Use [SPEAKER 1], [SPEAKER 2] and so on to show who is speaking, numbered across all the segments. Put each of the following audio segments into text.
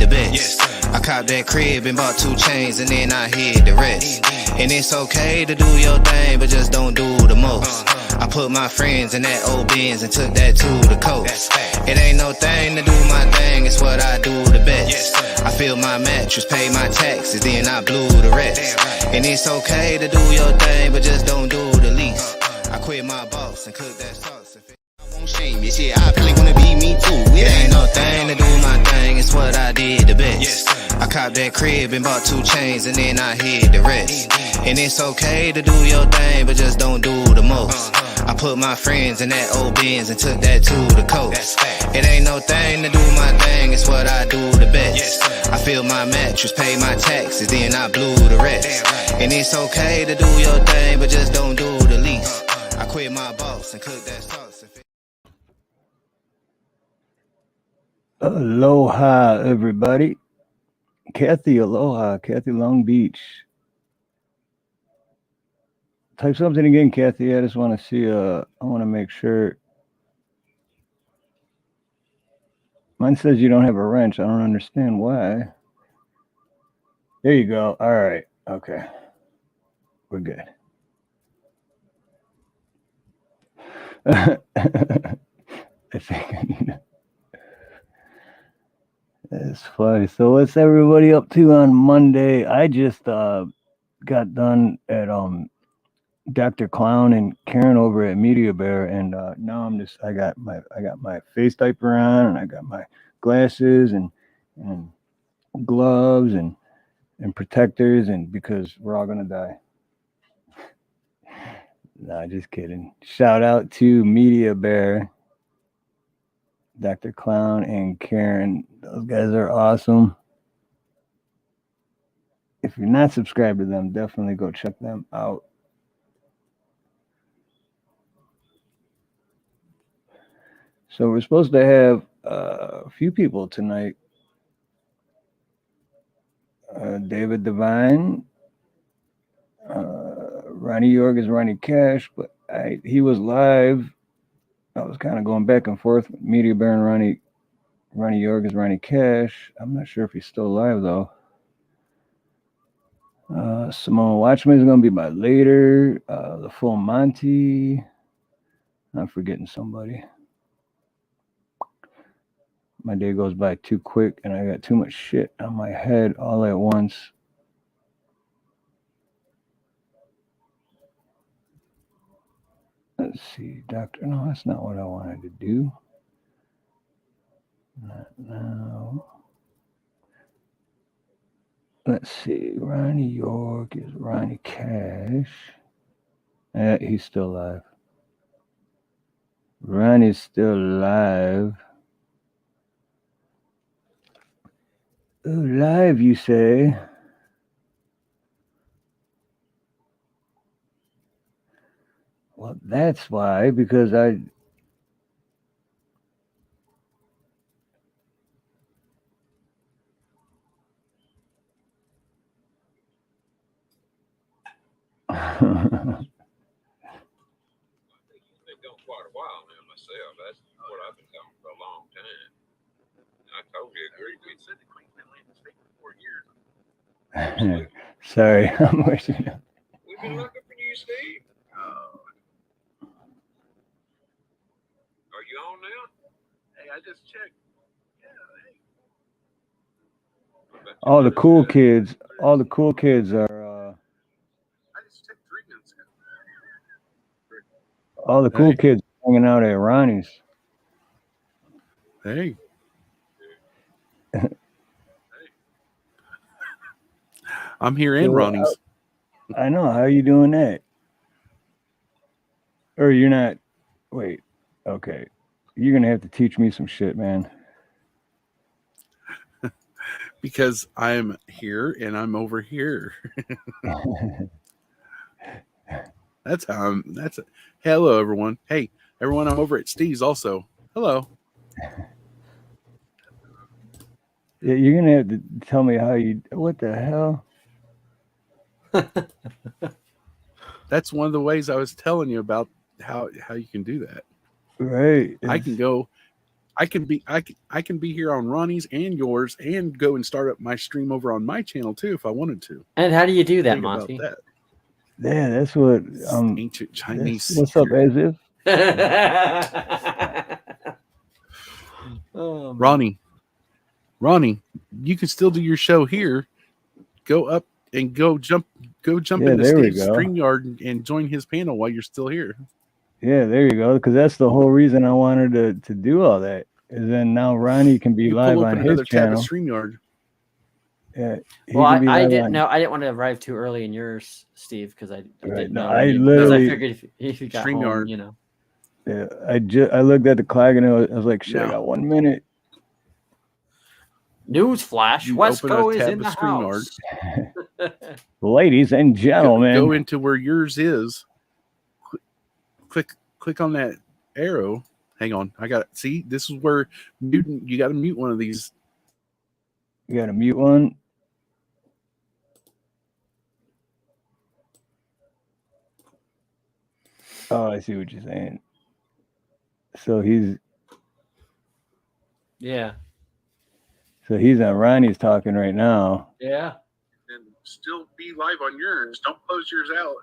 [SPEAKER 1] the best. I copped that crib and bought 2 chains and then I hid the rest. And it's okay to do your thing, but just don't do the most. I put my friends in that old Benz and took that to the coast. It ain't no thing to do my thing, it's what I do the best. I fill my mattress, pay my taxes, then I blew the rest. And it's okay to do your thing, but just don't do the least. I quit my boss and cook that sauce. I won't shame me, shit, I really wanna be me too. It ain't no thing to do my thing, it's what I did the best. I copped that crib and bought 2 chains and then I hid the rest. And it's okay to do your thing, but just don't do the most. I put my friends in that old Benz and took that to the coast. It ain't no thing to do my thing, it's what I do the best. I fill my mattress, pay my taxes, then I blew the rest. And it's okay to do your thing, but just don't do the least. I quit my boss and cook that sauce.
[SPEAKER 2] Aloha, everybody. Kathy, aloha. Kathy, Long Beach. Type something again, Kathy. I just want to see. I want to make sure. Mine says you don't have a wrench. I don't understand why. There you go. All right. Okay. We're good. I think I need to. That's funny. So what's everybody up to on Monday? I just got done at Dr. Clown and Karen over at Media Bear, and now I got my face diaper on, and I got my glasses and gloves and protectors, and because we're all gonna die. Nah, just kidding. Shout out to Media Bear, Dr. Clown and Karen. Those guys are awesome. If you're not subscribed to them, definitely go check them out. So we're supposed to have a few people tonight. David Devine, Ronnie York is Ronnie Cash, but he was live. I was kind of going back and forth. Media Bear and Ronnie York is Ronnie Cash. I'm not sure if he's still alive though. Samoan Watchman is going to be by later. The full Monte. I'm forgetting somebody. My day goes by too quick and I got too much shit on my head all at once. Let's see, Doctor. No, that's not what I wanted to do. Not now. Let's see. Ronnie York is Ronnie Cash. He's still alive. Ronnie's still alive. Oh, live, you say? Well, that's why, because I
[SPEAKER 3] They've gone quite a while now myself. That's what I've been going for a long time. And I totally agree with you.
[SPEAKER 2] Sorry, I'm wishing.
[SPEAKER 3] We've been looking for you, Steve. Are you on now? Hey, I just checked. Yeah, hey.
[SPEAKER 2] All the cool kids are
[SPEAKER 3] I just checked 3 minutes ago.
[SPEAKER 2] all the cool kids hanging out at Ronnie's.
[SPEAKER 4] Hey. I'm here in Ronnie's.
[SPEAKER 2] I know. How are you doing that? Or you're not? Wait. Okay. You're going to have to teach me some shit, man.
[SPEAKER 4] Because I'm here and I'm over here. That's how hello, everyone. Hey, everyone, I'm over at Steve's also. Hello.
[SPEAKER 2] Yeah, you're going to have to tell me how you... What the hell?
[SPEAKER 4] That's one of the ways I was telling you about how you can do that.
[SPEAKER 2] Right.
[SPEAKER 4] I can go I can be here on Ronnie's and yours, and go and start up my stream over on my channel too if I wanted to.
[SPEAKER 5] And how do you do that,
[SPEAKER 4] Think about
[SPEAKER 5] Monty?
[SPEAKER 4] that.
[SPEAKER 2] Yeah, that's what
[SPEAKER 4] Ancient Chinese.
[SPEAKER 2] what's up,
[SPEAKER 4] secret.
[SPEAKER 2] as if?
[SPEAKER 5] Oh, man.
[SPEAKER 4] Ronnie, you can still do your show here. Go up and go jump
[SPEAKER 2] Yeah,
[SPEAKER 4] into
[SPEAKER 2] there we
[SPEAKER 4] Steve's
[SPEAKER 2] go.
[SPEAKER 4] StreamYard and join his panel while you're still here.
[SPEAKER 2] Yeah, there you go. Because that's the whole reason I wanted to do all that. Is then now Ronnie can be
[SPEAKER 4] You
[SPEAKER 2] live
[SPEAKER 4] pull
[SPEAKER 2] on
[SPEAKER 4] open
[SPEAKER 2] his
[SPEAKER 4] another tab of
[SPEAKER 2] channel.
[SPEAKER 4] StreamYard.
[SPEAKER 2] Yeah, he
[SPEAKER 5] Well,
[SPEAKER 2] can be
[SPEAKER 5] I
[SPEAKER 2] live
[SPEAKER 5] didn't
[SPEAKER 2] on.
[SPEAKER 5] know. I didn't want to arrive too early in yours, Steve, because I
[SPEAKER 2] Right,
[SPEAKER 5] didn't
[SPEAKER 2] no,
[SPEAKER 5] know.
[SPEAKER 2] I
[SPEAKER 5] Because I
[SPEAKER 2] literally-
[SPEAKER 5] figured if you got home,
[SPEAKER 4] StreamYard.
[SPEAKER 5] you know.
[SPEAKER 2] Yeah, I looked at the clock and I was like, shit, I
[SPEAKER 4] No.
[SPEAKER 2] got 1 minute.
[SPEAKER 5] Newsflash:
[SPEAKER 4] You open a
[SPEAKER 5] Wesco is
[SPEAKER 4] tab
[SPEAKER 5] in
[SPEAKER 4] of
[SPEAKER 5] the
[SPEAKER 4] StreamYard.
[SPEAKER 5] house.
[SPEAKER 2] Ladies and gentlemen.
[SPEAKER 4] Go into where yours is. Click on that arrow. Hang on, I got. See, this is where mutant. You got to mute one of these.
[SPEAKER 2] You got to mute one. Oh, I see what you're saying. So he's
[SPEAKER 5] Yeah.
[SPEAKER 2] on Ronnie's talking right now.
[SPEAKER 5] Yeah.
[SPEAKER 4] And still be live on yours. Don't close yours out.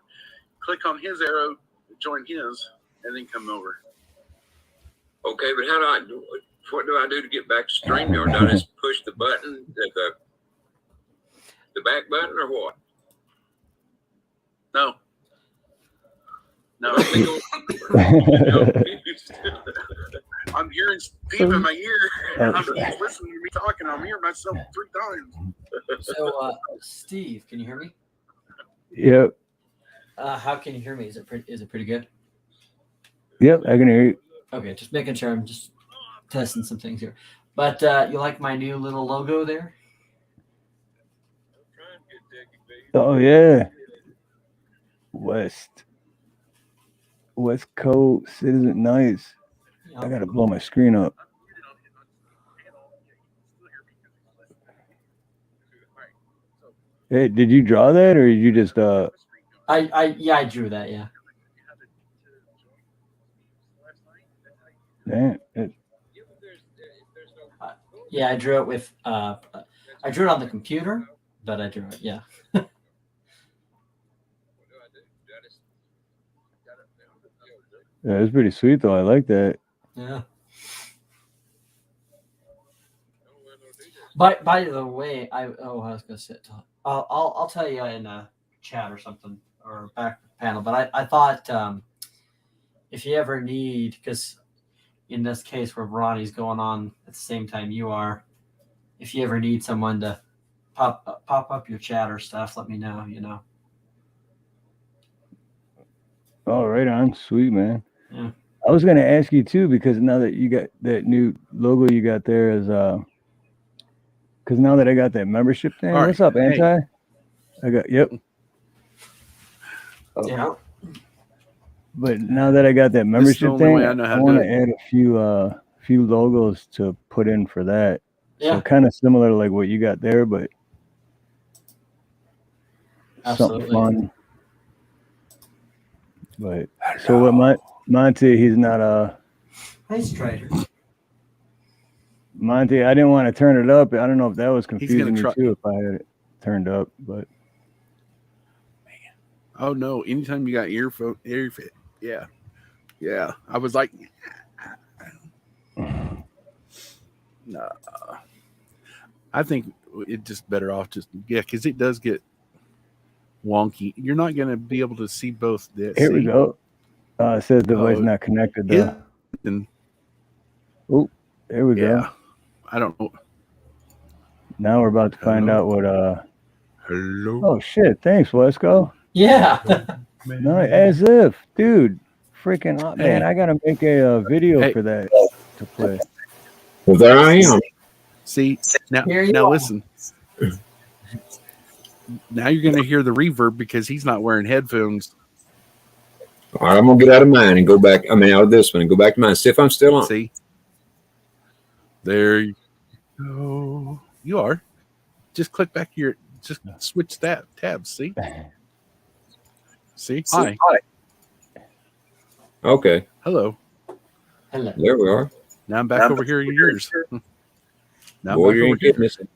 [SPEAKER 4] Click on his arrow, join his, and then come over.
[SPEAKER 3] Okay, but how do I do it? What do I do to get back to StreamYard? Do I just push the button, the back button, or what?
[SPEAKER 4] No. I'm hearing Steve in my ear. And I'm listening to me talking. I'm hearing myself 3 times.
[SPEAKER 5] So, Steve, can you hear me?
[SPEAKER 2] Yep.
[SPEAKER 5] How can you hear me? Is it pretty good?
[SPEAKER 2] Yep, I can hear you.
[SPEAKER 5] Okay, just making sure. I'm just testing some things here. But you like my new little logo there?
[SPEAKER 2] Oh yeah. West Coast Citizen. Nice. I gotta blow my screen up. Hey, did you draw that or you just
[SPEAKER 5] I drew that. Yeah. Yeah, I drew it with I drew it on the computer, but I drew it. Yeah.
[SPEAKER 2] Yeah, it's pretty sweet though. I like that.
[SPEAKER 5] Yeah. By the way, I was gonna say, I'll tell you in a chat or something or back panel. But I thought if you ever need, because in this case where Ronnie's going on at the same time you are, if you ever need someone to pop up your chat or stuff, let me know. You know.
[SPEAKER 2] Oh, right on. Sweet, man.
[SPEAKER 5] Yeah.
[SPEAKER 2] I was gonna ask you too, because now that you got that new logo you got there is because now that I got that membership thing.
[SPEAKER 4] All
[SPEAKER 2] What's
[SPEAKER 4] right.
[SPEAKER 2] up, Anti?
[SPEAKER 4] Hey.
[SPEAKER 2] I got yep.
[SPEAKER 5] Yeah.
[SPEAKER 2] But now that I got that
[SPEAKER 4] This is the
[SPEAKER 2] membership
[SPEAKER 4] only
[SPEAKER 2] thing,
[SPEAKER 4] way I know how to
[SPEAKER 2] want
[SPEAKER 4] do
[SPEAKER 2] to
[SPEAKER 4] it.
[SPEAKER 2] add a few logos to put in for that.
[SPEAKER 5] Yeah.
[SPEAKER 2] So kind of similar to like what you got there, but
[SPEAKER 5] Absolutely.
[SPEAKER 2] something fun. But so what Monte, he's not
[SPEAKER 5] Nice trader.
[SPEAKER 2] Monte, I didn't want to turn it up. I don't know if that was
[SPEAKER 4] gonna
[SPEAKER 2] confusing me
[SPEAKER 4] try-
[SPEAKER 2] too if I had it turned up, but
[SPEAKER 4] Oh no! Anytime you got earphone, yeah. I was like, no. I think it just better off because it does get wonky. You're not going to be able to see both. This.
[SPEAKER 2] here we go. It says device
[SPEAKER 4] Oh,
[SPEAKER 2] not connected though.
[SPEAKER 4] Yeah. And
[SPEAKER 2] Oh, there we go.
[SPEAKER 4] yeah, I don't know.
[SPEAKER 2] Now we're about to find
[SPEAKER 4] Hello?
[SPEAKER 2] out what
[SPEAKER 4] Hello.
[SPEAKER 2] oh shit, thanks, Wesco.
[SPEAKER 5] Yeah.
[SPEAKER 2] No, as if, dude. Freaking up, man.
[SPEAKER 4] Hey.
[SPEAKER 2] I gotta make a video
[SPEAKER 4] Hey.
[SPEAKER 2] for that to play.
[SPEAKER 6] Well, there I am.
[SPEAKER 4] See now.
[SPEAKER 5] Here you
[SPEAKER 4] Now
[SPEAKER 5] are.
[SPEAKER 4] listen. Now you're going to hear the reverb because he's not wearing headphones.
[SPEAKER 6] All right, I'm gonna get out of mine and go back. I mean, out of this one and go back to mine. See if I'm still on.
[SPEAKER 4] See, there you go. You are. Just click back here. Just switch that tab. See. See. Hi.
[SPEAKER 6] Okay,
[SPEAKER 4] Hello.
[SPEAKER 5] Hello.
[SPEAKER 6] there we are.
[SPEAKER 4] Now I'm back over here in yours. Now
[SPEAKER 6] Boy,
[SPEAKER 4] I'm
[SPEAKER 6] you
[SPEAKER 4] back over
[SPEAKER 6] ain't kidding.
[SPEAKER 4] here.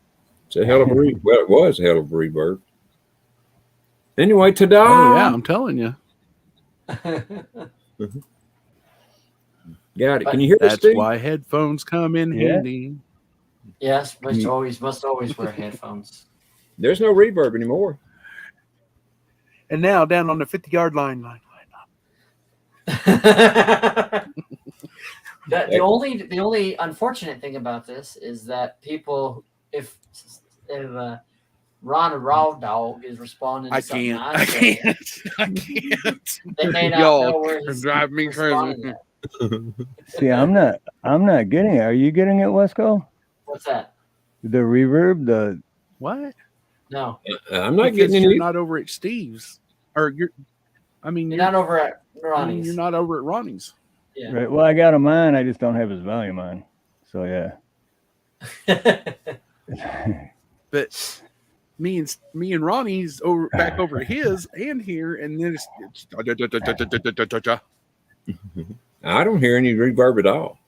[SPEAKER 6] It's a hell of a read. Well, it was a hell of a reverb. Anyway, ta-da!
[SPEAKER 4] Oh yeah, I'm telling you.
[SPEAKER 6] Got it. Can you hear us,
[SPEAKER 4] That's
[SPEAKER 6] Steve?
[SPEAKER 4] why headphones come in handy.
[SPEAKER 5] Yes, must always wear headphones.
[SPEAKER 6] There's no reverb anymore.
[SPEAKER 4] And now down on the 50-yard line.
[SPEAKER 5] The only unfortunate thing about this is that people, if Ron Raw Dog is responding to something
[SPEAKER 4] I can't.
[SPEAKER 5] they may not know where he's
[SPEAKER 4] drive me crazy.
[SPEAKER 2] See, I'm not getting it. Are you getting it, Wesco?
[SPEAKER 5] What's that?
[SPEAKER 2] The reverb, the
[SPEAKER 4] What?
[SPEAKER 5] No.
[SPEAKER 6] I'm not
[SPEAKER 4] Because
[SPEAKER 6] getting any.
[SPEAKER 4] you're not over at Steve's. Or you're
[SPEAKER 5] not over at Ronnie's.
[SPEAKER 4] You're not over at Ronnie's.
[SPEAKER 5] Yeah.
[SPEAKER 2] right. Well, I got him on. I just don't have his volume on. So yeah.
[SPEAKER 4] But me and Ronnie's back over his and here, and then it's
[SPEAKER 6] I don't hear any reverb at all.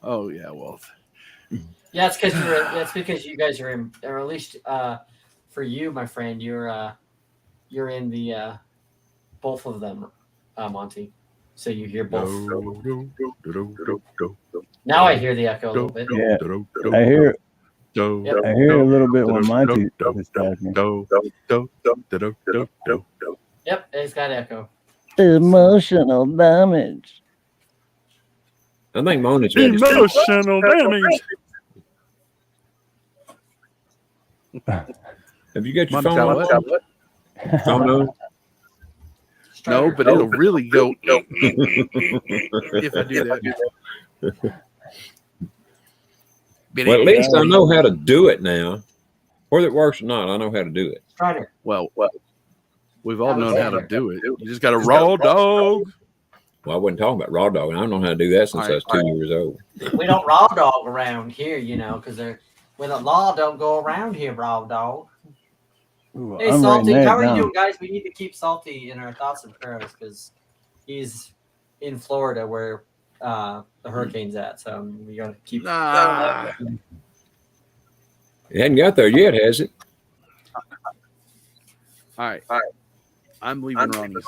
[SPEAKER 4] Oh yeah, well.
[SPEAKER 5] Yeah, it's because that's because you guys are in, or at least for you, my friend, you're in the both of them, Monte. So you hear both. Now I hear the echo a little bit.
[SPEAKER 2] Yeah, I hear a little bit when Monte is talking.
[SPEAKER 5] Yep, it's got echo.
[SPEAKER 2] Emotional damage.
[SPEAKER 6] I think Mona's got his
[SPEAKER 4] Emotional damage.
[SPEAKER 6] Have you got your
[SPEAKER 4] Mom,
[SPEAKER 6] phone on? Phone on?
[SPEAKER 4] No, but it'll really go if I do that.
[SPEAKER 6] Well, at least I know how to do it now. Whether it works or not, I know how to do it.
[SPEAKER 5] Strider.
[SPEAKER 4] Well, we've all known how to do it. You just got a raw dog.
[SPEAKER 6] Well, I wasn't talking about raw dog, and I don't know how to do that since I was 2 years old.
[SPEAKER 5] We don't raw dog around here, because when the law don't go around here, raw dog.
[SPEAKER 2] Ooh,
[SPEAKER 5] Hey,
[SPEAKER 2] I'm
[SPEAKER 5] Salty,
[SPEAKER 2] writing that
[SPEAKER 5] how are you
[SPEAKER 2] down.
[SPEAKER 5] doing, guys? We need to keep Salty in our thoughts and prayers because he's in Florida where the hurricane's at. So we got to keep.
[SPEAKER 6] It hadn't got there yet, has it?
[SPEAKER 4] All right. I'm leaving Ronnie's.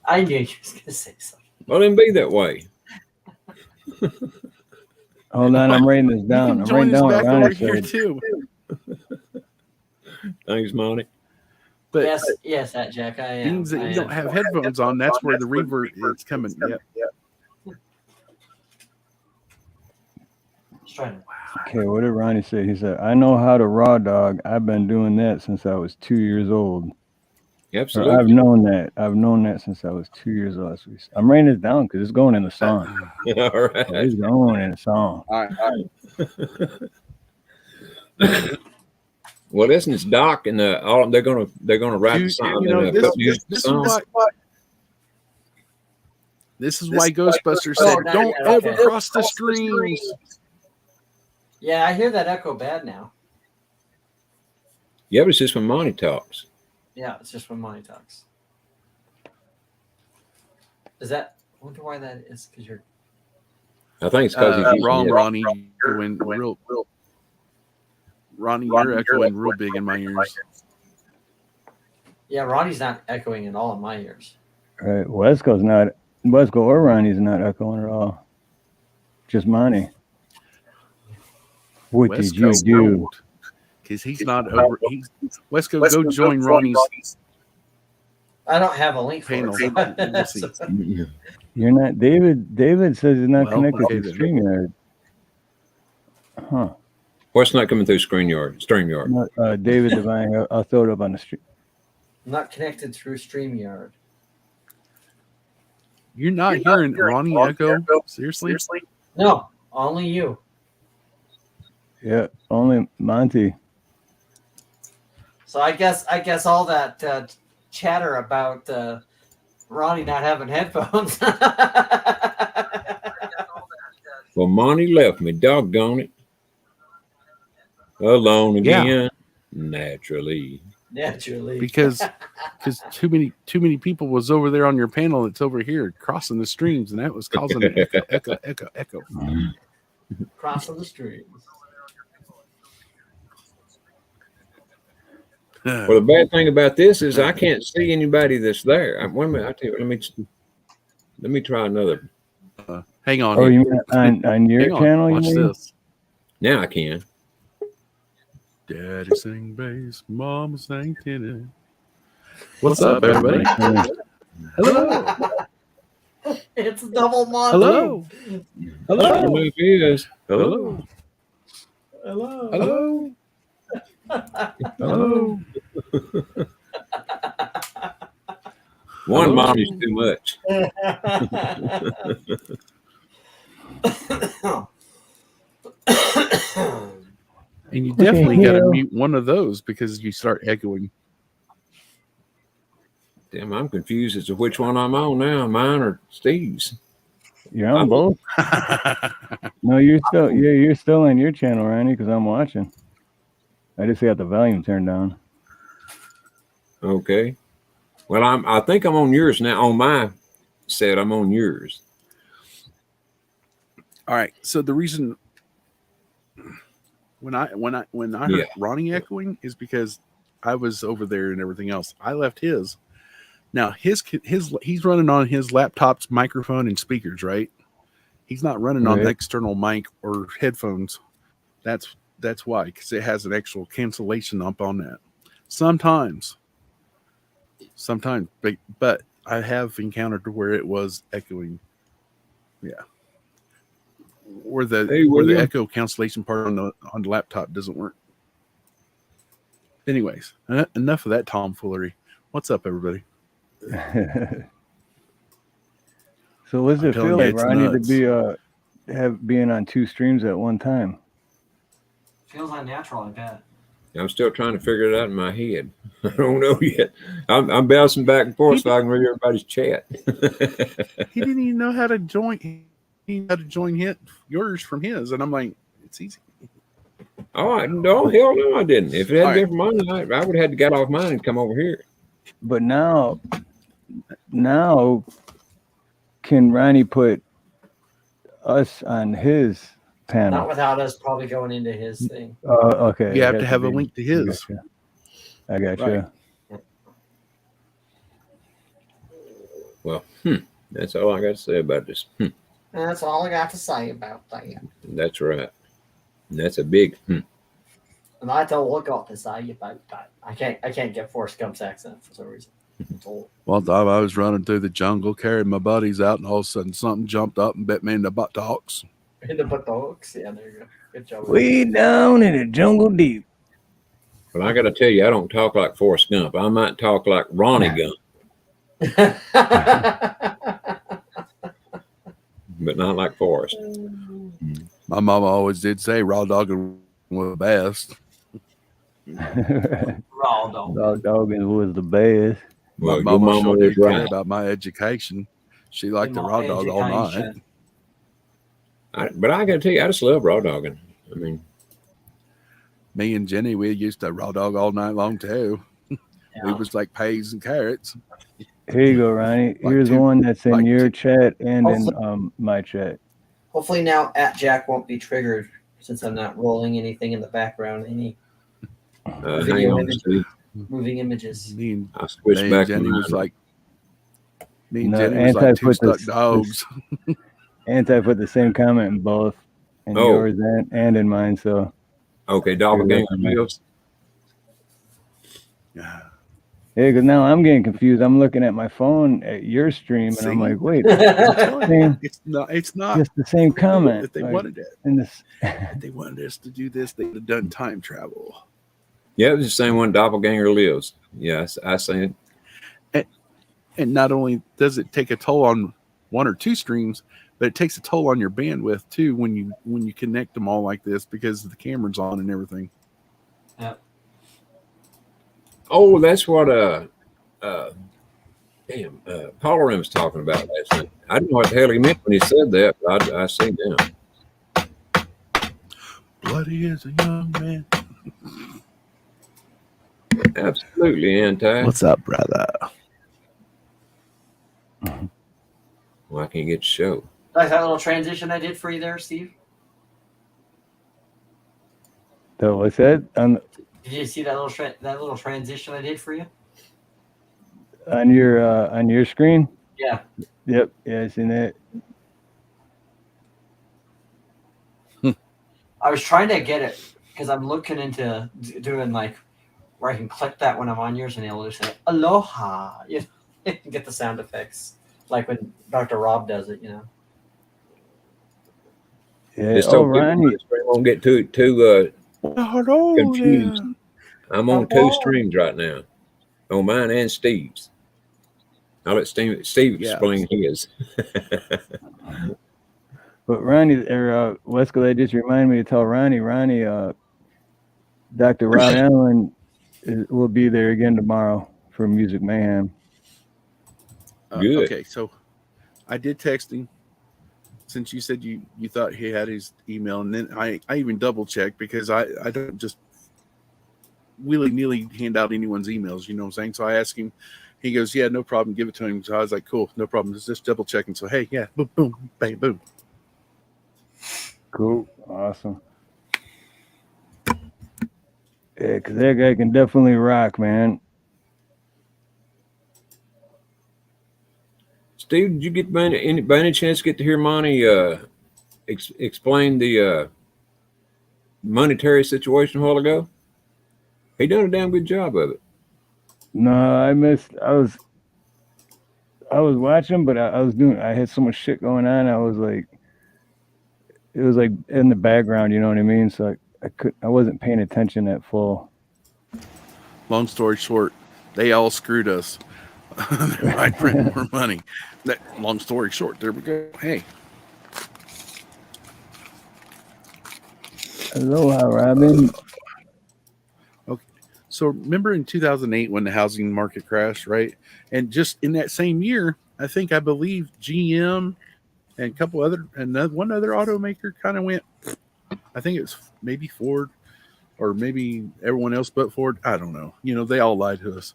[SPEAKER 5] I knew you was going to say something.
[SPEAKER 6] Well, then be that way.
[SPEAKER 2] Hold on, I'm writing this down. I'm
[SPEAKER 4] Join
[SPEAKER 2] writing
[SPEAKER 4] us
[SPEAKER 2] down
[SPEAKER 4] back
[SPEAKER 2] what
[SPEAKER 4] over
[SPEAKER 2] Ronnie
[SPEAKER 4] here
[SPEAKER 2] said.
[SPEAKER 4] too.
[SPEAKER 6] Thanks, Monty.
[SPEAKER 4] But
[SPEAKER 5] Yes, that Jack. I am.
[SPEAKER 4] means that
[SPEAKER 5] I
[SPEAKER 4] you don't
[SPEAKER 5] am.
[SPEAKER 4] have headphones on. That's where the reverb is coming. Yep.
[SPEAKER 5] Strider.
[SPEAKER 2] Okay, what did Ronnie say? He said, I know how to raw dog. I've been doing that since I was 2 years old. Or
[SPEAKER 6] Absolutely.
[SPEAKER 2] I've known that. I've known that since I was 2 years old. I'm writing this down because it's going in the song.
[SPEAKER 6] All right.
[SPEAKER 2] It's going in the song.
[SPEAKER 4] All right.
[SPEAKER 6] Well, isn't it's Doc and they're gonna write the song.
[SPEAKER 4] This is why Ghostbusters said, "Don't ever cross the streams."
[SPEAKER 5] Yeah, I hear that echo bad now.
[SPEAKER 6] Yeah, but it's just when Monty talks.
[SPEAKER 5] Yeah, it's just when Monty talks. Is that? I wonder why that is. Because you're.
[SPEAKER 6] I think it's because he's
[SPEAKER 4] wrong, Ronnie. Echoing real. Ronnie, you're echoing real big in my ears.
[SPEAKER 5] Yeah, Ronnie's not echoing at all in my ears.
[SPEAKER 2] Right. Wesco or Ronnie's not echoing at all. Just Monty. What did you do?
[SPEAKER 4] Because he's not over. Wesco, go join Ronnie's
[SPEAKER 5] I don't have a link for
[SPEAKER 4] panel.
[SPEAKER 5] it.
[SPEAKER 4] We'll see.
[SPEAKER 2] You're not David. David says he's not connected
[SPEAKER 4] okay,
[SPEAKER 2] to
[SPEAKER 4] then.
[SPEAKER 2] StreamYard. Huh.
[SPEAKER 6] What's not coming through StreamYard?
[SPEAKER 2] David Devine. I'll throw it up on the stream.
[SPEAKER 5] I'm not connected through StreamYard.
[SPEAKER 4] You're not hearing Ronnie echo? Seriously?
[SPEAKER 5] No, only you.
[SPEAKER 2] Yeah, only Monty.
[SPEAKER 5] So I guess all that chatter about Ronnie not having headphones.
[SPEAKER 6] Well, Monty left me. Doggone it. Alone again.
[SPEAKER 4] Yeah.
[SPEAKER 6] Naturally.
[SPEAKER 5] Naturally.
[SPEAKER 4] because too many people was over there on your panel that's over here crossing the streams, and that was causing an echo.
[SPEAKER 5] Crossing the streams.
[SPEAKER 6] Well, the bad thing about this is I can't see anybody that's there. Wait a minute, I tell you, let me try another.
[SPEAKER 4] Hang on.
[SPEAKER 2] Oh,
[SPEAKER 4] here.
[SPEAKER 2] you mean on your channel?
[SPEAKER 4] Watch
[SPEAKER 2] you mean?
[SPEAKER 4] this.
[SPEAKER 6] Now I can.
[SPEAKER 4] Daddy sang bass, Mama sang tenor. What's up, everybody? Hello.
[SPEAKER 5] It's double Monte.
[SPEAKER 4] Hello.
[SPEAKER 6] Hello.
[SPEAKER 4] Hello.
[SPEAKER 5] Hello.
[SPEAKER 4] Hello. Hello.
[SPEAKER 6] One mom is too much.
[SPEAKER 4] And you definitely got to mute one of those because you start echoing.
[SPEAKER 6] Damn, I'm confused as to which one I'm on now, mine or Steve's.
[SPEAKER 2] You're on both? No, you're still on your channel, Ronnie, because I'm watching. I just got the volume turned down.
[SPEAKER 6] Okay. Well, I think I'm on yours now. On my set, I'm on yours.
[SPEAKER 4] All right. So the reason when I heard Ronnie echoing is because I was over there and everything else. I left his. Now he's running on his laptop's microphone and speakers, right? He's not running on the external mic or headphones. That's why, because it has an actual cancellation up on that. Sometimes, but I have encountered where it was echoing. Yeah. Or the echo cancellation part on the laptop doesn't work. Anyways, enough of that tomfoolery. What's up, everybody?
[SPEAKER 2] So what's it feel like, Ronnie,
[SPEAKER 4] nuts.
[SPEAKER 2] to be being on two streams at one time?
[SPEAKER 5] Feels unnatural, I bet.
[SPEAKER 6] I'm still trying to figure it out in my head. I don't know yet. I'm bouncing back and forth so I can read everybody's chat.
[SPEAKER 4] He didn't even know how to join. He had to join yours from his, and I'm like, it's easy.
[SPEAKER 6] Oh, no, hell no, I didn't. If it hadn't been for mine, I would have had to get off mine and come over here.
[SPEAKER 2] But now can Ronnie put us on his panel?
[SPEAKER 5] Not without us probably going into his thing.
[SPEAKER 2] Okay.
[SPEAKER 4] You have to have a link to his.
[SPEAKER 2] I got you.
[SPEAKER 4] Right.
[SPEAKER 6] Well, that's all I got to say about this.
[SPEAKER 5] That's all I got to say about that.
[SPEAKER 6] That's right. And that's a big.
[SPEAKER 5] And I don't look up to say about that. I can't get Forrest Gump's accent for some reason.
[SPEAKER 4] One time I was running through the jungle, carrying my buddies out, and all of a sudden something jumped up and bit me in the buttocks.
[SPEAKER 5] In the buttocks? Yeah, there you go. Good job.
[SPEAKER 2] Way down in the jungle deep.
[SPEAKER 6] But I got to tell you, I don't talk like Forrest Gump. I might talk like Ronnie Gump, but not like Forrest.
[SPEAKER 4] My mama always did say raw dogging was the best.
[SPEAKER 5] Raw dog.
[SPEAKER 2] Raw dogging was the best.
[SPEAKER 6] Well,
[SPEAKER 4] my
[SPEAKER 6] your
[SPEAKER 4] mama
[SPEAKER 6] mama
[SPEAKER 4] sure
[SPEAKER 6] was
[SPEAKER 4] did care
[SPEAKER 6] right.
[SPEAKER 4] about my education. She liked the raw dog all night.
[SPEAKER 6] But I got to tell you, I just love raw dogging. I mean,
[SPEAKER 4] me and Jenny, we used to raw dog all night long too.
[SPEAKER 5] Yeah.
[SPEAKER 4] We was like peas and carrots.
[SPEAKER 2] Here you go, Ronnie. Here's one that's in your chat and in my chat.
[SPEAKER 5] Hopefully now @Jack won't be triggered since I'm not rolling anything in the background. Any
[SPEAKER 6] hang on, Steve.
[SPEAKER 5] moving images.
[SPEAKER 4] Me and
[SPEAKER 6] Jenny
[SPEAKER 4] was like,
[SPEAKER 2] two
[SPEAKER 4] stuck dogs.
[SPEAKER 2] Anti put the same comment in both, in yours and in mine. So
[SPEAKER 6] okay, doppelganger meals.
[SPEAKER 4] Yeah.
[SPEAKER 2] Yeah, because now I'm getting confused. I'm looking at my phone at your stream, and I'm like, wait,
[SPEAKER 4] it's not
[SPEAKER 2] just the same comment.
[SPEAKER 4] If they wanted it. If they wanted us to do this, they would have done time travel.
[SPEAKER 6] Yeah, it was the same one. Doppelganger lives. Yes, I see
[SPEAKER 4] it. And not only does it take a toll on one or two streams, but it takes a toll on your bandwidth too when you connect them all like this because the camera's on and everything.
[SPEAKER 5] Yeah.
[SPEAKER 6] Oh, that's what Pauline was talking about last night. I didn't know what the hell he meant when he said that, but I see now.
[SPEAKER 4] Bloody as a young man.
[SPEAKER 6] Absolutely, Anti.
[SPEAKER 4] What's up, brother?
[SPEAKER 6] Well, I can't get the show.
[SPEAKER 5] Like that little transition I did for you there, Steve?
[SPEAKER 2] So what's that
[SPEAKER 5] Did you see that little transition I did for you?
[SPEAKER 2] on your screen?
[SPEAKER 5] Yeah.
[SPEAKER 2] Yep. Yeah, I seen that.
[SPEAKER 5] I was trying to get it because I'm looking into doing like where I can click that when I'm on yours and it'll just say aloha. You know, get the sound effects like when Dr. Rob does it. You know.
[SPEAKER 2] Yeah.
[SPEAKER 6] Just
[SPEAKER 2] Oh,
[SPEAKER 6] so people
[SPEAKER 2] Ronnie.
[SPEAKER 6] won't get too confused. I'm on two streams right now, on mine and Steve's. I'll let Steve explain his.
[SPEAKER 2] But Ronnie or Wesco, they just reminded me to tell Ronnie, Dr. Rob Allen will be there again tomorrow for Music Mayhem.
[SPEAKER 6] Good.
[SPEAKER 4] Okay, so I did text him since you said you thought he had his email, and then I even double checked because I don't just willy-nilly hand out anyone's emails, you know what I'm saying? So I asked him, he goes, yeah, no problem, give it to him. So I was like, cool, no problem, just double checking. So hey, yeah, boom, boom, bang, boom.
[SPEAKER 2] Cool. Awesome. Yeah, because that guy can definitely rock, man.
[SPEAKER 6] Steve, did you get by any chance get to hear Monte explain the monetary situation a while ago? He done a damn good job of it.
[SPEAKER 2] No, I was watching, but I had so much shit going on. It was like in the background, you know what I mean? So I wasn't paying attention at full.
[SPEAKER 4] Long story short, they all screwed us. I print more money. Long story short, there we go. Hey.
[SPEAKER 2] Aloha, Robin.
[SPEAKER 4] Okay. So remember in 2008 when the housing market crashed, right? And just in that same year, I believe GM and a couple other one other automaker kind of went. I think it was maybe Ford or maybe everyone else but Ford. I don't know. You know, they all lied to us.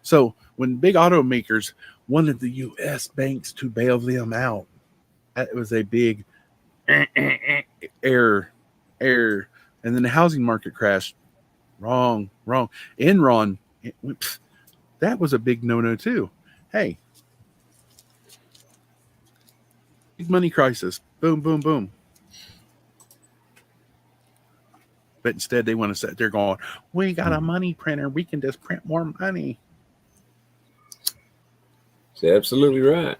[SPEAKER 4] So when big automakers wanted the U.S. banks to bail them out, that was a big error. And then the housing market crashed. Wrong. Enron, that was a big no-no too. Hey, big money crisis. Boom, boom, boom. But instead they want to sit there going, we got a money printer. We can just print more money.
[SPEAKER 6] That's absolutely right.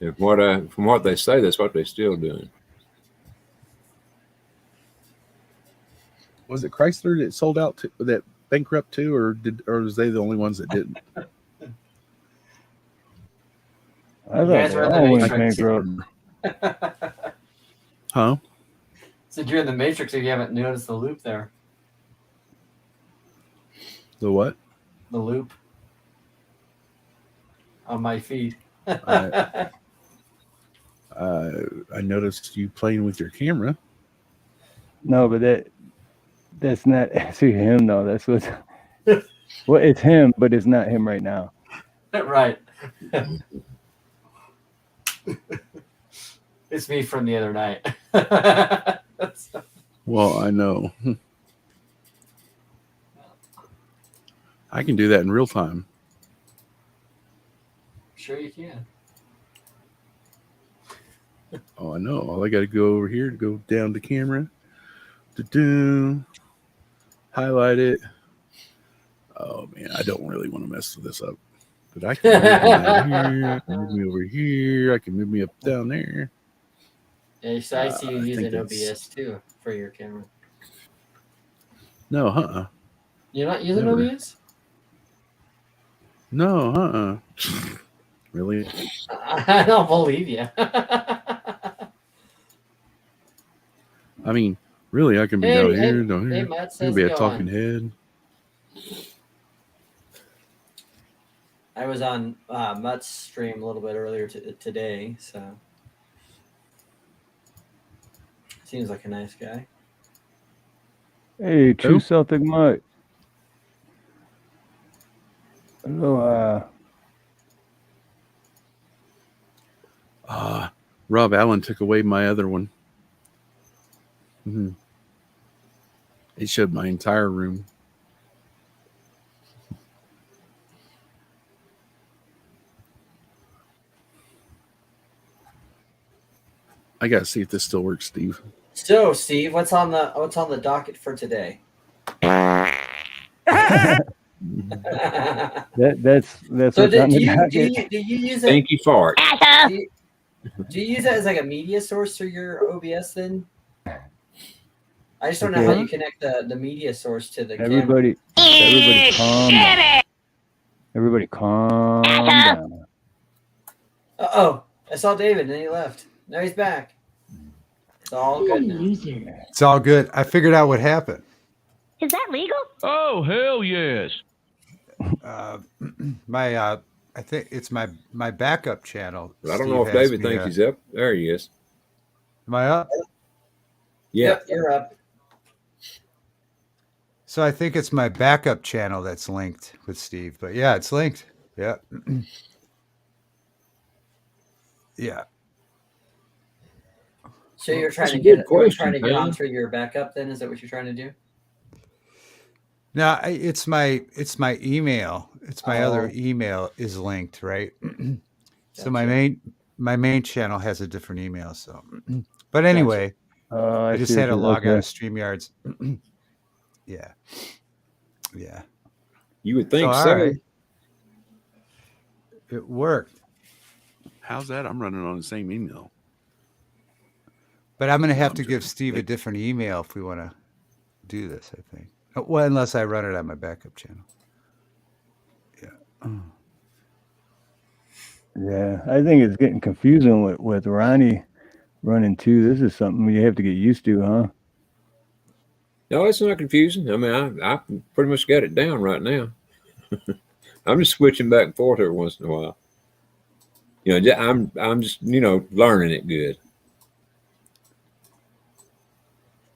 [SPEAKER 6] And from what they say, that's what they're still doing.
[SPEAKER 4] Was it Chrysler that sold out to that bankrupt too, or was they the only ones that didn't?
[SPEAKER 2] I thought they all went bankrupt.
[SPEAKER 4] Huh?
[SPEAKER 5] So you're in the Matrix if you haven't noticed the loop there.
[SPEAKER 4] The what?
[SPEAKER 5] The loop on my feed.
[SPEAKER 4] I noticed you playing with your camera.
[SPEAKER 2] No, but that's not actually him though. That's what. Well, it's him, but it's not him right now.
[SPEAKER 5] Right. It's me from the other night.
[SPEAKER 4] Well, I know. I can do that in real time.
[SPEAKER 5] Sure you can.
[SPEAKER 4] Oh, I know. All I got to go over here to go down the camera. Highlight it. Oh, man. I don't really want to mess this up. But I can move me down here. I can move me over here. I can move me up down there.
[SPEAKER 5] Yeah, so I see you using OBS too for your camera.
[SPEAKER 4] No,
[SPEAKER 5] You're not using
[SPEAKER 4] Never.
[SPEAKER 5] OBS?
[SPEAKER 4] No, Really?
[SPEAKER 5] I don't believe you.
[SPEAKER 4] I mean, really, I can be down here.
[SPEAKER 5] Hey, Matt
[SPEAKER 4] I
[SPEAKER 5] says
[SPEAKER 4] can be a
[SPEAKER 5] go
[SPEAKER 4] talking
[SPEAKER 5] on.
[SPEAKER 4] head.
[SPEAKER 5] I was on Mutt's stream a little bit earlier today, so seems like a nice guy.
[SPEAKER 2] Hey, True
[SPEAKER 4] Who?
[SPEAKER 2] Celtic Mike. Hello,
[SPEAKER 4] Rob Allen took away my other one. It showed my entire room. I gotta see if this still works, Steve.
[SPEAKER 5] So, Steve, what's on the docket for today?
[SPEAKER 2] that's
[SPEAKER 5] So
[SPEAKER 2] what's on
[SPEAKER 5] do
[SPEAKER 2] the
[SPEAKER 5] you
[SPEAKER 2] docket.
[SPEAKER 5] use it?
[SPEAKER 6] Thank you, fart.
[SPEAKER 5] Do you use it as like a media source for your OBS then? I just don't know how
[SPEAKER 2] Okay.
[SPEAKER 5] you connect the media source to the camera.
[SPEAKER 2] Everybody calm down. Everybody calm down.
[SPEAKER 5] Oh, I saw David and then he left. Now he's back. It's all good now.
[SPEAKER 7] It's all good. I figured out what happened.
[SPEAKER 8] Is that legal?
[SPEAKER 9] Oh, hell yes.
[SPEAKER 7] I think it's my backup channel.
[SPEAKER 6] But I don't
[SPEAKER 7] Steve
[SPEAKER 6] know if
[SPEAKER 7] has
[SPEAKER 6] David
[SPEAKER 7] me,
[SPEAKER 6] thinks he's up. There he is.
[SPEAKER 7] Am I up?
[SPEAKER 6] Yeah.
[SPEAKER 5] Yep, you're up.
[SPEAKER 7] So I think it's my backup channel that's linked with Steve. But yeah, it's linked. Yeah. Yeah.
[SPEAKER 5] So you're trying
[SPEAKER 6] That's
[SPEAKER 5] to
[SPEAKER 6] a good
[SPEAKER 5] get
[SPEAKER 6] question,
[SPEAKER 5] on
[SPEAKER 6] man.
[SPEAKER 5] through your backup then? Is that what you're trying to do?
[SPEAKER 7] No, it's my email. It's my other
[SPEAKER 5] Oh.
[SPEAKER 7] email is linked, right? So my
[SPEAKER 5] Gotcha.
[SPEAKER 7] main channel has a different email. So, but anyway, I just
[SPEAKER 2] see
[SPEAKER 7] had to
[SPEAKER 2] what
[SPEAKER 7] log
[SPEAKER 2] you're-
[SPEAKER 7] out of StreamYards. Yeah.
[SPEAKER 6] You would think
[SPEAKER 7] all
[SPEAKER 6] so.
[SPEAKER 7] right. It worked.
[SPEAKER 4] How's that? I'm running on the same email.
[SPEAKER 7] But I'm going to have to give Steve a different email if we want to do this, I think. Well, unless I run it on my backup channel. Yeah.
[SPEAKER 2] Yeah, I think it's getting confusing with Ronnie running too. This is something you have to get used to, huh?
[SPEAKER 6] No, it's not confusing. I mean, I pretty much got it down right now. I'm just switching back and forth every once in a while. You know, I'm just learning it good.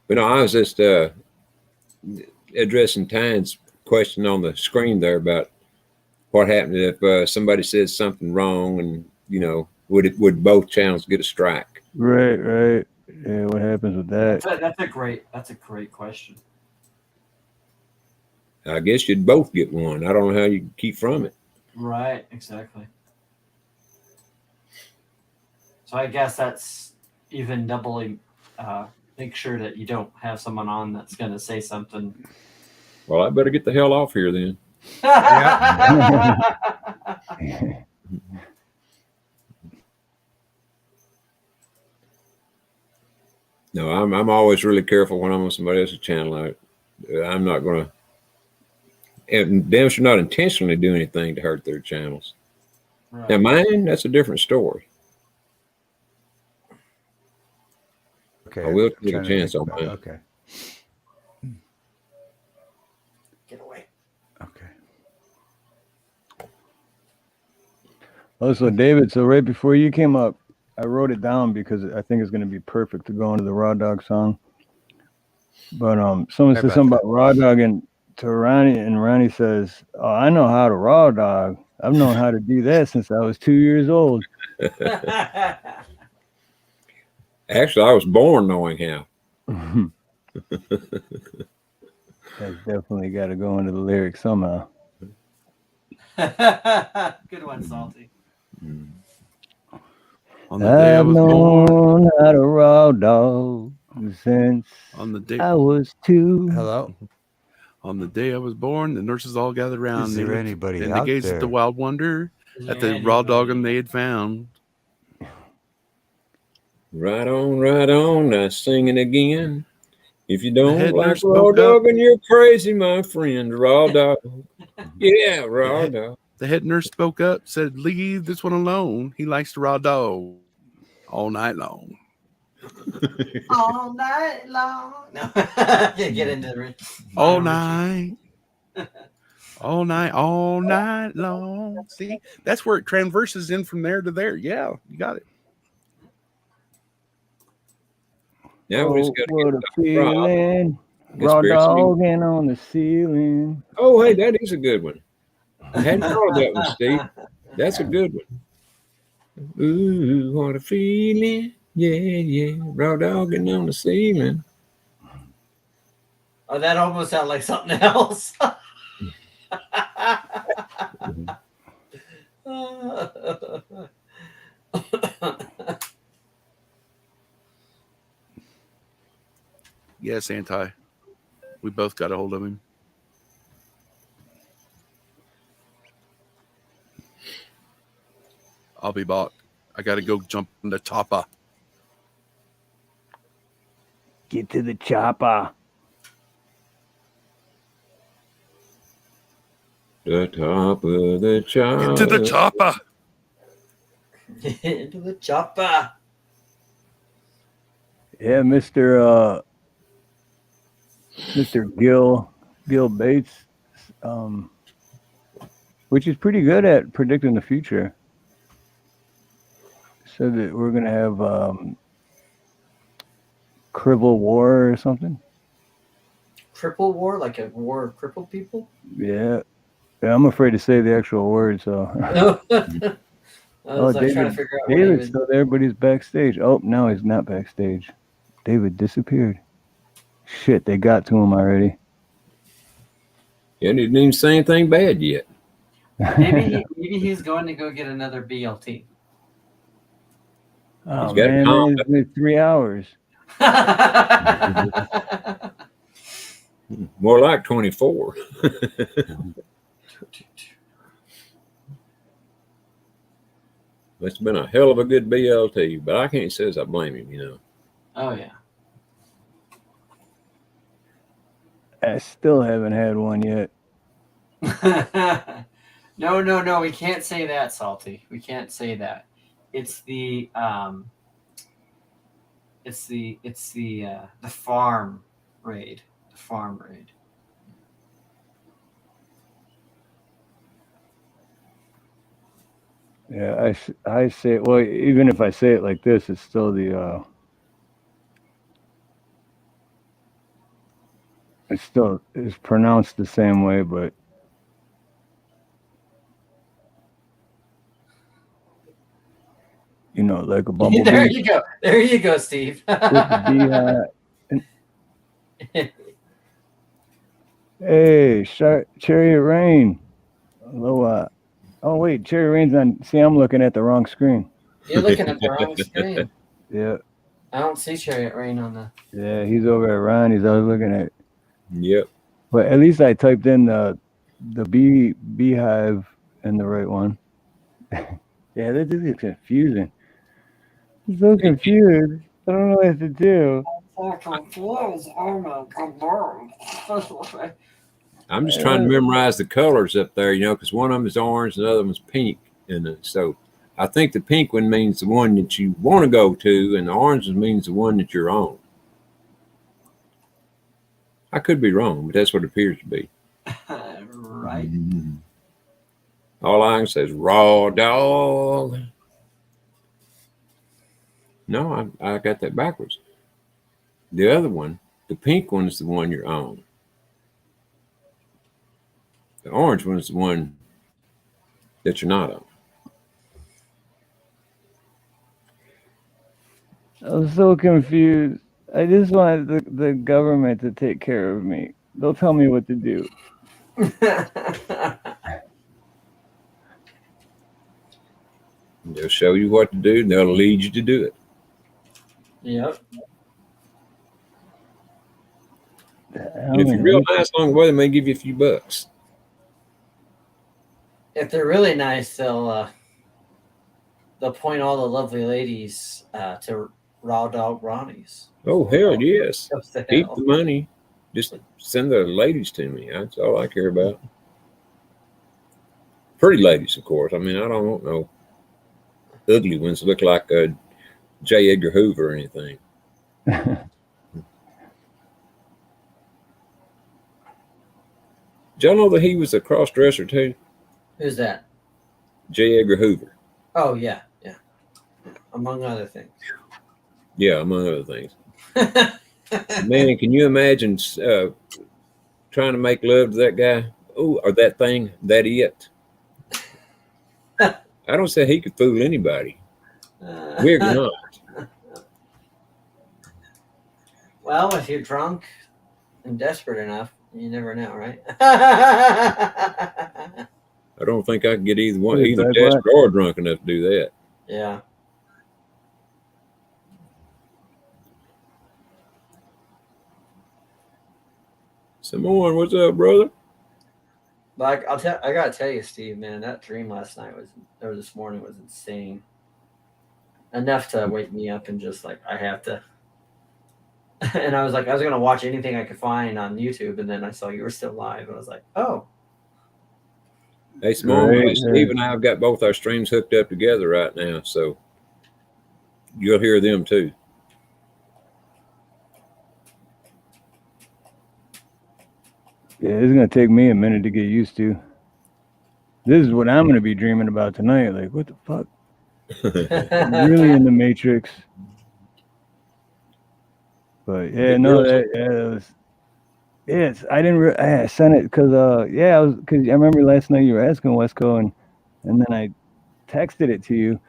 [SPEAKER 6] But no, I was just addressing Tyne's question on the screen there about what happened if somebody says something wrong, and would both channels get a strike?
[SPEAKER 2] Right. Yeah, what happens with that?
[SPEAKER 5] That's a great question.
[SPEAKER 6] I guess you'd both get one. I don't know how you keep from it.
[SPEAKER 5] Right, exactly. So I guess that's even doubly make sure that you don't have someone on that's going to say something.
[SPEAKER 6] Well, I better get the hell off here then. No, I'm always really careful when I'm on somebody else's channel. I'm not going to, and damn sure not intentionally do anything to hurt their channels.
[SPEAKER 5] Right.
[SPEAKER 6] Now mine, that's a different story.
[SPEAKER 7] Okay.
[SPEAKER 6] I will
[SPEAKER 7] I'm
[SPEAKER 6] take a
[SPEAKER 7] trying to
[SPEAKER 6] chance
[SPEAKER 7] think
[SPEAKER 6] on
[SPEAKER 7] about it.
[SPEAKER 6] mine.
[SPEAKER 7] Okay.
[SPEAKER 5] Get away.
[SPEAKER 7] Okay.
[SPEAKER 2] Oh, so David, so right before you came up, I wrote it down because I think it's going to be perfect to go into the Raw Dog song. But someone said something about Raw Dog and to Ronnie, and Ronnie says, "Oh, I know how to Raw Dog. I've known how to do that since I was 2 years old."
[SPEAKER 6] Actually, I was born knowing how.
[SPEAKER 2] That's definitely got to go into the lyrics somehow.
[SPEAKER 5] Good one, Salty.
[SPEAKER 4] On the day I
[SPEAKER 2] I've
[SPEAKER 4] was born,
[SPEAKER 2] known how to Raw Dog since
[SPEAKER 4] on the day
[SPEAKER 2] I was 2.
[SPEAKER 7] Hello.
[SPEAKER 4] on the day I was born, the nurses all gathered around.
[SPEAKER 7] Is there anybody
[SPEAKER 4] and they
[SPEAKER 7] out
[SPEAKER 4] gazed
[SPEAKER 7] there?
[SPEAKER 4] at the wild wonder
[SPEAKER 5] Is
[SPEAKER 4] at
[SPEAKER 5] there
[SPEAKER 4] the raw dog
[SPEAKER 5] anybody?
[SPEAKER 4] they had found.
[SPEAKER 6] Right on, now singing again. If you
[SPEAKER 4] The
[SPEAKER 6] don't
[SPEAKER 4] head
[SPEAKER 6] like
[SPEAKER 4] nurse
[SPEAKER 6] raw
[SPEAKER 4] spoke up.
[SPEAKER 6] dog, and you're crazy, my friend. Raw dog. Yeah, raw dog.
[SPEAKER 4] The head nurse spoke up, said, "Leave this one alone. He likes the raw dog all night long."
[SPEAKER 5] All night long. No, can't get into the
[SPEAKER 4] All night. All night long. See, that's where it transverses in from there to there. Yeah, you got it.
[SPEAKER 6] Now we just got to
[SPEAKER 2] what a
[SPEAKER 6] get Rob.
[SPEAKER 2] feeling. Raw
[SPEAKER 6] Conspiracy.
[SPEAKER 2] dogging on the ceiling.
[SPEAKER 6] Oh, hey, that is a good one. I hadn't thought of that one, Steve. That's a good one. Ooh, what a feeling. Yeah, yeah. Raw dogging on the ceiling.
[SPEAKER 5] Oh, that almost sounded like something else.
[SPEAKER 4] Yes, Anti. We both got a hold of him. I'll be back. I got to go jump in the chopper.
[SPEAKER 2] Get to the chopper.
[SPEAKER 6] The top of the chopper.
[SPEAKER 4] Get to the chopper.
[SPEAKER 5] Into the chopper.
[SPEAKER 2] Yeah, Mr. Gil Bates, which is pretty good at predicting the future. Said that we're gonna have Cribble War or something.
[SPEAKER 5] Cripple war, like a war of crippled people.
[SPEAKER 2] Yeah, I'm afraid to say the actual word. So.
[SPEAKER 5] I was like trying to figure out.
[SPEAKER 2] David's still there, but he's backstage. Oh, no, he's not backstage. David disappeared. Shit, they got to him already.
[SPEAKER 6] Yeah, he didn't even say anything bad yet.
[SPEAKER 5] Maybe he's going to go get another BLT.
[SPEAKER 2] Oh,
[SPEAKER 6] got
[SPEAKER 2] man, it's been 3 hours.
[SPEAKER 6] More like 24. It's been a hell of a good BLT, but I can't say I blame him, you know.
[SPEAKER 5] Oh, yeah.
[SPEAKER 2] I still haven't had one yet.
[SPEAKER 5] No. We can't say that, Salty. We can't say that. It's the farm raid. The farm raid.
[SPEAKER 2] Yeah, I say, well, even if I say it like this, it's still the it's pronounced the same way, but you know, like a bumblebee.
[SPEAKER 5] There you go, Steve.
[SPEAKER 2] With the hey, Chariot Rain. Aloha. Oh wait, Cherry Rain's on. See, I'm looking at the wrong screen.
[SPEAKER 5] You're looking at the wrong screen.
[SPEAKER 2] Yeah.
[SPEAKER 5] I don't see Chariot Rain on the.
[SPEAKER 2] Yeah, he's over at Ronnie's. I was looking at.
[SPEAKER 6] Yep.
[SPEAKER 2] But at least I typed in the beehive and the right one. Yeah, this is confusing. I'm so confused. I don't know what to do.
[SPEAKER 6] I'm just trying to memorize the colors up there, you know, because one of them is orange and the other one's pink. And so I think the pink one means the one that you want to go to, and the orange one means the one that you're on. I could be wrong, but that's what it appears to be.
[SPEAKER 5] Right.
[SPEAKER 6] All I can say is raw dog. No, I got that backwards. The other one, the pink one, is the one you're on. The orange one is the one that you're not on.
[SPEAKER 2] I'm so confused. I just want the government to take care of me. They'll tell me what to do.
[SPEAKER 6] They'll show you what to do, and they'll lead you to do it.
[SPEAKER 5] Yep.
[SPEAKER 6] And if you're real nice along the way, they may give you a few bucks.
[SPEAKER 5] If they're really nice, they'll point all the lovely ladies to Raw Dog Ronnie's.
[SPEAKER 6] Oh, hell yes. Keep the money. Just send the ladies to me. That's all I care about. Pretty ladies, of course. I mean, I don't want no ugly ones that look like J. Edgar Hoover or anything. Did y'all know that he was a cross-dresser too?
[SPEAKER 5] Who's that?
[SPEAKER 6] J. Edgar Hoover.
[SPEAKER 5] Oh, yeah. Among other things.
[SPEAKER 6] Yeah, among other things. Man, can you imagine trying to make love to that guy? Oh, or that thing, that it. I don't say he could fool anybody. We're not.
[SPEAKER 5] Well, if you're drunk and desperate enough, you never know, right?
[SPEAKER 6] I don't think I could get either one,
[SPEAKER 2] Wait,
[SPEAKER 6] either
[SPEAKER 2] Doug, what?
[SPEAKER 6] desperate or drunk enough to do that.
[SPEAKER 5] Yeah.
[SPEAKER 6] Samoan, what's up, brother?
[SPEAKER 5] Like I gotta tell you, Steve, man, that dream last night or this morning was insane. Enough to wake me up and just like I have to. And I was gonna watch anything I could find on YouTube, and then I saw you were still live, and I was like, oh.
[SPEAKER 6] Hey, Samoan,
[SPEAKER 2] Right,
[SPEAKER 6] Steve and I have got both our streams hooked up together right now, so you'll hear them too.
[SPEAKER 2] Yeah, it's gonna take me a minute to get used to. This is what I'm gonna be dreaming about tonight. Like, what the fuck? I'm really in the Matrix. But yeah, no, that was. Yes, I didn't. I sent it because yeah, because I remember last night you were asking Wesco, and then I texted it to you,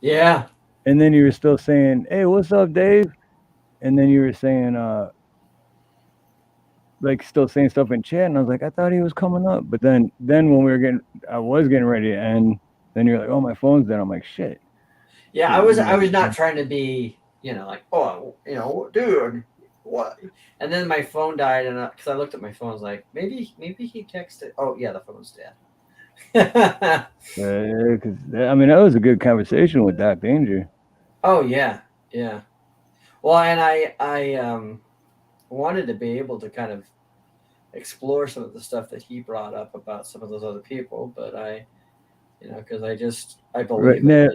[SPEAKER 5] Yeah.
[SPEAKER 2] and then you were still saying, "Hey, what's up, Dave?" And then you were saying like still saying stuff in chat, and I was like, I thought he was coming up, but then when I was getting ready to end, then you're like, oh, my phone's dead. I'm like, shit.
[SPEAKER 5] Yeah, I was not trying to be, like, oh, dude, what? And then my phone died, and because I looked at my phone, I was like, maybe he texted. Oh yeah, the phone's dead.
[SPEAKER 2] Because I mean, that was a good conversation with Doc Danger.
[SPEAKER 5] Oh yeah. Well, and I wanted to be able to kind of explore some of the stuff that he brought up about some of those other people, but because I believe
[SPEAKER 2] right,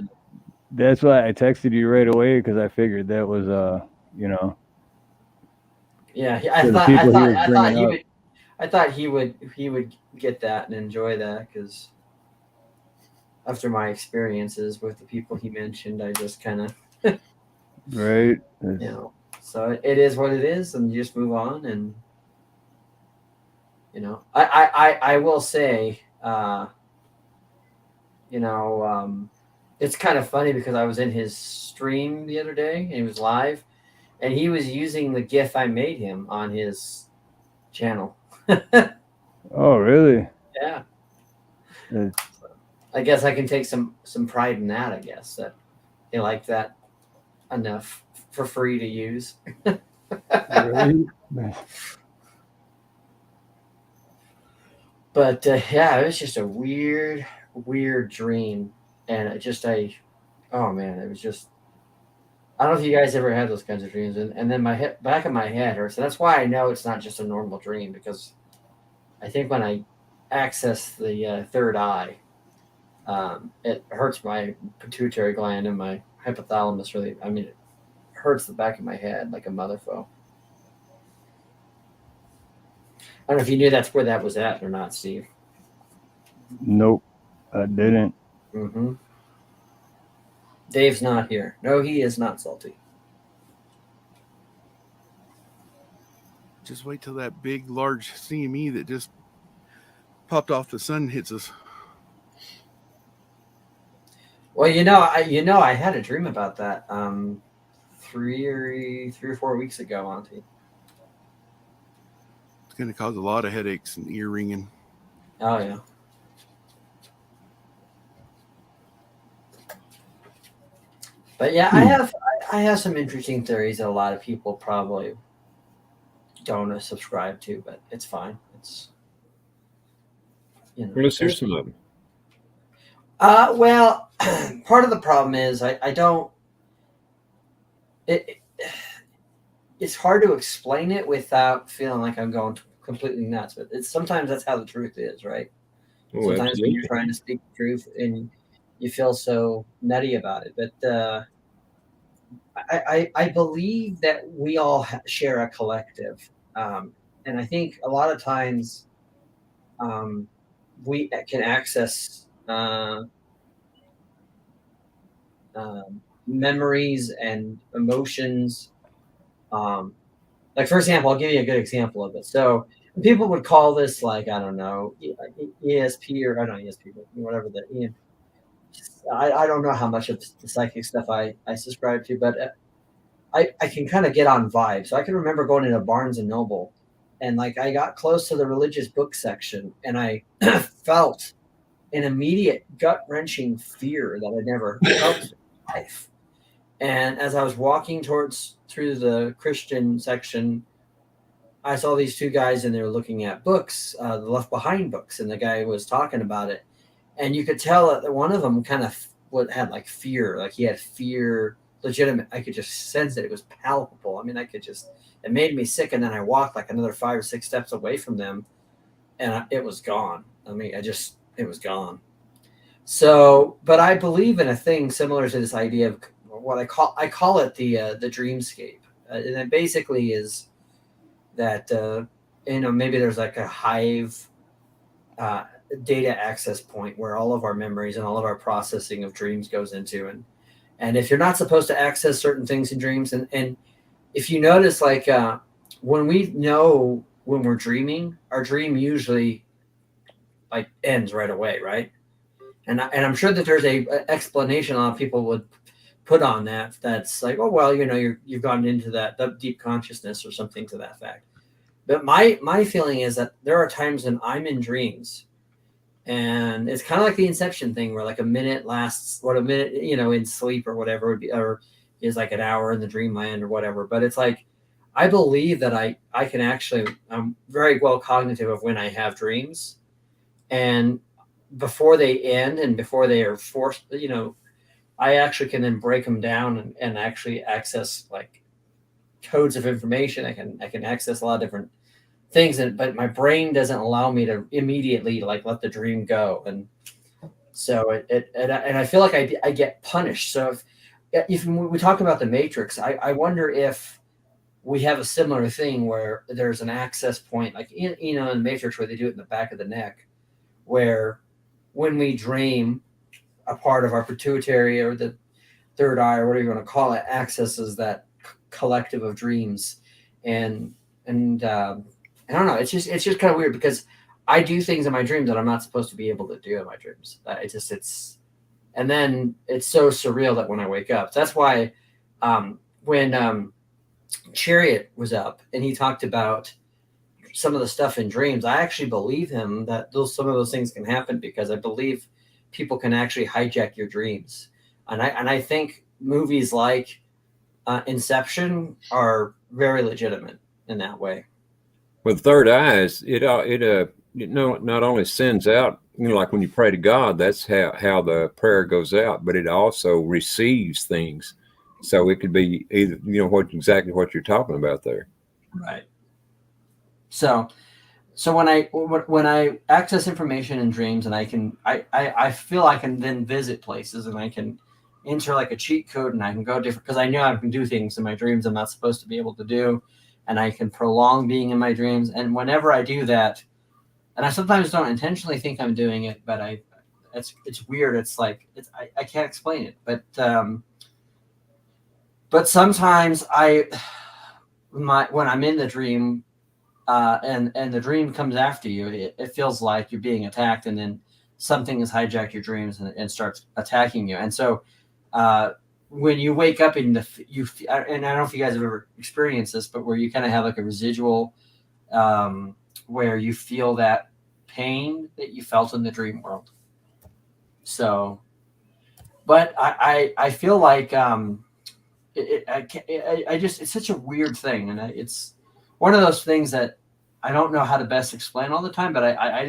[SPEAKER 2] that's why I texted you right away, because I figured that was
[SPEAKER 5] Yeah, I thought he would get that and enjoy that, because after my experiences with the people he mentioned, I just kind of
[SPEAKER 2] right.
[SPEAKER 5] So it is what it is, and you just move on. And I will say, it's kind of funny because I was in his stream the other day, and he was live, and he was using the GIF I made him on his channel.
[SPEAKER 2] Oh, really?
[SPEAKER 5] Yeah. I guess I can take some pride in that. I guess that they like that enough for free to use.
[SPEAKER 2] Right.
[SPEAKER 5] But yeah, it was just a weird dream, and oh man, it was just. I don't know if you guys ever had those kinds of dreams, and then my back of my head hurts, and that's why I know it's not just a normal dream, because I think when I access the third eye, it hurts my pituitary gland and my hypothalamus. Really, I mean, it hurts the back of my head like a motherfucker. I don't know if you knew that's where that was at or not, Steve.
[SPEAKER 2] Nope, I didn't.
[SPEAKER 5] Mm-hmm. Dave's not here. No, he is not salty.
[SPEAKER 4] Just wait till that big, large CME that just popped off the sun hits us.
[SPEAKER 5] Well, I had a dream about that 3 or 4 weeks ago, Monte.
[SPEAKER 4] It's going to cause a lot of headaches and ear ringing.
[SPEAKER 5] Oh yeah. But yeah, I have some interesting theories that a lot of people probably don't subscribe to, but it's fine. It's
[SPEAKER 6] Let's hear some of them.
[SPEAKER 5] Well, part of the problem is I don't. It's hard to explain it without feeling like I'm going completely nuts. But sometimes that's how the truth is, right?
[SPEAKER 6] Oh,
[SPEAKER 5] Sometimes
[SPEAKER 6] absolutely.
[SPEAKER 5] when you're trying to speak the truth and you feel so nutty about it, but I believe that we all share a collective, and I think a lot of times we can access memories and emotions Like, for example, I'll give you a good example of it. So people would call this, like, I don't know, ESP, or I don't know, ESP, but whatever the I don't know how much of the psychic stuff I subscribe to, but I can kind of get on vibes. So I can remember going into Barnes and Noble, and like I got close to the religious book section, and I felt an immediate gut wrenching fear that I never felt in my life. And as I was walking through the Christian section, I saw these two guys, and they were looking at books, the Left Behind books, and the guy was talking about it, and you could tell that one of them kind of had like fear, like he had fear, legitimate. I could just sense it; it was palpable. I mean, it made me sick, and then I walked like another 5 or 6 steps away from them, and it was gone. I mean, it was gone. So, but I believe in a thing similar to this idea of what I call it the dreamscape, and it basically is that maybe there's like a hive data access point where all of our memories and all of our processing of dreams goes into, and if you're not supposed to access certain things in dreams, and if you notice, like when we know when we're dreaming, our dream usually like ends right away, right? And I'm sure that there's a explanation a lot of people would put on that. That's like, oh well, you've gone into that deep consciousness or something to that fact. But my feeling is that there are times when I'm in dreams, and it's kind of like the Inception thing, where like a minute lasts what a minute, in sleep or whatever would be, or is like an hour in the dreamland or whatever. But it's like I believe that I can actually, I'm very well cognitive of when I have dreams, and before they end and before they are forced, I actually can then break them down and actually access like codes of information. I can access a lot of different things, but my brain doesn't allow me to immediately like let the dream go, and so and I feel like I get punished. So if we talk about the Matrix, I wonder if we have a similar thing where there's an access point, like in the Matrix, where they do it in the back of the neck, where when we dream, a part of our pituitary or the third eye or whatever you want to call it accesses that collective of dreams, and I don't know. It's just kind of weird because I do things in my dreams that I'm not supposed to be able to do in my dreams. And then it's so surreal that when I wake up, that's why when Chariot was up and he talked about some of the stuff in dreams, I actually believe him that some of those things can happen, because I believe people can actually hijack your dreams, and I think movies like Inception are very legitimate in that way.
[SPEAKER 6] With third eyes, it not only sends out, like when you pray to God, that's how the prayer goes out, but it also receives things. So it could be either, exactly what you're talking about there.
[SPEAKER 5] Right. So when I access information in dreams, and I feel I can then visit places, and I can enter like a cheat code, and I can go different, because I know I can do things in my dreams I'm not supposed to be able to do, and I can prolong being in my dreams. And whenever I do that, and I sometimes don't intentionally think I'm doing it, but it's weird. It's like I can't explain it, but sometimes when I'm in the dream, and the dream comes after you, it feels like you're being attacked, and then something has hijacked your dreams and starts attacking you. And so when you wake up and and I don't know if you guys have ever experienced this, but where you kind of have like a residual, where you feel that pain that you felt in the dream world. So, but I feel like it's such a weird thing, and it's one of those things that I don't know how to best explain all the time, but I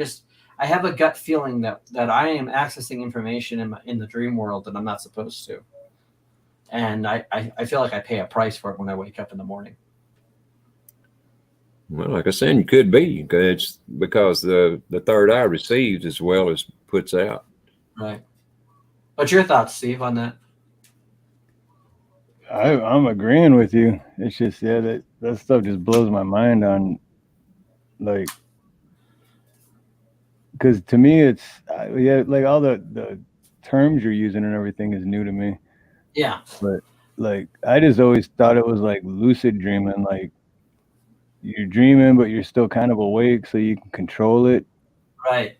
[SPEAKER 5] have a gut feeling that I am accessing information in the dream world that I'm not supposed to, and I feel like I pay a price for it when I wake up in the morning.
[SPEAKER 6] Well, like I said, you could be, because the third eye receives as well as puts out.
[SPEAKER 5] Right. What's your thoughts, Steve, on that?
[SPEAKER 2] I'm agreeing with you. It's just, that stuff just blows my mind on, like, because to me it's like all the terms you're using and everything is new to me.
[SPEAKER 5] Yeah.
[SPEAKER 2] But like I just always thought it was like lucid dreaming, like you're dreaming, but you're still kind of awake, so you can control it.
[SPEAKER 5] Right.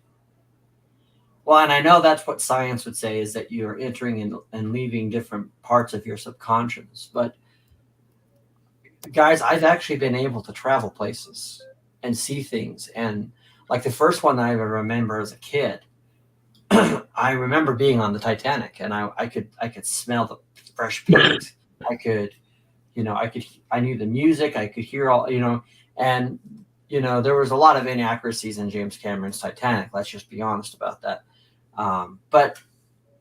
[SPEAKER 5] Well, and I know that's what science would say, is that you're entering and leaving different parts of your subconscious. But guys, I've actually been able to travel places and see things. And like the first one that I ever remember as a kid, I remember being on the Titanic, and I could smell the fresh paint. I could, I knew the music. I could hear all, and there was a lot of inaccuracies in James Cameron's Titanic. Let's just be honest about that. But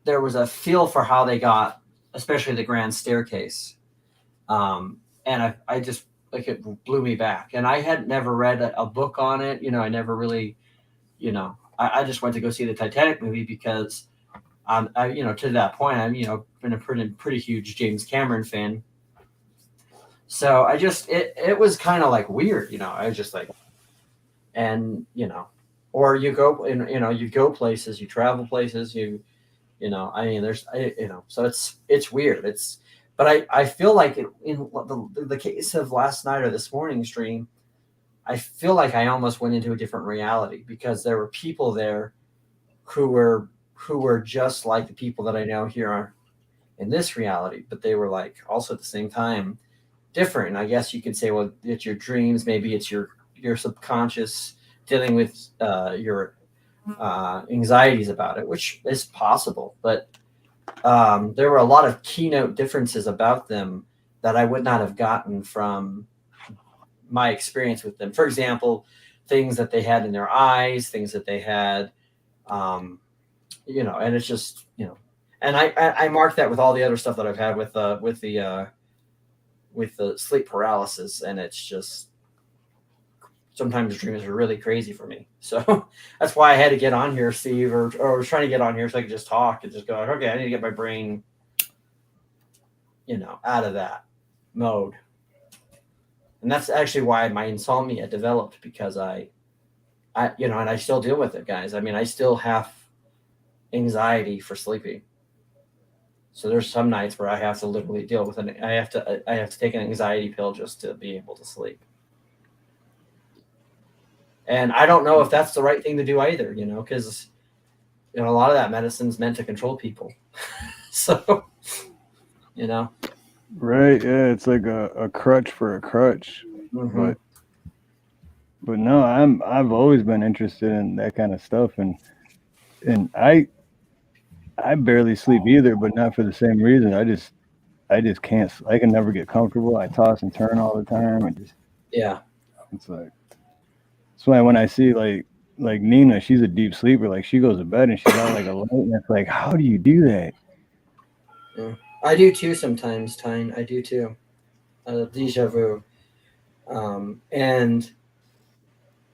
[SPEAKER 5] there was a feel for how they got, especially the grand staircase. And I just, like, it blew me back. And I had never read a book on it. I never really, I just went to go see the Titanic movie because, to that point, I'm, been a pretty huge James Cameron fan. So I just, it was kind of like weird, I was just like, and, or you go, you go places, you travel places, so it's weird. But I feel like in the case of last night or this morning's stream, I feel like I almost went into a different reality, because there were people there who were just like the people that I know here in this reality, but they were like also at the same time different. And I guess you could say, well, it's your dreams, maybe it's your subconscious dealing with your anxieties about it, which is possible. But there were a lot of keynote differences about them that I would not have gotten from my experience with them. For example, things that they had in their eyes, things that they had, and it's just, and I marked that with all the other stuff that I've had with the sleep paralysis, and it's just, sometimes dreams are really crazy for me. So that's why I had to get on here, Steve, or was trying to get on here so I could just talk and just go, okay, I need to get my brain, out of that mode. And that's actually why my insomnia developed, because I and I still deal with it, guys. I mean, I still have anxiety for sleeping. So there's some nights where I have to literally deal with it. I have to take an anxiety pill just to be able to sleep. And I don't know if that's the right thing to do either, because a lot of that medicine's meant to control people. So,
[SPEAKER 2] Right, yeah, it's like a crutch for a crutch.
[SPEAKER 5] Mm-hmm.
[SPEAKER 2] But no, I've always been interested in that kind of stuff, and I barely sleep either, but not for the same reason. I just can't. I can never get comfortable. I toss and turn all the time. It's like, that's why when I see like Nina, she's a deep sleeper. Like, she goes to bed and she's out like a light, and it's like, how do you do that?
[SPEAKER 5] Yeah. I do too sometimes, Tyne. I do too. Deja vu. And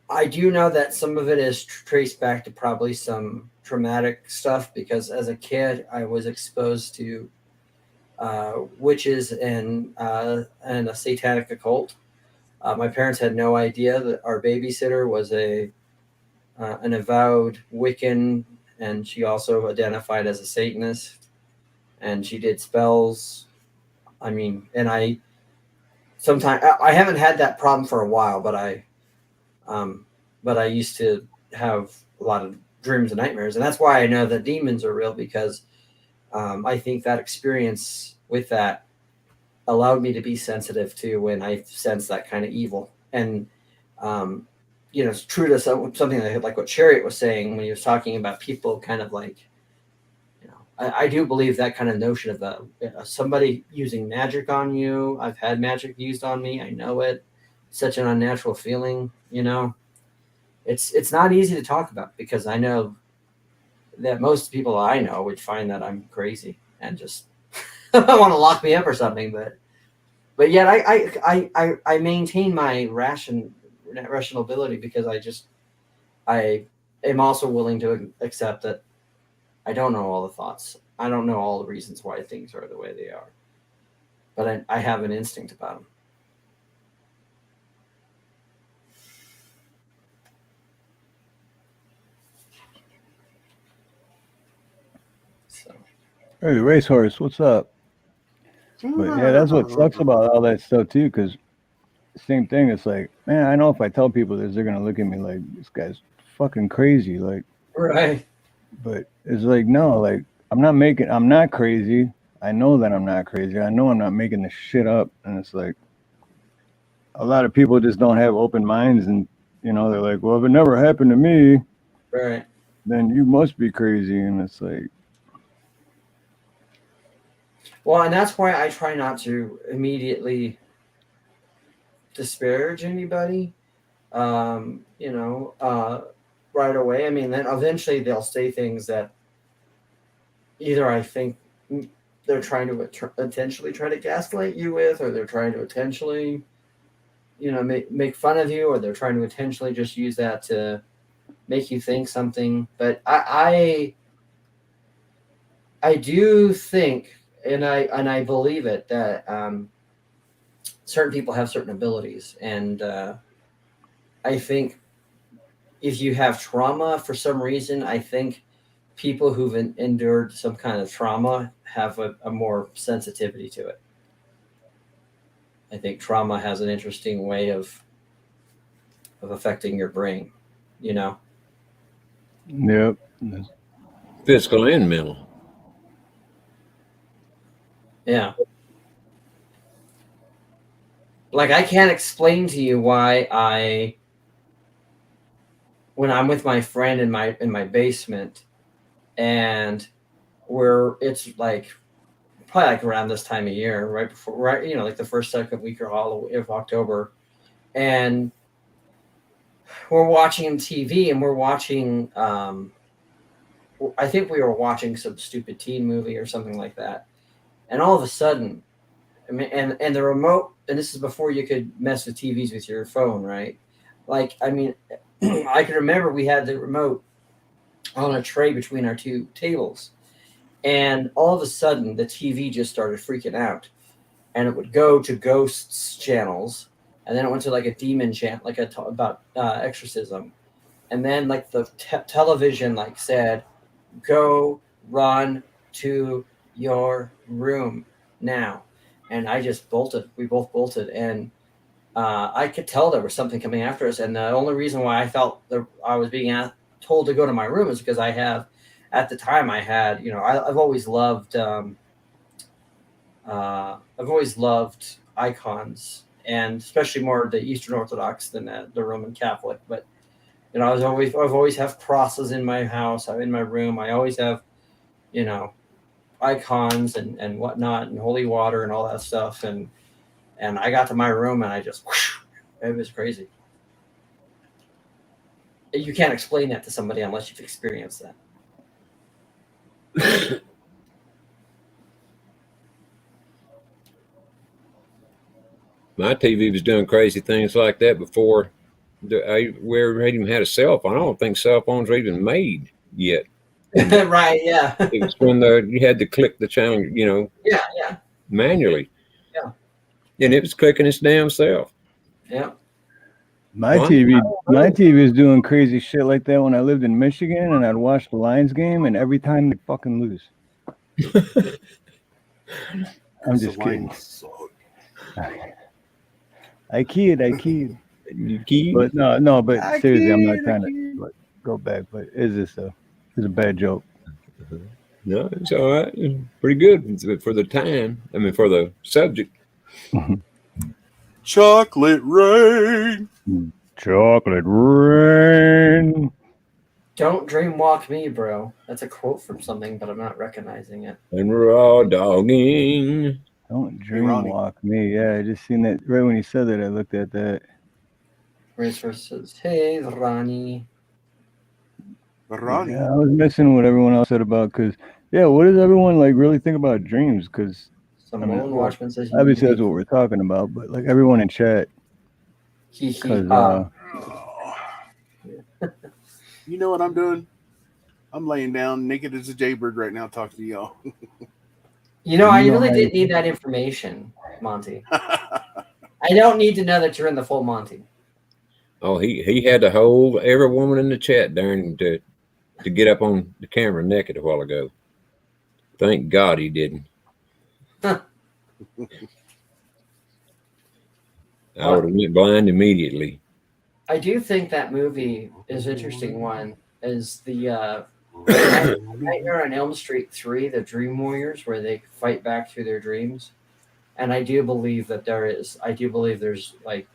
[SPEAKER 5] I do know that some of it is traced back to probably some traumatic stuff, because as a kid I was exposed to witches and a satanic occult. My parents had no idea that our babysitter was an avowed Wiccan, and she also identified as a Satanist, and she did spells. I mean, and I haven't had that problem for a while, but I used to have a lot of dreams and nightmares, and that's why I know that demons are real, because I think that experience with that allowed me to be sensitive to when I sense that kind of evil. And it's true to something like what Chariot was saying when he was talking about people kind of like, I do believe that kind of notion of somebody using magic on you. I've had magic used on me. I know it. It's such an unnatural feeling, It's not easy to talk about, because I know that most people I know would find that I'm crazy and just want to lock me up or something. But yet I maintain my rational ability, because I am also willing to accept that I don't know all the thoughts. I don't know all the reasons why things are the way they are. But I have an instinct about them. So.
[SPEAKER 2] Hey, racehorse, what's up? But yeah, that's what sucks about all that stuff too, because same thing. It's like, man, I know if I tell people this, they're gonna look at me like this guy's fucking crazy. Like,
[SPEAKER 5] Right.
[SPEAKER 2] but it's like, no, like I'm not crazy. I know that I'm not crazy. I know I'm not making this shit up. And it's like a lot of people just don't have open minds, and they're like, well, if it never happened to me,
[SPEAKER 5] Right.
[SPEAKER 2] then you must be crazy. And it's like,
[SPEAKER 5] Well, and that's why I try not to immediately disparage anybody. Right away. I mean, then eventually they'll say things that either I think they're trying to intentionally try to gaslight you with, or they're trying to intentionally, make fun of you, or they're trying to intentionally just use that to make you think something. But I do think, and I believe it, that certain people have certain abilities, and I think if you have trauma for some reason, I think people who've endured some kind of trauma have a more sensitivity to it. I think trauma has an interesting way of affecting your brain,
[SPEAKER 2] yep.
[SPEAKER 6] Physical and mental.
[SPEAKER 5] Yeah. Like, I can't explain to you why when I'm with my friend in my basement, and it's like probably like around this time of year, right before, like the first, second week of October, and we're watching TV, and we're watching, I think we were watching some stupid teen movie or something like that, and all of a sudden, I mean, and the remote, and this is before you could mess with TVs with your phone, right? Like, I mean, I can remember we had the remote on a tray between our two tables, and all of a sudden the TV just started freaking out, and it would go to ghosts channels, and then it went to like a demon channel, like about exorcism, and then like the television like said, "Go run to your room now," and I just bolted. We both bolted, and I could tell there was something coming after us. And the only reason why I felt that I was being told to go to my room is because at the time I had, I've always loved icons, and especially more the Eastern Orthodox than the Roman Catholic. But I've always have crosses in my house. I'm in my room. I always have, icons and whatnot, and holy water and all that stuff. And I got to my room, and I just, whoosh, it was crazy. You can't explain that to somebody unless you've experienced that.
[SPEAKER 6] My TV was doing crazy things like that before we ever even had a cell phone. I don't think cell phones were even made yet.
[SPEAKER 5] Right, yeah.
[SPEAKER 6] It was when you had to click the channel,
[SPEAKER 5] Yeah.
[SPEAKER 6] manually.
[SPEAKER 5] Yeah.
[SPEAKER 6] And it was clicking its damn self.
[SPEAKER 5] Yeah.
[SPEAKER 2] My TV is doing crazy shit like that when I lived in Michigan, and I'd watch the Lions game, and every time they fucking lose. I'm just kidding. I kid.
[SPEAKER 6] You kid?
[SPEAKER 2] But no, but seriously, I'm not trying to go back, but it's a bad joke.
[SPEAKER 6] No, it's all right. It's pretty good for the time. I mean, for the subject.
[SPEAKER 4] Chocolate rain.
[SPEAKER 2] Chocolate rain.
[SPEAKER 5] Don't dream walk me, bro. That's a quote from something, but I'm not recognizing it.
[SPEAKER 6] And raw dogging.
[SPEAKER 2] Don't dream walk me. Yeah, I just seen that right when you said that. I looked at that.
[SPEAKER 5] Race versus, hey, Ronnie.
[SPEAKER 4] Ronnie.
[SPEAKER 2] Yeah, I was missing what everyone else said about, because, what does everyone like really think about dreams? Because
[SPEAKER 5] Samoan Watchman says,
[SPEAKER 2] obviously that's what we're talking about, but like everyone in chat.
[SPEAKER 4] You know what I'm doing? I'm laying down naked as a jaybird right now talking to y'all.
[SPEAKER 5] I really didn't need that information, Monte. I don't need to know that you're in the full Monte.
[SPEAKER 6] Oh, he had to hold every woman in the chat during to get up on the camera naked a while ago. Thank God he didn't. I would have went blind immediately.
[SPEAKER 5] I do think that movie is an interesting one. Is the Nightmare on Elm Street 3, the Dream Warriors, where they fight back through their dreams. And I do believe that there's like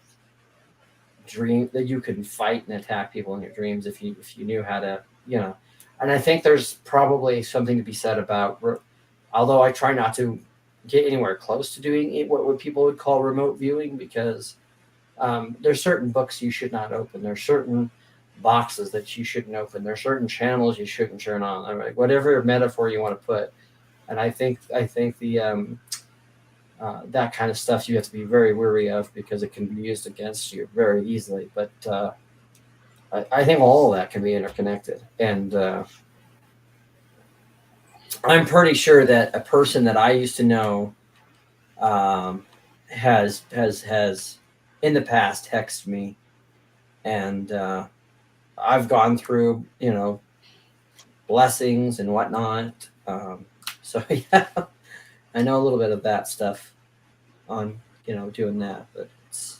[SPEAKER 5] dream that you can fight and attack people in your dreams if you knew how to, And I think there's probably something to be said about, although I try not to get anywhere close to doing what people would call remote viewing, because there's certain books you should not open. There's certain boxes that you shouldn't open. There's certain channels you shouldn't turn on. I mean, whatever metaphor you want to put. And I think the that kind of stuff you have to be very wary of, because it can be used against you very easily. But I think all of that can be interconnected. And I'm pretty sure that a person that I used to know has in the past texted me, and I've gone through, blessings and whatnot. So yeah, I know a little bit of that stuff on, doing that, but it's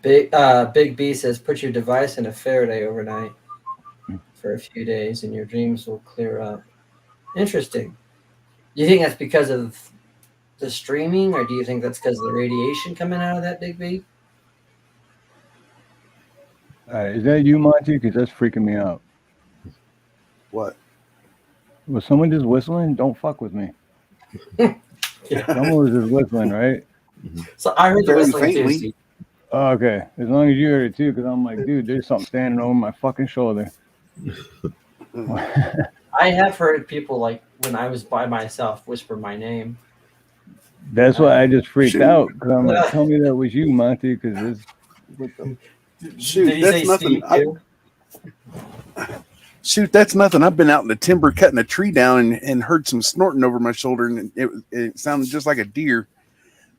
[SPEAKER 5] Big B says, put your device in a Faraday overnight for a few days and your dreams will clear up. Interesting. Do you think that's because of the streaming, or do you think that's because of the radiation coming out of that, Big B?
[SPEAKER 2] Is that you, Monte? Because that's freaking me out.
[SPEAKER 4] What?
[SPEAKER 2] Was someone just whistling? Don't fuck with me. Someone was just whistling, right?
[SPEAKER 5] So I heard the
[SPEAKER 4] Very
[SPEAKER 5] whistling too,
[SPEAKER 4] faintly.
[SPEAKER 5] Steve.
[SPEAKER 2] Oh, okay. As long as you heard it too, because I'm like, dude, there's something standing over my fucking shoulder.
[SPEAKER 5] I have heard people, like, when I was by myself, whisper my name.
[SPEAKER 2] That's why I just freaked
[SPEAKER 4] Shoot.
[SPEAKER 2] out, because I'm like, tell me that was you, Monte, because it's what the.
[SPEAKER 4] Shoot,
[SPEAKER 5] Did he
[SPEAKER 4] that's
[SPEAKER 5] say
[SPEAKER 4] nothing.
[SPEAKER 5] Steve too?
[SPEAKER 4] Shoot, that's nothing. I've been out in the timber cutting a tree down and heard some snorting over my shoulder, and it sounded just like a deer.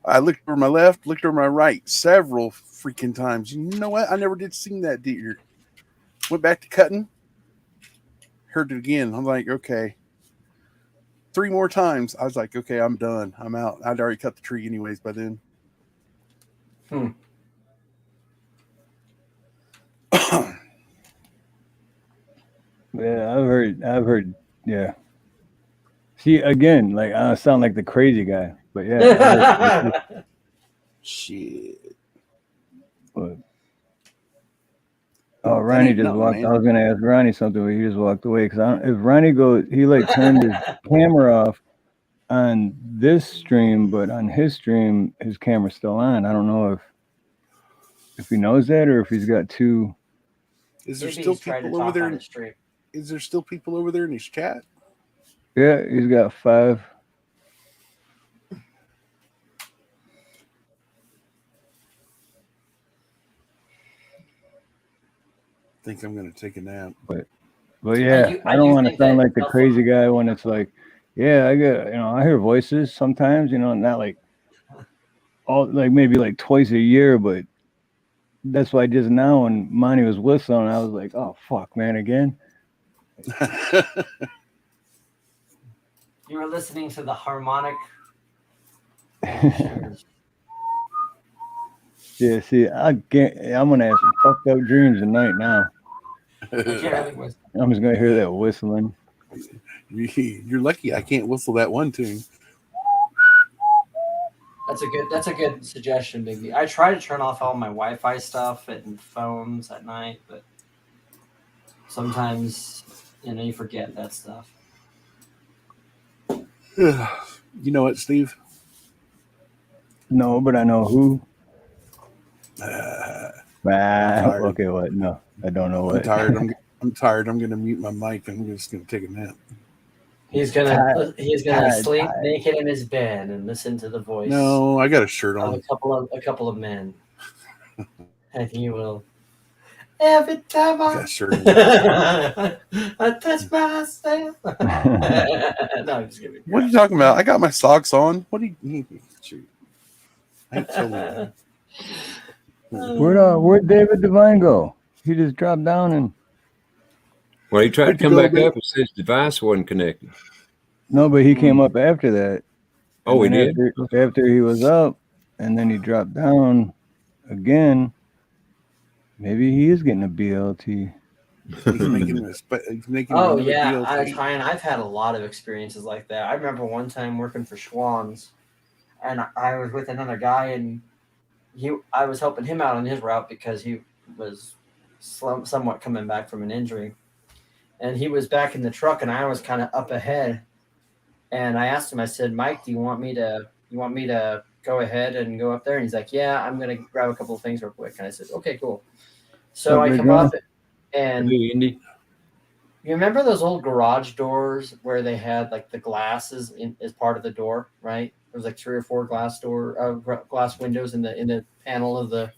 [SPEAKER 4] I looked over my left, looked over my right several freaking times. You know what? I never did see that deer. Went back to cutting, heard it again. I'm like, okay. 3 more times. I was like, okay, I'm done. I'm out. I'd already cut the tree anyways by then.
[SPEAKER 2] Yeah, I've heard, yeah. See, again, like, I sound like the crazy guy, but yeah.
[SPEAKER 4] Shit.
[SPEAKER 2] But, oh, Ronnie
[SPEAKER 4] ain't
[SPEAKER 2] just
[SPEAKER 4] nothing,
[SPEAKER 2] walked.
[SPEAKER 4] man.
[SPEAKER 2] I was gonna ask Ronnie something, but he just walked away. Because if Ronnie goes, he like turned his camera off on this stream, but on his stream, his camera's still on. I don't know if he knows that or if he's got two.
[SPEAKER 4] Is there
[SPEAKER 5] Maybe
[SPEAKER 4] still
[SPEAKER 5] he's trying to
[SPEAKER 4] people over
[SPEAKER 5] talk
[SPEAKER 4] there?
[SPEAKER 5] on the stream.
[SPEAKER 4] Is there still people over there in his chat?
[SPEAKER 2] Yeah, he's got 5.
[SPEAKER 4] I think I'm gonna take a nap.
[SPEAKER 2] But yeah, I don't want to sound like the crazy guy when it's like, yeah, I got, I hear voices sometimes, not like all, like maybe like twice a year, but that's why just now when Monty was whistling, I was like, oh fuck, man, again.
[SPEAKER 5] You were listening to the harmonic.
[SPEAKER 2] Yeah, see, I'm gonna have some fucked up dreams tonight now. I'm just gonna hear that whistling.
[SPEAKER 4] You're lucky I can't whistle that one tune.
[SPEAKER 5] That's a good suggestion, Biggie. I try to turn off all my Wi-Fi stuff and phones at night, but sometimes you forget that stuff.
[SPEAKER 4] You know what, Steve?
[SPEAKER 2] No, but I know who.
[SPEAKER 4] tired.
[SPEAKER 2] Okay, what? No, I don't know what.
[SPEAKER 4] I'm tired. I'm tired. I'm gonna mute my mic. I'm just gonna take a nap.
[SPEAKER 5] He's gonna sleep naked in his bed and listen to the voice.
[SPEAKER 4] No, I got a shirt on.
[SPEAKER 5] A couple of men, and he will. Every time I touch myself. No, I'm just kidding.
[SPEAKER 4] What are you talking about? I got my socks on. What do you? Shoot. I ain't telling you.
[SPEAKER 2] Where'd David Devine go? He just dropped down and.
[SPEAKER 6] Well, he tried to
[SPEAKER 2] Let's
[SPEAKER 6] come
[SPEAKER 2] go,
[SPEAKER 6] back
[SPEAKER 2] babe.
[SPEAKER 6] up and said his device wasn't connected.
[SPEAKER 2] No, but he came up after that.
[SPEAKER 6] Oh, he
[SPEAKER 2] And
[SPEAKER 6] did?
[SPEAKER 2] then after he was up, and then he dropped down again. Maybe he is getting a BLT.
[SPEAKER 4] He's making
[SPEAKER 5] Oh
[SPEAKER 4] another
[SPEAKER 5] yeah,
[SPEAKER 4] BLT.
[SPEAKER 5] I've had a lot of experiences like that. I remember one time working for Schwann's, and I was with another guy, and I was helping him out on his route because he was somewhat coming back from an injury, and he was back in the truck, and I was kind of up ahead, and I asked him, I said, Mike, do you want me to go ahead and go up there? And he's like, yeah, I'm gonna grab a couple of things real quick. And I said, okay, cool. So I come up, and
[SPEAKER 6] Indy.
[SPEAKER 5] you remember those old garage doors where they had like the glasses as part of the door, right? There was like 3 or 4 glass windows in the panel of the.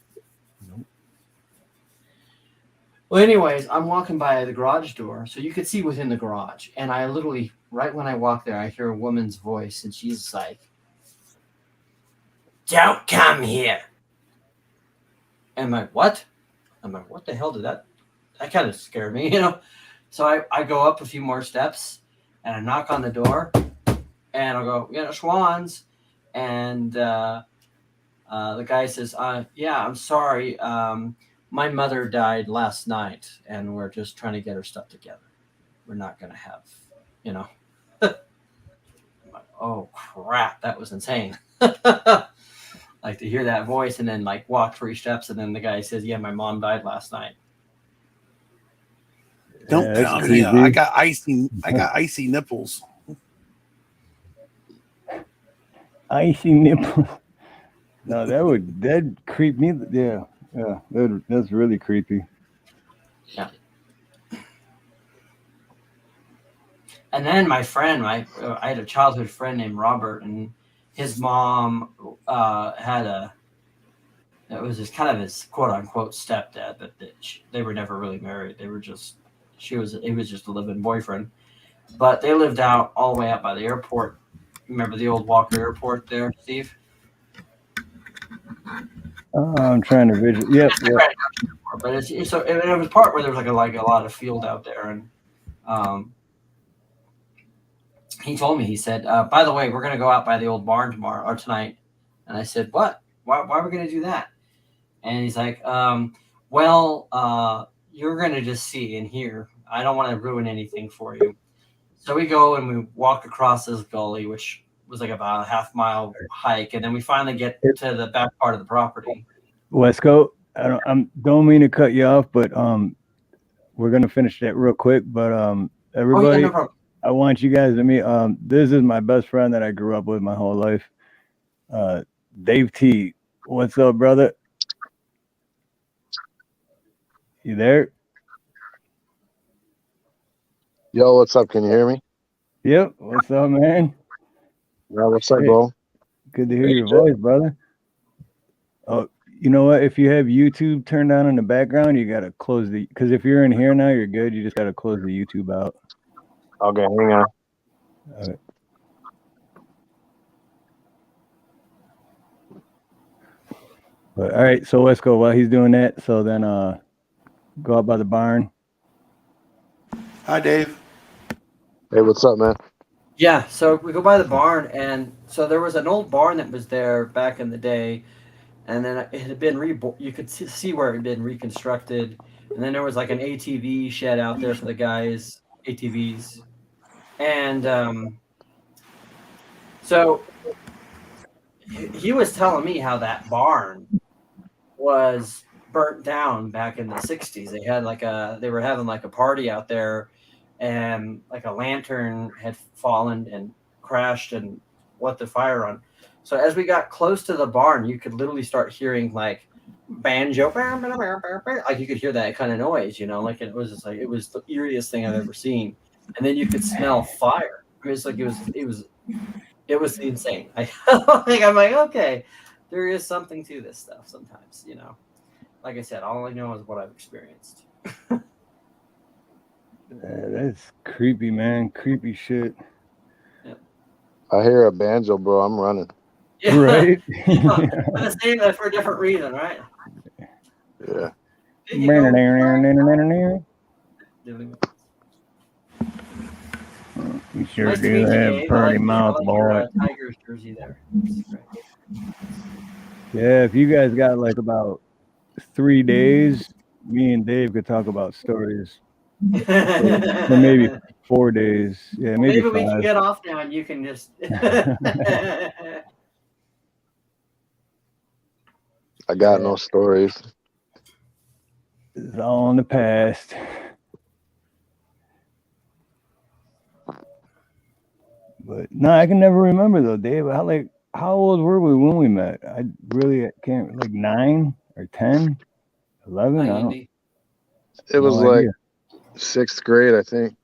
[SPEAKER 5] Well, anyways, I'm walking by the garage door, so you could see within the garage, and I literally, right when I walk there, I hear a woman's voice, and she's like, "Don't come here." And I'm like, "What?" I'm like, "What the hell did that?" That kind of scared me, you know. So I go up a few more steps, and I knock on the door, and I'll go, Schwann's. And the guy says, yeah, I'm sorry. My mother died last night, and we're just trying to get her stuff together. We're not going to have, you know. I'm like, oh, crap. That was insane. Like to hear that voice and then like walk 3 steps, and then the guy says, yeah, my mom died last night.
[SPEAKER 4] Don't tell me. I got icy nipples.
[SPEAKER 2] Icy nipples. No, that'd creep me. Yeah, that's really creepy.
[SPEAKER 5] Yeah. And then my friend, I had a childhood friend named Robert, and his mom it was just kind of his quote unquote stepdad, but they were never really married. They were just, he was just a live-in boyfriend. But they lived out all the way out by the airport. Remember the old Walker Airport there, Steve?
[SPEAKER 2] I'm trying to visual. Yep.
[SPEAKER 5] But it was part where there was like a lot of field out there, and he told me, he said, by the way, we're going to go out by the old barn tomorrow or tonight. And I said, what? Why are we going to do that? And he's like, well, you're going to just see and hear. I don't want to ruin anything for you. So we go and we walk across this gully, which was like about a half-mile hike. And then we finally get to the back part of the property.
[SPEAKER 2] Wesco, I don't mean to cut you off, but we're going to finish that real quick. But everybody,
[SPEAKER 5] oh, yeah, no problem.
[SPEAKER 2] I want you guys to meet. This is my best friend that I grew up with my whole life. Dave T. What's up, brother? You there?
[SPEAKER 8] Yo, what's up? Can you hear me?
[SPEAKER 2] Yep. What's up, man?
[SPEAKER 8] Yeah, what's up, bro?
[SPEAKER 2] Good to hear your voice, brother. Oh, you know what? If you have YouTube turned on in the background, you gotta close because if you're in here now, you're good. You just gotta close the YouTube out.
[SPEAKER 8] Okay, hang on.
[SPEAKER 2] All right. But all right, so let's go while he's doing that. So then go out by the barn.
[SPEAKER 4] Hi, Dave.
[SPEAKER 8] Hey, what's up, man?
[SPEAKER 5] Yeah, so we go by the barn, and so there was an old barn that was there back in the day, and then it had been you could see where it had been reconstructed, and then there was like an ATV shed out there for the guys, ATVs, and so he was telling me how that barn was burnt down back in the 60s. They were having like a party out there, and like a lantern had fallen and crashed and lit the fire on. So as we got close to the barn, you could literally start hearing like banjo, like you could hear that kind of noise, you know, like it was the eeriest thing I've ever seen. And then you could smell fire. I mean, it was insane. I'm like, okay, there is something to this stuff sometimes, you know. Like I said, all I know is what I've experienced.
[SPEAKER 2] That's creepy, man. Creepy shit.
[SPEAKER 5] Yeah.
[SPEAKER 8] I hear a banjo, bro. I'm running.
[SPEAKER 5] Yeah.
[SPEAKER 2] Right?
[SPEAKER 5] I'm saying that for a different reason, right?
[SPEAKER 8] Yeah.
[SPEAKER 2] You sure
[SPEAKER 5] Nice to
[SPEAKER 2] do
[SPEAKER 5] meet you,
[SPEAKER 2] have
[SPEAKER 5] Dave.
[SPEAKER 2] pretty mouth, boy.
[SPEAKER 5] Tigers jersey there. That's great.
[SPEAKER 2] Yeah, if you guys got like about 3 days, me and Dave could talk about stories. Or maybe 4 days. Yeah,
[SPEAKER 5] Well,
[SPEAKER 2] maybe
[SPEAKER 5] maybe we can
[SPEAKER 2] 5.
[SPEAKER 5] get off now and you can just.
[SPEAKER 8] I got no stories.
[SPEAKER 2] It's all in the past. But no, I can never remember though, Dave. How old were we when we met? I really can't. Like 9 or 10, 11. I don't.
[SPEAKER 8] It was
[SPEAKER 2] No
[SPEAKER 8] like
[SPEAKER 2] idea.
[SPEAKER 8] 6th grade, I think.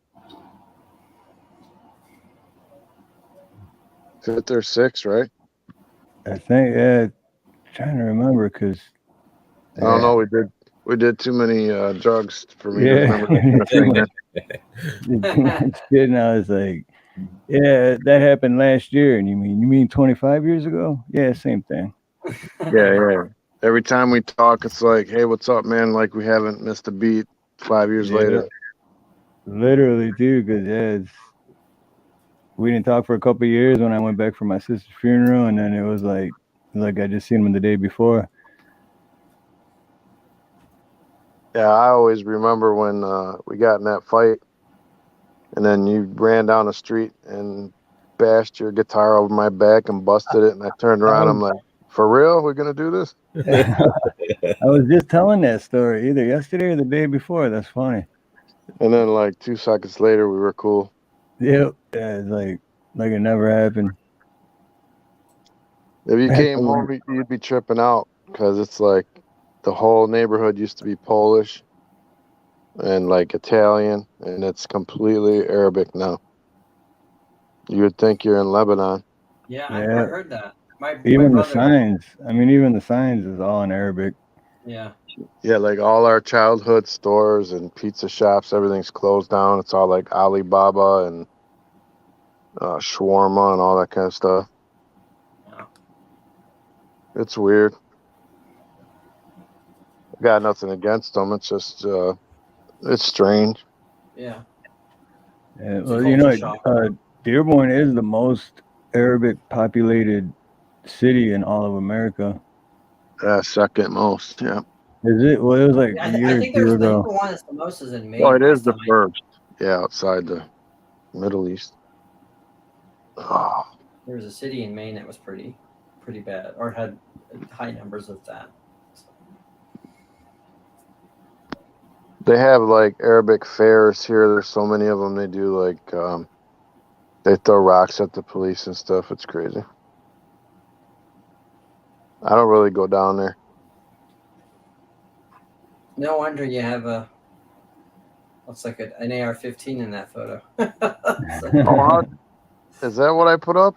[SPEAKER 8] 5th or 6th, right?
[SPEAKER 2] I think. Yeah, trying to remember because.
[SPEAKER 8] I don't know. We did too many drugs for me to
[SPEAKER 2] Yeah,
[SPEAKER 8] remember that kind of
[SPEAKER 2] too
[SPEAKER 8] thing.
[SPEAKER 2] much, too much shit. And I was like, yeah, that happened last year. And you mean 25 years ago? Yeah, same thing.
[SPEAKER 8] Yeah. Every time we talk, it's like, hey, what's up, man? Like we haven't missed a beat 5 years later.
[SPEAKER 2] Literally, too, because we didn't talk for a couple of years when I went back for my sister's funeral, and then it was like I just seen him the day before.
[SPEAKER 8] Yeah, I always remember when we got in that fight, and then you ran down the street and bashed your guitar over my back and busted it, and I turned around. I'm like, for real? We're gonna do this?
[SPEAKER 2] I was just telling that story either yesterday or the day before. That's funny.
[SPEAKER 8] And then like 2 seconds later, we were cool.
[SPEAKER 2] Yep. Yeah, it's like it never happened.
[SPEAKER 8] If you came home, you'd be tripping out because it's like the whole neighborhood used to be Polish and like Italian, and it's completely Arabic now. You would think you're in Lebanon.
[SPEAKER 5] Yeah, I heard that.
[SPEAKER 2] Even
[SPEAKER 5] my
[SPEAKER 2] the signs. I mean, even the signs is all in Arabic.
[SPEAKER 5] Yeah.
[SPEAKER 8] Yeah, like all our childhood stores and pizza shops, everything's closed down. It's all like Alibaba and shawarma and all that kind of stuff.
[SPEAKER 5] Yeah.
[SPEAKER 8] It's weird. I got nothing against them. It's just, it's strange.
[SPEAKER 5] Yeah.
[SPEAKER 2] Yeah, well, Dearborn is the most Arabic populated city in all of America.
[SPEAKER 8] Second most, yeah.
[SPEAKER 2] Is it? Well, it was like a year or two ago.
[SPEAKER 5] The one that's the most is in Maine.
[SPEAKER 8] Well, it is the first. Yeah, outside the Middle East. Oh.
[SPEAKER 5] There was a city in Maine that was pretty bad, or had high numbers of that.
[SPEAKER 8] They have like Arabic fairs here. There's so many of them. They do like they throw rocks at the police and stuff. It's crazy. I don't really go down there.
[SPEAKER 5] No wonder you have looks like an AR-15 in that photo.
[SPEAKER 8] Is that what I put up?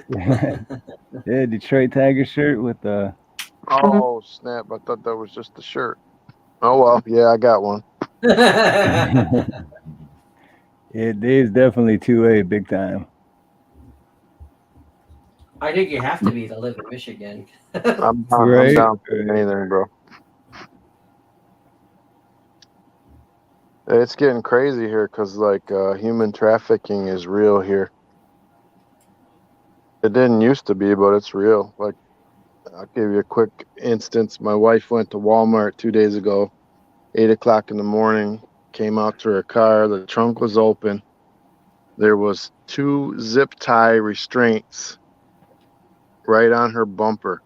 [SPEAKER 2] Yeah, Detroit Tiger shirt with the.
[SPEAKER 8] Oh snap! I thought that was just the shirt. Oh well, yeah, I got one.
[SPEAKER 2] Yeah, Dave's definitely 2A big time.
[SPEAKER 5] I think you have to be to live in Michigan.
[SPEAKER 8] I'm down for anything, bro. It's getting crazy here because like human trafficking is real here. It didn't used to be, but it's real. Like, I'll give you a quick instance. My wife went to Walmart 2 days ago, 8 o'clock in the morning, came out to her car. The trunk was open. There was 2 zip tie restraints right on her bumper.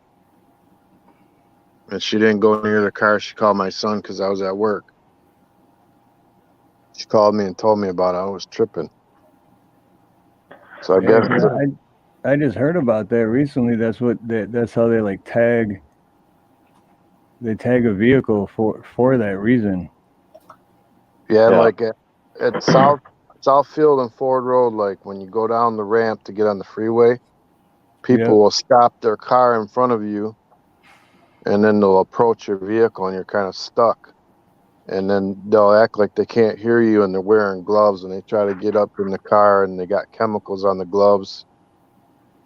[SPEAKER 8] And she didn't go near the car. She called my son because I was at work. She called me and told me about it. I was tripping. So I guess
[SPEAKER 2] I just heard about that recently. That's how they like tag. They tag a vehicle for that reason.
[SPEAKER 8] Yeah, like at Southfield and Ford Road, like when you go down the ramp to get on the freeway, people will stop their car in front of you, and then they'll approach your vehicle, and you're kind of stuck. And then they'll act like they can't hear you, and they're wearing gloves, and they try to get up in the car, and they got chemicals on the gloves.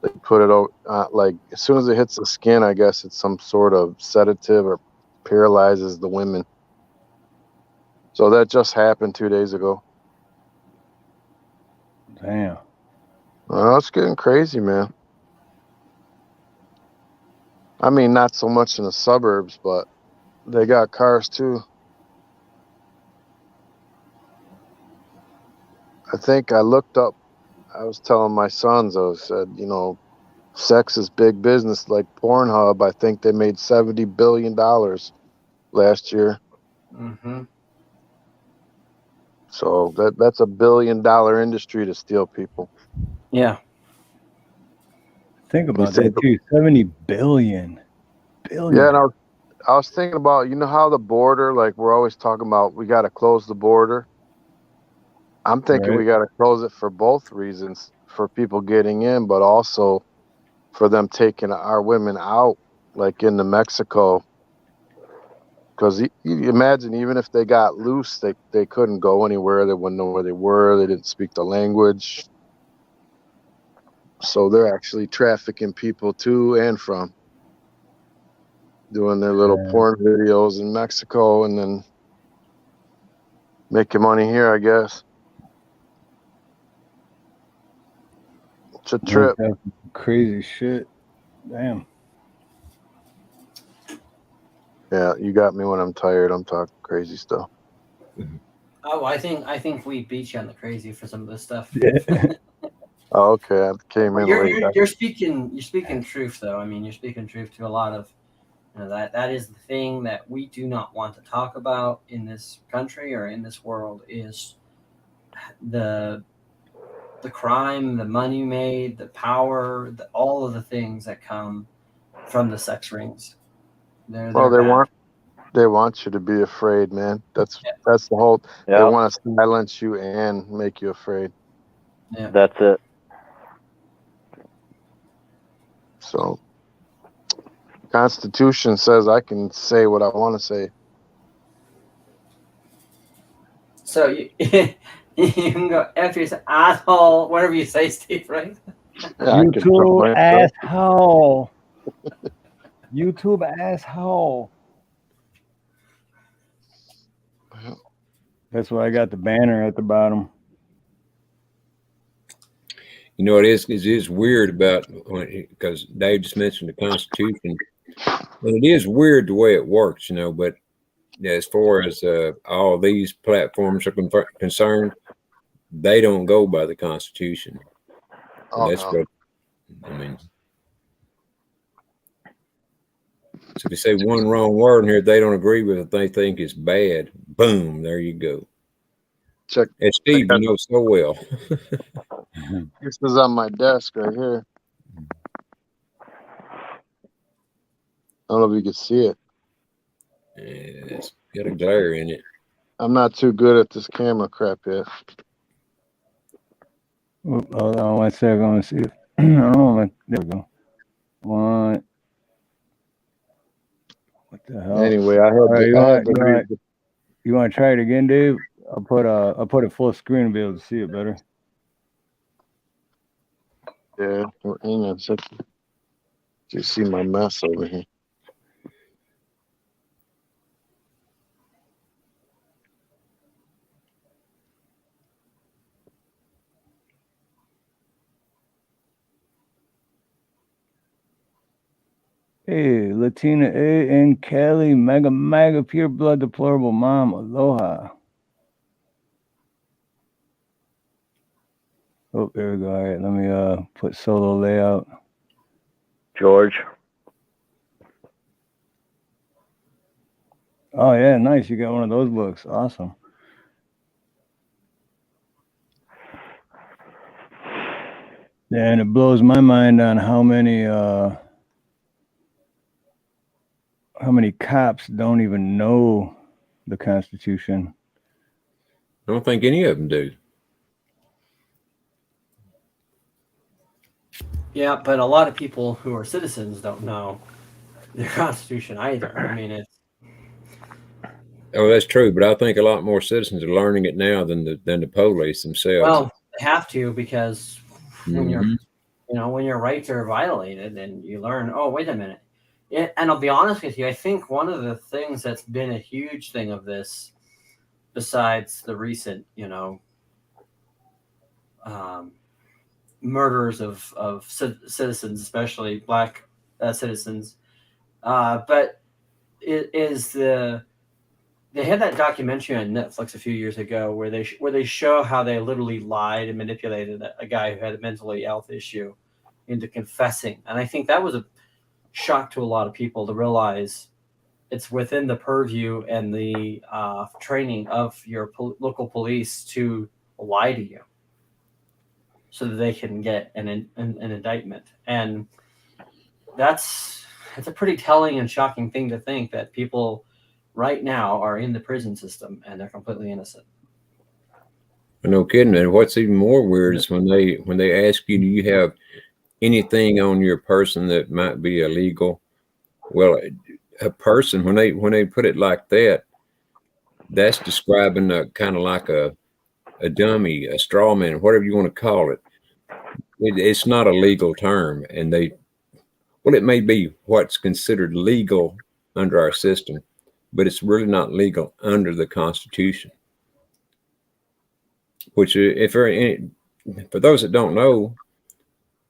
[SPEAKER 8] They put it out, like as soon as it hits the skin, I guess it's some sort of sedative or paralyzes the women. So that just happened 2 days ago.
[SPEAKER 2] Damn.
[SPEAKER 8] Well, it's getting crazy, man. I mean, not so much in the suburbs, but they got cars too. I think I looked up. I was telling my sons, I said, sex is big business. Like Pornhub, I think they made $70 billion last year.
[SPEAKER 5] Mm-hmm.
[SPEAKER 8] So that's $1 billion industry to steal people.
[SPEAKER 5] Yeah.
[SPEAKER 2] Think about that too. 70 billion.
[SPEAKER 8] Yeah, and I was thinking about, how the border, like we're always talking about, we got to close the border. I'm thinking we got to close it for both reasons, for people getting in, but also for them taking our women out, like into Mexico. Because you imagine, even if they got loose, they couldn't go anywhere. They wouldn't know where they were. They didn't speak the language. So they're actually trafficking people to and from, doing their little porn videos in Mexico and then making money here, I guess. It's a trip.
[SPEAKER 2] Crazy shit. Damn.
[SPEAKER 8] Yeah, you got me when I'm tired. I'm talking crazy stuff.
[SPEAKER 5] Oh, I think we beat you on the crazy for some of this stuff.
[SPEAKER 2] Yeah.
[SPEAKER 8] Oh, okay. I came in late.
[SPEAKER 5] You're speaking truth though. I mean, you're speaking truth to a lot of that is the thing that we do not want to talk about in this country or in this world is the crime, the money made, the power, all of the things that come from the sex rings. They
[SPEAKER 8] want you to be afraid, man. That's the whole. Yep. They want to silence you and make you afraid.
[SPEAKER 5] Yeah,
[SPEAKER 10] that's it.
[SPEAKER 8] So, Constitution says I can say what I want to say.
[SPEAKER 5] So you can go after you say asshole, whatever you say, Steve, right?
[SPEAKER 8] Yeah,
[SPEAKER 2] YouTube asshole. YouTube asshole. That's why I got the banner at the bottom.
[SPEAKER 6] You know, it is weird about, because Dave just mentioned the Constitution, and it is weird the way it works, but as far as all these platforms are concerned, they don't go by the Constitution. That's what I mean. So if you say one wrong word in here, they don't agree with it, they think it's bad. Boom, there you go.
[SPEAKER 8] Check.
[SPEAKER 6] And Steve, you know so well.
[SPEAKER 8] This is on my desk right here. I don't know if you can see it.
[SPEAKER 6] Yeah, it's got a glare in it.
[SPEAKER 8] I'm not too good at this camera crap yet.
[SPEAKER 2] Hold on 1 second. I want to see it. I don't know. There we go. What the hell?
[SPEAKER 8] Anyway,
[SPEAKER 2] you want to try it again, Dave? I'll put it full screen to be able to see it better.
[SPEAKER 8] Yeah, hang on a second. Do you see my mess over here?
[SPEAKER 2] Hey, Latina A and Kelly, mega pure blood deplorable mom, aloha. Oh, there we go. All right, let me put solo layout.
[SPEAKER 10] George.
[SPEAKER 2] Oh yeah, nice. You got one of those books. Awesome. Yeah, and it blows my mind on how many cops don't even know the Constitution.
[SPEAKER 6] I don't think any of them do.
[SPEAKER 5] Yeah, but a lot of people who are citizens don't know the Constitution either. I mean, it's.
[SPEAKER 6] Oh, that's true, but I think a lot more citizens are learning it now than the police themselves.
[SPEAKER 5] Well, they have to, because when when your rights are violated, then you learn. Oh, wait a minute. And I'll be honest with you. I think one of the things that's been a huge thing of this, besides the recent, murders of citizens, especially black citizens. But it is they had that documentary on Netflix a few years ago where they show how they literally lied and manipulated a guy who had a mental health issue into confessing. And I think that was a shock to a lot of people to realize it's within the purview and the training of your local police to lie to you so that they can get an indictment. And it's a pretty telling and shocking thing to think that people right now are in the prison system and they're completely innocent.
[SPEAKER 6] No kidding. And what's even more weird is when they ask you, do you have anything on your person that might be illegal? Well, a person, when they put it like that, that's describing kind of like a dummy, a straw man, whatever you want to call it. It's not a legal term, and it may be what's considered legal under our system, but it's really not legal under the Constitution. Which, for those that don't know,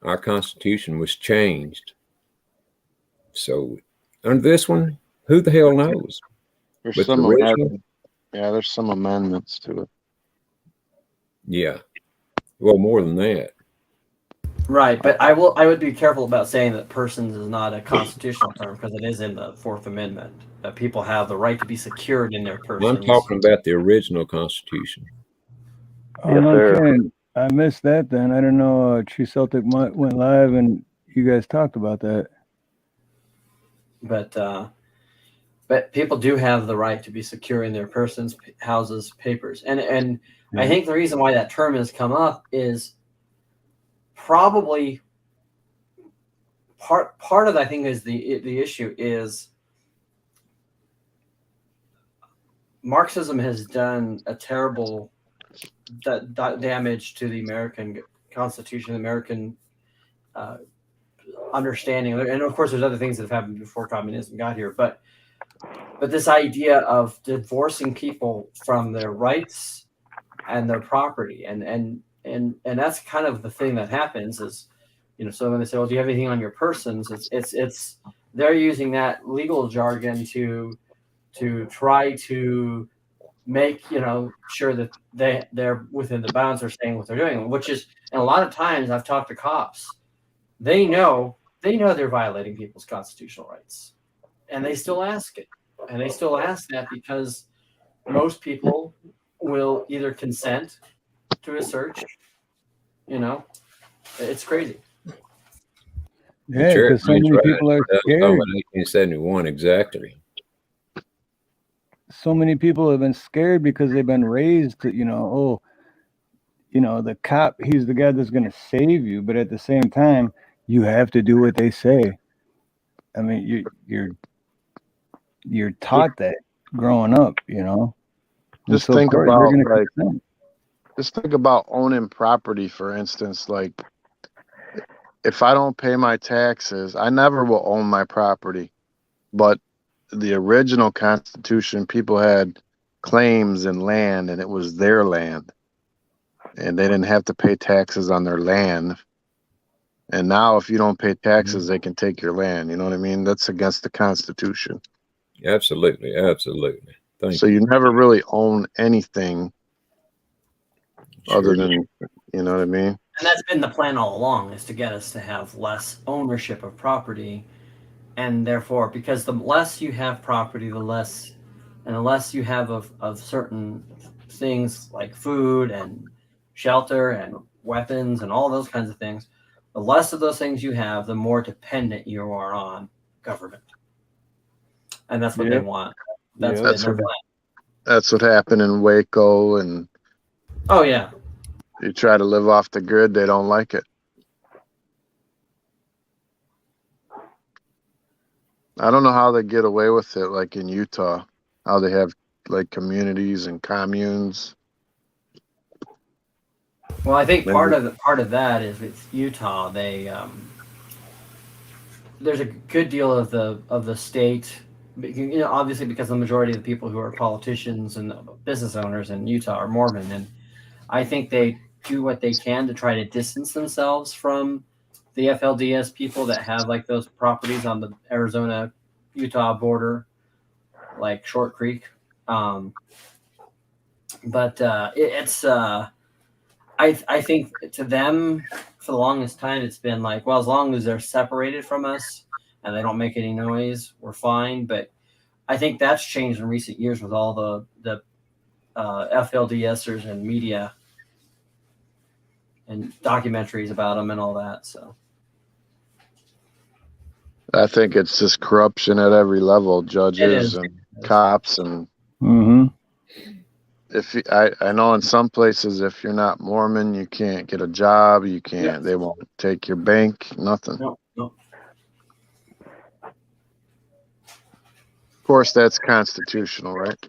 [SPEAKER 6] our Constitution was changed. So under this one, who the hell knows?
[SPEAKER 8] There's some amendments to it.
[SPEAKER 6] Yeah. Well, more than that.
[SPEAKER 5] Right, but I would be careful about saying that persons is not a constitutional term because it is in the Fourth Amendment that people have the right to be secured in their persons.
[SPEAKER 6] I'm talking about the original Constitution.
[SPEAKER 2] Oh, yes, no kidding. I missed that then. I don't know. Tree Celtic went live and you guys talked about that.
[SPEAKER 5] But people do have the right to be secure in their persons, houses, papers. And I think the reason why that term has come up is probably part of, I think, is the issue is Marxism has done a terrible damage to the American Constitution, the American understanding. And of course, there's other things that have happened before communism got here. But this idea of divorcing people from their rights and their property, and that's kind of the thing that happens is, so when they say, well, do you have anything on your persons? It's they're using that legal jargon to try to make, sure that they're within the bounds, they're saying what they're doing, which is, and a lot of times I've talked to cops, they know they're violating people's constitutional rights, and they still ask it. And they still ask that because most people will either consent to a search. It's crazy.
[SPEAKER 2] Yeah, because so many people are scared.
[SPEAKER 6] 1871, exactly.
[SPEAKER 2] So many people have been scared because they've been raised to, the cop, he's the guy that's going to save you. But at the same time, you have to do what they say. I mean, you're taught that growing up,
[SPEAKER 8] Just think about owning property, for instance. Like, if I don't pay my taxes, I never will own my property. But the original Constitution, people had claims in land, and it was their land, and they didn't have to pay taxes on their land. And now, if you don't pay taxes, they can take your land. You know what I mean? That's against the Constitution.
[SPEAKER 6] Absolutely.
[SPEAKER 8] So you never really own anything other than, you know what I mean?
[SPEAKER 5] And that's been the plan all along, is to get us to have less ownership of property. And therefore, because the less you have property, the less you have of certain things like food and shelter and weapons and all those kinds of things, the less of those things you have, the more dependent you are on government. And that's what they want. That's
[SPEAKER 8] what happened in Waco. And
[SPEAKER 5] oh yeah,
[SPEAKER 8] you try to live off the grid, they don't like it. I don't know how they get away with it, like in Utah, how they have like communities and communes.
[SPEAKER 5] Well, I think part of that is with Utah. They there's a good deal of the state. Obviously, because the majority of the people who are politicians and business owners in Utah are Mormon, and I think they do what they can to try to distance themselves from the FLDS people that have like those properties on the Arizona-Utah border, like Short Creek. I think to them, for the longest time, it's been like, well, as long as they're separated from us and they don't make any noise, we're fine. But I think that's changed in recent years with all the FLDSers and media and documentaries about them and all that. So
[SPEAKER 8] I think it's just corruption at every level, judges and cops, and I know in some places, if you're not Mormon, you can't get a job. You can't. They won't take your bank. Nothing.
[SPEAKER 5] No.
[SPEAKER 8] Of course, that's constitutional, right?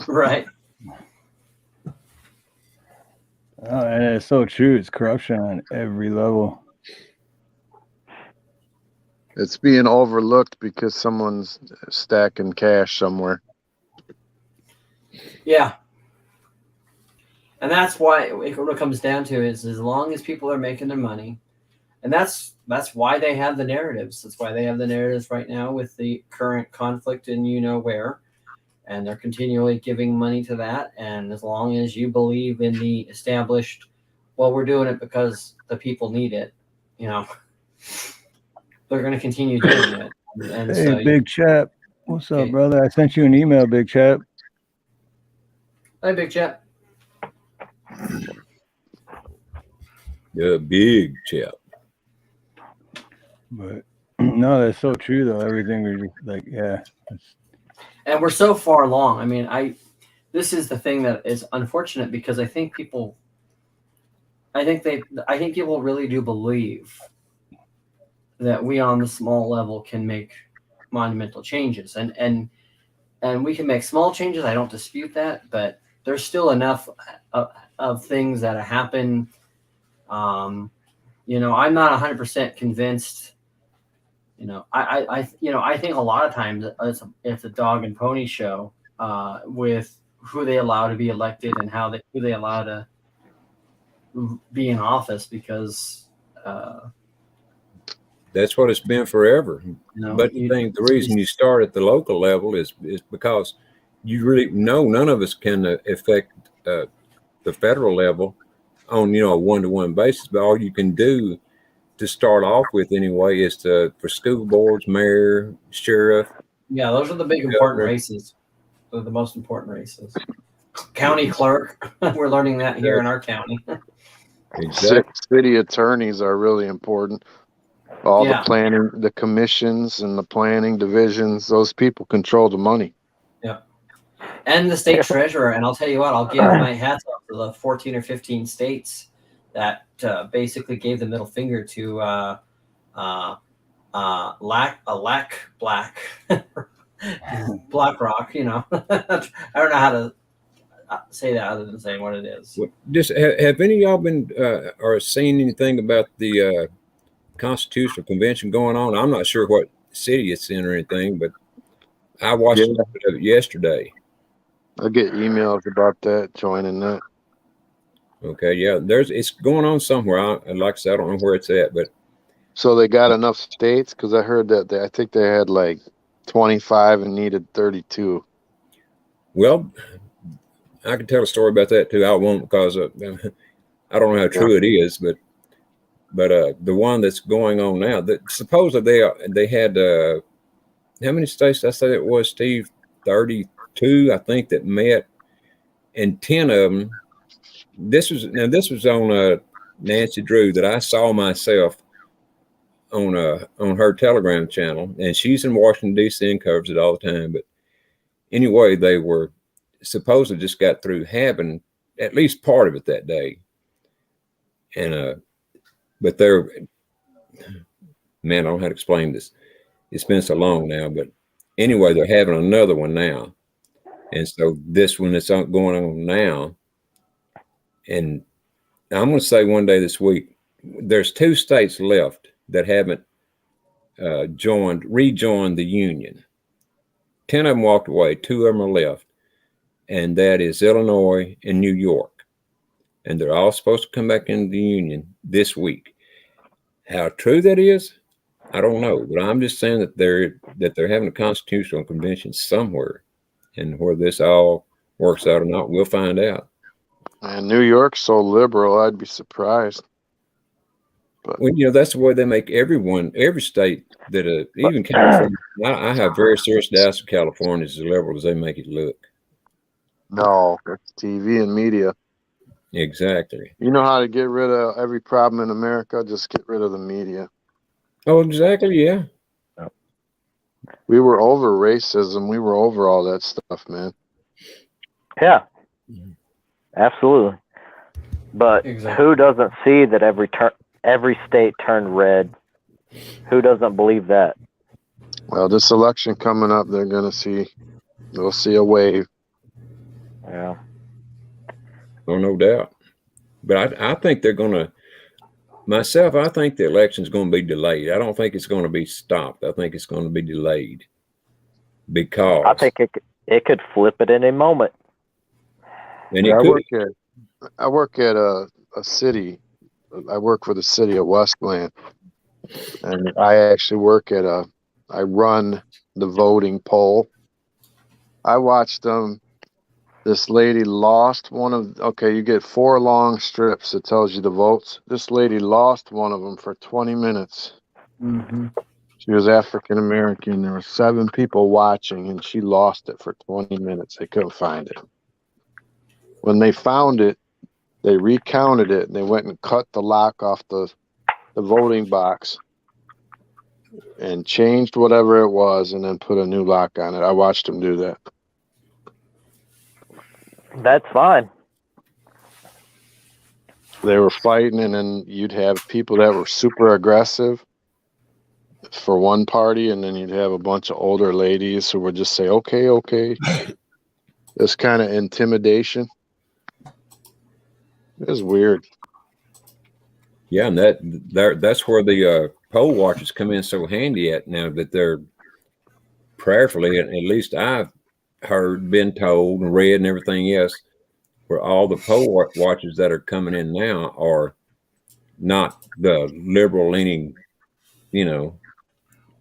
[SPEAKER 5] Right.
[SPEAKER 2] And it's so true. It's corruption on every level.
[SPEAKER 8] It's being overlooked because someone's stacking cash somewhere.
[SPEAKER 5] Yeah. And that's why what it comes down to is as long as people are making their money, and that's why they have the narratives. That's why they have the narratives right now with the current conflict in where, and they're continually giving money to that. And as long as you believe in the established, well, we're doing it because the people need it, they're going to continue doing it. And
[SPEAKER 2] hey,
[SPEAKER 5] so
[SPEAKER 2] Big Chap. What's up, brother? I sent you an email, Big Chap.
[SPEAKER 5] Hi, Big Chap.
[SPEAKER 6] Yeah, Big Chap.
[SPEAKER 2] But no, that's so true, though. Everything we just like, yeah.
[SPEAKER 5] And we're so far along. I mean, this is the thing that is unfortunate because I think people really do believe that we on the small level can make monumental changes, and we can make small changes. I don't dispute that, but there's still enough of things that happen. I'm not 100% convinced. I think a lot of times it's a dog and pony show with who they allow to be elected and who they allow to be in office, because
[SPEAKER 6] that's what it's been forever. But the reason you start at the local level is because you really know none of us can affect the federal level on a one-to-one basis. But all you can do to start off with anyway is for school boards, mayor, sheriff.
[SPEAKER 5] Yeah, those are the big important races. They're the most important races. County clerk. We're learning that here in our county.
[SPEAKER 6] Exactly.
[SPEAKER 8] City attorneys are really important. All the planning, the commissions and the planning divisions, those people control the money.
[SPEAKER 5] Yeah. And the state treasurer. And I'll tell you what, I'll give my hats off to the 14 or 15 states that basically gave the middle finger to BlackRock. I don't know how to say that other than saying what it is.
[SPEAKER 6] Just have any of y'all been or seen anything about the Constitutional Convention going on? I'm not sure what city it's in or anything, but I watched a little bit of it yesterday.
[SPEAKER 8] I get emails about that, joining that.
[SPEAKER 6] Okay, yeah, it's going on somewhere. Like I said, I don't know where it's at, but
[SPEAKER 8] so they got enough states, because I heard that I think they had like 25 and needed 32.
[SPEAKER 6] Well, I can tell a story about that too. I won't, because I don't know how true it is, but the one that's going on now, that supposedly they had how many states did I say it was, Steve? 32, I think, that met, and 10 of them. This was on Nancy Drew that I saw myself on her Telegram channel, and she's in Washington D.C. and covers it all the time. But anyway, they were supposedly just got through having at least part of it that day, and but they're, man, I don't know how to explain this. It's been so long now, but anyway, they're having another one now, and so this one that's going on now. And I'm going to say one day this week, there's 2 states left that haven't rejoined the Union. 10 of them walked away, 2 of them are left, and that is Illinois and New York. and they're all supposed to come back into the union this week. How true that is, I don't know, but I'm just saying that they're having a constitutional convention somewhere, and where this all works out or not, we'll find out.
[SPEAKER 8] And New York's so liberal, I'd be surprised. But
[SPEAKER 6] Well, that's the way they make every state that even California. I have very serious doubts that California is as liberal as they make it look.
[SPEAKER 8] no, it's TV and media.
[SPEAKER 6] Exactly.
[SPEAKER 8] You know how to get rid of every problem in America? Just get rid of the media.
[SPEAKER 6] Oh, exactly. Yeah.
[SPEAKER 8] We were over racism. We were over all that stuff, man.
[SPEAKER 10] Yeah, absolutely. But who doesn't see that every state turned red? Who doesn't believe that?
[SPEAKER 8] Well, this election coming up, they'll see a wave.
[SPEAKER 10] Yeah.
[SPEAKER 6] Oh, no doubt. But I think they're going to. Myself, I think the election's going to be delayed. I don't think it's going to be stopped. I think it's going to be delayed because
[SPEAKER 10] I think it could flip at any moment.
[SPEAKER 6] And
[SPEAKER 8] I work at a city. I work for the city of Watchman, and I actually I run the voting poll. I watched them. This lady lost you get 4 long strips that tells you the votes. This lady lost one of them for 20 minutes.
[SPEAKER 2] Mm-hmm.
[SPEAKER 8] She was African American. There were 7 people watching, and she lost it for 20 minutes. They couldn't find it. When they found it, they recounted it, and they went and cut the lock off the voting box and changed whatever it was and then put a new lock on it. I watched them do that.
[SPEAKER 10] That's fine.
[SPEAKER 8] They were fighting, and then you'd have people that were super aggressive for one party, and then you'd have a bunch of older ladies who would just say, okay. This kind of intimidation. It was weird.
[SPEAKER 6] Yeah, and that's where the poll watchers come in so handy at now, that they're prayerfully, at least I've heard, been told, and read, and everything else, where all the poll watchers that are coming in now are not the liberal leaning,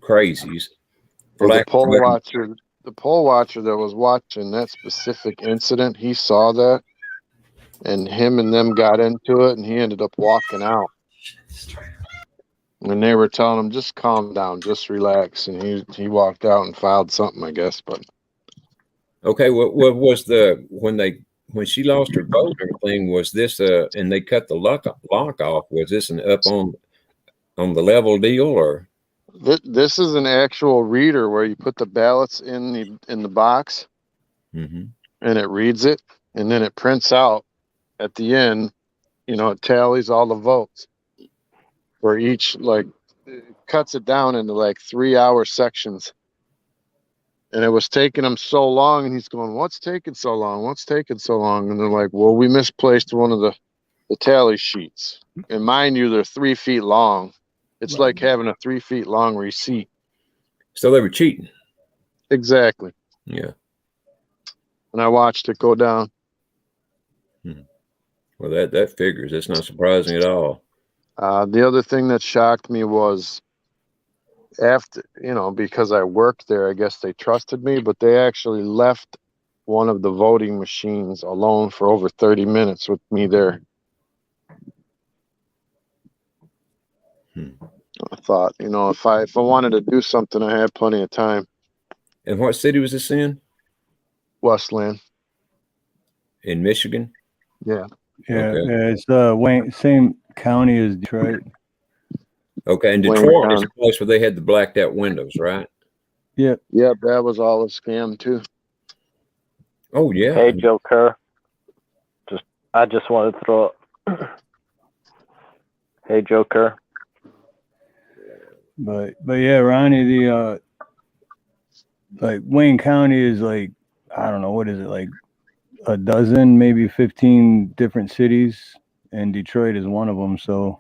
[SPEAKER 6] crazies.
[SPEAKER 8] The poll watcher that was watching that specific incident, he saw that, and him and them got into it, and he ended up walking out. And they were telling him, just calm down, just relax, and he walked out and filed something, I guess. But
[SPEAKER 6] okay, what was when she lost her vote and everything? Was this and they cut the lock off? Was this an up on the level deal, or?
[SPEAKER 8] This is an actual reader where you put the ballots in the box,
[SPEAKER 6] mm-hmm.
[SPEAKER 8] and it reads it, and then it prints out at the end. It tallies all the votes for each, it cuts it down into 3-hour sections. And it was taking him so long, and he's going, "What's taking so long? What's taking so long?" And they're like, "Well, we misplaced one of the tally sheets." And mind you, they're 3 feet long. It's like having a 3 feet long receipt.
[SPEAKER 6] So they were cheating.
[SPEAKER 8] Exactly.
[SPEAKER 6] Yeah.
[SPEAKER 8] And I watched it go down.
[SPEAKER 6] Well, that figures. That's not surprising at all.
[SPEAKER 8] The other thing that shocked me was after, because I worked there, I guess they trusted me, but they actually left one of the voting machines alone for over 30 minutes with me there. I thought, if I wanted to do something, I had plenty of time.
[SPEAKER 6] And what city was this in?
[SPEAKER 8] Westland.
[SPEAKER 6] In Michigan?
[SPEAKER 8] Yeah.
[SPEAKER 2] Yeah,
[SPEAKER 6] okay.
[SPEAKER 2] Yeah, it's Wayne, same county as Detroit.
[SPEAKER 6] Okay, and Detroit is the place where they had the blacked out windows, right?
[SPEAKER 2] Yep.
[SPEAKER 8] Yep, that was all a scam too.
[SPEAKER 6] Oh yeah.
[SPEAKER 10] Hey Joe Kerr. I just wanted to throw Hey Joe Kerr.
[SPEAKER 2] But yeah, Ronnie, the Wayne County is I don't know, what is it, a dozen, maybe 15 different cities, and Detroit is one of them. So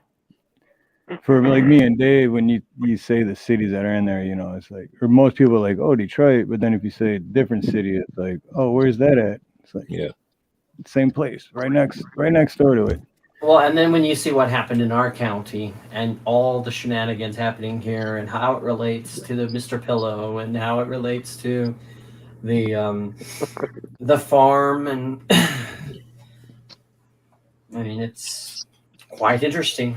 [SPEAKER 2] for me and Dave, when you say the cities that are in there, it's or most people are oh, Detroit, but then if you say a different city, it's oh, where's that at? It's
[SPEAKER 6] yeah.
[SPEAKER 2] same place, right next door to it.
[SPEAKER 5] Well, and then when you see what happened in our county and all the shenanigans happening here and how it relates to the Mr. Pillow and how it relates to the farm, and I mean, it's quite interesting.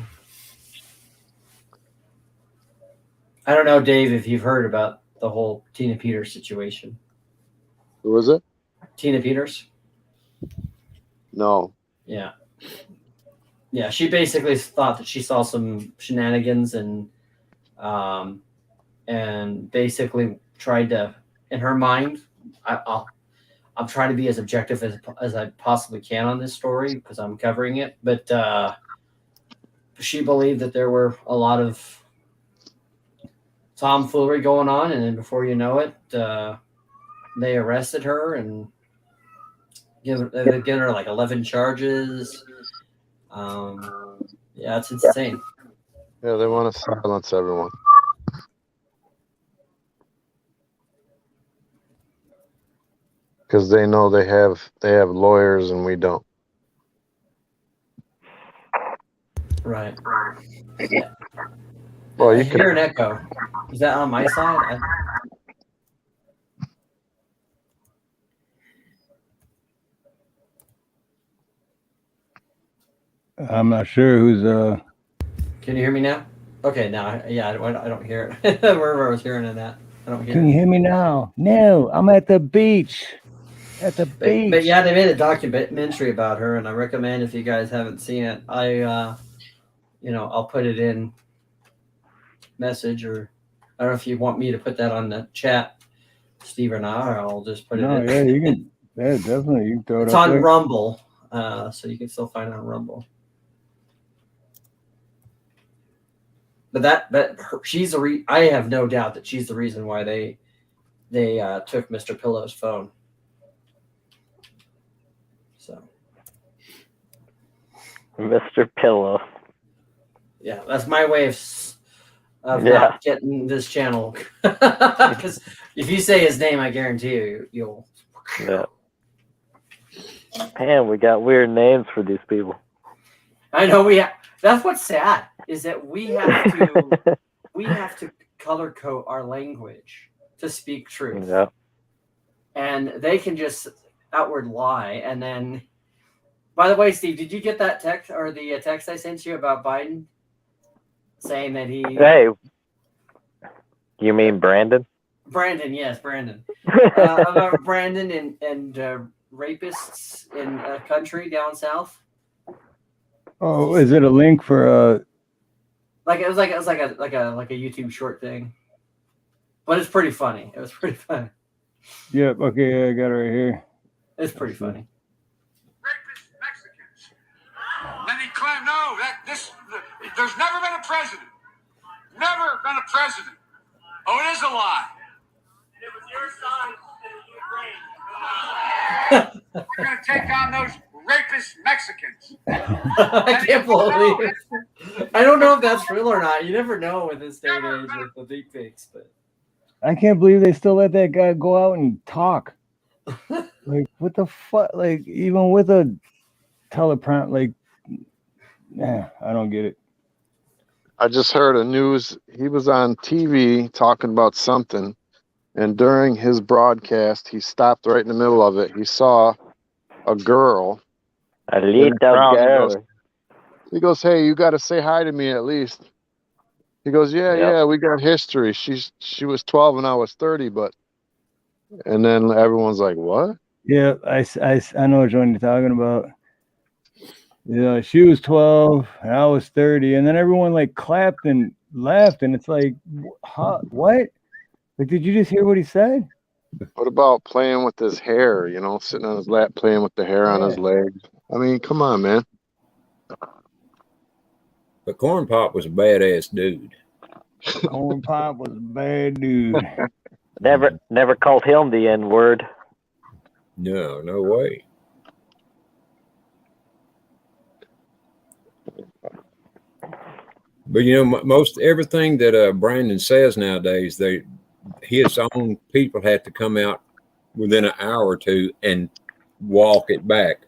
[SPEAKER 5] I don't know, Dave, if you've heard about the whole Tina Peters situation.
[SPEAKER 8] Who was it?
[SPEAKER 5] Tina Peters?
[SPEAKER 8] No.
[SPEAKER 5] Yeah. Yeah, she basically thought that she saw some shenanigans and basically tried to, in her mind, I'm trying to be as objective as I possibly can on this story because I'm covering it, but she believed that there were a lot of tomfoolery going on, and then before you know it, they arrested her and they've given her like 11 charges. Yeah, it's insane.
[SPEAKER 8] Yeah, they want to silence everyone. Because they know they have lawyers and we don't.
[SPEAKER 5] Right.
[SPEAKER 8] Yeah. Well,
[SPEAKER 5] I hear an echo. Is that on my side?
[SPEAKER 2] I'm not sure who's
[SPEAKER 5] Can you hear me now? Okay, now I don't hear it. Wherever I was hearing it at, I don't hear.
[SPEAKER 2] Can you hear me now? No, I'm at the beach. At the beach.
[SPEAKER 5] But yeah, they made a documentary about her, and I recommend if you guys haven't seen it, I'll put it in message, or I don't know if you want me to put that on the chat, Steve or not, or I'll just put it in.
[SPEAKER 2] Yeah, you can. Yeah, definitely. You can throw it
[SPEAKER 5] It's
[SPEAKER 2] up
[SPEAKER 5] on
[SPEAKER 2] there.
[SPEAKER 5] Rumble, so you can still find it on Rumble. But she's I have no doubt that she's the reason why they took Mr. Pillow's phone. So,
[SPEAKER 10] Mr. Pillow.
[SPEAKER 5] Yeah, that's my way of not getting this channel. Because if you say his name, I guarantee you'll.
[SPEAKER 10] Yeah. Man, we got weird names for these people.
[SPEAKER 5] I know that's what's sad is that we have to color code our language to speak truth.
[SPEAKER 10] Yeah.
[SPEAKER 5] And they can just outward lie. And then, by the way, Steve, did you get that text or the text I sent you about Biden saying that he?
[SPEAKER 10] Hey, you mean Brandon?
[SPEAKER 5] Brandon, yes, Brandon. About Brandon and rapists in a country down south.
[SPEAKER 2] Oh, is it a link for
[SPEAKER 5] it was like a YouTube short thing, but it's pretty funny. It was pretty funny.
[SPEAKER 2] Yep. Okay, I got it right here.
[SPEAKER 5] It's pretty funny.
[SPEAKER 11] Rapist Mexicans. Then he claimed, no, there's never been a president. Never been a president. Oh, it is a lie. And it was your son in Ukraine. We're going to take on those rapist Mexicans.
[SPEAKER 5] I can't believe it. I don't know if that's real or not. You never know in this day and age with the deep fakes, but
[SPEAKER 2] I can't believe they still let that guy go out and talk. Like, what the fuck? Like, even with a teleprompter, like, I don't get it.
[SPEAKER 8] I just heard a news. He was on TV talking about something, and during his broadcast, he stopped right in the middle of it. He saw a girl.
[SPEAKER 10] A little girl.
[SPEAKER 8] He goes, "Hey, you got to say hi to me at least." He goes, "Yeah, we got history. She was 12 and I was 30, but." And then everyone's like, "What?"
[SPEAKER 2] Yeah, I know which one you're talking about. Yeah, she was 12 and I was 30, and then everyone like clapped and laughed, and it's like, what? Like, did you just hear what he said?
[SPEAKER 8] What about playing with his hair? Sitting on his lap, playing with the hair on his legs. I mean, come on, man.
[SPEAKER 6] But Corn Pop was a badass dude.
[SPEAKER 2] Corn Pop was a bad dude.
[SPEAKER 10] Never called him the N-word.
[SPEAKER 6] No way. But most everything that Brandon says nowadays, his own people have to come out within an hour or two and walk it back.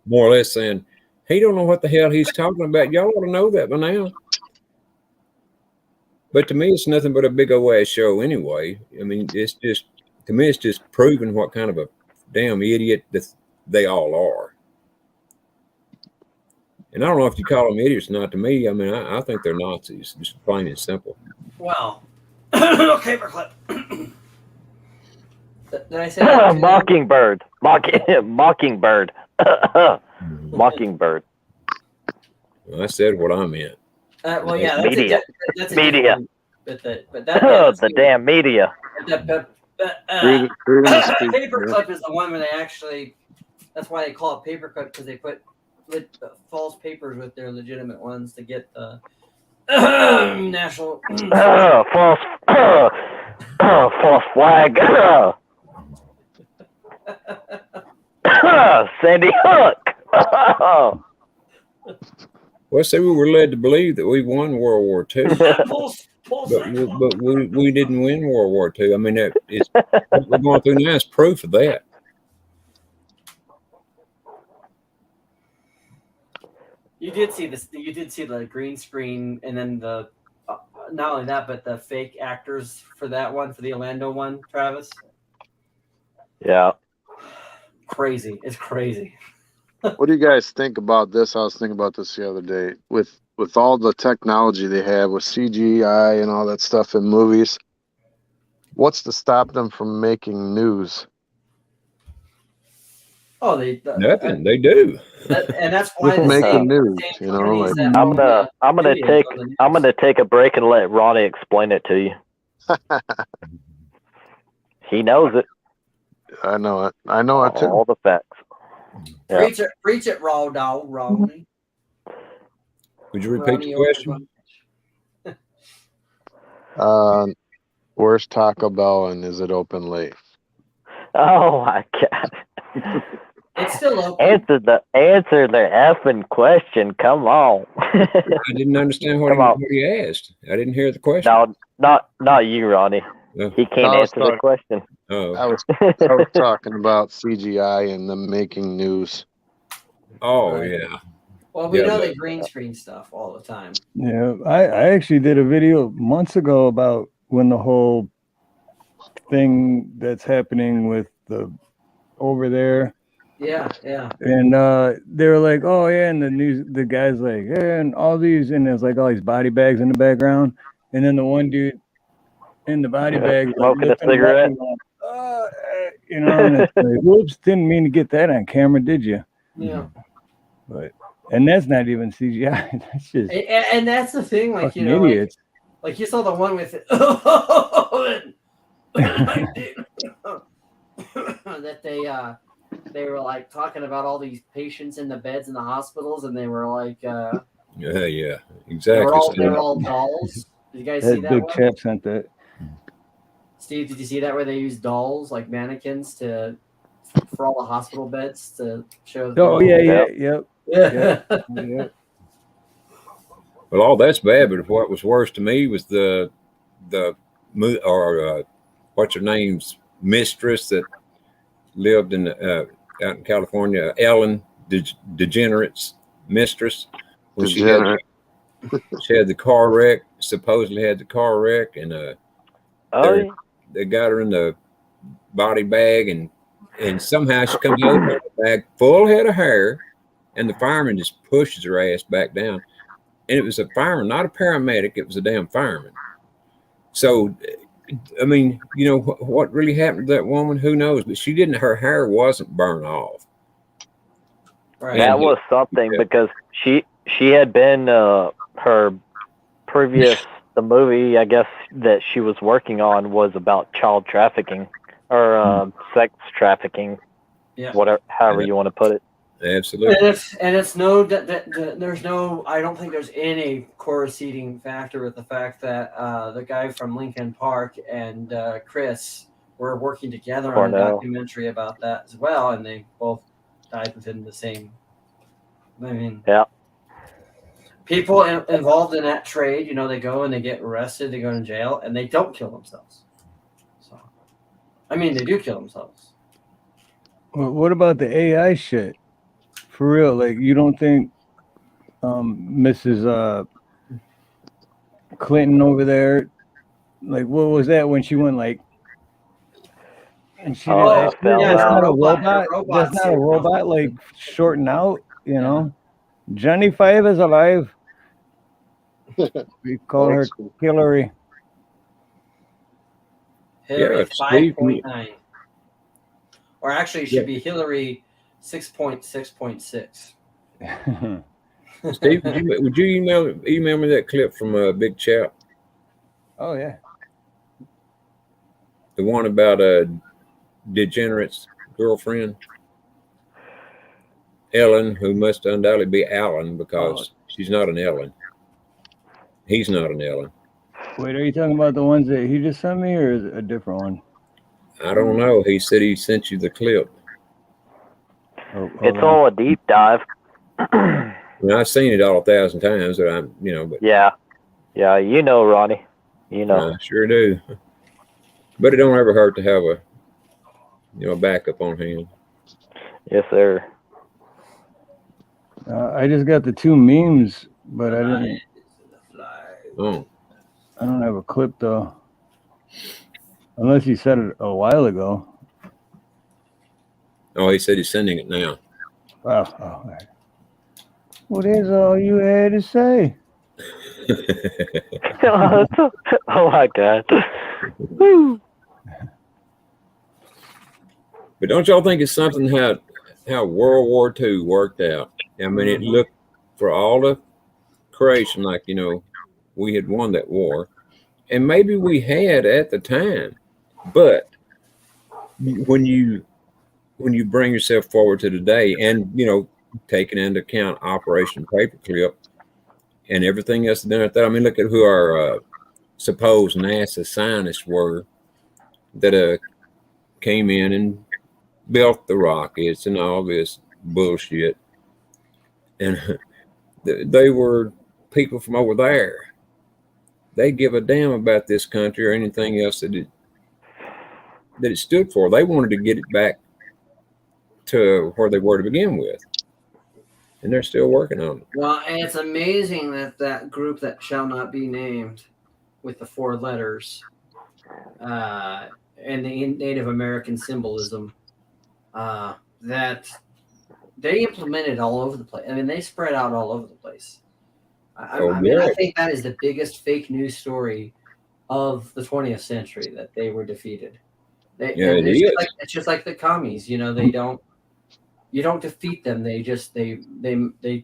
[SPEAKER 6] more or less saying, he don't know what the hell he's talking about. Y'all ought to know that by now. But to me, it's nothing but a big old ass show anyway. I mean, it's just, to me, it's just proving what kind of a damn idiot that they all are. And I don't know if you call them idiots or not. To me, I mean, I think they're Nazis, just plain and simple.
[SPEAKER 5] Well, paperclip. Did I say that?
[SPEAKER 10] Mockingbird. Mockingbird. Mockingbird.
[SPEAKER 6] Well, I said what I meant.
[SPEAKER 5] Well, yeah, that's
[SPEAKER 10] Media.
[SPEAKER 5] That's
[SPEAKER 10] Media.
[SPEAKER 5] But that
[SPEAKER 10] The damn media.
[SPEAKER 5] Paperclip is the one where they actually. That's why they call it paperclip, because they put false papers with their legitimate ones to get the national
[SPEAKER 10] false flag. Sandy Hook.
[SPEAKER 6] Well, see, we were led to believe that we won World War II, but we didn't win World War II. I mean, what we're going through now is proof of that.
[SPEAKER 5] You did see this. You did see the green screen, and then the not only that, but the fake actors for that one, for the Orlando one, Travis.
[SPEAKER 10] Yeah.
[SPEAKER 5] Crazy. It's crazy.
[SPEAKER 8] What do you guys think about this? I was thinking about this the other day. With all the technology they have with CGI and all that stuff in movies, what's to stop them from making news?
[SPEAKER 5] Oh,
[SPEAKER 6] nothing. They do,
[SPEAKER 5] and that's why
[SPEAKER 8] they make the news. You know, like
[SPEAKER 10] I'm gonna take a break and let Ronnie explain it to you. He knows it.
[SPEAKER 8] I know it. I know it too.
[SPEAKER 10] All the facts.
[SPEAKER 5] Yeah. Preach it, raw dog, Ronnie.
[SPEAKER 6] Would you repeat the
[SPEAKER 8] question? Where's Taco Bell and is it open late?
[SPEAKER 10] Oh my God!
[SPEAKER 5] It's still open.
[SPEAKER 10] Answer the effing question. Come on.
[SPEAKER 6] I didn't understand what he asked. I didn't hear the question.
[SPEAKER 10] No, not you, Ronnie. He can't answer the question.
[SPEAKER 6] Oh.
[SPEAKER 8] I was talking about CGI and them making news.
[SPEAKER 6] Oh, yeah.
[SPEAKER 5] Well, we know they green screen stuff all the time.
[SPEAKER 2] Yeah, I actually did a video months ago about when the whole thing that's happening with the over there.
[SPEAKER 5] Yeah.
[SPEAKER 2] And they were like, oh yeah, and the guy's like, yeah, and all these, and there's like all these body bags in the background, and then the one dude in the body bag
[SPEAKER 10] smoking a cigarette.
[SPEAKER 2] You know, and it's like, whoops, didn't mean to get that on camera, did you?
[SPEAKER 5] Yeah.
[SPEAKER 2] And that's not even CGI. That's just
[SPEAKER 5] and that's the thing, like, you know,
[SPEAKER 2] idiots.
[SPEAKER 5] Like you saw the one with that they were like talking about all these patients in the beds in the hospitals, and they were like
[SPEAKER 6] yeah, exactly.
[SPEAKER 5] They were all dolls. Did you guys see that
[SPEAKER 2] big
[SPEAKER 5] one?
[SPEAKER 2] chap sent that.
[SPEAKER 5] Steve, did you see that where they used dolls like mannequins for all the hospital beds to show?
[SPEAKER 2] Oh yeah.
[SPEAKER 6] Well, all that's bad, but what was worse to me was what's her name's mistress that lived in out in California, Ellen DeGenerate's mistress. When she had the car wreck, supposedly had the car wreck, and they got her in the body bag, and somehow she comes out with a bag full head of hair, and the fireman just pushes her ass back down. And it was a fireman, not a paramedic. It was a damn fireman. So, I mean, you know, what really happened to that woman? Who knows? But her hair wasn't burned off.
[SPEAKER 5] Right.
[SPEAKER 10] That was something because she had been her previous the movie, I guess, that she was working on was about child trafficking or sex trafficking.
[SPEAKER 5] Yeah.
[SPEAKER 10] However you want to put it.
[SPEAKER 6] Absolutely.
[SPEAKER 5] And it's no there's no, I don't think there's any corresponding factor with the fact that the guy from Lincoln Park and Chris were working together on a documentary about that as well, and they both died within the same. I mean,
[SPEAKER 10] yeah.
[SPEAKER 5] People involved in that trade, you know, they go and they get arrested, they go to jail, and they don't kill themselves. So, I mean, they do kill themselves.
[SPEAKER 2] Well, what about the AI shit? For real, like you don't think Mrs. Clinton over there, like what was that when she went like, and she didn't.
[SPEAKER 10] Oh, fell
[SPEAKER 2] That's
[SPEAKER 10] out.
[SPEAKER 2] not a
[SPEAKER 5] robot-
[SPEAKER 2] robot.
[SPEAKER 5] robot
[SPEAKER 2] That's not a
[SPEAKER 5] suit.
[SPEAKER 2] robot. Like shorting out. You know, Johnny Five is alive. We call her Hillary.
[SPEAKER 5] Hillary
[SPEAKER 6] Yeah, Steve,
[SPEAKER 5] 5.9. Or actually, it should be Hillary 6.6.6.
[SPEAKER 6] Steve, would you email me that clip from Big Chap?
[SPEAKER 2] Oh yeah.
[SPEAKER 6] The one about Degenerate's girlfriend, Ellen, who must undoubtedly be Alan because she's not an Ellen. He's not an Ellen.
[SPEAKER 2] Wait, are you talking about the ones that he just sent me, or is it a different one?
[SPEAKER 6] I don't know. He said he sent you the clip.
[SPEAKER 2] Oh,
[SPEAKER 10] It's all a deep dive.
[SPEAKER 6] Well, I've seen it all 1,000 times, but but
[SPEAKER 10] Yeah, you know, Ronnie. You know.
[SPEAKER 6] I sure do. But it don't ever hurt to have a backup on hand.
[SPEAKER 10] Yes, sir.
[SPEAKER 2] I just got the 2 memes, but I didn't.
[SPEAKER 6] Oh,
[SPEAKER 2] I don't have a clip though, unless you said it a while ago.
[SPEAKER 6] oh, he said he's sending it now.
[SPEAKER 2] Wow. Oh, all right. Well, that's all you had to say.
[SPEAKER 10] Oh my God.
[SPEAKER 6] But don't y'all think it's something how World War II worked out? I mean, it looked for all the creation like, we had won that war. And maybe we had at the time. But when you bring yourself forward to today and, taking into account Operation Paperclip and everything else done at that, I mean, look at who our supposed NASA scientists were that came in and built the rockets and all this bullshit. And they were people from over there. They give a damn about this country or anything else that it stood for. They wanted to get it back to where they were to begin with. And they're still working on it.
[SPEAKER 5] Well, and it's amazing that group that shall not be named with the 4 letters and the Native American symbolism that they implemented all over the place. I mean, they spread out all over the place. I think that is the biggest fake news story of the 20th century, that they were defeated. It's just like the commies. You don't defeat them. They just they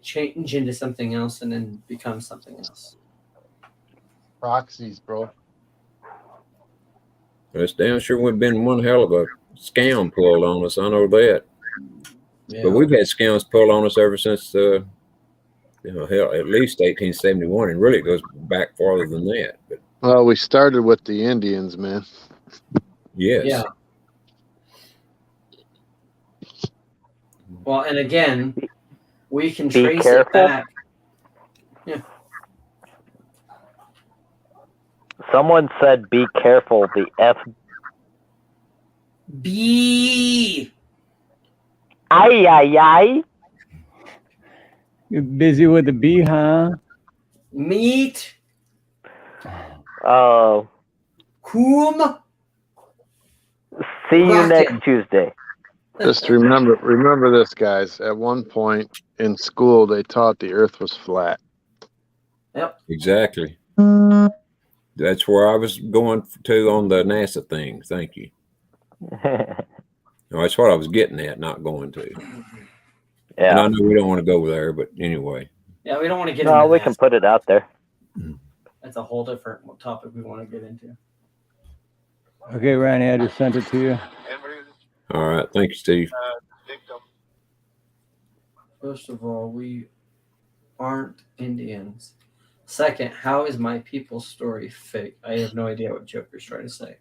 [SPEAKER 5] change into something else and then become something else.
[SPEAKER 8] Proxies, bro.
[SPEAKER 6] It's damn sure we've been one hell of a scam pulled on us. I know that.
[SPEAKER 5] Yeah.
[SPEAKER 6] But we've had scams pulled on us ever since, hell, at least 1871, and really it goes back farther than that. But
[SPEAKER 8] Well, we started with the Indians, man.
[SPEAKER 6] yes.
[SPEAKER 5] Yeah. Well, and again, we can trace it back. Yeah.
[SPEAKER 10] Someone said, "Be careful." The
[SPEAKER 5] B.
[SPEAKER 10] Ay.
[SPEAKER 2] You're busy with the bee, huh?
[SPEAKER 5] Meat.
[SPEAKER 10] Oh.
[SPEAKER 5] Coom.
[SPEAKER 10] See you
[SPEAKER 5] Rocket.
[SPEAKER 10] next Tuesday.
[SPEAKER 8] Just remember this, guys. At one point in school, they taught the Earth was flat.
[SPEAKER 5] Yep.
[SPEAKER 6] Exactly. That's where I was going to on the NASA thing. Thank you. No, that's what I was getting at, not going to.
[SPEAKER 10] Yeah.
[SPEAKER 6] And I know we don't want to go there, but anyway.
[SPEAKER 5] Yeah, we don't want to get
[SPEAKER 10] No,
[SPEAKER 5] into
[SPEAKER 10] we
[SPEAKER 5] that.
[SPEAKER 10] can put it out there.
[SPEAKER 5] That's a whole different topic we want to get into.
[SPEAKER 2] Okay, Ronnie, I just sent it to you.
[SPEAKER 6] All right. Thank you, Steve.
[SPEAKER 5] First of all, we aren't Indians. Second, how is my people's story fake? I have no idea what Joker's trying to say.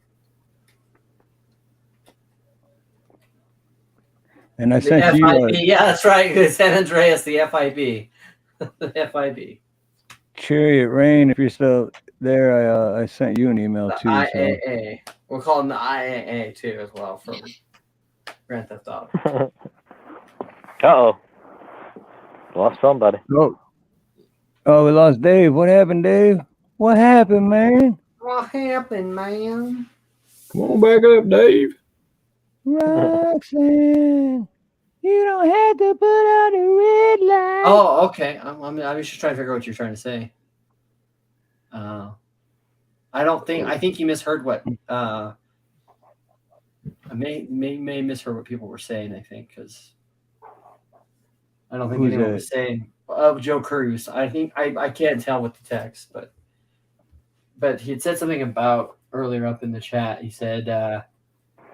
[SPEAKER 2] And I
[SPEAKER 5] The
[SPEAKER 2] sent
[SPEAKER 5] FIB,
[SPEAKER 2] you
[SPEAKER 5] yeah, that's right. San Andreas, the FIB. The FIB.
[SPEAKER 2] Chariot Rain. If you're still there, I sent you an email
[SPEAKER 5] The
[SPEAKER 2] too.
[SPEAKER 5] IAA. We'll call them the IAA too as well from Grand Theft Auto.
[SPEAKER 10] Uh-oh. Lost somebody.
[SPEAKER 2] Oh, we lost Dave. What happened, Dave? What happened, man?
[SPEAKER 5] What happened, man?
[SPEAKER 6] Come on back up, Dave.
[SPEAKER 2] Roxanne, you don't have to put out a red light.
[SPEAKER 5] Oh, okay. I was just trying to figure out what you're trying to say. I think you misheard what. I may misheard what people were saying. I think because I don't think
[SPEAKER 2] Who's
[SPEAKER 5] anyone
[SPEAKER 2] that?
[SPEAKER 5] was saying. Joe Curry was. I think I can't tell with the text, but he had said something about earlier up in the chat. He said,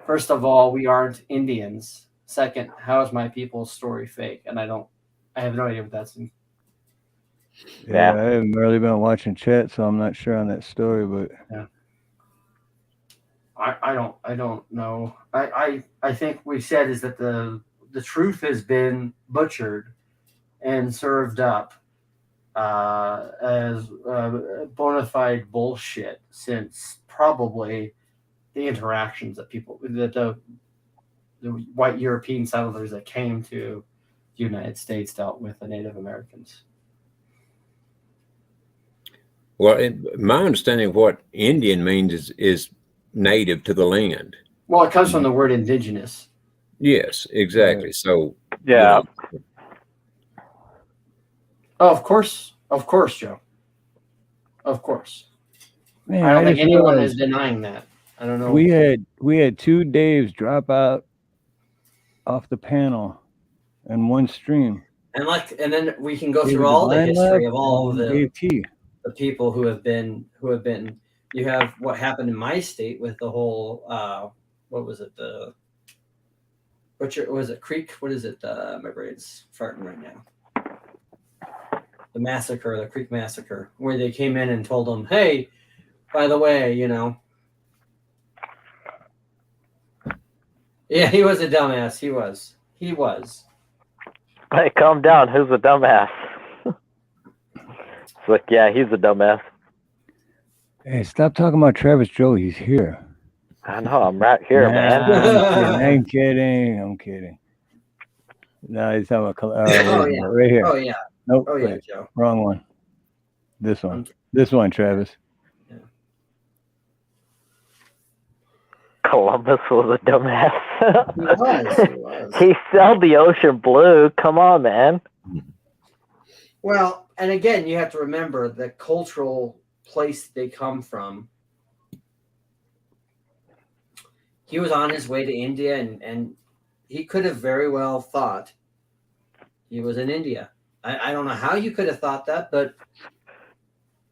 [SPEAKER 5] first of all, we aren't Indians. Second, how is my people's story fake? And I have no idea what that's.
[SPEAKER 2] Yeah, I haven't really been watching chat, so I'm not sure on that story. But
[SPEAKER 5] yeah, I don't know. I think we said is that the truth has been butchered and served up as bona fide bullshit since probably the interactions that the white European settlers that came to the United States dealt with the Native Americans.
[SPEAKER 6] Well, my understanding of what Indian means is native to the land.
[SPEAKER 5] Well, it comes from the word indigenous.
[SPEAKER 6] Yes, exactly. So
[SPEAKER 10] yeah.
[SPEAKER 6] You know.
[SPEAKER 5] Oh, of course, Joe. Of course.
[SPEAKER 2] Man,
[SPEAKER 5] I don't think anyone is denying that. I don't know.
[SPEAKER 2] We had 2 Daves drop out off the panel in one stream.
[SPEAKER 5] And then we can go through all the history of all of the people who have been. You have what happened in my state with the whole. What was it? Was it Creek? What is it? My brain's farting right now. The massacre, the Creek massacre, where they came in and told them, "Hey, by the way, you know." Yeah, he was a dumbass. He was.
[SPEAKER 10] Hey, calm down. Who's a dumbass? It's like, yeah, he's a dumbass.
[SPEAKER 2] Hey, stop talking about Travis Joe. He's here.
[SPEAKER 10] I know. I'm right here, man.
[SPEAKER 2] I'm kidding. No, he's talking about right here.
[SPEAKER 5] Oh, yeah.
[SPEAKER 2] Nope.
[SPEAKER 5] Oh, yeah, Joe.
[SPEAKER 2] Wrong one. This one. This one, Travis.
[SPEAKER 5] Yeah.
[SPEAKER 10] Columbus was a dumbass.
[SPEAKER 5] He was.
[SPEAKER 10] He sailed the ocean blue. Come on, man.
[SPEAKER 5] Well, and again, you have to remember the cultural place they come from. He was on his way to India, and he could have very well thought he was in India. I don't know how you could have thought that, but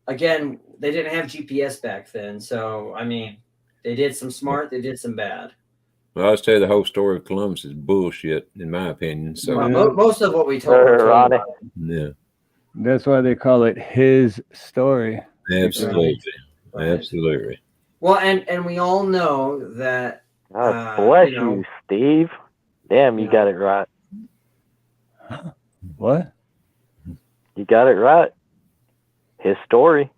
[SPEAKER 5] again, they didn't have GPS back then. So, I mean, they did some smart, they did some bad.
[SPEAKER 6] Well, I'll tell you the whole story of Columbus is bullshit, in my opinion. So
[SPEAKER 5] most of what we told
[SPEAKER 10] Ronnie.
[SPEAKER 6] Yeah.
[SPEAKER 2] That's why they call it his story.
[SPEAKER 6] Absolutely. Absolutely.
[SPEAKER 5] Well, and we all know that.
[SPEAKER 10] Bless you, Steve. Damn, you got it right.
[SPEAKER 2] What?
[SPEAKER 10] You got it right. His story.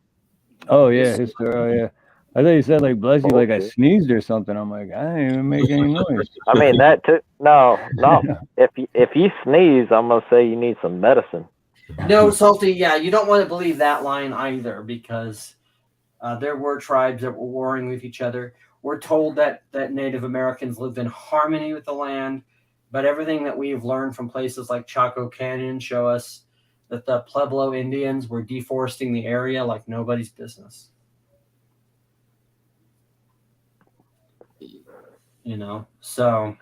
[SPEAKER 2] Oh yeah, his story. Oh yeah. I thought you said like bless you, like I sneezed or something. I'm like, I didn't even make any noise.
[SPEAKER 10] I mean that too. No. If you sneeze, I'm gonna say you need some medicine.
[SPEAKER 5] No, Salty. Yeah, you don't want to believe that line either, because there were tribes that were warring with each other. We're told that Native Americans lived in harmony with the land, but everything that we've learned from places like Chaco Canyon show us that the Pueblo Indians were deforesting the area like nobody's business. You know, so.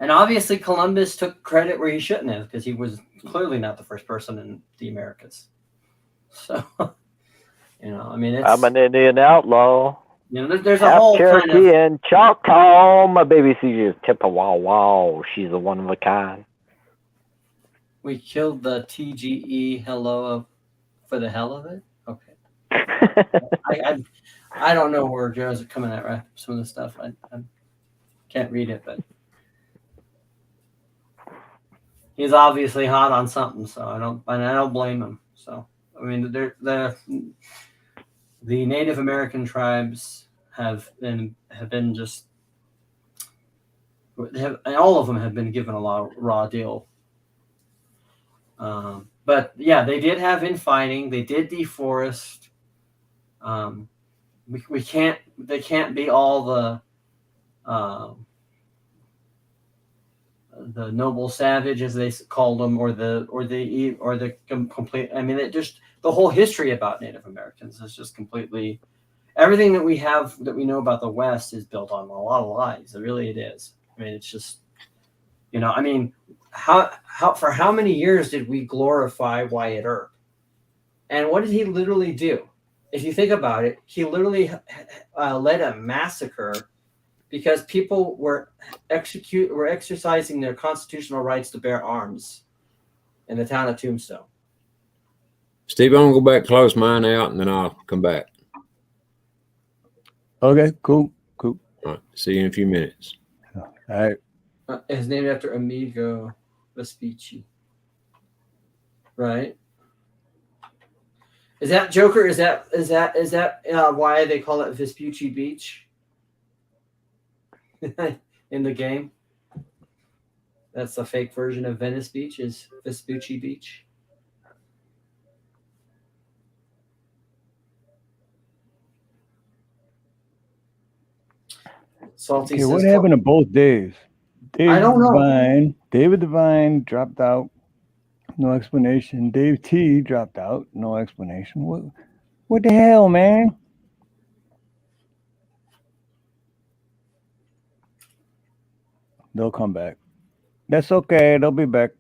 [SPEAKER 5] And obviously Columbus took credit where he shouldn't have, because he was clearly not the first person in the Americas. So, you know, I mean,
[SPEAKER 10] I'm an Indian outlaw.
[SPEAKER 5] You know, there's a whole
[SPEAKER 10] Cherokee
[SPEAKER 5] kind of...
[SPEAKER 10] and Choctaw. My baby sees Chippewa. She's a one of a kind.
[SPEAKER 5] We killed the TGE hello for the hell of it? Okay. I don't know where Joe's coming at, right? Some of the stuff. I can't read it, but he's obviously hot on something, so I don't blame him. So I mean, the Native American tribes have been just all of them have been given a raw deal. But yeah, they did have infighting. They did deforest. They can't be all the noble savage, as they called them, or the complete. I mean, the whole history about Native Americans is just completely. Everything that we know about the West is built on a lot of lies. It is. I mean, it's just, I mean, for how many years did we glorify Wyatt Earp? And what did he literally do? If you think about it, he literally led a massacre because people were exercising their constitutional rights to bear arms in the town of Tombstone.
[SPEAKER 6] Steve, I'm gonna go back, close mine out, and then I'll come back.
[SPEAKER 2] Okay, cool.
[SPEAKER 6] All right, see you in a few minutes.
[SPEAKER 2] All right.
[SPEAKER 5] It's named after Amigo Vespucci. Right? Is that Joker? Is that why they call it Vespucci Beach in the game? That's a fake version of Venice Beach. Is Vespucci Beach? Salty
[SPEAKER 2] Okay,
[SPEAKER 5] says,
[SPEAKER 2] what happened to both Daves?
[SPEAKER 5] I don't know.
[SPEAKER 2] David Devine dropped out. No explanation. Dave T dropped out. No explanation. What the hell, man? They'll come back. That's okay. They'll be back.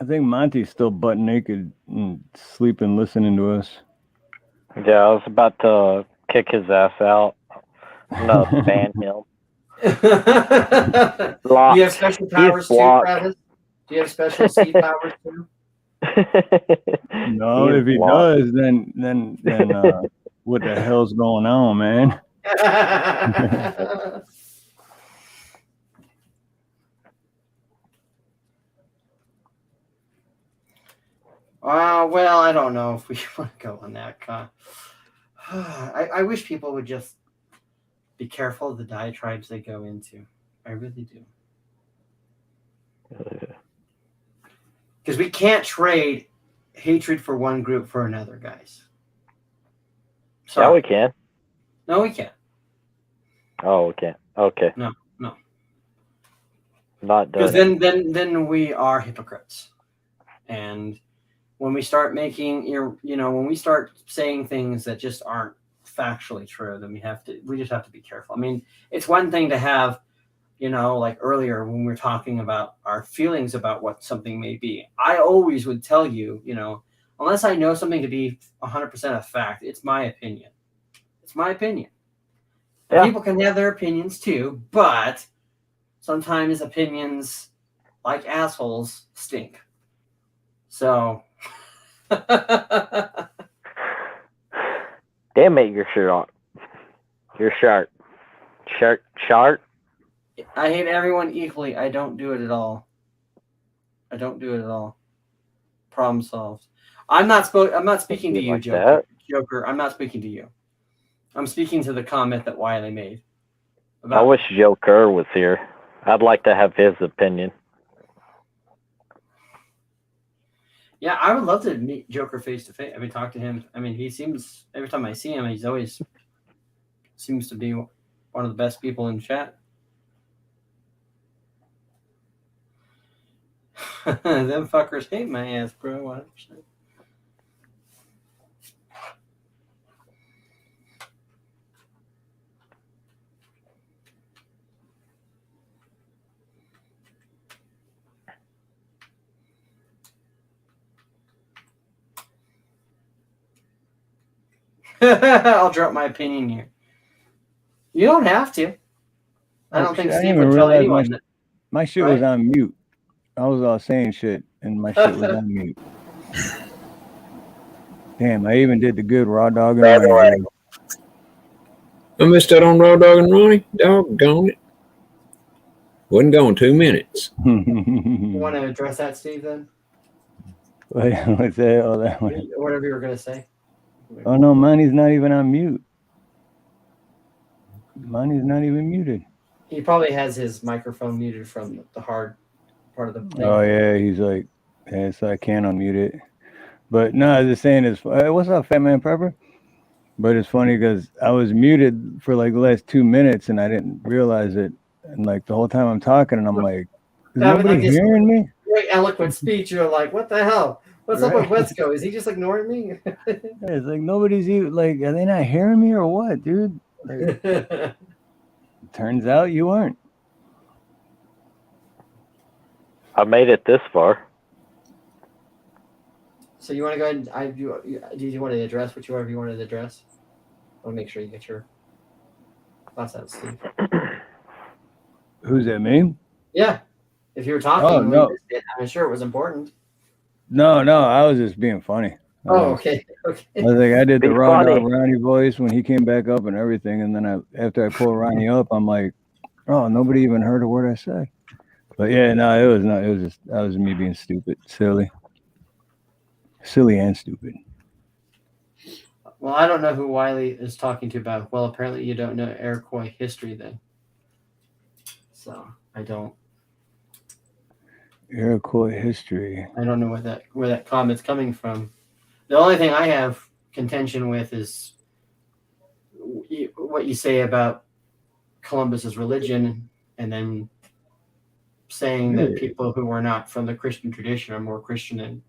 [SPEAKER 2] I think Monte's still butt naked and sleeping, listening to us.
[SPEAKER 10] Yeah, I was about to kick his ass out. No, ban him.
[SPEAKER 5] Do you have special powers too, Travis? Do you have special sea powers too?
[SPEAKER 2] No, if he does, then what the hell's going on, man?
[SPEAKER 5] Well, I don't know if we want to go on that. I wish people would just be careful of the diatribes they go into. I really do. Because we can't trade hatred for one group for another, guys.
[SPEAKER 10] Yeah, we can.
[SPEAKER 5] No, we can't.
[SPEAKER 10] Oh, we can't. Okay.
[SPEAKER 5] No.
[SPEAKER 10] Not done.
[SPEAKER 5] Because then we are hypocrites. And when we start when we start saying things that just aren't factually true, then we just have to be careful. I mean, it's one thing to have, like earlier when we were talking about our feelings about what something may be. I always would tell you, unless I know something to be 100% a fact, it's my opinion. It's my opinion. Yeah. People can have their opinions too, but sometimes opinions, like assholes, stink. So.
[SPEAKER 10] Damn it, you're sharp. You're sharp. Sharp.
[SPEAKER 5] I hate everyone equally. I don't do it at all. Problem solved. I'm not speaking to you, like Joker. I'm not speaking to you. I'm speaking to the comment that Wiley made.
[SPEAKER 10] I wish Joker was here. I'd like to have his opinion.
[SPEAKER 5] Yeah, I would love to meet Joker face to face. I mean, talk to him. I mean, he seems, every time I see him, he's always seems to be one of the best people in chat. Them fuckers hate my ass, bro. 100%. I'll drop my opinion here. You don't have to. I don't think Steve would tell anyone.
[SPEAKER 2] My shit was on mute. I was saying shit, and my shit was on mute. Damn, I even did the good raw dog and Ronnie.
[SPEAKER 6] I missed out on raw dog and Ronnie. Doggone it. Wasn't going 2 minutes.
[SPEAKER 5] You want to address that, Steve, then?
[SPEAKER 2] What's that? Oh, that one.
[SPEAKER 5] Whatever you were going to say.
[SPEAKER 2] Oh, no, Money's not even on mute. Mine is not even muted.
[SPEAKER 5] He probably has his microphone muted from the hard part of the thing.
[SPEAKER 2] Oh yeah, he's like, yeah, so I can't unmute it. But no, I was just saying is, what's up, Fat Man Prepper? But it's funny because I was muted for like the last 2 minutes and I didn't realize it. And like the whole time I'm talking, and I'm like, is nobody
[SPEAKER 5] like this
[SPEAKER 2] hearing me?
[SPEAKER 5] very eloquent speech. You're like, what the hell? What's up
[SPEAKER 2] Right.
[SPEAKER 5] with Wesco? Is he just ignoring me?
[SPEAKER 2] Yeah, it's like nobody's even like, are they not hearing me or what, dude? Like, turns out you aren't.
[SPEAKER 10] I made it this far.
[SPEAKER 5] So you want to go ahead and do you want to address whatever you wanted to address? I want to make sure you get your thoughts out, Steve.
[SPEAKER 2] Who's that, me?
[SPEAKER 5] Yeah. If you were talking,
[SPEAKER 2] Oh, no.
[SPEAKER 5] I'm sure it was important.
[SPEAKER 2] No, I was just being funny.
[SPEAKER 5] Oh, okay.
[SPEAKER 2] I was like, I did the
[SPEAKER 10] Be
[SPEAKER 2] raw
[SPEAKER 10] funny.
[SPEAKER 2] dog Ronnie voice when he came back up and everything, and then after I pulled Ronnie up, I'm like, oh, nobody even heard a word I said. But yeah, no, it was not. It was just that was me being stupid, silly and stupid.
[SPEAKER 5] Well, I don't know who Wiley is talking to about. Well, apparently you don't know Iroquois history then. So I don't.
[SPEAKER 2] Iroquois history.
[SPEAKER 5] I don't know where that comment's coming from. The only thing I have contention with is what you say about Columbus's religion, and then saying that people who are not from the Christian tradition are more Christian than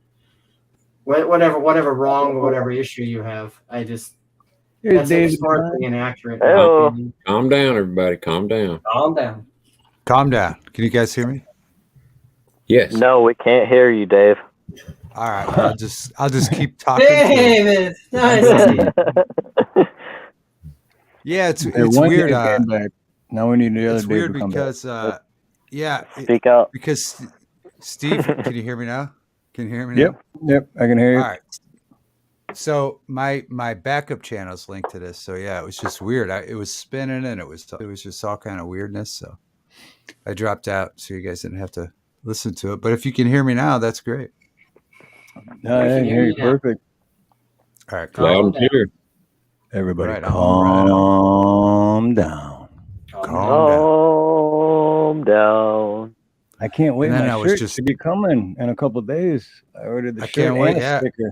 [SPEAKER 5] whatever wrong or whatever issue you have. I just that's historically inaccurate. in my opinion.
[SPEAKER 6] Calm down, everybody. Calm down.
[SPEAKER 5] Calm down.
[SPEAKER 7] Calm down. Can you guys hear me?
[SPEAKER 6] Yes.
[SPEAKER 10] No, we can't hear you, Dave.
[SPEAKER 7] All right. I'll just keep talking.
[SPEAKER 5] David, nice.
[SPEAKER 7] Yeah, it's
[SPEAKER 2] One
[SPEAKER 7] weird.
[SPEAKER 2] Dave came back. Now we need the other
[SPEAKER 7] It's
[SPEAKER 2] Dave
[SPEAKER 7] weird
[SPEAKER 2] to come
[SPEAKER 7] because
[SPEAKER 2] back.
[SPEAKER 10] Speak up.
[SPEAKER 7] Because Steve, can you hear me now? Can you hear me now?
[SPEAKER 2] Yep, I can hear you.
[SPEAKER 7] All right. So my backup channel is linked to this. So yeah, it was just weird. It was spinning and it was just all kind of weirdness. So I dropped out so you guys didn't have to listen to it. But if you can hear me now, that's great.
[SPEAKER 2] No, I can hear you perfect.
[SPEAKER 7] All right,
[SPEAKER 6] Loud and clear.
[SPEAKER 2] Everybody,
[SPEAKER 7] Right on,
[SPEAKER 2] calm down.
[SPEAKER 10] Calm down.
[SPEAKER 2] I can't wait.
[SPEAKER 7] And then
[SPEAKER 2] My
[SPEAKER 7] I was
[SPEAKER 2] shirt
[SPEAKER 7] just-
[SPEAKER 2] should be coming in a couple of days. I ordered the
[SPEAKER 7] I
[SPEAKER 2] shirt
[SPEAKER 7] can't
[SPEAKER 2] and
[SPEAKER 7] wait,
[SPEAKER 2] a
[SPEAKER 7] yeah.
[SPEAKER 2] sticker.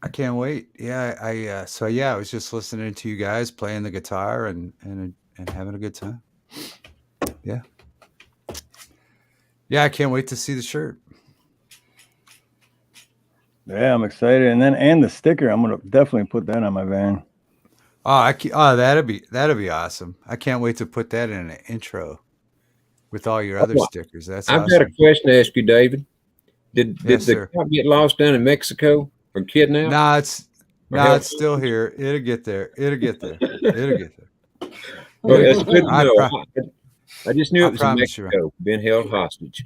[SPEAKER 7] I can't wait. Yeah, I was just listening to you guys playing the guitar and having a good time. Yeah. Yeah, I can't wait to see the shirt.
[SPEAKER 2] Yeah, I'm excited. And the sticker, I'm gonna definitely put that on my van.
[SPEAKER 7] Oh, that'd be awesome. I can't wait to put that in an intro with all your other stickers. That's
[SPEAKER 6] I've
[SPEAKER 7] awesome.
[SPEAKER 6] got a question to ask you, David. Did
[SPEAKER 7] Yes,
[SPEAKER 6] the
[SPEAKER 7] sir.
[SPEAKER 6] cop get lost down in Mexico or kidnapped?
[SPEAKER 7] Nah, it's
[SPEAKER 6] held
[SPEAKER 7] still here. It'll get there. It'll get there.
[SPEAKER 6] Well, that's good to
[SPEAKER 7] I
[SPEAKER 6] know. I just knew
[SPEAKER 7] I
[SPEAKER 6] it was in
[SPEAKER 7] promise you.
[SPEAKER 6] Mexico, being held hostage.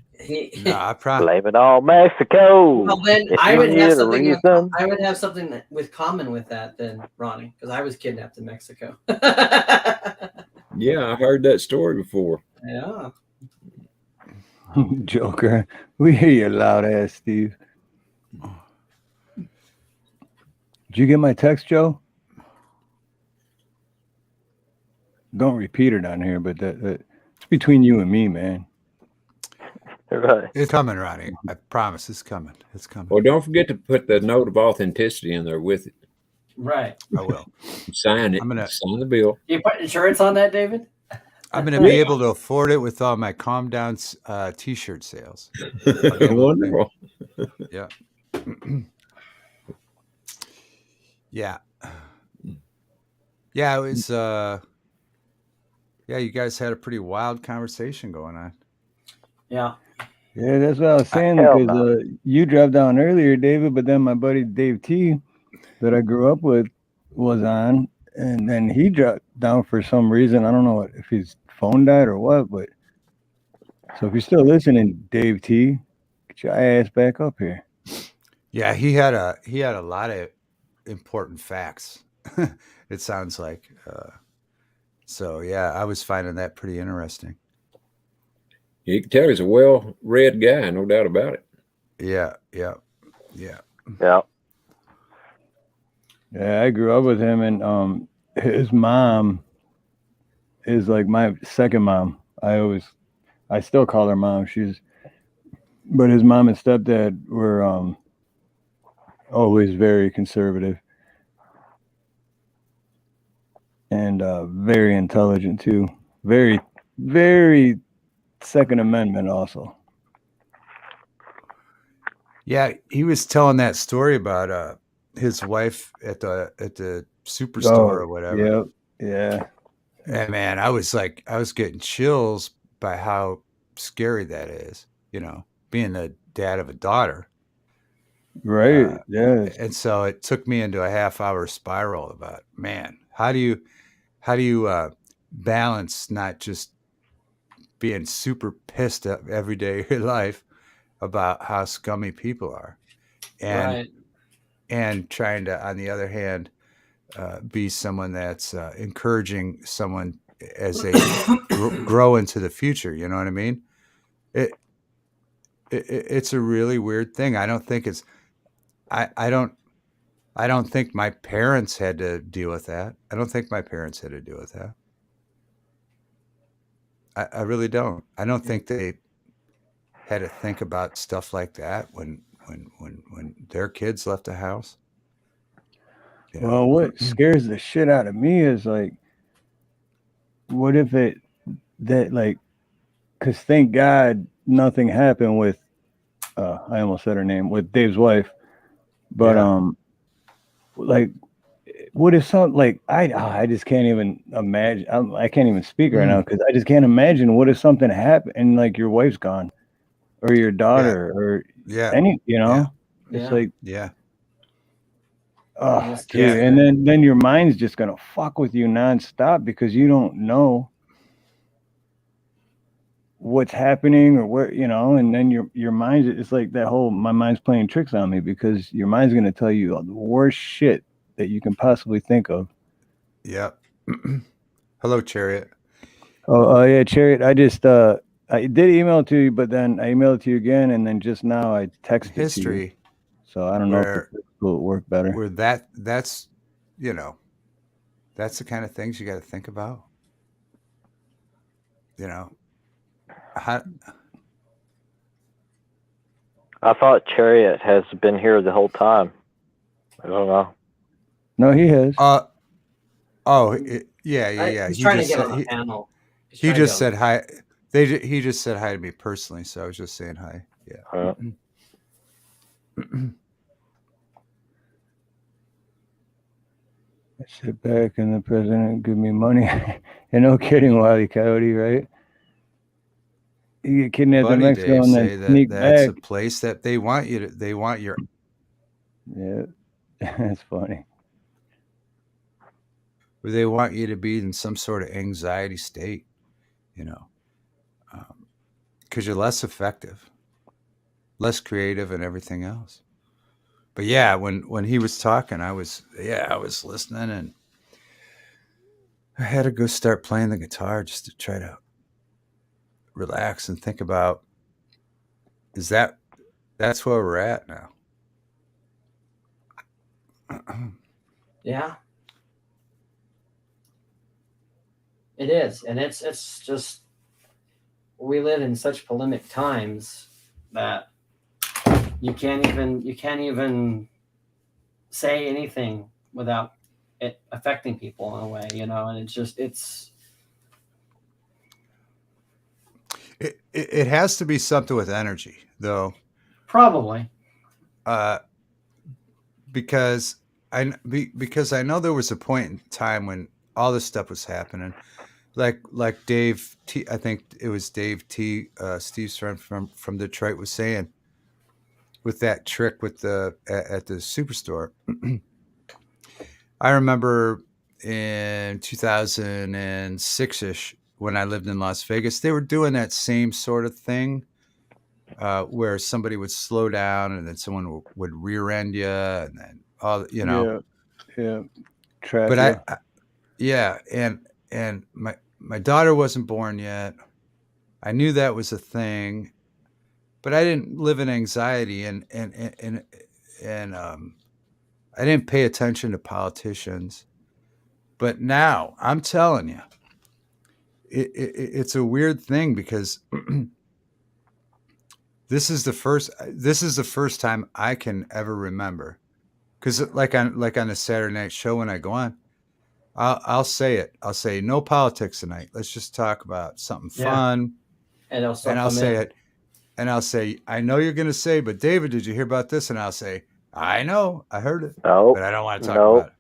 [SPEAKER 7] No, I promise.
[SPEAKER 10] Blame it on Mexico.
[SPEAKER 5] Well, then
[SPEAKER 10] If
[SPEAKER 5] I
[SPEAKER 10] you
[SPEAKER 5] would
[SPEAKER 10] need
[SPEAKER 5] have
[SPEAKER 10] a
[SPEAKER 5] something.
[SPEAKER 10] reason.
[SPEAKER 5] I would have something with common with that then, Ronnie, because I was kidnapped in Mexico.
[SPEAKER 6] Yeah, I've heard that story before.
[SPEAKER 5] Yeah.
[SPEAKER 2] Joker, we hear you loud ass, Steve. Did you get my text, Joe? Don't repeat it on here, but that it's between you and me, man.
[SPEAKER 10] Right.
[SPEAKER 7] It's coming, Ronnie. I promise it's coming. It's coming.
[SPEAKER 6] Well, don't forget to put the note of authenticity in there with it.
[SPEAKER 5] Right.
[SPEAKER 7] I will.
[SPEAKER 6] Sign it. Sign the bill.
[SPEAKER 5] You put insurance on that, David?
[SPEAKER 7] I'm going to be able to afford it with all my Calm Down T-shirt sales.
[SPEAKER 6] Wonderful.
[SPEAKER 7] Yeah. Yeah. Yeah, it was you guys had a pretty wild conversation going on.
[SPEAKER 5] Yeah.
[SPEAKER 2] Yeah, that's what I was saying because you dropped down earlier, David, but then my buddy Dave T that I grew up with was on, and then he dropped down for some reason. I don't know if his phone died or what, but so if you're still listening, Dave T, get your ass back up here.
[SPEAKER 7] Yeah, he had a lot of important facts. It sounds like. So yeah, I was finding that pretty interesting.
[SPEAKER 6] You can tell he's a well-read guy, no doubt about it.
[SPEAKER 7] Yeah.
[SPEAKER 10] Yeah.
[SPEAKER 2] Yeah, I grew up with him, and his mom is like my second mom. I still call her mom. But his mom and stepdad were always very conservative and very intelligent too. Very, very Second Amendment also.
[SPEAKER 7] Yeah, he was telling that story about his wife at the superstore or whatever.
[SPEAKER 2] Yep. Yeah.
[SPEAKER 7] And man, I was getting chills by how scary that is, being the dad of a daughter.
[SPEAKER 2] Right. Yes.
[SPEAKER 7] And so it took me into a half-hour spiral about, man, how do you balance not just being super pissed up every day of your life about how scummy people are, and trying to, on the other hand, be someone that's encouraging someone as they grow into the future. You know what I mean? It's a really weird thing. I don't think it's. I don't think my parents had to deal with that. I don't think my parents had to deal with that. I really don't. I don't think they had to think about stuff like that when their kids left the house.
[SPEAKER 2] Well, what scares the shit out of me is like, what if because thank God nothing happened with, I almost said her name, with Dave's wife, but like, what if I just can't even imagine. I can't even speak right now because I just can't imagine. What if something happened and like your wife's gone, or your daughter, or any, it's like, oh, dude, and then your mind's just gonna fuck with you nonstop because you don't know what's happening or where, and then your mind, it's like that whole my mind's playing tricks on me because your mind's gonna tell you the worst shit that you can possibly think of.
[SPEAKER 7] Yep. Hello, Chariot.
[SPEAKER 2] Oh, yeah, Chariot. I did email it to you, but then I emailed it to you again, and then just now I texted
[SPEAKER 7] history.
[SPEAKER 2] To you. So I don't know if it will work better.
[SPEAKER 7] Where that's that's the kind of things you got to think about. How,
[SPEAKER 10] I thought Chariot has been here the whole time. I don't know.
[SPEAKER 2] No, he has.
[SPEAKER 7] Yeah.
[SPEAKER 5] He's trying to get on the panel.
[SPEAKER 7] He just said hi. He just said hi to me personally, so I was just saying hi. Yeah.
[SPEAKER 2] I sit back and the president give me money. And no kidding, Wile E. Coyote, right? You get kidnapped in Mexico
[SPEAKER 7] Dave
[SPEAKER 2] and then sneak
[SPEAKER 7] that's
[SPEAKER 2] back.
[SPEAKER 7] a place that they want you to. They want your.
[SPEAKER 2] Yeah, that's funny.
[SPEAKER 7] Where they want you to be in some sort of anxiety state, because you're less effective, less creative, and everything else. But yeah, when he was talking, I was listening, and I had to go start playing the guitar just to try to relax and think about, that's where we're at now.
[SPEAKER 5] Yeah. It is, and it's just, we live in such polemic times that you can't even say anything without it affecting people in a way, and
[SPEAKER 7] it has to be something with energy, though.
[SPEAKER 5] Probably.
[SPEAKER 7] Because I know there was a point in time when all this stuff was happening, like Dave T. I think it was Dave T. Steve's friend from Detroit was saying, with that trick with at the superstore. I remember in 2006-ish when I lived in Las Vegas, they were doing that same sort of thing, where somebody would slow down and then someone would rear end you, and then all
[SPEAKER 2] Yeah. Trap
[SPEAKER 7] but and my daughter wasn't born yet. I knew that was a thing, but I didn't live in anxiety, and I didn't pay attention to politicians. But now I'm telling you, it's a weird thing because this is the first time I can ever remember. Because like on a Saturday night show when I go on, I'll say it. I'll say no politics tonight. Let's just talk about something fun.
[SPEAKER 5] And
[SPEAKER 7] I'll say it. And I'll say, I know you're going to say, but David, did you hear about this? And I'll say, I know, I heard it, but I don't want to talk about it.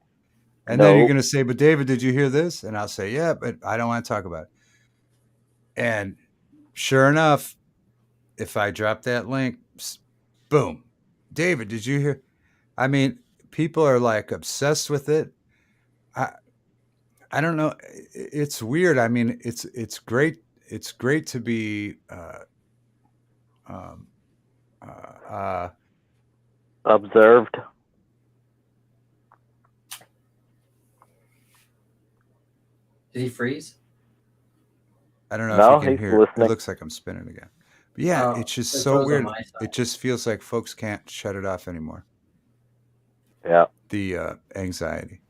[SPEAKER 7] And then you're going to say, but David, did you hear this? And I'll say, yeah, but I don't want to talk about it. And sure enough, if I drop that link, boom, David, did you hear? I mean, people are like obsessed with it. I don't know. It's weird. I mean, it's great. It's great to be
[SPEAKER 10] observed.
[SPEAKER 5] Did he freeze?
[SPEAKER 7] I don't know
[SPEAKER 10] No,
[SPEAKER 7] if you can
[SPEAKER 10] he's
[SPEAKER 7] hear.
[SPEAKER 10] listening.
[SPEAKER 7] It looks like I'm spinning again. But yeah, it's just so weird. It just feels like folks can't shut it off anymore.
[SPEAKER 10] Yeah.
[SPEAKER 7] The anxiety.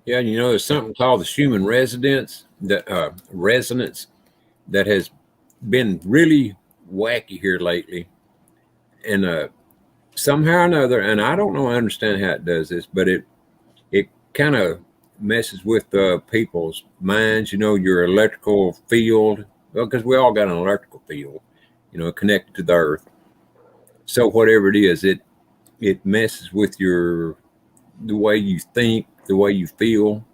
[SPEAKER 6] Yeah, you know, there's something called the human resonance that has been really wacky here lately, and somehow or another, and I don't know, I understand how it does this, but it kind of messes with people's minds. You know, your electrical field, well, because we all got an electrical field, you know, connected to the earth. So whatever it is, it messes with the way you think, the way you feel.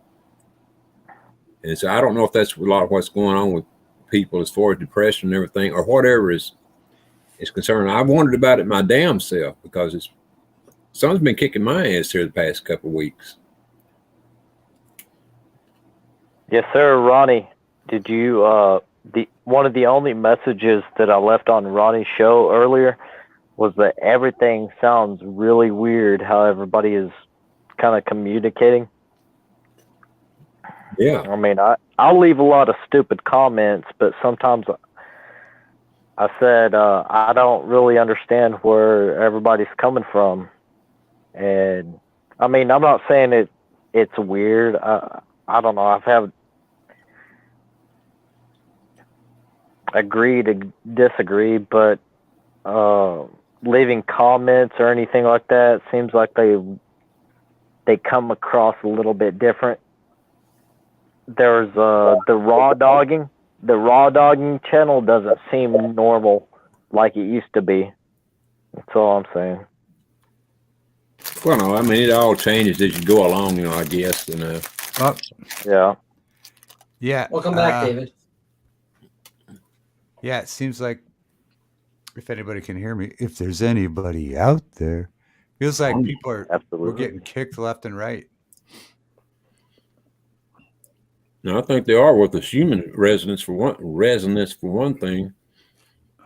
[SPEAKER 6] And so I don't know if that's a lot of what's going on with people as far as depression and everything, or whatever is concerned. I wondered about it my damn self because someone's been kicking my ass here the past couple of weeks.
[SPEAKER 10] Yes, sir, Ronnie. Did you one of the only messages that I left on Ronnie's show earlier was that everything sounds really weird, how everybody is kind of communicating.
[SPEAKER 6] Yeah.
[SPEAKER 10] I mean, I'll leave a lot of stupid comments, but sometimes I said I don't really understand where everybody's coming from. And I mean, I'm not saying it's weird. I don't know. I've had agree to disagree, but leaving comments or anything like that seems like they come across a little bit different. There's the raw dogging. The raw dogging channel doesn't seem normal like it used to be. That's all I'm saying.
[SPEAKER 6] Well, no, I mean, it all changes as you go along, you know, I guess.
[SPEAKER 10] Yeah.
[SPEAKER 7] Yeah.
[SPEAKER 5] Welcome back, David.
[SPEAKER 7] Yeah, it seems like, if anybody can hear me, if there's anybody out there, feels like people we're getting kicked left and right.
[SPEAKER 6] No, I think they are with the human resonance for one thing.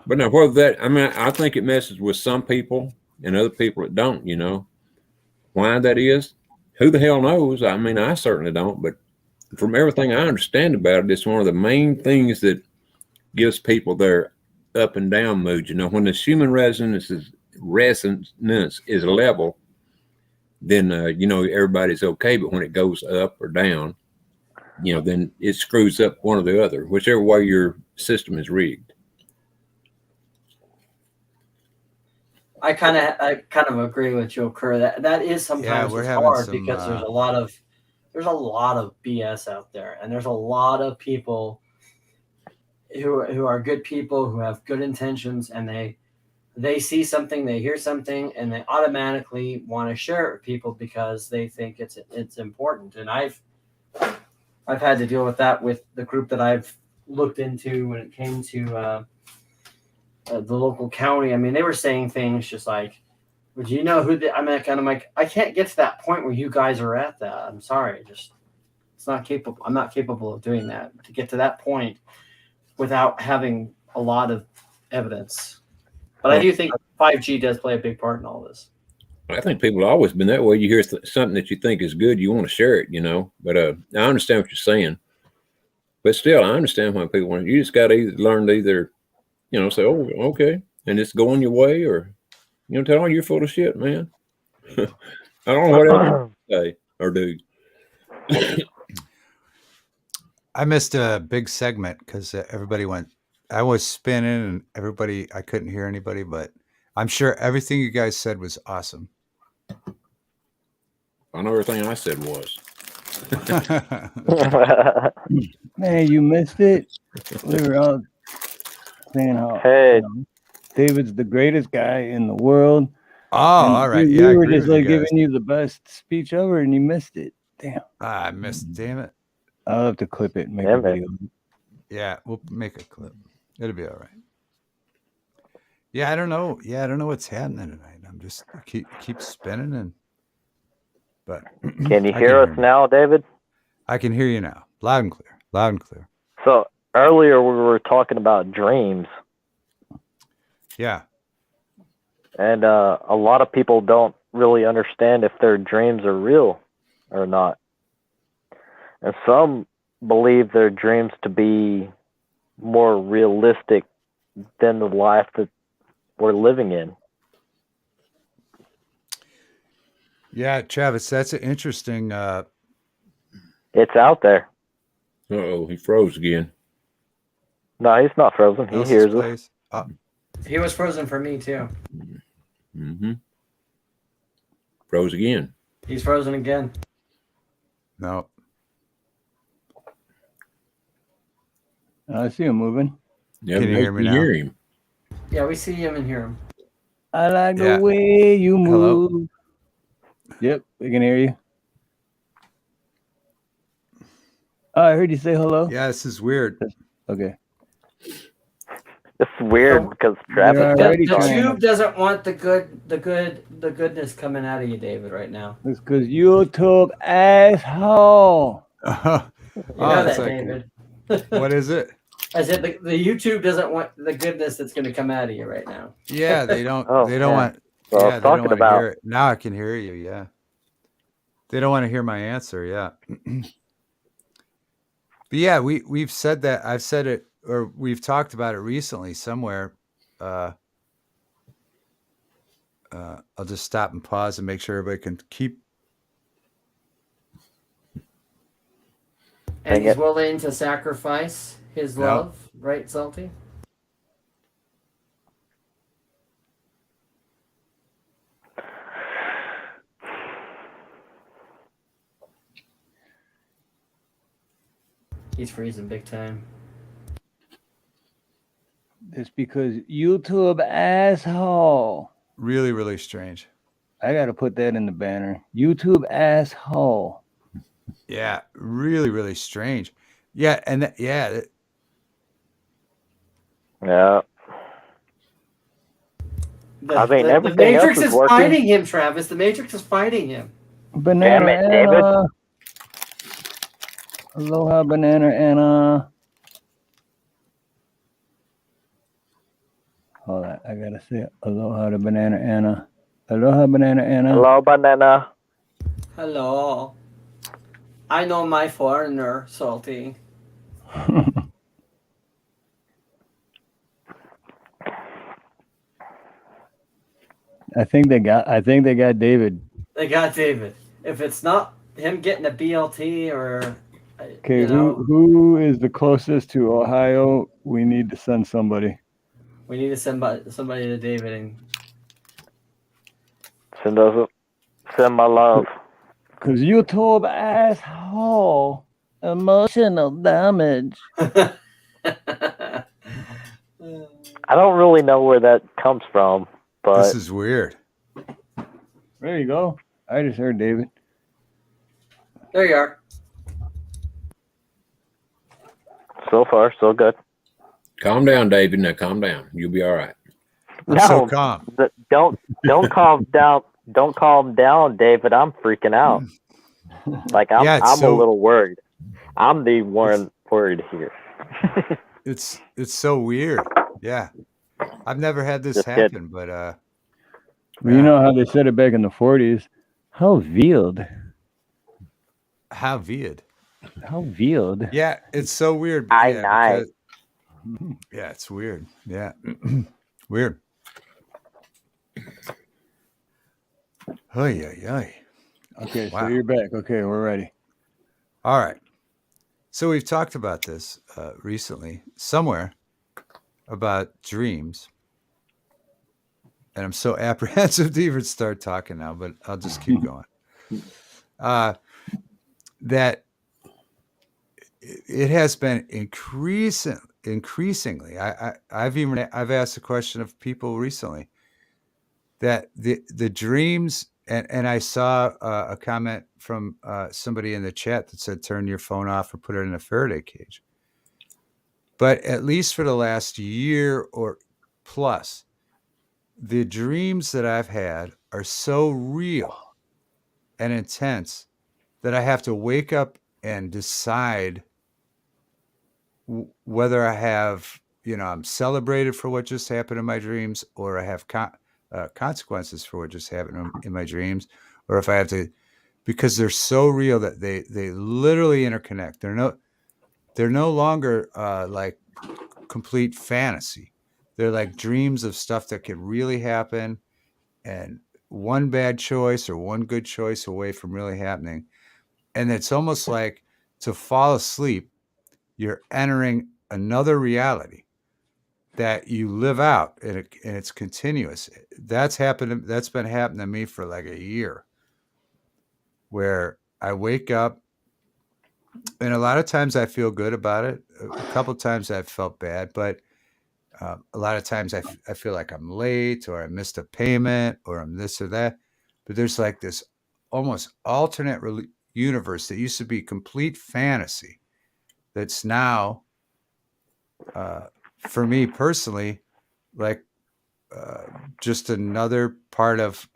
[SPEAKER 6] But now whether that, I mean, I think it messes with some people and other people that don't, you know. Why that is, who the hell knows? I mean, I certainly don't, but from everything I understand about it, it's one of the main things that gives people their up and down mood. You know, when the human resonance is level, then you know, everybody's okay. But when it goes up or down, you know, then it screws up one or the other, whichever way your system is rigged.
[SPEAKER 5] I kind of agree with Joe Kerr. That is sometimes it's hard because there's a lot of BS out there, and there's a lot of people who are good people who have good intentions, and they see something, they hear something, and they automatically want to share it with people because they think it's important. And I've had to deal with that with the group that I've looked into when it came to the local county. I mean, they were saying things just like, "Would you know who?" I'm like, I can't get to that point where you guys are at. That I'm sorry, it's not capable. I'm not capable of doing that. To get to that point without having a lot of evidence. But I do think 5G does play a big part in all this.
[SPEAKER 6] I think people have always been that way. You hear something that you think is good, you want to share it, you know. But I understand what you're saying. But still, I understand why people want. You just got to learn to either, you know, say, "Oh, okay," and just go on your way, or, you know, tell them you're full of shit, man. I don't know what else to say or do.
[SPEAKER 7] I missed a big segment because everybody went. I was spinning and everybody. I couldn't hear anybody, but I'm sure everything you guys said was awesome.
[SPEAKER 6] I know everything I said was.
[SPEAKER 2] Man, you missed it. We were all saying how
[SPEAKER 10] Hey.
[SPEAKER 2] David's the greatest guy in the world.
[SPEAKER 7] Oh, all right.
[SPEAKER 2] We
[SPEAKER 7] Yeah, I
[SPEAKER 2] were
[SPEAKER 7] agree
[SPEAKER 2] just
[SPEAKER 7] with
[SPEAKER 2] like
[SPEAKER 7] you guys.
[SPEAKER 2] giving you the best speech ever, and you missed it. Damn.
[SPEAKER 7] I missed. Damn it.
[SPEAKER 2] I'll have to clip it and make
[SPEAKER 10] Damn
[SPEAKER 2] a video.
[SPEAKER 7] Yeah, we'll make a clip. It'll be all right. Yeah, I don't know. Yeah, I don't know what's happening tonight. I'm just keep spinning and. But
[SPEAKER 10] Can you hear us now, David?
[SPEAKER 7] I can hear you now, loud and clear. Loud and clear.
[SPEAKER 10] So earlier we were talking about dreams.
[SPEAKER 7] Yeah.
[SPEAKER 10] And a lot of people don't really understand if their dreams are real or not. And some believe their dreams to be more realistic than the life that we're living in.
[SPEAKER 7] Yeah, Travis, that's an interesting.
[SPEAKER 10] It's out there.
[SPEAKER 6] Uh-oh, he froze again.
[SPEAKER 10] No, he's not frozen. He hears us.
[SPEAKER 5] He was frozen for me too.
[SPEAKER 6] Mm-hmm. Froze again.
[SPEAKER 5] He's frozen again.
[SPEAKER 7] No.
[SPEAKER 2] I see him moving.
[SPEAKER 6] Yeah,
[SPEAKER 7] Can you hear me now?
[SPEAKER 6] hear him.
[SPEAKER 5] Yeah, we see him and hear him.
[SPEAKER 2] I like
[SPEAKER 7] Yeah.
[SPEAKER 2] the way you
[SPEAKER 7] Hello?
[SPEAKER 2] move. Yep, we can hear you. Oh, I heard you say hello.
[SPEAKER 7] Yeah, this is weird.
[SPEAKER 2] Okay.
[SPEAKER 10] It's weird because
[SPEAKER 2] You're
[SPEAKER 10] Travis
[SPEAKER 2] already
[SPEAKER 5] The
[SPEAKER 2] trying.
[SPEAKER 5] tube doesn't want the goodness coming out of you, David, right now.
[SPEAKER 2] It's because YouTube asshole.
[SPEAKER 5] You
[SPEAKER 7] Oh,
[SPEAKER 5] know
[SPEAKER 7] it's
[SPEAKER 5] that,
[SPEAKER 7] like-
[SPEAKER 5] David.
[SPEAKER 7] What is it?
[SPEAKER 5] I said the YouTube doesn't want the goodness that's going to come out of you right now.
[SPEAKER 7] Yeah, they don't.
[SPEAKER 10] Oh,
[SPEAKER 7] they don't
[SPEAKER 10] yeah.
[SPEAKER 7] want.
[SPEAKER 10] Well, I
[SPEAKER 7] Yeah,
[SPEAKER 10] was
[SPEAKER 7] they don't
[SPEAKER 10] talking
[SPEAKER 7] want to
[SPEAKER 10] about-
[SPEAKER 7] hear it. Now I can hear you. Yeah. They don't want to hear my answer. Yeah. But yeah, we've said that. I've said it, or we've talked about it recently somewhere. I'll just stop and pause and make sure everybody can keep.
[SPEAKER 5] And
[SPEAKER 10] Dang
[SPEAKER 5] he's
[SPEAKER 10] it.
[SPEAKER 5] willing to sacrifice his
[SPEAKER 7] Yeah.
[SPEAKER 5] love, right, Salty? He's freezing big time.
[SPEAKER 2] It's because YouTube asshole.
[SPEAKER 7] Really, really strange.
[SPEAKER 2] I got to put that in the banner. YouTube asshole.
[SPEAKER 7] Yeah, really, really strange. Yeah, and
[SPEAKER 10] Yeah. I mean,
[SPEAKER 5] the
[SPEAKER 10] everything else
[SPEAKER 5] Matrix
[SPEAKER 10] is
[SPEAKER 5] is
[SPEAKER 10] working.
[SPEAKER 5] fighting him, Travis. The Matrix is fighting him.
[SPEAKER 2] Banana
[SPEAKER 10] Damn it, David.
[SPEAKER 2] Anna. Aloha, Banana Anna. Hold on, I gotta say aloha to Banana Anna. Aloha, Banana Anna.
[SPEAKER 10] Hello, banana.
[SPEAKER 5] Hello. I know my foreigner, Salty.
[SPEAKER 2] I think they got David.
[SPEAKER 5] They got David. If it's not him getting a BLT or
[SPEAKER 2] Okay,
[SPEAKER 5] you know,
[SPEAKER 2] who is the closest to Ohio? We need to send somebody.
[SPEAKER 5] we need to send somebody to David and
[SPEAKER 10] Send my love.
[SPEAKER 2] Cause YouTube asshole. Emotional damage.
[SPEAKER 10] I don't really know where that comes from, but
[SPEAKER 7] this is weird.
[SPEAKER 2] There you go. I just heard David.
[SPEAKER 5] there you are.
[SPEAKER 10] so far so good.
[SPEAKER 6] Calm down, David. Now calm down. You'll be all right.
[SPEAKER 7] I'm
[SPEAKER 10] No,
[SPEAKER 7] so calm.
[SPEAKER 10] Don't calm down. Don't calm down, David. I'm freaking out. Like I'm
[SPEAKER 7] Yeah, it's
[SPEAKER 10] a
[SPEAKER 7] so-
[SPEAKER 10] little worried. I'm the one worried here.
[SPEAKER 7] It's so weird. Yeah, I've never had this
[SPEAKER 10] Just kidding.
[SPEAKER 7] happen, but
[SPEAKER 2] Well, you know how they said it back in the 40s. How veiled.
[SPEAKER 7] how weird.
[SPEAKER 2] How veiled.
[SPEAKER 7] Yeah, it's so weird.
[SPEAKER 10] I
[SPEAKER 7] yeah,
[SPEAKER 10] know.
[SPEAKER 7] because- yeah, it's weird. Yeah, weird. Oy, oy, oy.
[SPEAKER 2] Okay, so
[SPEAKER 7] Wow.
[SPEAKER 2] you're back. Okay, we're ready.
[SPEAKER 7] All right. So we've talked about this recently somewhere about dreams. And I'm so apprehensive to even start talking now, but I'll just keep going. That it has been increasingly. I've asked the question of people recently that the dreams, and I saw a comment from somebody in the chat that said turn your phone off or put it in a Faraday cage. But at least for the last year or plus, the dreams that I've had are so real and intense that I have to wake up and decide whether I have, I'm celebrated for what just happened in my dreams, or I have consequences for what just happened in my dreams, or if I have to, because they're so real that they literally interconnect. They're no longer like complete fantasy. They're like dreams of stuff that could really happen, and one bad choice or one good choice away from really happening. And it's almost like to fall asleep, you're entering another reality that you live out, and it's continuous. That's been happening to me for like a year, where I wake up, and a lot of times I feel good about it. A couple of times I've felt bad, but a lot of times I feel like I'm late, or I missed a payment, or I'm this or that. But there's like this almost alternate universe that used to be complete fantasy that's now, for me personally, like just another part of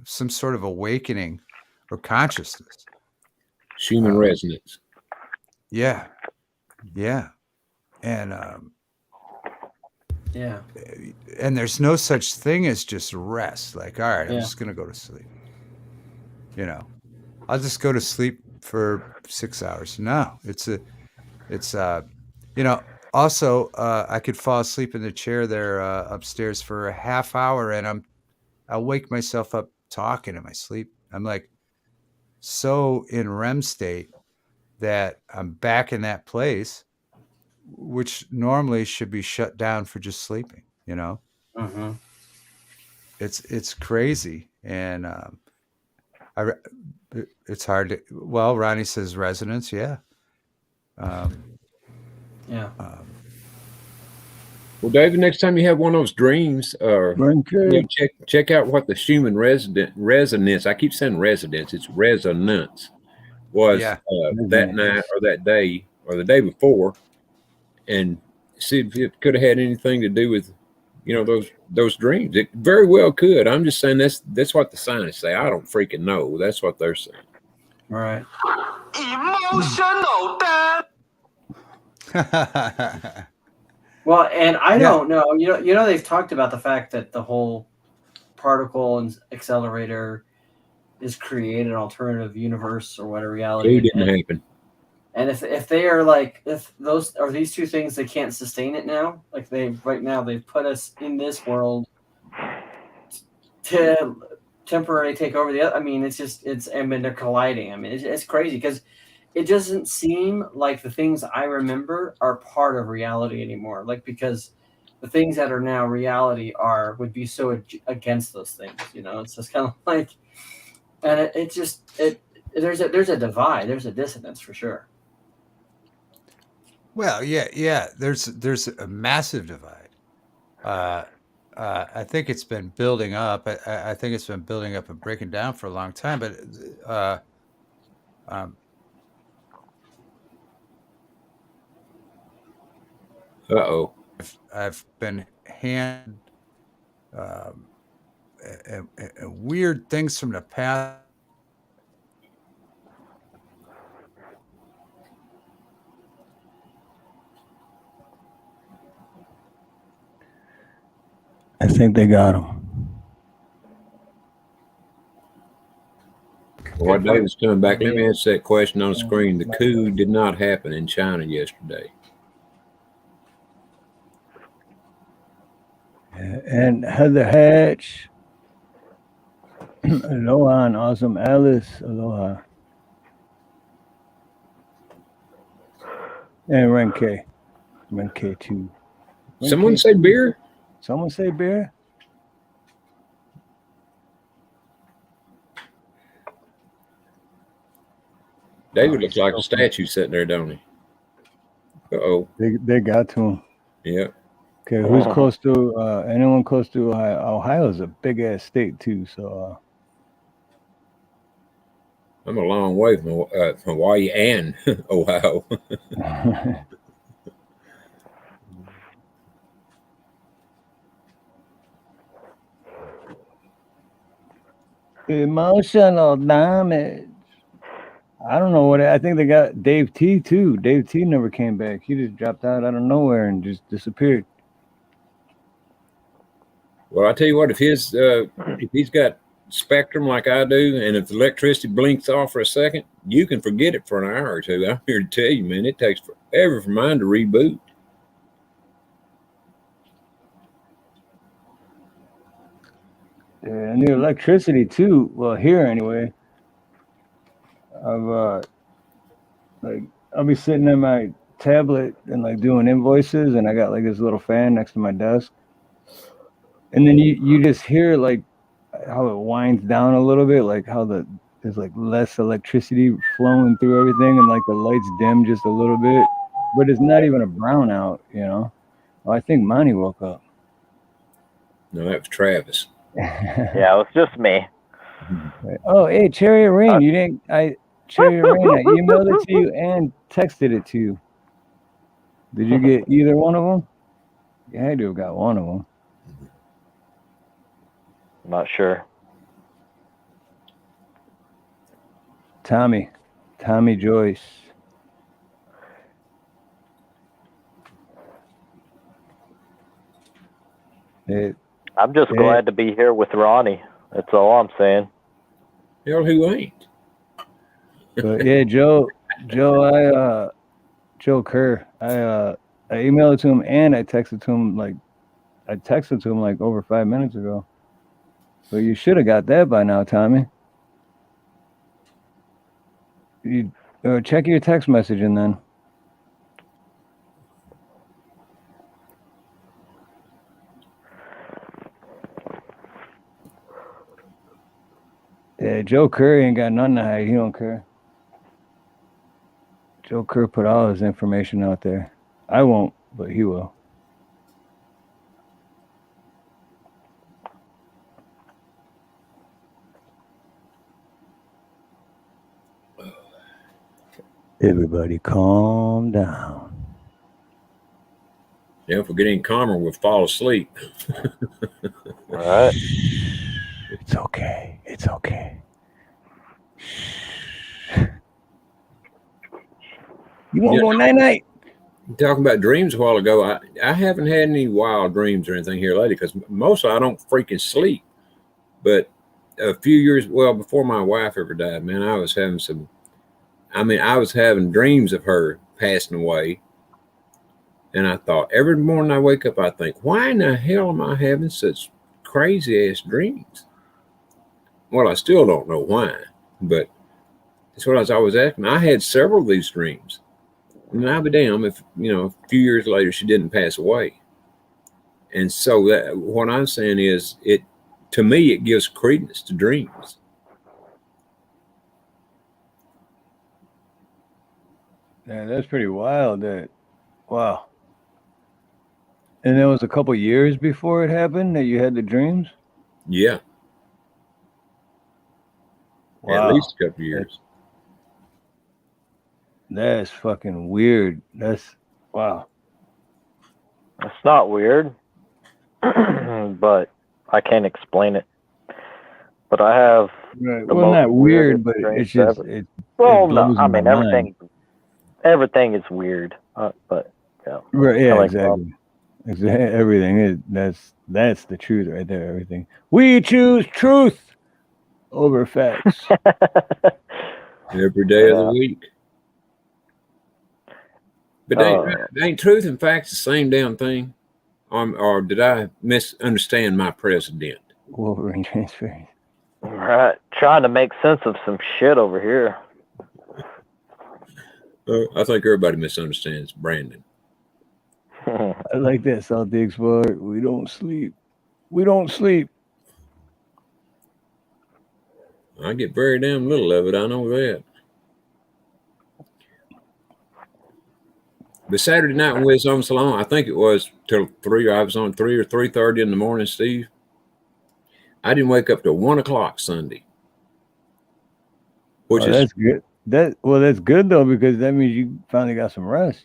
[SPEAKER 7] some sort of awakening or consciousness.
[SPEAKER 6] Human resonance.
[SPEAKER 7] Yeah. And
[SPEAKER 5] Yeah.
[SPEAKER 7] and there's no such thing as just rest. Like, all right, I'm just going to go to sleep. I'll just go to sleep for 6 hours. No, also, I could fall asleep in the chair there upstairs for a half hour, and I'll wake myself up talking in my sleep. I'm like so in REM state that I'm back in that place, which normally should be shut down for just sleeping.
[SPEAKER 5] Mm-hmm.
[SPEAKER 7] It's crazy, and it's hard to. Well, Ronnie says resonance, yeah.
[SPEAKER 5] Yeah.
[SPEAKER 6] Well, David, next time you have one of those dreams, check out what the human resonance. I keep saying residence. It's resonance. Was that night or that day or the day before, and see if it could have had anything to do with, those dreams. It very well could. I'm just saying that's what the scientists say. I don't freaking know. That's what they're saying.
[SPEAKER 5] Right.
[SPEAKER 11] Emotional dad.
[SPEAKER 5] Well, and I don't know. They've talked about the fact that the whole particle and accelerator is create an alternative universe or whatever reality.
[SPEAKER 6] It didn't happen.
[SPEAKER 5] And if they are like, if those are these two things, they can't sustain it now. Like they've put us in this world to temporarily take over the other. I mean, they're colliding. I mean, it's crazy because it doesn't seem like the things I remember are part of reality anymore. Like, because the things that are now reality would be so against those things, it's just kind of like, and there's a divide, there's a dissonance for sure.
[SPEAKER 7] Well, yeah. There's a massive divide. I think it's been building up. I think it's been building up and breaking down for a long time. But I've been handed weird things from the past.
[SPEAKER 2] I think they got him.
[SPEAKER 6] Well, David's coming back. Let me answer that question on the screen. The coup did not happen in China yesterday.
[SPEAKER 2] And Heather Hatch. Aloha, and Awesome Alice. Aloha. And Renke. Renke too.
[SPEAKER 6] Someone
[SPEAKER 2] Renke
[SPEAKER 6] say
[SPEAKER 2] too.
[SPEAKER 6] beer?
[SPEAKER 2] Someone say beer?
[SPEAKER 6] David looks like a statue sitting there, don't he? Uh-oh.
[SPEAKER 2] They got to him.
[SPEAKER 6] Yeah.
[SPEAKER 2] Okay, who's close to anyone close to Ohio? Ohio's a big ass state too, so
[SPEAKER 6] I'm a long way from Hawaii and Ohio.
[SPEAKER 2] Emotional damage. I don't know what I think they got Dave T too. Dave T never came back. He just dropped out of nowhere and just disappeared.
[SPEAKER 6] Well, I tell you what, if he's got spectrum like I do, and if the electricity blinks off for a second, you can forget it for an hour or two. I'm here to tell you, man, it takes forever for mine to reboot.
[SPEAKER 2] Yeah, and the electricity too. Well, here anyway. I've like I'll be sitting at my tablet and like doing invoices, and I got like this little fan next to my desk, and then you just hear like how it winds down a little bit, like how there's like less electricity flowing through everything, and like the lights dim just a little bit, but it's not even a brownout, you know. Well, I think Monte woke up.
[SPEAKER 6] No, that was Travis.
[SPEAKER 10] Yeah, it was just me.
[SPEAKER 2] Oh, hey, Chariot Rain, you didn't. Chariot Rain, I emailed it to you and texted it to you. Did you get either one of them? You had to have got one of them.
[SPEAKER 10] I'm not sure.
[SPEAKER 2] Tommy Joyce.
[SPEAKER 10] I'm just glad to be here with Ronnie. That's all I'm saying.
[SPEAKER 6] Hell, who ain't?
[SPEAKER 2] But yeah, Joe Kerr. I emailed it to him and I texted to him like over 5 minutes ago. But you should have got that by now, Tommy. You check your text message and then. Yeah, Joe Kerr ain't got nothing to hide. He don't care. Joe Kerr put all his information out there. I won't, but he will. Everybody calm down.
[SPEAKER 6] Yeah, if we get any calmer, we'll fall asleep.
[SPEAKER 10] All right.
[SPEAKER 2] It's okay. It's okay. You won't go night-night.
[SPEAKER 6] Talking about dreams a while ago, I haven't had any wild dreams or anything here lately because mostly I don't freaking sleep. But a few years, before my wife ever died, man, I was having dreams of her passing away. And I thought, every morning I wake up, I think, why in the hell am I having such crazy-ass dreams? Well, I still don't know why, but that's what I was always asking. I had several of these dreams. And I'll be damned if, a few years later she didn't pass away. And so what I'm saying is, to me, it gives credence to dreams.
[SPEAKER 2] Yeah, that's pretty wild. Wow. And that was a couple years before it happened that you had the dreams?
[SPEAKER 6] Yeah.
[SPEAKER 2] Wow.
[SPEAKER 6] At least a couple years.
[SPEAKER 2] That's fucking weird. Wow.
[SPEAKER 10] It's not weird, but I can't explain it. But I have.
[SPEAKER 2] Right. Well, not weird, but it's just.
[SPEAKER 10] Everything is weird. But yeah.
[SPEAKER 2] Right. Yeah. Exactly. Everything is. That's the truth right there. Everything. We choose truth over facts.
[SPEAKER 6] Every day of the week. But ain't truth and facts the same damn thing? Or did I misunderstand my president?
[SPEAKER 2] Wolverine transfer.
[SPEAKER 10] Right. Trying to make sense of some shit over here.
[SPEAKER 6] I think everybody misunderstands Brandon.
[SPEAKER 2] I like that South the Explorer. We don't sleep. We don't sleep.
[SPEAKER 6] I get very damn little of it. I know that. The Saturday night when we was on Salon, I think it was till 3. I was on 3 or 3:30 in the morning, Steve. I didn't wake up till 1 o'clock Sunday. Which is
[SPEAKER 2] that's good. That's good though, because that means you finally got some rest.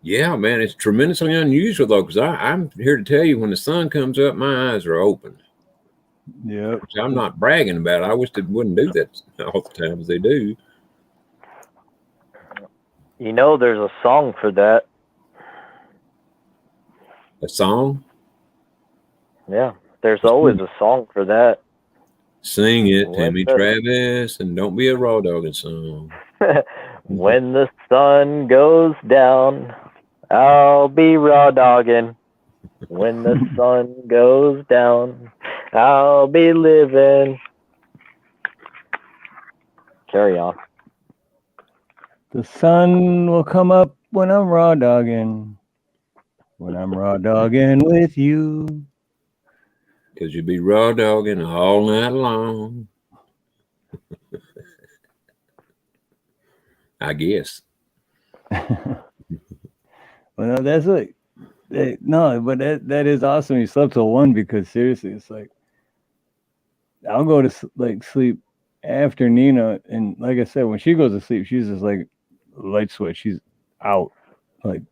[SPEAKER 6] Yeah, man, it's tremendously unusual though, because I'm here to tell you, when the sun comes up, my eyes are open.
[SPEAKER 2] Yeah,
[SPEAKER 6] I'm not bragging about it. I wish they wouldn't do that all the time as they do.
[SPEAKER 10] You know, there's a song for that.
[SPEAKER 6] A song?
[SPEAKER 10] Yeah, there's always a song for that.
[SPEAKER 6] Sing it, Tammy Travis, and don't be a raw dogging song.
[SPEAKER 10] When the sun goes down, I'll be raw dogging. When the sun goes down, I'll be living. Carry on.
[SPEAKER 2] The sun will come up when I'm raw dogging. When I'm raw dogging with you.
[SPEAKER 6] Because you be raw dogging all night long. I guess.
[SPEAKER 2] Well, no, that's like, no, but that is awesome. You slept till 1, because seriously, it's like, I'll go to like sleep after Nina, and like I said, when she goes to sleep, she's just like light switch. She's out. Like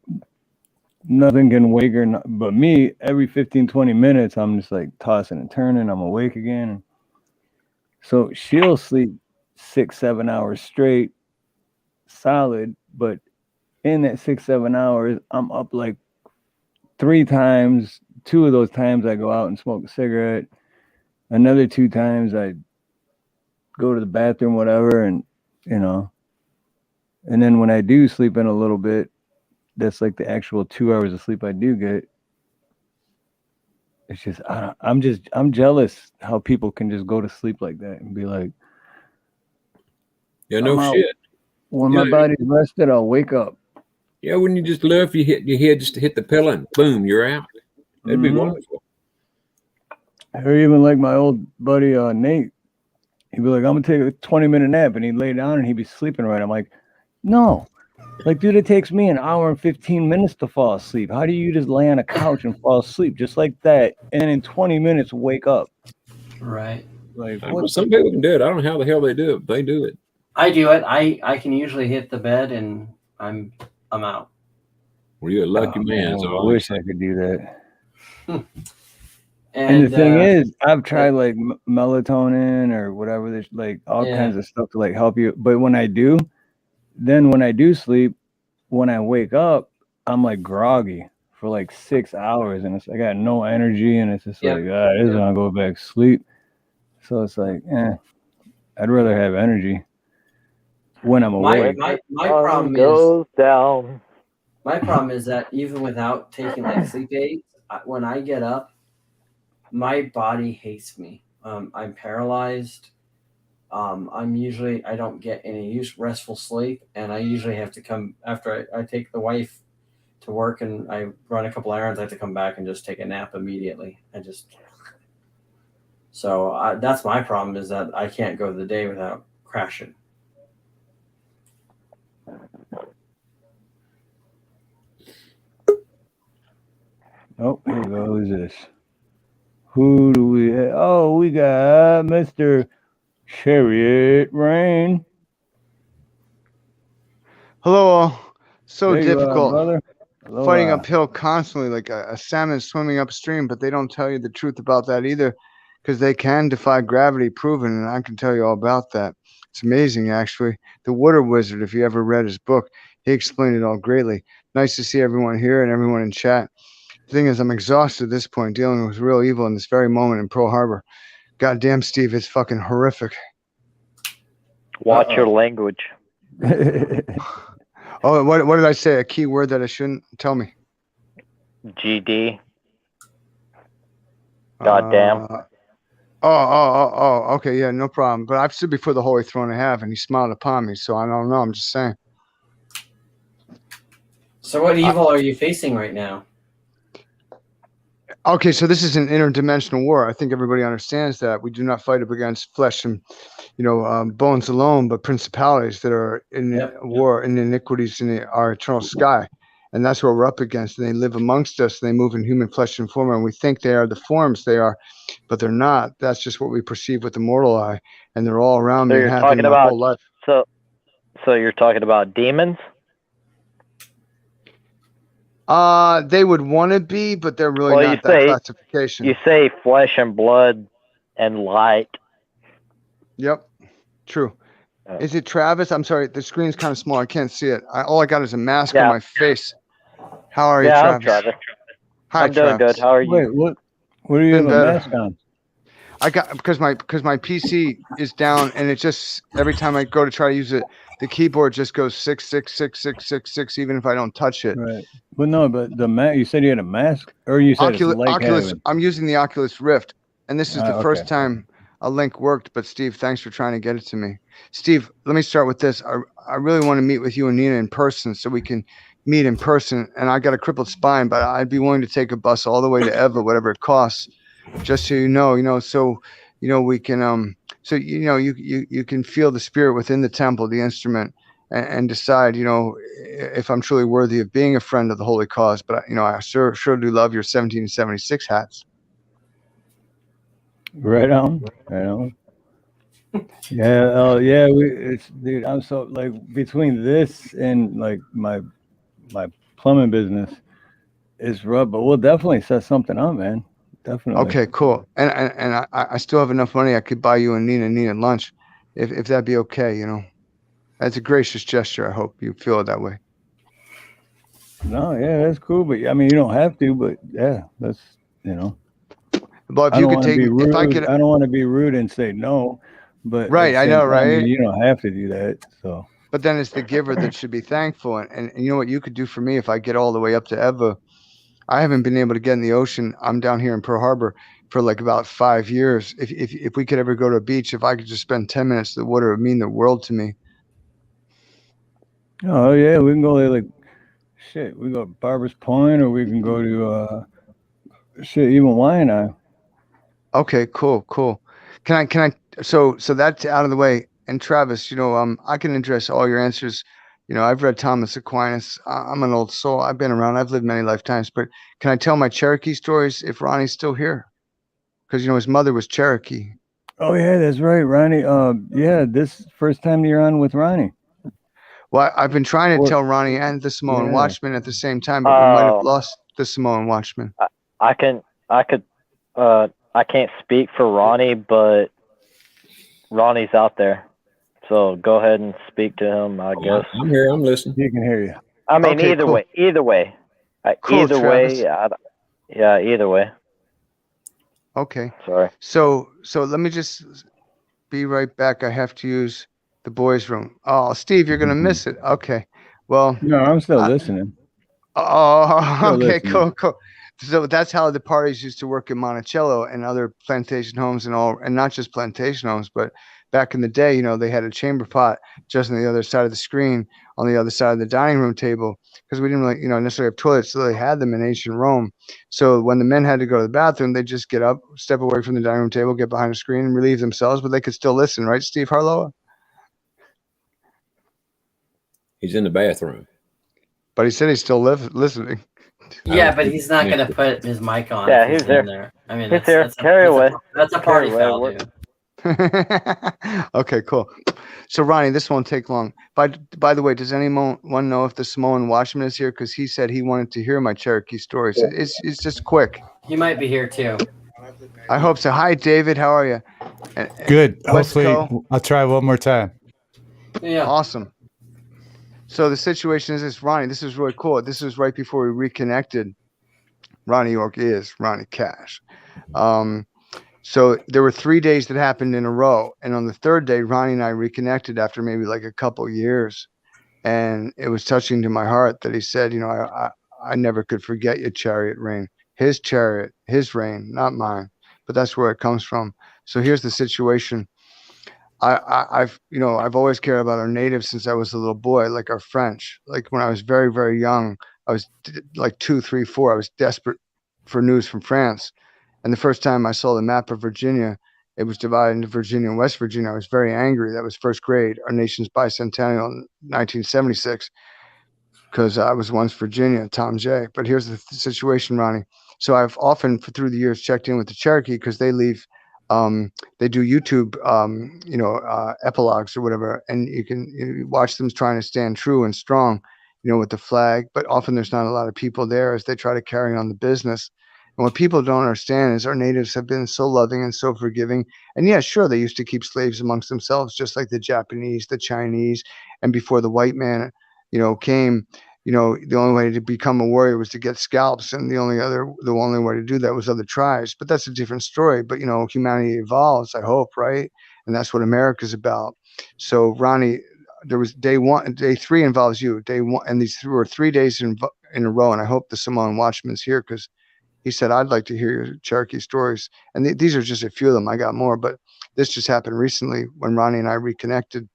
[SPEAKER 2] nothing can wake her. But me, every 15-20 minutes, I'm just like tossing and turning. I'm awake again. So she'll sleep 6-7 hours straight, solid. But in that 6-7 hours, I'm up like 3 times. 2 of those times I go out and smoke a cigarette. Another 2 times I go to the bathroom, whatever, and and then when I do sleep in a little bit, that's like the actual 2 hours of sleep I do get. It's just I'm jealous how people can just go to sleep like that and be like,
[SPEAKER 6] yeah, no shit.
[SPEAKER 2] When my body's rested, I'll wake up.
[SPEAKER 6] Yeah, when you just love, you hit your head just to hit the pillow and boom, you're out. That'd be wonderful.
[SPEAKER 2] Or even like my old buddy Nate, he'd be like, I'm gonna take a 20-minute nap, and he'd lay down and he'd be sleeping right. I'm like, no. Like, dude, it takes me an hour and 15 minutes to fall asleep. How do you just lay on a couch and fall asleep just like that, and in 20 minutes wake up?
[SPEAKER 5] Right.
[SPEAKER 2] Like,
[SPEAKER 6] some people can do it. I don't know how the hell they do it, but they do it.
[SPEAKER 5] I do it. I can usually hit the bed and I'm out.
[SPEAKER 6] Well, you're a lucky man.
[SPEAKER 2] I wish I could do that.
[SPEAKER 5] And
[SPEAKER 2] the thing is, I've tried like melatonin or whatever. There's like all kinds of stuff to like help you. But when I do sleep, when I wake up, I'm like groggy for like 6 hours, and I got no energy, and it's just like, I just want to go back to sleep. So it's like, I'd rather have energy when I'm awake.
[SPEAKER 5] My problem
[SPEAKER 10] goes down.
[SPEAKER 5] My problem is that even without taking like sleep aids, when I get up, my body hates me. I'm paralyzed. I don't get any restful sleep, and I usually have to come after I take the wife to work and I run a couple errands. I have to come back and just take a nap immediately. So that's my problem, is that I can't go the day without crashing.
[SPEAKER 2] Oh, here we go. Who's this? Who do we have? Oh, we got Mr. Chariot Rain.
[SPEAKER 12] Hello, all. So
[SPEAKER 2] there
[SPEAKER 12] difficult.
[SPEAKER 2] Brother.
[SPEAKER 12] Fighting uphill constantly, like a salmon swimming upstream, but they don't tell you the truth about that either, because they can defy gravity, proven, and I can tell you all about that. It's amazing, actually. The Water Wizard, if you ever read his book, he explained it all greatly. Nice to see everyone here and everyone in chat. The thing is, I'm exhausted at this point, dealing with real evil in this very moment in Pearl Harbor. Goddamn, Steve, it's fucking horrific.
[SPEAKER 10] Watch your language.
[SPEAKER 12] Oh, what did I say? A key word that I shouldn't? Tell me.
[SPEAKER 10] GD. Goddamn.
[SPEAKER 12] Okay, yeah, no problem. But I've stood before the Holy Throne, I have, and he smiled upon me, so I don't know. I'm just saying.
[SPEAKER 5] So what evil are you facing right now?
[SPEAKER 12] Okay, so this is an interdimensional war. I think everybody understands that. We do not fight up against flesh and bones alone, but principalities that are in war and iniquities in our eternal sky. And that's what we're up against. And they live amongst us. And they move in human flesh and form. And we think they are the forms they are, but they're not. That's just what we perceive with the mortal eye. And they're all around me and have been my whole life.
[SPEAKER 10] So you're talking about demons?
[SPEAKER 12] They would want to be, but they're really not that classification.
[SPEAKER 10] You say flesh and blood and light.
[SPEAKER 12] Yep, true. Is it Travis? I'm sorry, the screen's kind of small. I can't see it. All I got is a mask on my face. How are you, Travis?
[SPEAKER 10] I'm Travis.
[SPEAKER 12] Hi,
[SPEAKER 10] I'm doing good. How are you?
[SPEAKER 2] Wait, what do you have a mask on?
[SPEAKER 12] I got because my PC is down, and it just every time I go to try to use it, the keyboard just goes 6666666, even if I don't touch it.
[SPEAKER 2] Right. Well, no, but the you said you had a mask, or you said
[SPEAKER 12] Oculus. I'm using the Oculus Rift, and this is the first time a link worked. But Steve, thanks for trying to get it to me. Steve, let me start with this. I really want to meet with you and Nina in person, so we can meet in person. And I got a crippled spine, but I'd be willing to take a bus all the way to Eva, whatever it costs. Just so so we can you can feel the spirit within the temple, the instrument, and decide if I'm truly worthy of being a friend of the holy cause. But I sure do love your 1776 hats.
[SPEAKER 2] Right on. Yeah. Dude. I'm so between this and my plumbing business, it's rough. But we'll definitely set something up, man. Definitely.
[SPEAKER 12] Okay, cool. And I still have enough money. I could buy you and Nina lunch, if that'd be okay. That's a gracious gesture. I hope you feel it that way.
[SPEAKER 2] No, yeah, that's cool. But I mean, you don't have to. But yeah, that's
[SPEAKER 12] But if you could take, if I could,
[SPEAKER 2] I don't want to be rude and say no. But
[SPEAKER 12] right, I know, right?
[SPEAKER 2] You don't have to do that. So.
[SPEAKER 12] But then it's the giver that should be thankful. And you know what you could do for me if I get all the way up to Eva. I haven't been able to get in the ocean. I'm down here in Pearl Harbor for about 5 years. If we could ever go to a beach, if I could just spend 10 minutes in the water, it would mean the world to me.
[SPEAKER 2] Oh yeah, we can go there we go to Barbers Point, or we can go to even Waianae.
[SPEAKER 12] Okay, cool. Can I so that's out of the way. And Travis, I can address all your answers. I've read Thomas Aquinas. I'm an old soul. I've been around. I've lived many lifetimes. But can I tell my Cherokee stories if Ronnie's still here? Because, his mother was Cherokee.
[SPEAKER 2] Oh, yeah, that's right, Ronnie. Yeah, this first time you're on with Ronnie.
[SPEAKER 12] Well, I've been trying to tell Ronnie and the Samoan Watchman at the same time, but we might have lost the Samoan Watchman.
[SPEAKER 10] I can't speak for Ronnie, but Ronnie's out there. So go ahead and speak to him, I guess.
[SPEAKER 6] I'm here. I'm listening.
[SPEAKER 2] He can hear you.
[SPEAKER 10] I mean, either way.
[SPEAKER 12] Cool,
[SPEAKER 10] either
[SPEAKER 12] Travis.
[SPEAKER 10] way. Either way.
[SPEAKER 12] Okay.
[SPEAKER 10] Sorry.
[SPEAKER 12] So let me just be right back. I have to use the boys' room. Oh, Steve, you're going to miss it. Okay. Well.
[SPEAKER 2] No, I'm still listening.
[SPEAKER 12] Oh, okay, cool. So that's how the parties used to work in Monticello and other plantation homes and not just plantation homes, but back in the day, they had a chamber pot just on the other side of the screen, on the other side of the dining room table, because we didn't really, necessarily have toilets, so they had them in ancient Rome. So when the men had to go to the bathroom, they'd just get up, step away from the dining room table, get behind a screen, and relieve themselves, but they could still listen, right, Steve Harloha?
[SPEAKER 6] He's in the bathroom.
[SPEAKER 12] But he said he's still listening.
[SPEAKER 5] Yeah, but he's not going to put his mic on.
[SPEAKER 10] Yeah, he's there.
[SPEAKER 5] There. I mean,
[SPEAKER 10] he's there. Carry away.
[SPEAKER 5] That's a party foul, dude.
[SPEAKER 12] Okay, cool. So Ronnie, this won't take long. By the way, does anyone know if the Samoan Watchman is here? Because he said he wanted to hear my Cherokee stories. It's just quick.
[SPEAKER 5] He might be here too.
[SPEAKER 12] I hope so. Hi, David. How are you?
[SPEAKER 7] Good.
[SPEAKER 12] Wesco.
[SPEAKER 7] Hopefully, I'll try one more time.
[SPEAKER 5] Yeah.
[SPEAKER 12] Awesome. So the situation is this, Ronnie. This is really cool. This is right before we reconnected. Ronnie York is Ronnie Cash. So there were 3 days that happened in a row. And on the third day, Ronnie and I reconnected after maybe a couple years. And it was touching to my heart that he said, I never could forget your chariot reign. His chariot, his reign, not mine. But that's where it comes from. So here's the situation. I've always cared about our natives since I was a little boy, like our French. Like when I was very, very young, I was like 2, 3, 4. I was desperate for news from France. And the first time I saw the map of Virginia, it was divided into Virginia and West Virginia. I was very angry. That was first grade, our nation's bicentennial in 1976, because I was once Virginia, Tom J. But here's the situation, Ronnie. So I've often, through the years, checked in with the Cherokee because they leave, they do YouTube, epilogues or whatever, and you watch them trying to stand true and strong, with the flag. But often there's not a lot of people there as they try to carry on the business. And what people don't understand is our natives have been so loving and so forgiving. And yeah, sure, they used to keep slaves amongst themselves, just like the Japanese, the Chinese, and before the white man, came, the only way to become a warrior was to get scalps, and the only way to do that was other tribes. But that's a different story. But humanity evolves, I hope, right? And that's what America's about. So Ronnie, there was day 1, day 3 involves you. Day 1, and these were 3 days in a row. And I hope the Samoan Watchman's here because he said I'd like to hear your Cherokee stories. And these are just a few of them. I got more, but this just happened recently when Ronnie and I reconnected.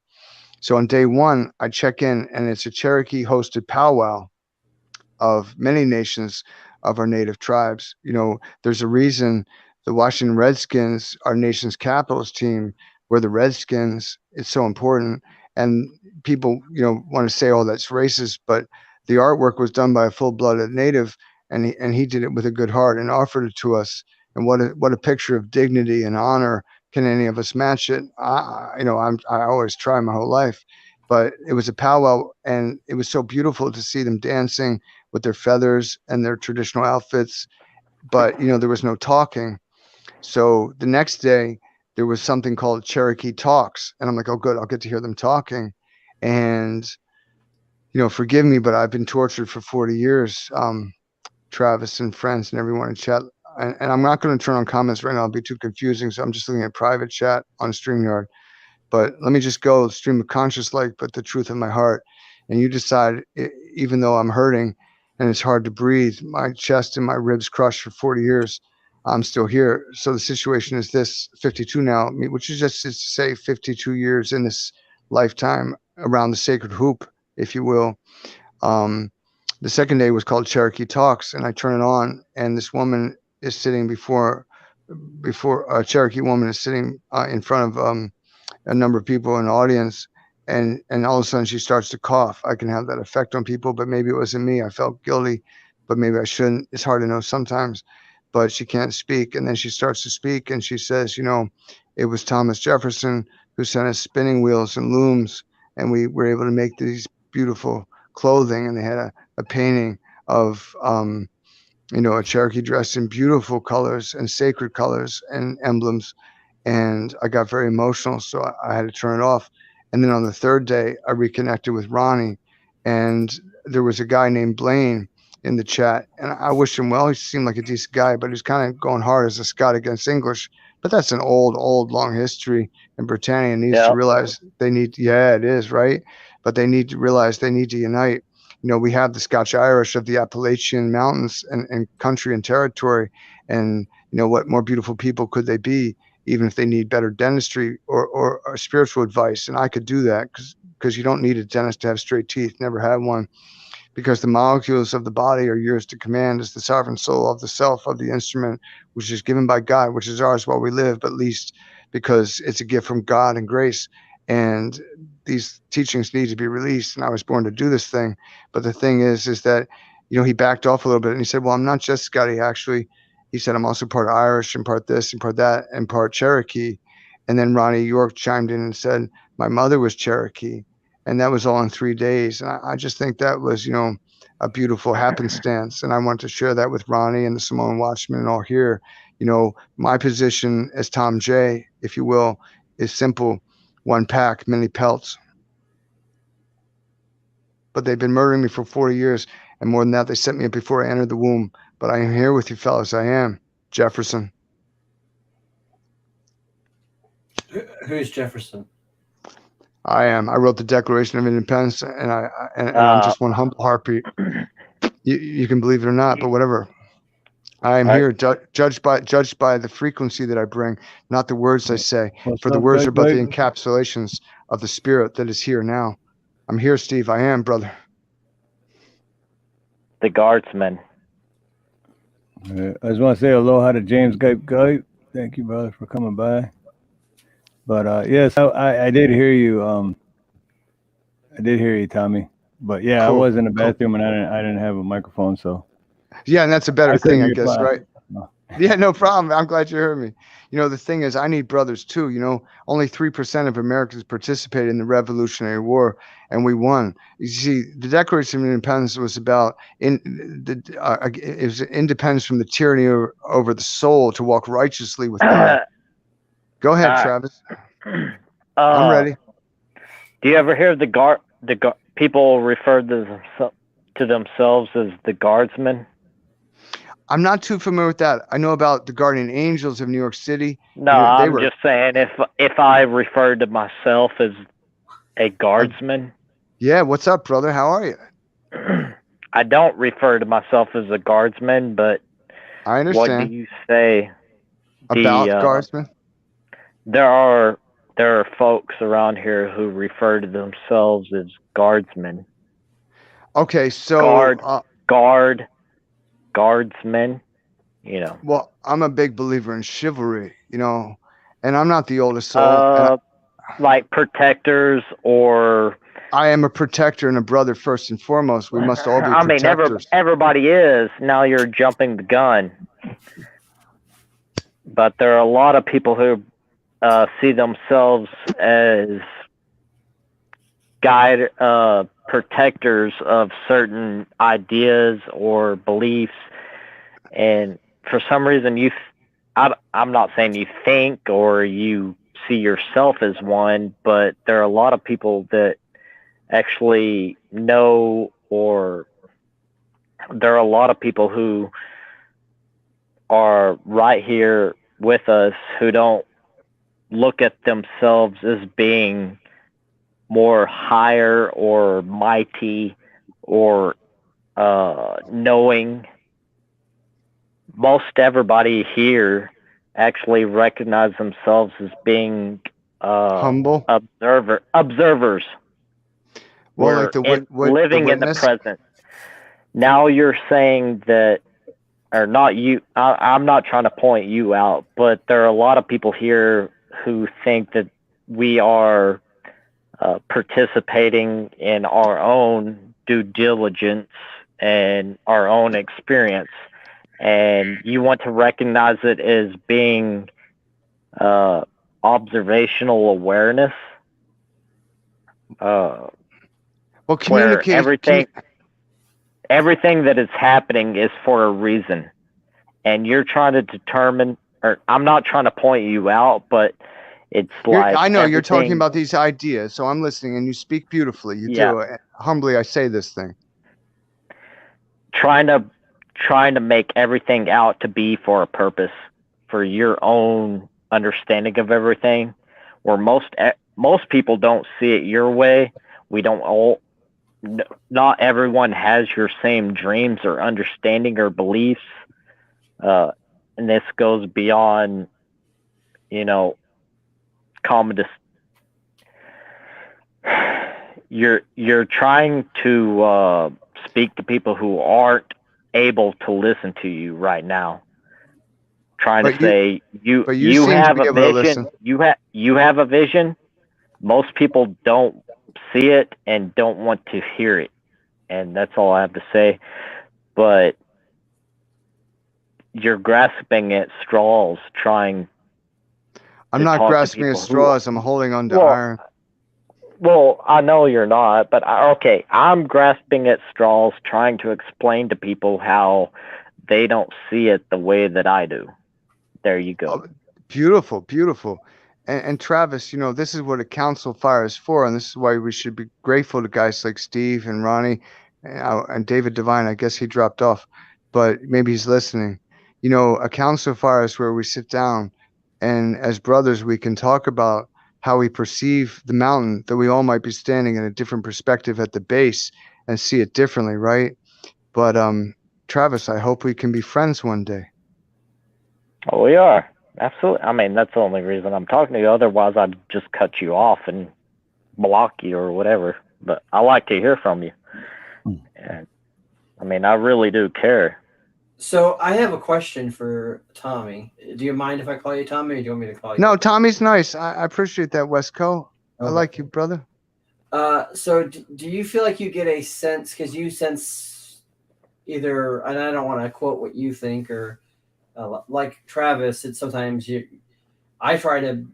[SPEAKER 12] So on day 1, I check in, and it's a Cherokee-hosted powwow of many nations of our native tribes. There's a reason the Washington Redskins, our nation's Capitals team, were the Redskins. It's so important. And people, want to say, oh, that's racist, but the artwork was done by a full-blooded native, and he did it with a good heart and offered it to us. And what a picture of dignity and honor. Can any of us match it? I always try my whole life, but it was a powwow, and it was so beautiful to see them dancing with their feathers and their traditional outfits. But there was no talking. So the next day there was something called Cherokee Talks, and I'm like, oh, good, I'll get to hear them talking. And forgive me, but I've been tortured for 40 years. Travis and friends and everyone in chat. And I'm not going to turn on comments right now. It'll be too confusing. So I'm just looking at private chat on StreamYard. But let me just go stream of conscious light, but the truth in my heart. And you decide, even though I'm hurting and it's hard to breathe, my chest and my ribs crushed for 40 years, I'm still here. So the situation is this: 52 now, which is just to say 52 years in this lifetime around the sacred hoop, if you will. The second day was called Cherokee Talks, and I turn it on, and this woman is sitting before a Cherokee woman is sitting in front of a number of people in the audience, and all of a sudden she starts to cough. I can have that effect on people, but maybe it wasn't me. I felt guilty, but maybe I shouldn't. It's hard to know sometimes. But she can't speak, and then she starts to speak, and she says, it was Thomas Jefferson who sent us spinning wheels and looms, and we were able to make these beautiful clothing, and they had a painting of a Cherokee dressed in beautiful colors and sacred colors and emblems. And I got very emotional, so I had to turn it off. And then on the third day, I reconnected with Ronnie, and there was a guy named Blaine in the chat, and I wished him well. He seemed like a decent guy, but he's kind of going hard as a Scot against English. But that's an old, long history, and Britannia needs to realize they need. Yeah, it is, right? But they need to realize they need to unite. We have the Scotch-Irish of the Appalachian Mountains and country and territory, and what more beautiful people could they be, even if they need better dentistry or spiritual advice. And I could do that because you don't need a dentist to have straight teeth. Never had one. Because the molecules of the body are yours to command as the sovereign soul of the self of the instrument, which is given by God, which is ours while we live, but least because it's a gift from God and grace. And these teachings need to be released. And I was born to do this thing. But the thing is that, he backed off a little bit, and he said, well, I'm not just Scotty, actually. He said, I'm also part Irish and part this and part that and part Cherokee. And then Ronnie York chimed in and said, my mother was Cherokee. And that was all in 3 days. And I just think that was, a beautiful happenstance. And I want to share that with Ronnie and the Samoan Watchman and all here. My position as Tom J, if you will, is simple: one pack, many pelts. But they've been murdering me for 40 years. And more than that, they sent me up before I entered the womb. But I am here with you, fellas. I am Jefferson.
[SPEAKER 5] Who's Jefferson?
[SPEAKER 12] I am. I wrote the Declaration of Independence, and I'm just one humble heartbeat. You can believe it or not, but whatever. I am here judged by the frequency that I bring, not the words I say. For the words are but the encapsulations of the spirit that is here now. I'm here, Steve. I am, brother.
[SPEAKER 10] The guardsman.
[SPEAKER 2] I just want to say aloha to James Gape. Thank you, brother, for coming by. But yes, I did hear you. I did hear you, Tommy. But yeah,
[SPEAKER 12] Cool.
[SPEAKER 2] I was in the bathroom and I didn't have a microphone, so.
[SPEAKER 12] Yeah, and that's a better thing, I guess, right?
[SPEAKER 2] No.
[SPEAKER 12] Yeah, no problem. I'm glad you heard me. You know, the thing is, I need brothers too. You know, only 3% of Americans participated in the Revolutionary War, and we won. You see, the Declaration of Independence was about it was independence from the tyranny over the soul to walk righteously with God. Go ahead, Travis. I'm ready.
[SPEAKER 10] Do you ever hear the people refer to themselves as the guardsmen?
[SPEAKER 12] I'm not too familiar with that. I know about the Guardian Angels of New York City.
[SPEAKER 10] No, I'm just saying if I referred to myself as a guardsman.
[SPEAKER 12] Yeah, what's up, brother? How are you?
[SPEAKER 10] I don't refer to myself as a guardsman, but
[SPEAKER 12] I understand.
[SPEAKER 10] What do you say
[SPEAKER 12] about guardsmen?
[SPEAKER 10] There are folks around here who refer to themselves as guardsmen.
[SPEAKER 12] Okay, so
[SPEAKER 10] guardsmen, you know.
[SPEAKER 12] Well, I'm a big believer in chivalry, you know, and I'm not the oldest soul.
[SPEAKER 10] Like protectors, or
[SPEAKER 12] I am a protector and a brother first and foremost. We must all be protectors.
[SPEAKER 10] Everybody is. Now you're jumping the gun. But there are a lot of people who see themselves as protectors of certain ideas or beliefs, and for some reason I'm not saying you think or you see yourself as one, but there are a lot of people that actually know, or there are a lot of people who are right here with us who don't look at themselves as being more higher or mighty or knowing. Most everybody here actually recognize themselves as being
[SPEAKER 12] humble
[SPEAKER 10] observers.
[SPEAKER 12] Well, like
[SPEAKER 10] living in the present. Now you're saying that, or not you. I'm not trying to point you out, but there are a lot of people here who think that we are participating in our own due diligence and our own experience, and you want to recognize it as being observational awareness.
[SPEAKER 12] Well, communicate.
[SPEAKER 10] Everything that is happening is for a reason, and you're trying to determine, or I'm not trying to point you out, but it's like
[SPEAKER 12] I know you're talking about these ideas, so I'm listening, and you speak beautifully. You do. Humbly, I say this thing.
[SPEAKER 10] Trying to make everything out to be for a purpose, for your own understanding of everything, where most people don't see it your way. We don't all. Not everyone has your same dreams or understanding or beliefs, and this goes beyond, common. You're trying to speak to people who aren't able to listen to you right now. Trying to say you have a vision. You have a vision. Most people don't see it and don't want to hear it, and that's all I have to say. But you're grasping at straws, trying.
[SPEAKER 12] I'm not grasping at straws. I'm holding on to iron.
[SPEAKER 10] Well, I know you're not, but I'm grasping at straws, trying to explain to people how they don't see it the way that I do. There you go.
[SPEAKER 12] Oh, beautiful, beautiful. And Travis, this is what a council fire is for, and this is why we should be grateful to guys like Steve and Ronnie and David Devine. I guess he dropped off, but maybe he's listening. A council fire is where we sit down, and as brothers, we can talk about how we perceive the mountain, that we all might be standing in a different perspective at the base and see it differently, right? But Travis, I hope we can be friends one day.
[SPEAKER 10] Oh, we are. Absolutely. I mean, that's the only reason I'm talking to you. Otherwise, I'd just cut you off and block you or whatever. But I like to hear from you. And I mean, I really do care.
[SPEAKER 5] So I have a question for Tommy. Do you mind if I call you Tommy, or do you want me to call you?
[SPEAKER 12] No, Tommy's nice. I appreciate that, Westco. I like you, brother.
[SPEAKER 5] So do you feel like you get a sense, because you sense either, and I don't want to quote what you think, or like Travis, it's sometimes I try to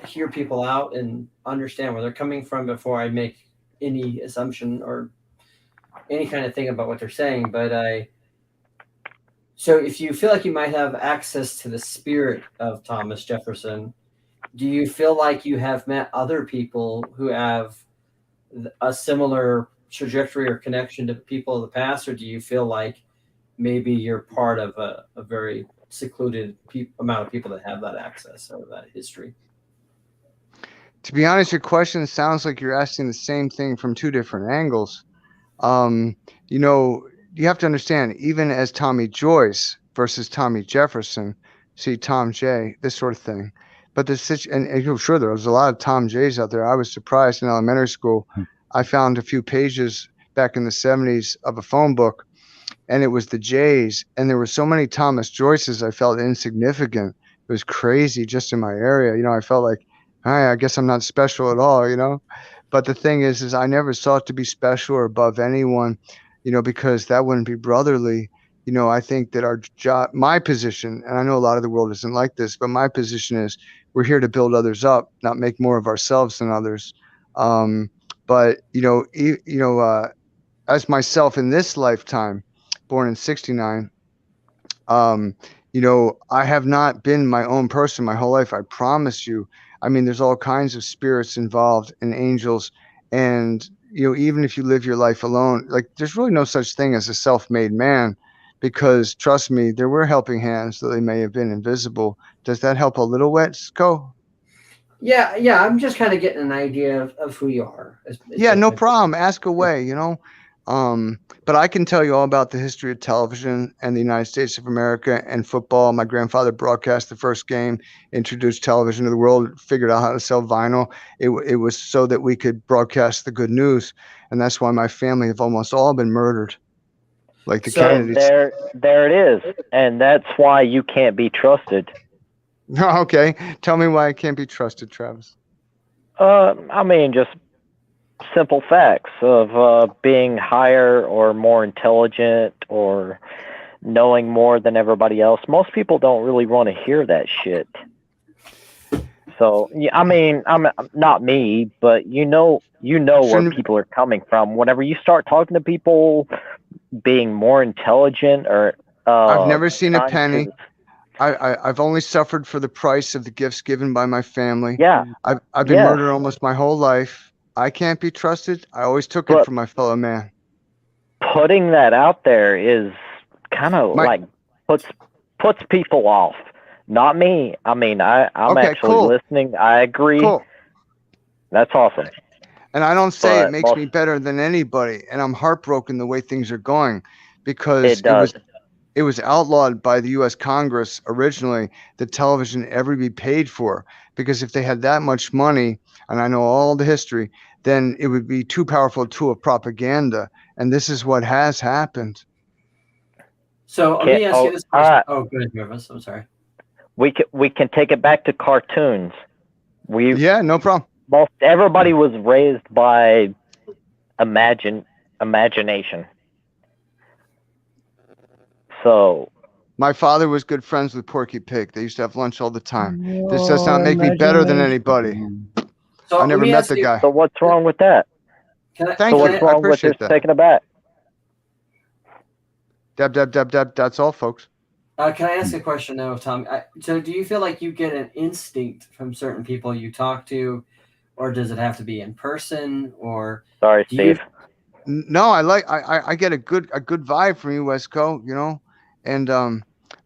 [SPEAKER 5] hear people out and understand where they're coming from before I make any assumption or any kind of thing about what they're saying. But so if you feel like you might have access to the spirit of Thomas Jefferson, do you feel like you have met other people who have a similar trajectory or connection to people of the past, or do you feel like maybe you're part of a very secluded amount of people that have that access or that history?
[SPEAKER 12] To be honest, your question sounds like you're asking the same thing from two different angles. You know, you have to understand, even as Tommy Joyce versus Tommy Jefferson, see Tom J, this sort of thing. But and sure, there was a lot of Tom J's out there. I was surprised in elementary school. I found a few pages back in the 70s of a phone book, and it was the J's. And there were so many Thomas Joyces, I felt insignificant. It was crazy just in my area. You know, I felt like, I guess I'm not special at all, you know? But the thing is I never sought to be special or above anyone, you know, because that wouldn't be brotherly. You know, I think that our job, my position, and I know a lot of the world isn't like this, but my position is we're here to build others up, not make more of ourselves than others. But, as myself in this lifetime, born in 69, you know, I have not been my own person my whole life. I promise you. I mean, there's all kinds of spirits involved and angels. And, you know, even if you live your life alone, like there's really no such thing as a self-made man, because trust me, there were helping hands, though they may have been invisible. Does that help a little, Wetsko?
[SPEAKER 5] Yeah. I'm just kind of getting an idea of who you are.
[SPEAKER 12] Yeah, no problem. Ask away, you know. But I can tell you all about the history of television and the United States of America and football. My grandfather broadcast the first game, introduced television to the world, figured out how to sell vinyl. It was so that we could broadcast the good news. And that's why my family have almost all been murdered. Like the Kennedys.
[SPEAKER 10] There it is. And that's why you can't be trusted.
[SPEAKER 12] Okay. Tell me why I can't be trusted, Travis.
[SPEAKER 10] I mean, just simple facts of being higher or more intelligent or knowing more than everybody else. Most people don't really want to hear that shit. So, I mean, I'm not me, but you know where people are coming from. Whenever you start talking to people being more intelligent or
[SPEAKER 12] I've never seen a penny. I've only suffered for the price of the gifts given by my family.
[SPEAKER 10] Yeah.
[SPEAKER 12] I've been murdered almost my whole life. I can't be trusted. I always took it from my fellow man.
[SPEAKER 10] Putting that out there is kind of like puts people off. Not me. I mean, I'm actually listening. I agree. Cool. That's awesome.
[SPEAKER 12] And I don't say it makes me better than anybody. And I'm heartbroken the way things are going, because it was outlawed by the U.S. Congress originally that television ever be paid for, because if they had that much money, and I know all the history, then it would be too powerful a tool of propaganda. And this is what has happened.
[SPEAKER 5] So let me ask you this question. Go ahead, Travis. I'm sorry.
[SPEAKER 10] We can take it back to cartoons.
[SPEAKER 12] No problem.
[SPEAKER 10] Most everybody was raised by imagination. So
[SPEAKER 12] my father was good friends with Porky Pig. They used to have lunch all the time. This does not make me better than anybody.
[SPEAKER 5] So
[SPEAKER 12] I never met the guy.
[SPEAKER 10] So what's wrong with that?
[SPEAKER 12] What's wrong with this
[SPEAKER 10] taking it back?
[SPEAKER 12] Deb. That's all, folks.
[SPEAKER 5] Can I ask a question now, Tom? So do you feel like you get an instinct from certain people you talk to, or does it have to be in person? Or
[SPEAKER 10] sorry, Steve.
[SPEAKER 12] No, I get a good vibe from you, Westco, you know, and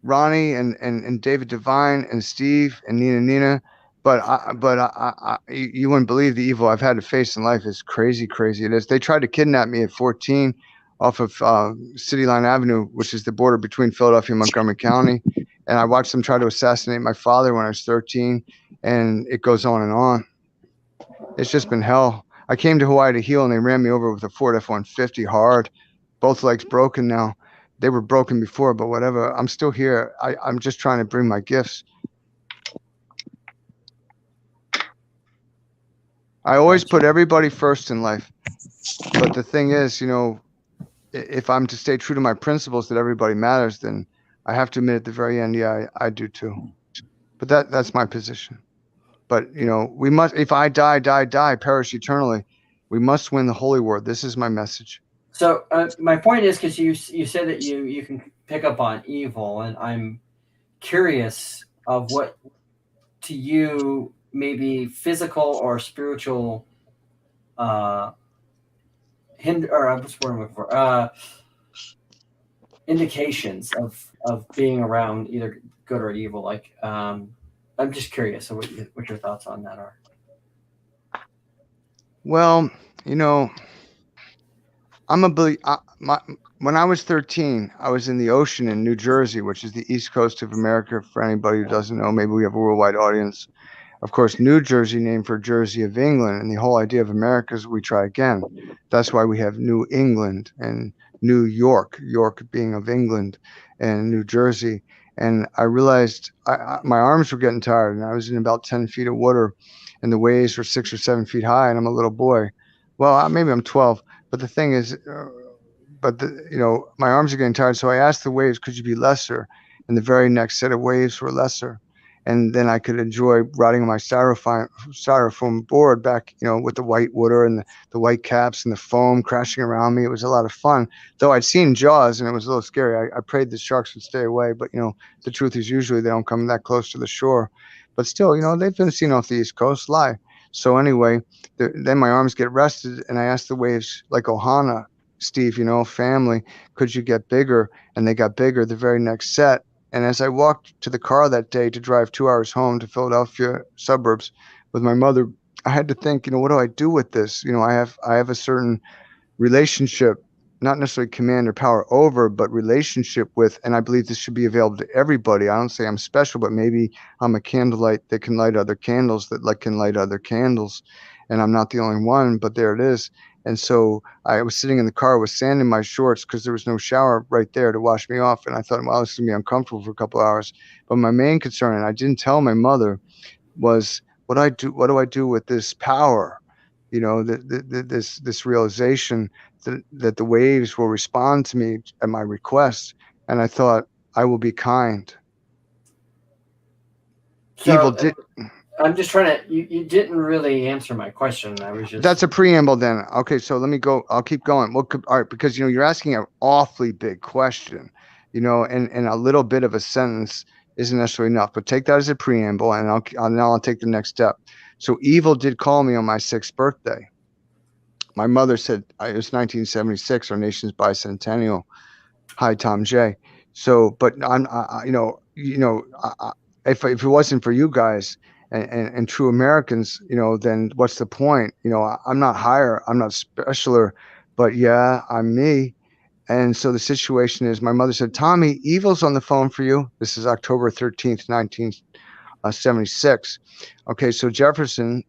[SPEAKER 12] Ronnie and David Devine and Steve and Nina. But you wouldn't believe the evil I've had to face in life. It's crazy it is. They tried to kidnap me at 14 off of City Line Avenue, which is the border between Philadelphia and Montgomery County. And I watched them try to assassinate my father when I was 13, and it goes on and on. It's just been hell. I came to Hawaii to heal, and they ran me over with a Ford F-150 hard. Both legs broken now. They were broken before, but whatever. I'm still here. I'm just trying to bring my gifts. I always put everybody first in life. But the thing is, if I'm to stay true to my principles that everybody matters, then I have to admit at the very end, yeah, I do too. But that's my position. But, we must, if I die, perish eternally, we must win the holy war. This is my message.
[SPEAKER 5] So my point is, because you said that you can pick up on evil, and I'm curious of what to you maybe physical or spiritual indications of being around either good or evil. Like I'm just curious of what your thoughts on that are.
[SPEAKER 12] Well, when I was 13, I was in the ocean in New Jersey, which is the east coast of America. For anybody who doesn't know, maybe we have a worldwide audience. Of course, New Jersey named for Jersey of England, and the whole idea of America is we try again. That's why we have New England and New York, York being of England, and New Jersey. And I realized my arms were getting tired, and I was in about 10 feet of water, and the waves were 6 or 7 feet high, and I'm a little boy. Well, maybe I'm 12, but the thing is, my arms are getting tired. So I asked the waves, could you be lesser? And the very next set of waves were lesser. And then I could enjoy riding on my styrofoam board back, with the white water and the white caps and the foam crashing around me. It was a lot of fun. Though I'd seen Jaws and it was a little scary. I prayed the sharks would stay away. But, the truth is usually they don't come that close to the shore. But still, they've been seen off the East Coast. Lie. So anyway, then my arms get rested. And I asked the waves, like Ohana, Steve, family, could you get bigger? And they got bigger the very next set. And as I walked to the car that day to drive 2 hours home to Philadelphia suburbs with my mother, I had to think, what do I do with this? I have a certain relationship, not necessarily command or power over, but relationship with, and I believe this should be available to everybody. I don't say I'm special, but maybe I'm a candlelight that can light other candles that can light other candles. And I'm not the only one, but there it is. And so I was sitting in the car with sand in my shorts because there was no shower right there to wash me off. And I thought, well, this is going to be uncomfortable for a couple of hours. But my main concern, and I didn't tell my mother, was what do I do with this power? This realization that the waves will respond to me at my request. And I thought, I will be kind.
[SPEAKER 5] So,
[SPEAKER 12] Evil did.
[SPEAKER 5] I'm just trying to. You didn't really answer my question. I was just.
[SPEAKER 12] That's a preamble then. Okay, so let me go. I'll keep going. Well, all right, because you're asking an awfully big question, and a little bit of a sentence isn't necessarily enough. But take that as a preamble, and I'll take the next step. So evil did call me on my 6th birthday. My mother said it was 1976, our nation's bicentennial. Hi, Tom J. So, but if it wasn't for you guys. And true Americans, then what's the point? I'm not higher, I'm not specialer, but yeah, I'm me. And so the situation is, my mother said, Tommy, evil's on the phone for you. This is October 13th, 1976. Okay, so Jefferson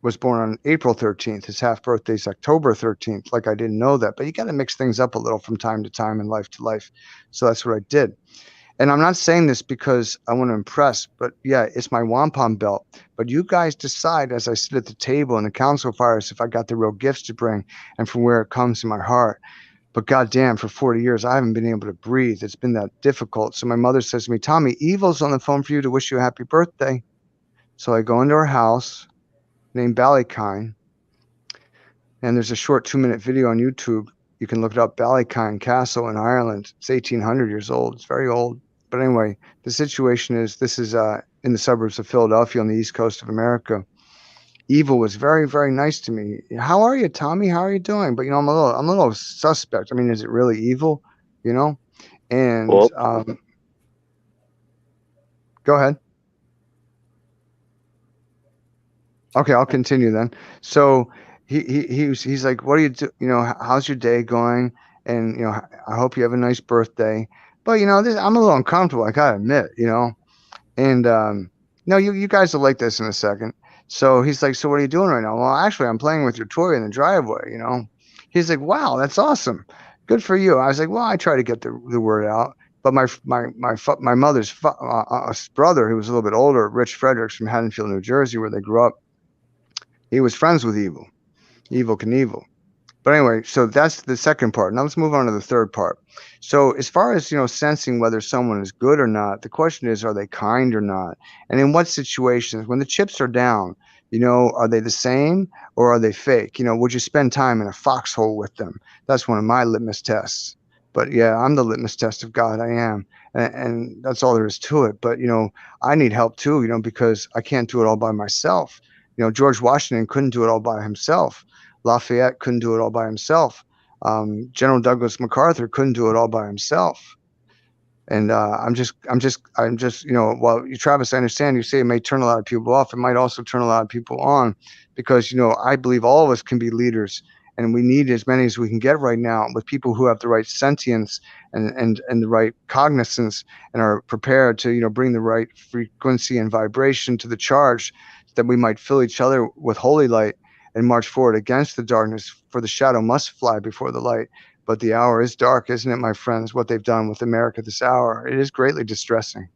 [SPEAKER 12] was born on April 13th. His half birthday is October 13th. Like I didn't know that, but you got to mix things up a little from time to time and life to life. So that's what I did. And I'm not saying this because I want to impress, but yeah, it's my wampum belt. But you guys decide as I sit at the table in the council fires if I got the real gifts to bring and from where it comes in my heart. But goddamn, for 40 years, I haven't been able to breathe. It's been that difficult. So my mother says to me, Tommy, evil's on the phone for you to wish you a happy birthday. So I go into her house named Ballykine. And there's a short 2-minute video on YouTube. You can look it up, Ballykine Castle in Ireland. It's 1,800 years old. It's very old. But anyway, the situation is, this is in the suburbs of Philadelphia on the east coast of America. Evil was very, very nice to me. How are you, Tommy? How are you doing? But I'm a little suspect. I mean, is it really evil? And go ahead. Okay, I'll continue then. So he's like, what do you do? How's your day going? And I hope you have a nice birthday. But you know, I'm a little uncomfortable. I gotta admit, you know. And no, you guys will like this in a second. So he's like, so what are you doing right now? Well, actually, I'm playing with your toy in the driveway. You know. He's like, wow, that's awesome. Good for you. I was like, well, I try to get the word out. But my mother's brother, who was a little bit older, Rich Fredericks from Haddonfield, New Jersey, where they grew up, he was friends with Evel Knievel. But anyway, so that's the second part. Now let's move on to the third part. So as far as, you know, sensing whether someone is good or not, the question is, are they kind or not? And in what situations? When the chips are down, you know, are they the same or are they fake? You know, would you spend time in a foxhole with them? That's one of my litmus tests. But yeah, I'm the litmus test of God. I am. And that's all there is to it. But, you know, I need help too, you know, because I can't do it all by myself. You know, George Washington couldn't do it all by himself. Lafayette couldn't do it all by himself. General Douglas MacArthur couldn't do it all by himself. And I'm just, you know, while you, Travis, I understand you say it may turn a lot of people off. It might also turn a lot of people on because, you know, I believe all of us can be leaders and we need as many as we can get right now with people who have the right sentience and the right cognizance and are prepared to, you know, bring the right frequency and vibration to the charge that we might fill each other with holy light and march forward against the darkness, for the shadow must fly before the light. But the hour is dark, isn't it, my friends, what they've done with America this hour? It is greatly distressing.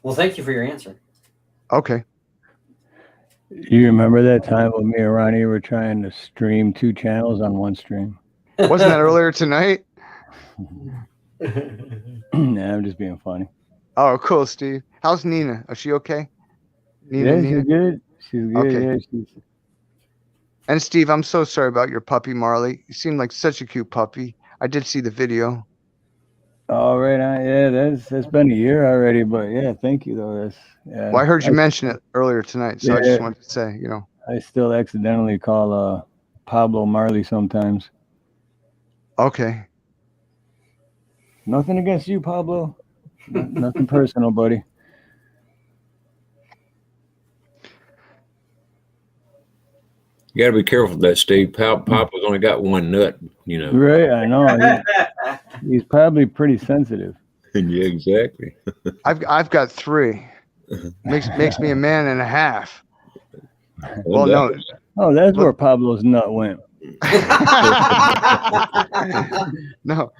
[SPEAKER 5] Well, thank you for your answer.
[SPEAKER 12] Okay.
[SPEAKER 2] You remember that time when me and Ronnie were trying to stream 2 channels on one stream?
[SPEAKER 12] Wasn't that earlier tonight?
[SPEAKER 2] Nah, I'm just being funny.
[SPEAKER 12] Oh, cool, Steve. How's Nina? Is she okay?
[SPEAKER 2] Nina? She's good. She's good.
[SPEAKER 12] Okay.
[SPEAKER 2] Yeah, she's...
[SPEAKER 12] And Steve, I'm so sorry about your puppy, Marley. You seemed like such a cute puppy. I did see the video.
[SPEAKER 2] All right. Yeah, that's been a year already, but yeah, thank you though.
[SPEAKER 12] Well, I heard you mention it earlier tonight, so I just wanted to say, you know.
[SPEAKER 2] I still accidentally call Pablo Marley sometimes.
[SPEAKER 12] Okay.
[SPEAKER 2] Nothing against you, Pablo. Nothing personal, buddy.
[SPEAKER 6] You got to be careful with that, Steve. Papa's only got one nut, you know.
[SPEAKER 2] Right, I know. He's probably pretty sensitive.
[SPEAKER 6] Yeah, exactly.
[SPEAKER 12] I've got 3. Makes me a man and a half. Well, no.
[SPEAKER 2] Oh, that's where Pablo's nut went.
[SPEAKER 12] No.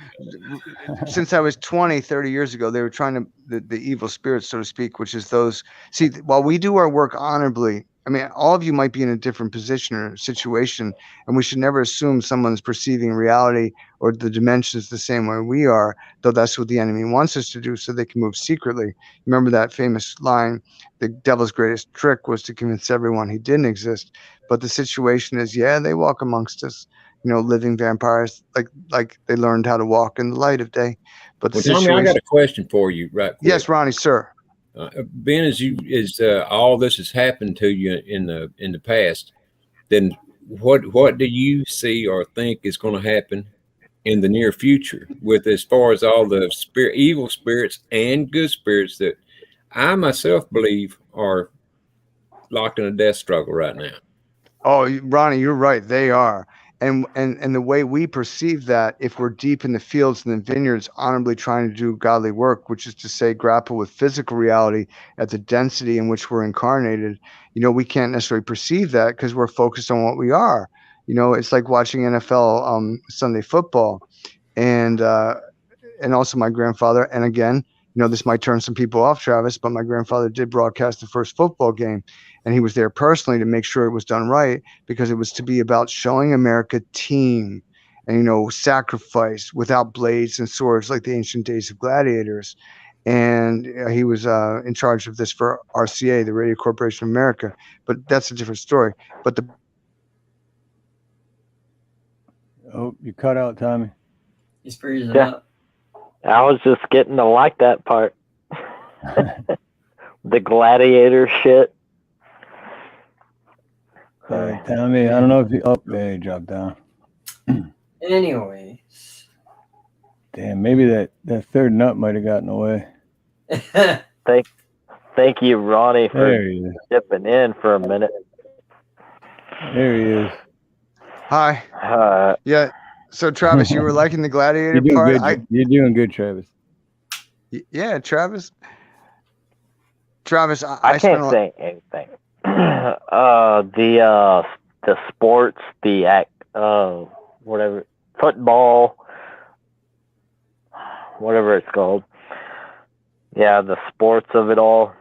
[SPEAKER 12] Since I was 20, 30 years ago, they were trying to, the evil spirits, so to speak, which is those. See, while we do our work honorably, I mean, all of you might be in a different position or situation, and we should never assume someone's perceiving reality or the dimensions the same way we are, though that's what the enemy wants us to do so they can move secretly. Remember that famous line, the devil's greatest trick was to convince everyone he didn't exist. But the situation is, yeah, they walk amongst us, you know, living vampires, like they learned how to walk in the light of day. But
[SPEAKER 6] well, Tommy, I got a question for you, right quick.
[SPEAKER 12] Yes, Ronnie, sir.
[SPEAKER 6] Ben, as all this has happened to you in the past, then what do you see or think is going to happen in the near future with as far as all the evil spirits and good spirits that I myself believe are locked in a death struggle right now?
[SPEAKER 12] Oh, Ronnie, you're right. They are. And the way we perceive that, if we're deep in the fields and the vineyards, honorably trying to do godly work, which is to say, grapple with physical reality at the density in which we're incarnated, you know, we can't necessarily perceive that because we're focused on what we are. You know, it's like watching NFL Sunday football, and also my grandfather. And again, you know, this might turn some people off, Travis, but my grandfather did broadcast the first football game. And he was there personally to make sure it was done right, because it was to be about showing America team and, you know, sacrifice without blades and swords like the ancient days of gladiators. And he was in charge of this for RCA, the Radio Corporation of America. But that's a different story. But
[SPEAKER 2] Oh, you cut out, Tommy.
[SPEAKER 5] He's freezing up.
[SPEAKER 10] I was just getting to like that part. The gladiator shit.
[SPEAKER 2] Tommy, I don't know if you... Oh, there you dropped down.
[SPEAKER 5] Anyways.
[SPEAKER 2] Damn, maybe that third nut might have gotten away.
[SPEAKER 10] Thank you, Ronnie, for dipping in for a minute.
[SPEAKER 2] There he is.
[SPEAKER 12] Hi. Yeah. So Travis, you were liking the gladiator
[SPEAKER 2] You're doing
[SPEAKER 12] part?
[SPEAKER 2] good. You're doing good, Travis.
[SPEAKER 12] Yeah, Travis. Travis,
[SPEAKER 10] I can't say anything. The sports, the whatever, football, whatever it's called. Yeah, the sports of it all,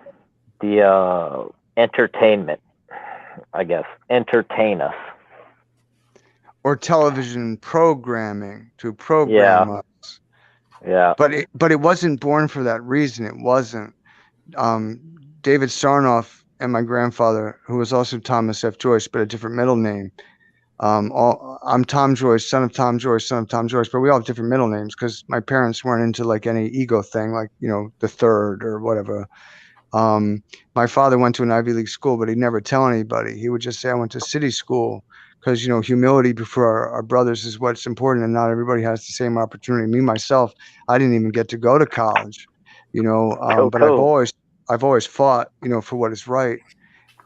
[SPEAKER 10] the entertainment, I guess, entertain us.
[SPEAKER 12] Or television programming to program us.
[SPEAKER 10] Yeah.
[SPEAKER 12] But it wasn't born for that reason. It wasn't. David Sarnoff and my grandfather, who was also Thomas F. Joyce, but a different middle name. I'm Tom Joyce, son of Tom Joyce, son of Tom Joyce, but we all have different middle names because my parents weren't into like any ego thing, like, you know, the third or whatever. My father went to an Ivy League school, but he'd never tell anybody. He would just say, I went to city school because, you know, humility before our brothers is what's important. And not everybody has the same opportunity. Me, myself, I didn't even get to go to college, you know, but I've always fought, you know, for what is right.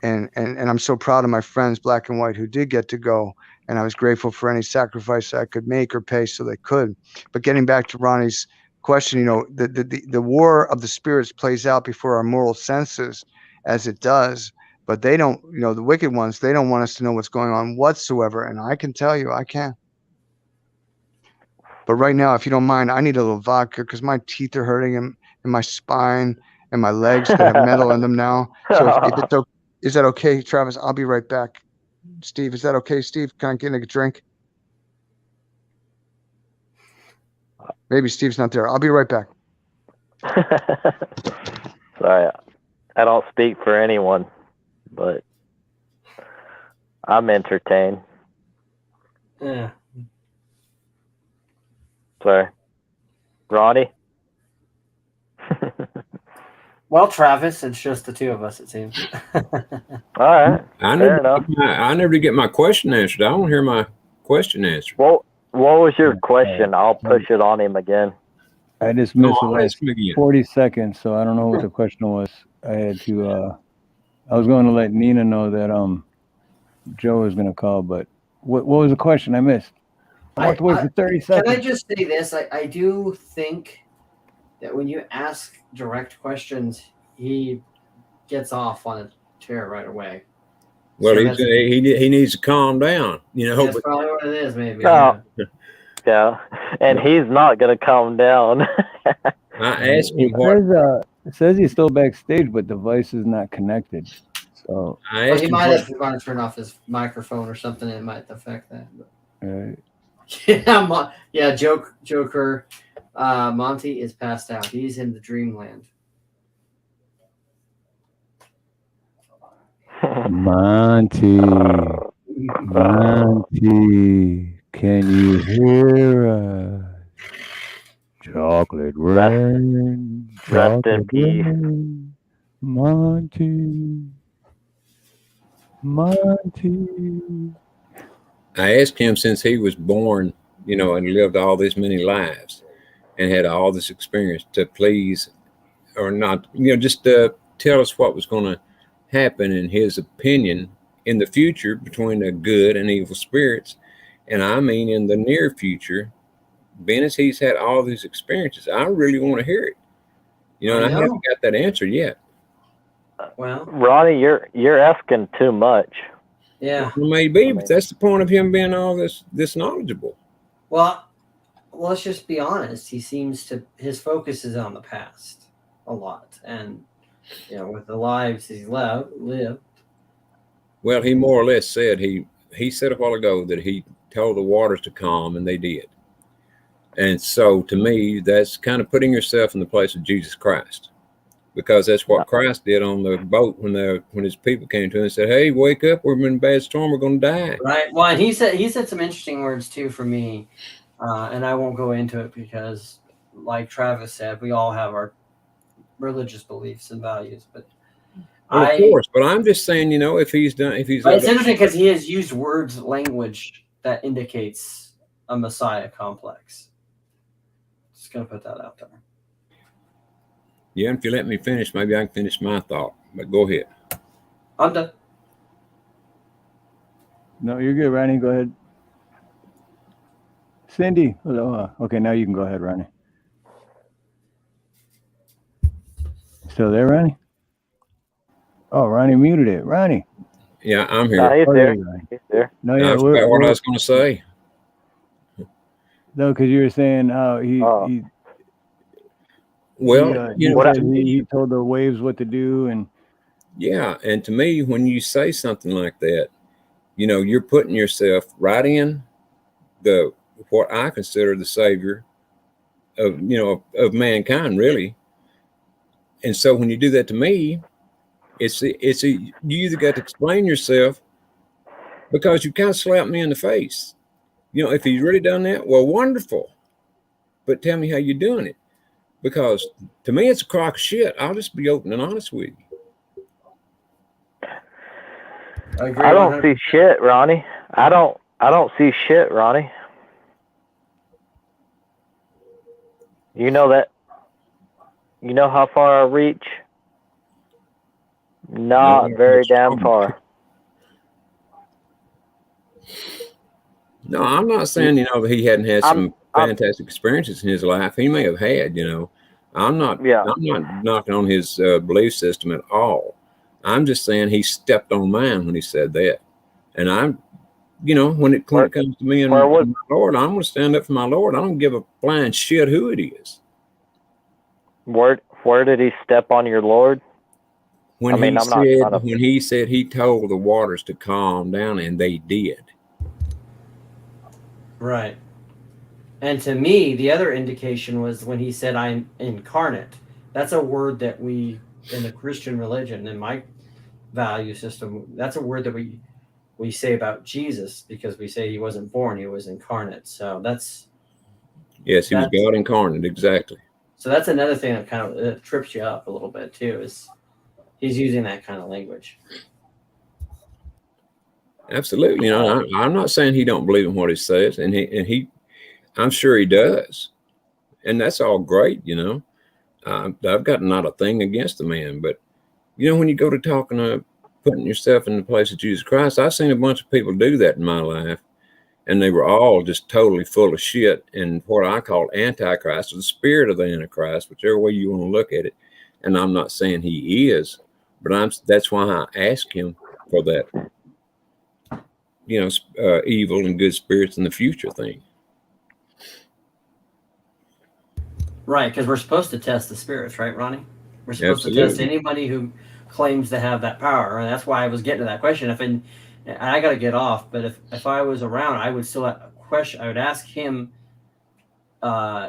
[SPEAKER 12] And I'm so proud of my friends, black and white, who did get to go. And I was grateful for any sacrifice I could make or pay so they could. But getting back to Ronnie's question, you know, the war of the spirits plays out before our moral senses, as it does. But they don't, you know, the wicked ones, they don't want us to know what's going on whatsoever. And I can tell you, I can. But right now, if you don't mind, I need a little vodka because my teeth are hurting and my spine and my legs that have metal in them now. So if it's okay. Is that okay, Travis? I'll be right back. Steve, is that okay, Steve? Can I get a drink? Maybe Steve's not there. I'll be right back.
[SPEAKER 10] Sorry, I don't speak for anyone, but I'm entertained.
[SPEAKER 5] Yeah.
[SPEAKER 10] Sorry. Ronnie?
[SPEAKER 5] Well, Travis, it's just the two of us, it seems.
[SPEAKER 10] All right. Fair enough.
[SPEAKER 6] I never get my question answered. I don't hear my question answered.
[SPEAKER 10] Well, what was your question? I'll push it on him again.
[SPEAKER 2] I just missed the last 40 seconds, so I don't know what the question was. I had to. I was going to let Nina know that Joe was going to call, but what was the question? I missed. I'm about to wait for 30 seconds.
[SPEAKER 5] Can I just say this? I do think that when you ask direct questions, he gets off on a tear right away.
[SPEAKER 6] Well, so he needs to calm down, you know.
[SPEAKER 5] That's probably what it is, maybe.
[SPEAKER 10] Yeah, and he's not going to calm down.
[SPEAKER 6] I asked him
[SPEAKER 2] it says he's still backstage, but the device is not connected. So
[SPEAKER 5] he might have to turn off his microphone or something. It might affect that. But. Yeah, Joker. Monte is passed out. He's in the dreamland.
[SPEAKER 2] Monte, can you hear us? Chocolate rain,
[SPEAKER 10] Rest in peace.
[SPEAKER 2] Monte.
[SPEAKER 6] I asked him since he was born, you know, and lived all these many lives and had all this experience to please or not, you know, just tell us what was going to happen in his opinion in the future between the good and evil spirits. And I mean, in the near future, being as he's had all these experiences, I really want to hear it, you know, and I haven't got that answer yet.
[SPEAKER 5] Well,
[SPEAKER 10] Ronnie, you're asking too much.
[SPEAKER 5] Yeah,
[SPEAKER 6] well, maybe, but that's the point of him being all this knowledgeable.
[SPEAKER 5] Well, let's just be honest. He seems to his focus is on the past a lot, and you know, with the lives he's lived.
[SPEAKER 6] Well, he more or less said he said a while ago that he told the waters to calm, and they did. And so, to me, that's kind of putting yourself in the place of Jesus Christ, because that's what Christ did on the boat when his people came to him and said, "Hey, wake up! We're in a bad storm. We're going to die."
[SPEAKER 5] Right. Well, and he said some interesting words too for me, and I won't go into it because, like Travis said, we all have our religious beliefs and values. But
[SPEAKER 6] well, of course. But I'm just saying, you know, if he's. But
[SPEAKER 5] it's interesting because he has used language that indicates a Messiah complex. Just gonna put that out there.
[SPEAKER 6] Yeah, if you let me finish, maybe I can finish my thought. But go ahead.
[SPEAKER 5] I'm done.
[SPEAKER 2] No, you're good, Ronnie. Go ahead. Cindy, aloha. Okay, now you can go ahead, Ronnie. Still there, Ronnie? Oh, Ronnie muted it. Ronnie.
[SPEAKER 6] Yeah, I'm
[SPEAKER 10] No,
[SPEAKER 6] here.
[SPEAKER 10] he's
[SPEAKER 2] Oh,
[SPEAKER 10] there.
[SPEAKER 2] there you are.
[SPEAKER 10] He's there.
[SPEAKER 2] No,
[SPEAKER 6] I
[SPEAKER 2] yeah,
[SPEAKER 6] forgot what I was going to say.
[SPEAKER 2] no, because you were saying how
[SPEAKER 10] Oh.
[SPEAKER 2] he
[SPEAKER 6] Well,
[SPEAKER 2] he
[SPEAKER 6] you know,
[SPEAKER 2] said
[SPEAKER 6] to me,
[SPEAKER 2] he told the waves what to do, and
[SPEAKER 6] yeah, and to me, when you say something like that, you know, you're putting yourself right in the what I consider the savior of, you know, of mankind, really. And so when you do that to me, you either got to explain yourself because you kind of slapped me in the face. You know, if he's really done that, well, wonderful. But tell me how you're doing it, because to me it's a crock of shit. I'll just be open and honest with you.
[SPEAKER 10] I don't see shit, Ronnie. I don't see shit, Ronnie. You know that? You know how far I reach? Not very damn far.
[SPEAKER 6] No, I'm not saying, you know, that he hadn't had some fantastic experiences in his life. He may have had, you know. I'm not knocking on his belief system at all. I'm just saying he stepped on mine when he said that. And I'm, you know, when it comes to me and my Lord, I'm going to stand up for my Lord. I don't give a flying shit who it is.
[SPEAKER 10] Where did he step on your Lord?
[SPEAKER 6] When he said he told the waters to calm down, and they did.
[SPEAKER 5] Right. And to me, the other indication was when he said, I'm incarnate. That's a word that we, in the Christian religion, in my value system, that's a word that we say about Jesus, because we say he wasn't born, he was incarnate. So that's...
[SPEAKER 6] Yes, he was God incarnate, exactly.
[SPEAKER 5] So that's another thing that kind of trips you up a little bit, too, is he's using that kind of language.
[SPEAKER 6] Absolutely. You know, I'm not saying he don't believe in what he says, and he I'm sure he does, and that's all great. You know, I've got not a thing against the man, but you know, when you go to talking, putting yourself in the place of Jesus Christ, I've seen a bunch of people do that in my life, and they were all just totally full of shit and what I call Antichrist, or the spirit of the Antichrist, whichever way you want to look at it. And I'm not saying he is, but that's why I ask him for that, you know, evil and good spirits in the future thing.
[SPEAKER 5] Right, because we're supposed to test the spirits, right, Ronnie? We're supposed to test anybody who claims to have that power, and that's why I was getting to that question. I got to get off, but if I was around, I would still have a question. I would ask him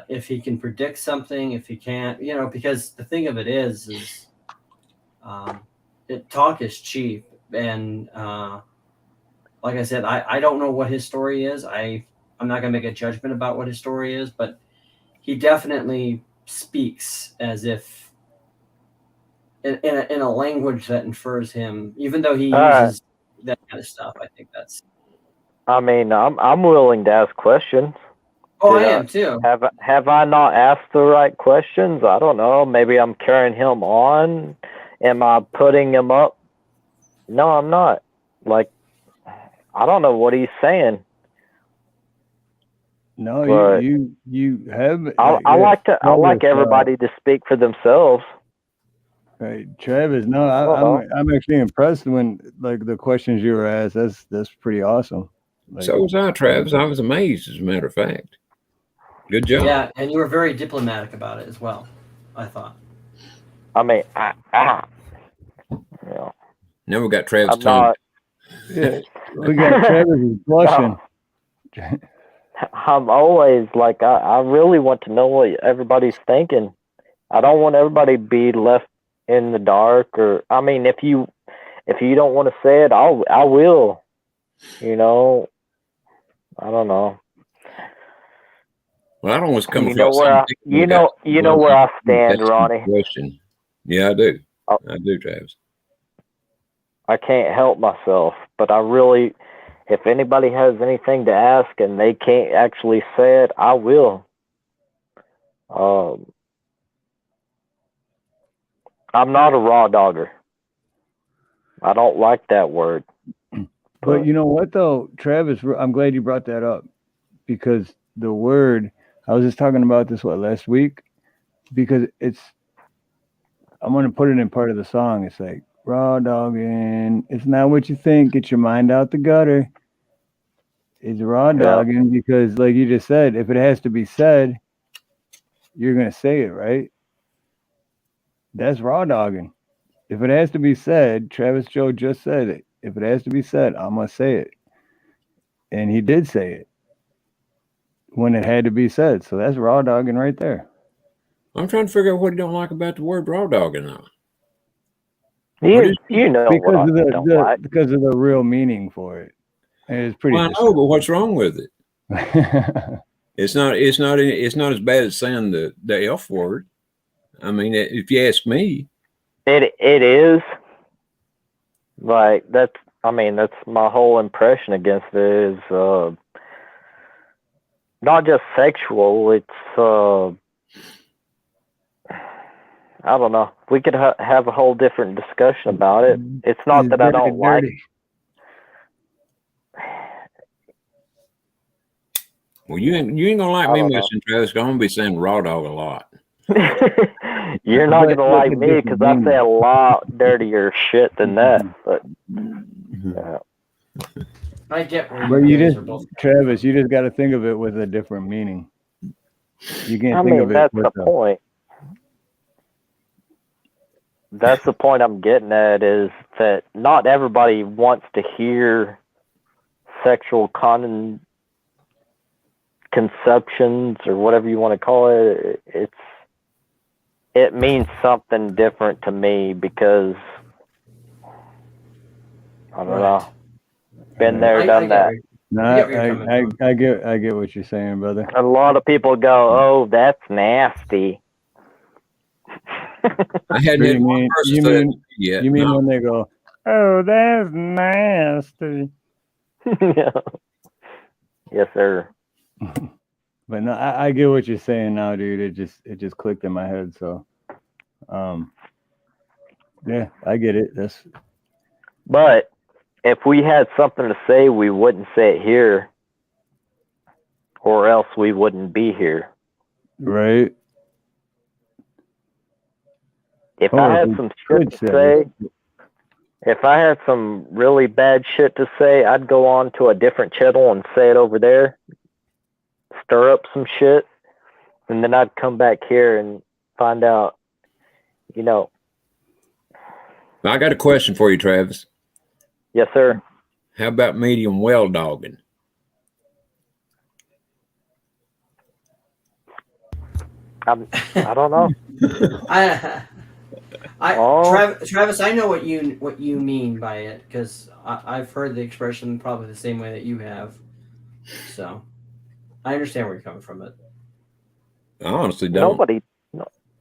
[SPEAKER 5] if he can predict something, if he can't, you know, because the thing of it is talk is cheap, and like I said, I don't know what his story is. I'm not going to make a judgment about what his story is, but he definitely speaks as if in a language that infers him, even though he uses that kind of stuff. I think that's...
[SPEAKER 10] I mean, I'm willing to ask questions.
[SPEAKER 5] Oh, I am too.
[SPEAKER 10] Have I not asked the right questions? I don't know. Maybe I'm carrying him on. Am I putting him up? No, I'm not. Like, I don't know what he's saying.
[SPEAKER 2] No, you have.
[SPEAKER 10] I like everybody to speak for themselves.
[SPEAKER 2] Right, Travis. No, I'm actually impressed when like the questions you were asked. That's pretty awesome. Like,
[SPEAKER 6] so was I, Travis. I was amazed, as a matter of fact. Good job.
[SPEAKER 5] Yeah, and you were very diplomatic about it as well, I thought.
[SPEAKER 10] I mean, yeah.
[SPEAKER 6] Now we got Travis.
[SPEAKER 2] Yeah, we got Travis blushing.
[SPEAKER 10] I'm always like, I really want to know what everybody's thinking. I don't want everybody to be left in the dark, or I mean, if you don't want to say it, I will. You know, I don't know.
[SPEAKER 6] Well, I don't want to come
[SPEAKER 10] across. You know where I stand, Ronnie.
[SPEAKER 6] Question. Yeah, I do. I do, Travis.
[SPEAKER 10] I can't help myself, but I really, if anybody has anything to ask and they can't actually say it, I will. I'm not a raw dogger. I don't like that word.
[SPEAKER 2] But you know what, though, Travis, I'm glad you brought that up, because the word. I was just talking about this last week because I'm gonna put it in part of the song. It's like raw dogging. It's not what you think. Get your mind out the gutter. It's raw dogging because, like you just said, if it has to be said, you're gonna say it, right? That's raw dogging. If it has to be said, Travis Joe just said it. If it has to be said, I'm gonna say it, and he did say it when it had to be said. So that's raw dogging right there.
[SPEAKER 6] I'm trying to figure out what you don't like about the word raw dogging now.
[SPEAKER 10] You know
[SPEAKER 2] because
[SPEAKER 10] what
[SPEAKER 2] of
[SPEAKER 10] I don't like.
[SPEAKER 2] because of the real meaning for it. And it's pretty.
[SPEAKER 6] Well, I know, but what's wrong with it? It's not as bad as saying the F word. I mean, if you ask me,
[SPEAKER 10] it is like that's. I mean, that's my whole impression against it is not just sexual. It's I don't know. We could have a whole different discussion about it. It's not that I don't like.
[SPEAKER 6] Well, you ain't gonna like me much, Travis. I'm gonna be saying raw dog a lot.
[SPEAKER 10] You're not gonna like me because I say a lot dirtier shit than that. But
[SPEAKER 5] I get where
[SPEAKER 2] but
[SPEAKER 5] you guys are both.
[SPEAKER 2] Travis, you just got to think of it with a different meaning. You can't think of it.
[SPEAKER 10] That's the point. That's the point I'm getting at, is that not everybody wants to hear sexual conceptions or whatever you want to call it. It means something different to me because I don't know. Been there, done that.
[SPEAKER 2] No, I get what you're saying, brother.
[SPEAKER 10] A lot of people go, "Oh, that's nasty."
[SPEAKER 6] I hadn't had one person say that yet.
[SPEAKER 2] You mean when they go, "Oh, that's nasty"?
[SPEAKER 10] Yeah. Yes, sir.
[SPEAKER 2] But no, I get what you're saying now, dude. It just clicked in my head. So, yeah, I get it.
[SPEAKER 10] But if we had something to say, we wouldn't say it here, or else we wouldn't be here.
[SPEAKER 2] Right.
[SPEAKER 10] If I had some shit to say, if I had some really bad shit to say, I'd go on to a different channel and say it over there, stir up some shit, and then I'd come back here and find out, you know.
[SPEAKER 6] I got a question for you, Travis.
[SPEAKER 10] Yes, sir.
[SPEAKER 6] How about medium well dogging?
[SPEAKER 10] I don't know.
[SPEAKER 5] Travis, I know what you mean by it because I've heard the expression probably the same way that you have. So I understand where you're coming from. It.
[SPEAKER 6] I honestly don't.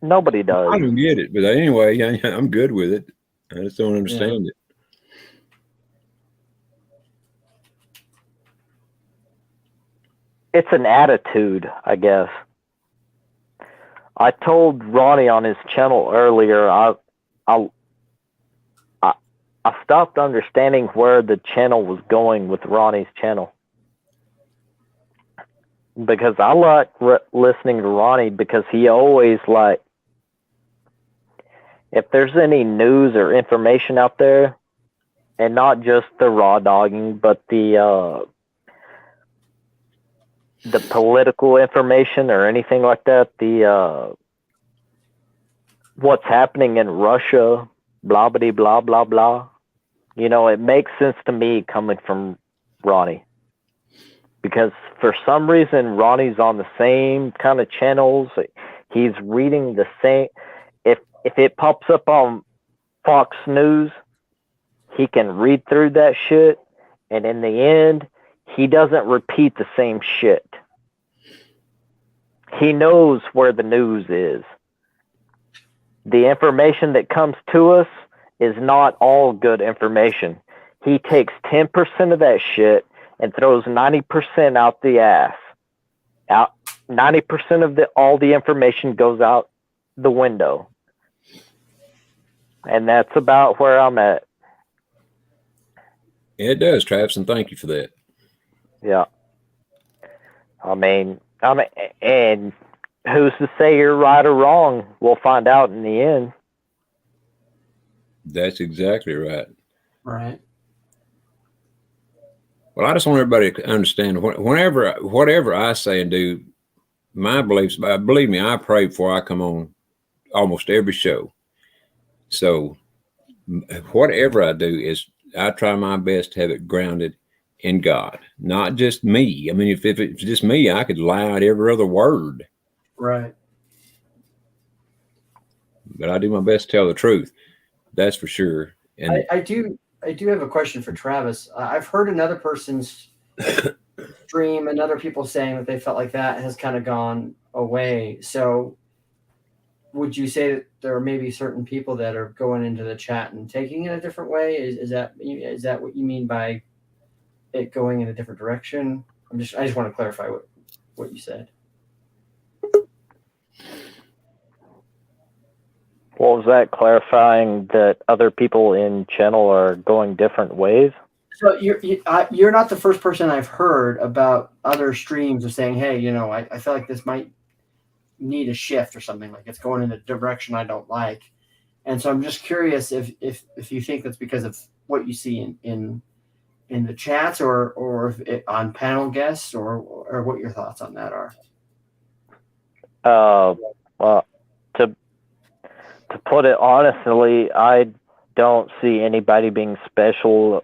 [SPEAKER 10] Nobody does.
[SPEAKER 6] I don't get it, but anyway, I'm good with it. I just don't understand it.
[SPEAKER 10] It's an attitude, I guess. I told Ronnie on his channel earlier, I stopped understanding where the channel was going with Ronnie's channel. Because I like listening to Ronnie because he always if there's any news or information out there, and not just the raw dogging, but the political information or anything like that, the what's happening in Russia, blah blah blah blah blah. You know, it makes sense to me coming from Ronnie. Because for some reason Ronnie's on the same kind of channels. He's reading the same. If it pops up on Fox News, he can read through that shit, and in the end, he doesn't repeat the same shit. He knows where the news is. The information that comes to us is not all good information. He takes 10% of that shit and throws 90% out the ass. 90% of all the information goes out the window. And that's about where I'm at.
[SPEAKER 6] Yeah, it does, Travis, and thank you for that.
[SPEAKER 10] Yeah. I mean, And who's to say you're right or wrong? We'll find out in the end.
[SPEAKER 6] That's exactly right.
[SPEAKER 5] Right.
[SPEAKER 6] Well, I just want everybody to understand whatever I say and do, my beliefs, believe me, I pray before I come on almost every show. So whatever I do is I try my best to have it grounded in God, not just me. I mean, if it's just me, I could lie out every other word.
[SPEAKER 5] Right.
[SPEAKER 6] But I do my best to tell the truth. That's for sure. And
[SPEAKER 5] I do have a question for Travis. I've heard another person's stream and other people saying that they felt like that has kind of gone away. So would you say that there are maybe certain people that are going into the chat and taking it a different way? Is that what you mean by it going in a different direction? I just want to clarify what you said.
[SPEAKER 10] What was that? Clarifying that other people in channel are going different ways?
[SPEAKER 5] So you're not the first person I've heard about other streams of saying, hey, I feel like this might need a shift or something, like it's going in a direction I don't like. And so I'm just curious if you think that's because of what you see in the chats or if on panel guests or what your thoughts on that are.
[SPEAKER 10] Well, to put it honestly, I don't see anybody being special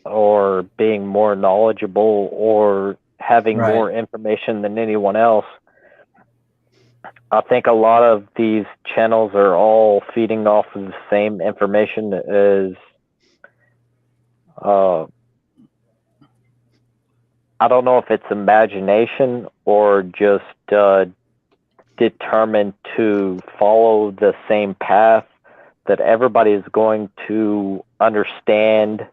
[SPEAKER 10] or being more knowledgeable or having more information than anyone else. I think a lot of these channels are all feeding off of the same information as I don't know if it's imagination or just determined to follow the same path, that everybody is going to understand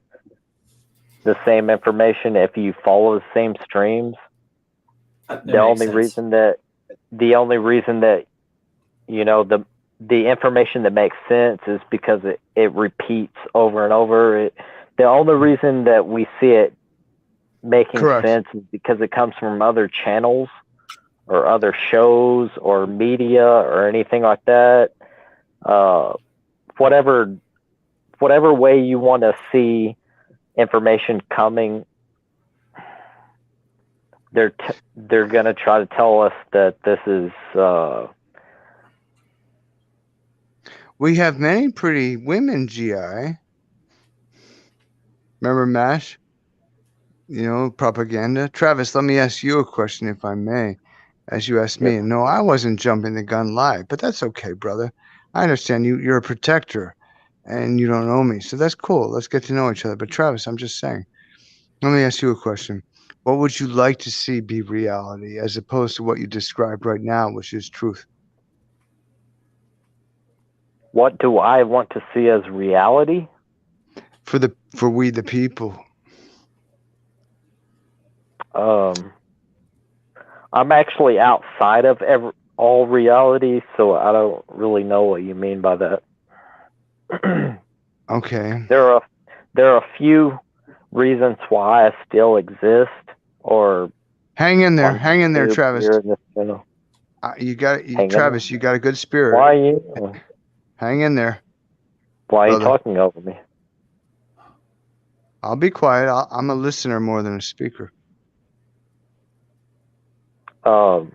[SPEAKER 10] the same information if you follow the same streams. The only reason that the information that makes sense is because it repeats over and over. The only reason that we see it making sense is because it comes from other channels or other shows or media or anything like that. Whatever way you want to see information coming, they're going to try to tell us that this is
[SPEAKER 12] we have many pretty women, GI. Remember MASH? Propaganda. Travis, let me ask you a question, if I may, as you asked me. No, I wasn't jumping the gun live, but that's okay, brother. I understand you're a protector and you don't know me, so that's cool. Let's get to know each other. But Travis, I'm just saying, let me ask you a question. What would you like to see be reality as opposed to what you described right now, which is truth?
[SPEAKER 10] What do I want to see as reality?
[SPEAKER 12] For we the people.
[SPEAKER 10] I'm actually outside of all reality, so I don't really know what you mean by that.
[SPEAKER 12] Okay.
[SPEAKER 10] There are a few reasons why I still exist, or
[SPEAKER 12] hang in there, Travis. Travis, you got a good spirit.
[SPEAKER 10] Why are you?
[SPEAKER 12] Hang in there.
[SPEAKER 10] Why are you talking over me?
[SPEAKER 12] I'll be quiet. I'm a listener more than a speaker.
[SPEAKER 10] I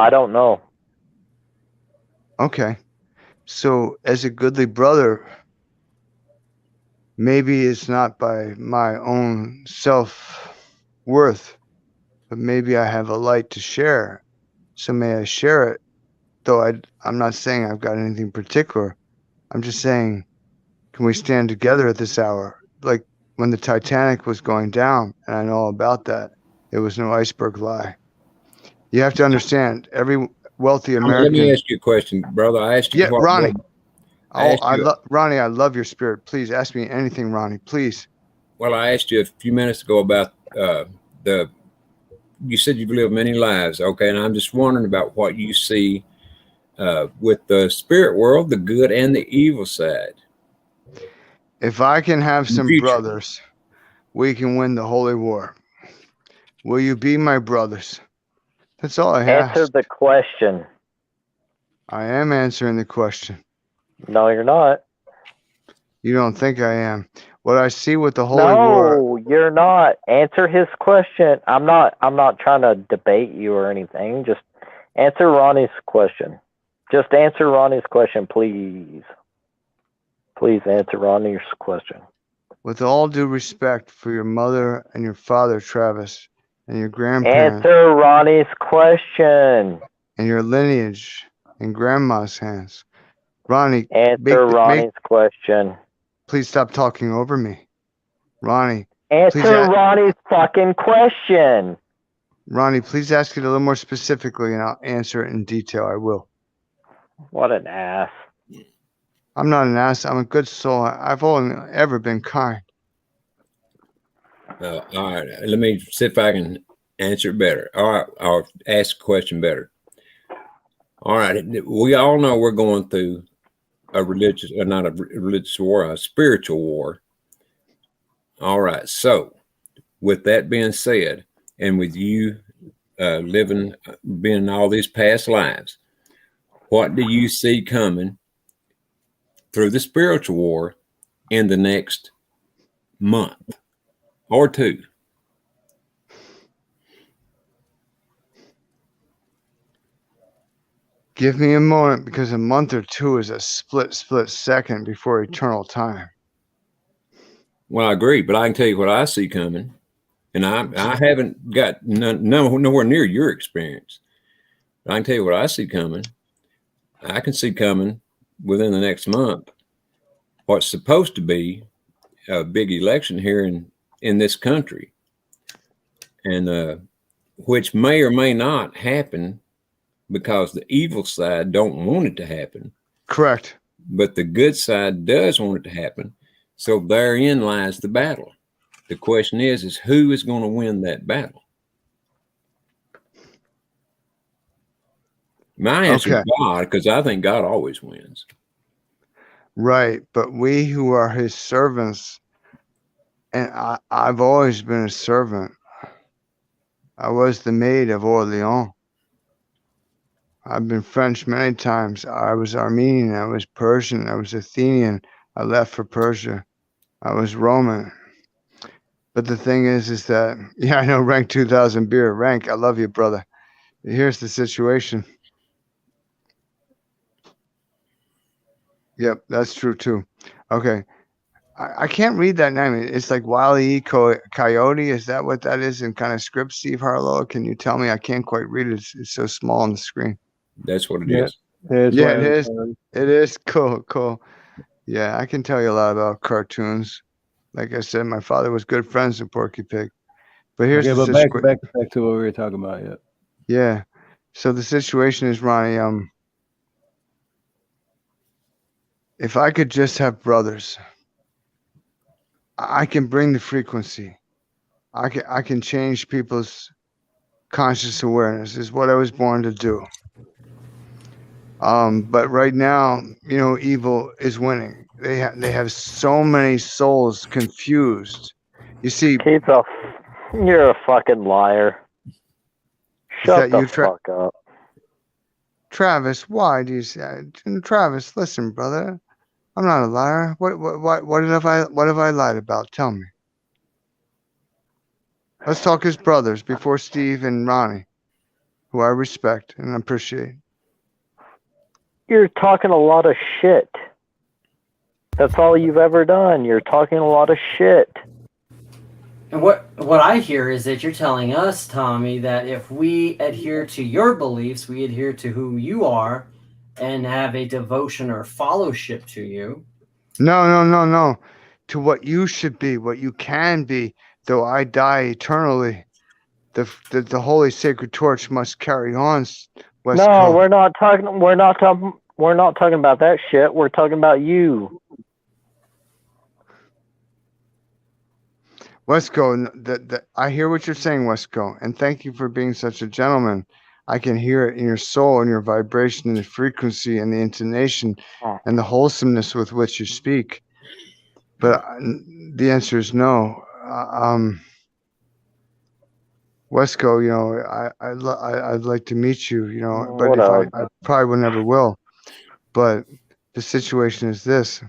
[SPEAKER 10] don't know.
[SPEAKER 12] Okay. So as a goodly brother, maybe it's not by my own self-worth, but maybe I have a light to share. So may I share it? Though I'm not saying I've got anything particular. I'm just saying, can we stand together at this hour? Like when the Titanic was going down, and I know all about that, it was no iceberg lie. You have to understand, every wealthy American...
[SPEAKER 6] Let me ask you a question, brother. I asked you...
[SPEAKER 12] Yeah, Ronnie. Ronnie, I love your spirit. Please ask me anything, Ronnie, please.
[SPEAKER 6] Well, I asked you a few minutes ago about you said you've lived many lives, okay, and I'm just wondering about what you see with the spirit world, the good and the evil side.
[SPEAKER 12] If I can have some brothers we can win the holy war. Will you be my brothers? That's all I ask.
[SPEAKER 10] Answer the question.
[SPEAKER 12] I am answering the question.
[SPEAKER 10] No, you're not.
[SPEAKER 12] You don't think I am. What I see with the holy war.
[SPEAKER 10] No, you're not. Answer his question. I'm not trying to debate you or anything. Just answer Ronnie's question. Just answer Ronnie's question, please. Please answer Ronnie's question.
[SPEAKER 12] With all due respect for your mother and your father, Travis, and your grandparents.
[SPEAKER 10] Answer Ronnie's question.
[SPEAKER 12] And your lineage in grandma's hands. Ronnie.
[SPEAKER 10] Answer Ronnie's question.
[SPEAKER 12] Please stop talking over me. Ronnie.
[SPEAKER 10] Answer Ronnie's fucking question.
[SPEAKER 12] Ronnie, please ask it a little more specifically and I'll answer it in detail. I will.
[SPEAKER 10] What an ass.
[SPEAKER 12] I'm not an ass. I'm a good soul. I've only ever been kind.
[SPEAKER 6] All right. Let me see if I can answer it better. All right. I'll ask the question better. All right. We all know we're going through a religious, not a religious war, a spiritual war. All right. So with that being said, and with you being in all these past lives, what do you see coming through the spiritual war in the next month or two?
[SPEAKER 12] Give me a moment, because a month or two is a split second before eternal time.
[SPEAKER 6] Well, I agree, but I can tell you what I see coming, and I haven't got nowhere near your experience. I can tell you what I see coming. I can see coming within the next month what's supposed to be a big election here in this country, and which may or may not happen because the evil side don't want it to happen.
[SPEAKER 12] Correct.
[SPEAKER 6] But the good side does want it to happen. So therein lies the battle. The question is who is going to win that battle? My answer is God, because I think God always wins.
[SPEAKER 12] Right. But we who are his servants, and I've always been a servant. I was the maid of Orleans. I've been French many times. I was Armenian. I was Persian. I was Athenian. I left for Persia. I was Roman. But the thing is that, yeah, I know, Rank 2000 beer. Rank, I love you, brother. Here's the situation. Yep, that's true too. Okay. I can't read that name. It's like Wile E. Coyote. Is that what that is in kind of script, Steve Harloha? Can you tell me? I can't quite read it. It's so small on the screen.
[SPEAKER 6] That's what it is.
[SPEAKER 12] Yeah, it is. It is. Cool. Yeah, I can tell you a lot about cartoons. Like I said, my father was good friends with Porky Pig. But here's the situation.
[SPEAKER 2] Back to what we were talking about. Yeah.
[SPEAKER 12] Yeah. So the situation is, Ronnie, if I could just have brothers, I can bring the frequency. I can change people's conscious awareness, is what I was born to do. But right now, evil is winning. They have so many souls confused. You see,
[SPEAKER 10] you're a fucking liar. Shut the fuck up.
[SPEAKER 12] Travis, why do you say? Travis, listen, brother. I'm not a liar. What have I lied about? Tell me. Let's talk as brothers before Steve and Ronnie, who I respect and appreciate.
[SPEAKER 10] You're talking a lot of shit. That's all you've ever done. You're talking a lot of shit.
[SPEAKER 5] And what I hear is that you're telling us, Tommy, that if we adhere to your beliefs, we adhere to who you are and have a devotion or fellowship to you.
[SPEAKER 12] No. To what you should be, what you can be, though I die eternally. The holy sacred torch must carry on. West Coast.
[SPEAKER 10] We're not talking about that shit. We're talking about you.
[SPEAKER 12] Wesco, I hear what you're saying, Wesco, and thank you for being such a gentleman. I can hear it in your soul and your vibration and the frequency and the intonation and the wholesomeness with which you speak. But the answer is no. Wesco, you know, I'd like to meet you, you know, but
[SPEAKER 10] What
[SPEAKER 12] if
[SPEAKER 10] up?
[SPEAKER 12] I probably will never will. But the situation is this,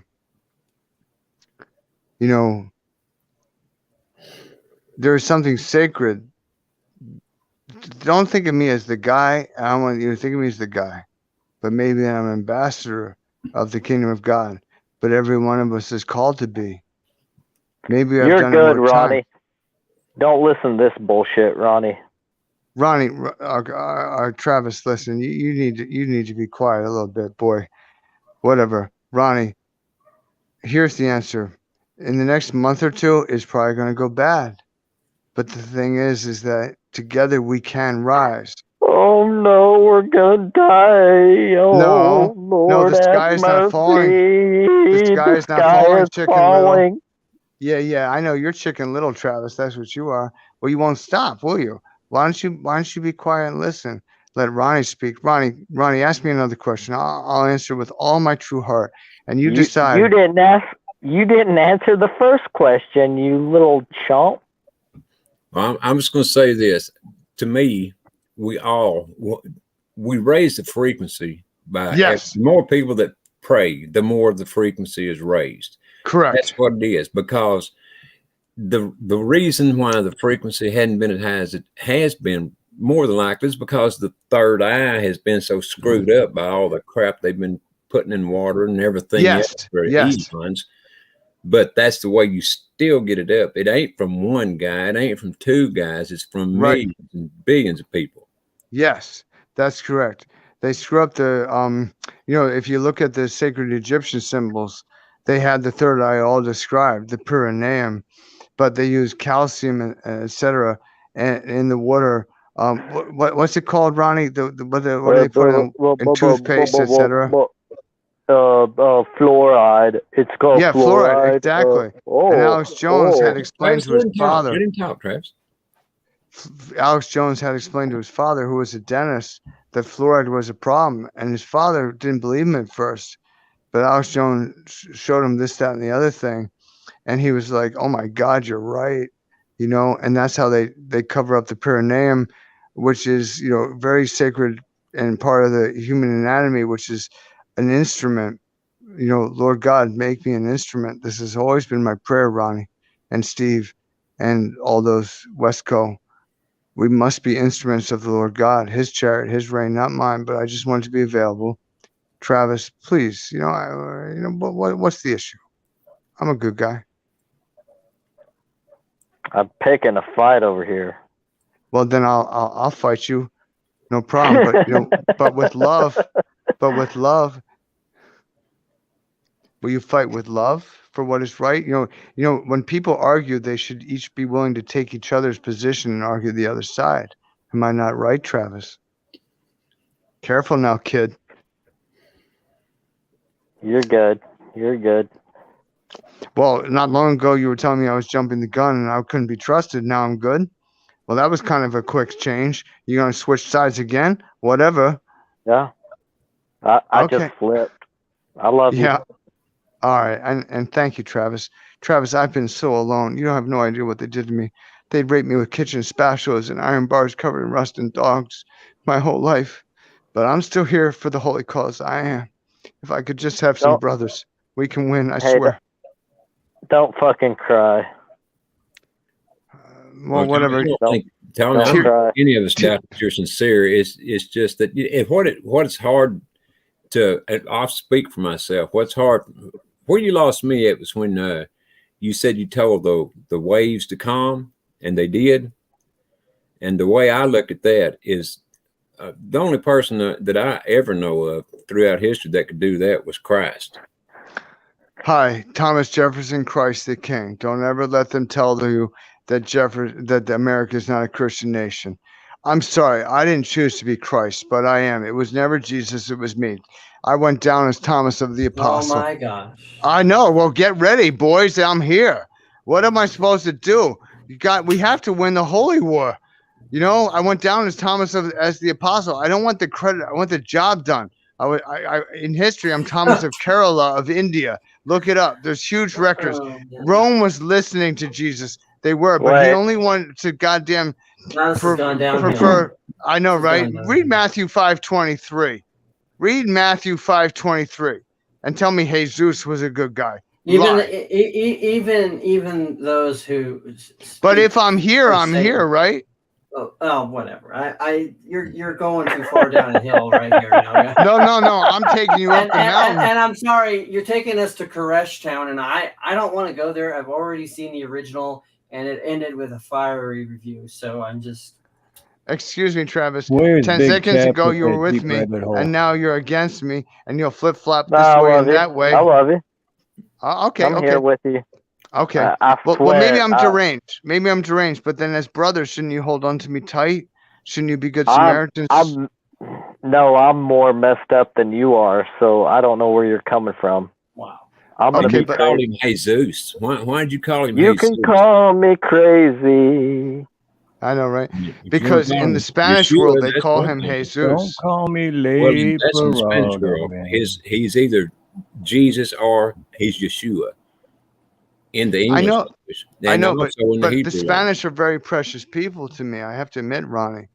[SPEAKER 12] you know, there is something sacred. Don't think of me as the guy. I don't want you to think of me as the guy, but maybe I'm an ambassador of the kingdom of God. But every one of us is called to be. Maybe I've
[SPEAKER 10] You're
[SPEAKER 12] done
[SPEAKER 10] good,
[SPEAKER 12] it more
[SPEAKER 10] Ronnie.
[SPEAKER 12] time.
[SPEAKER 10] Don't listen to this bullshit, Ronnie.
[SPEAKER 12] Ronnie, Travis, listen. You need to be quiet a little bit, boy. Whatever, Ronnie. Here's the answer. In the next month or two, it's probably going to go bad. But the thing is that together we can rise.
[SPEAKER 10] Oh no, we're gonna die. Oh Lord,
[SPEAKER 12] the sky
[SPEAKER 10] have
[SPEAKER 12] is not falling.
[SPEAKER 10] mercy.
[SPEAKER 12] The sky is not
[SPEAKER 10] sky
[SPEAKER 12] falling,
[SPEAKER 10] is
[SPEAKER 12] Chicken
[SPEAKER 10] falling.
[SPEAKER 12] Little. Yeah, I know you're Chicken Little, Travis. That's what you are. Well, you won't stop, will you? Why don't you be quiet and listen? Let Ronnie speak. Ronnie, ask me another question. I'll answer with all my true heart, and you decide.
[SPEAKER 10] You didn't answer the first question, you little chump.
[SPEAKER 6] I'm just going to say this. To me, we raise the frequency by the more people that pray, the more the frequency is raised.
[SPEAKER 12] Correct.
[SPEAKER 6] That's what it is, because the reason why the frequency hadn't been as high as it has been, more than likely, is because the third eye has been so screwed up by all the crap they've been putting in water and everything else for eons. But that's the way you still get it up. It ain't from one guy. It ain't from two guys. It's from millions and billions of people.
[SPEAKER 12] Yes, that's correct. They screw up the, you know, if you look at the sacred Egyptian symbols, they had the third eye all described, the perineum, but they use calcium and etc. in the water. What's it called, Ronnie? What do they put in toothpaste, etc.?
[SPEAKER 10] Fluoride. It's called
[SPEAKER 12] fluoride. Exactly. And Alex Jones had explained to his father.
[SPEAKER 6] Let him talk, Travis.
[SPEAKER 12] Alex Jones had explained to his father, who was a dentist, that fluoride was a problem, and his father didn't believe him at first. But Alex Jones showed him this, that, and the other thing, and he was like, "Oh my God, you're right," you know. And that's how they cover up the perineum, which is, you know, very sacred and part of the human anatomy, which is an instrument. You know, Lord God, make me an instrument. This has always been my prayer, Ronnie and Steve and all those Westco. We must be instruments of the Lord God, his chariot, his reign, not mine, but I just want to be available. Travis, please, you know, what's the issue? I'm a good guy.
[SPEAKER 10] I'm picking a fight over here.
[SPEAKER 12] Well, then I'll fight you. No problem. But, you know, but with love, will you fight with love for what is right? You know, when people argue, they should each be willing to take each other's position and argue the other side. Am I not right, Travis? Careful now, kid.
[SPEAKER 10] You're good. You're good.
[SPEAKER 12] Well, not long ago, you were telling me I was jumping the gun and I couldn't be trusted. Now I'm good. Well, that was kind of a quick change. You going to switch sides again? Whatever.
[SPEAKER 10] Yeah. I just flipped. I love you.
[SPEAKER 12] Yeah. All right. And thank you, Travis. Travis, I've been so alone. You don't have no idea what they did to me. They'd rape me with kitchen spatulas and iron bars covered in rust and dogs my whole life. But I'm still here for the holy cause. I am. If I could just have some brothers, we can win, I swear.
[SPEAKER 10] Don't fucking cry.
[SPEAKER 12] Well, whatever.
[SPEAKER 6] Tell me, any of us doubt that you're sincere. It's just that what it's hard to. I'll speak for myself. What's hard, where you lost me, it was when you said you told the waves to calm, and they did. And the way I look at that is, the only person that I ever know of throughout history that could do that was Christ.
[SPEAKER 12] Hi, Thomas Jefferson, Christ the King. Don't ever let them tell you that America is not a Christian nation. I'm sorry, I didn't choose to be Christ, but I am. It was never Jesus, it was me. I went down as Thomas of the Apostle.
[SPEAKER 5] Oh my gosh.
[SPEAKER 12] I know. Well, get ready, boys. I'm here. What am I supposed to do? We have to win the Holy War. You know, I went down as Thomas as the Apostle. I don't want the credit. I want the job done. In history, I'm Thomas of Kerala of India. Look it up. There's huge records. Rome was listening to Jesus. They were, but he only wanted to goddamn
[SPEAKER 5] Now this has gone downhill.
[SPEAKER 12] prefer. I know,
[SPEAKER 5] This has
[SPEAKER 12] right?
[SPEAKER 5] gone downhill.
[SPEAKER 12] Read Matthew 5:23. Read Matthew 5:23 and tell me Jesus was a good guy.
[SPEAKER 5] Even
[SPEAKER 12] Lie.
[SPEAKER 5] even those who.
[SPEAKER 12] But if I'm here,
[SPEAKER 5] for
[SPEAKER 12] I'm
[SPEAKER 5] Satan-
[SPEAKER 12] here, right?
[SPEAKER 5] Oh, whatever. You're going too far down a hill right here now.
[SPEAKER 12] No. I'm taking you up the mountain.
[SPEAKER 5] And I'm sorry, you're taking us to Koresh Town, and I don't want to go there. I've already seen the original, and it ended with a fiery review. So I'm just.
[SPEAKER 12] Excuse me, Travis.
[SPEAKER 2] Where's
[SPEAKER 12] 10
[SPEAKER 2] Big
[SPEAKER 12] seconds
[SPEAKER 2] Cap
[SPEAKER 12] ago,
[SPEAKER 2] with
[SPEAKER 12] you were
[SPEAKER 2] that
[SPEAKER 12] with
[SPEAKER 2] deep
[SPEAKER 12] me,
[SPEAKER 2] rabbit hole?
[SPEAKER 12] and now you're against me, and you'll flip flop
[SPEAKER 10] No,
[SPEAKER 12] this
[SPEAKER 10] I
[SPEAKER 12] way
[SPEAKER 10] love
[SPEAKER 12] and
[SPEAKER 10] you.
[SPEAKER 12] that way.
[SPEAKER 10] I love you.
[SPEAKER 12] Okay,
[SPEAKER 10] I'm here with you.
[SPEAKER 12] Okay.
[SPEAKER 10] I
[SPEAKER 12] Well,
[SPEAKER 10] swear.
[SPEAKER 12] maybe I'm deranged. Maybe I'm deranged. But then, as brothers, shouldn't you hold on to me tight? Shouldn't you be good Samaritans?
[SPEAKER 10] No, I'm more messed up than you are, so I don't know where you're coming from.
[SPEAKER 5] Wow.
[SPEAKER 10] I'm
[SPEAKER 6] You call him Jesus. Why did you call him
[SPEAKER 10] You
[SPEAKER 6] Jesus?
[SPEAKER 10] can call me crazy.
[SPEAKER 12] I know, right?
[SPEAKER 6] If you
[SPEAKER 12] Because
[SPEAKER 6] wanna call
[SPEAKER 12] in
[SPEAKER 6] him
[SPEAKER 12] the Spanish
[SPEAKER 6] Yeshua,
[SPEAKER 12] world, they
[SPEAKER 6] that's
[SPEAKER 12] call
[SPEAKER 6] one
[SPEAKER 12] him
[SPEAKER 6] thing.
[SPEAKER 12] Jesus.
[SPEAKER 2] Don't call me
[SPEAKER 6] Well, that's in the Spanish
[SPEAKER 2] Leperado,
[SPEAKER 6] world.
[SPEAKER 2] man.
[SPEAKER 6] He's either Jesus or he's Yeshua. In the
[SPEAKER 12] I
[SPEAKER 6] English
[SPEAKER 12] know,
[SPEAKER 6] language.
[SPEAKER 12] I
[SPEAKER 6] And
[SPEAKER 12] know,
[SPEAKER 6] also in the
[SPEAKER 12] but the
[SPEAKER 6] Hebrew language.
[SPEAKER 12] Spanish are very precious people to me. I have to admit, Ronnie.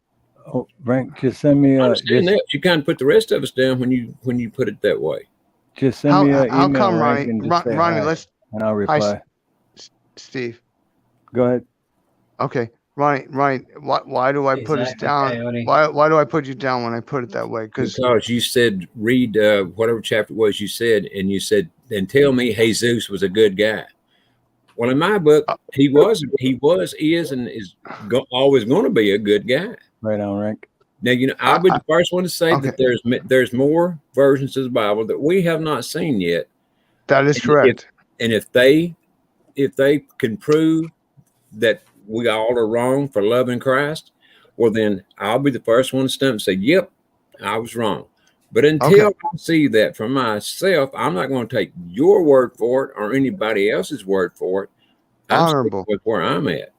[SPEAKER 2] Oh, Frank, just send me
[SPEAKER 6] I
[SPEAKER 2] a
[SPEAKER 6] understand that. You kind of put the rest of us down when you put it that way.
[SPEAKER 2] just send me an
[SPEAKER 12] How
[SPEAKER 2] email,
[SPEAKER 12] come,
[SPEAKER 2] Frank,
[SPEAKER 12] Ronnie?
[SPEAKER 2] and just say
[SPEAKER 12] Ronnie,
[SPEAKER 2] hi,
[SPEAKER 12] let's.
[SPEAKER 2] and I'll
[SPEAKER 12] Hi,
[SPEAKER 2] reply.
[SPEAKER 12] Steve.
[SPEAKER 2] Go ahead.
[SPEAKER 12] Okay, Ronnie. Why do I put us
[SPEAKER 5] Exactly,
[SPEAKER 12] down?
[SPEAKER 5] Coyote.
[SPEAKER 12] Why do I put you down when I put it that way?
[SPEAKER 6] Because you said read whatever chapter it was you said, and you said, then tell me Jesus was a good guy. Well, in my book, he was, is, and is always going to be a good guy.
[SPEAKER 2] Right on, Frank.
[SPEAKER 6] Now, I'll be the first one to say that there's more versions of the Bible that we have not seen yet.
[SPEAKER 12] That is correct.
[SPEAKER 6] If they can prove that we all are wrong for loving Christ, well, then I'll be the first one to stump and say, yep, I was wrong. But until I see that for myself, I'm not going to take your word for it or anybody else's word for it. I'm
[SPEAKER 12] Honorable
[SPEAKER 6] with where I'm at.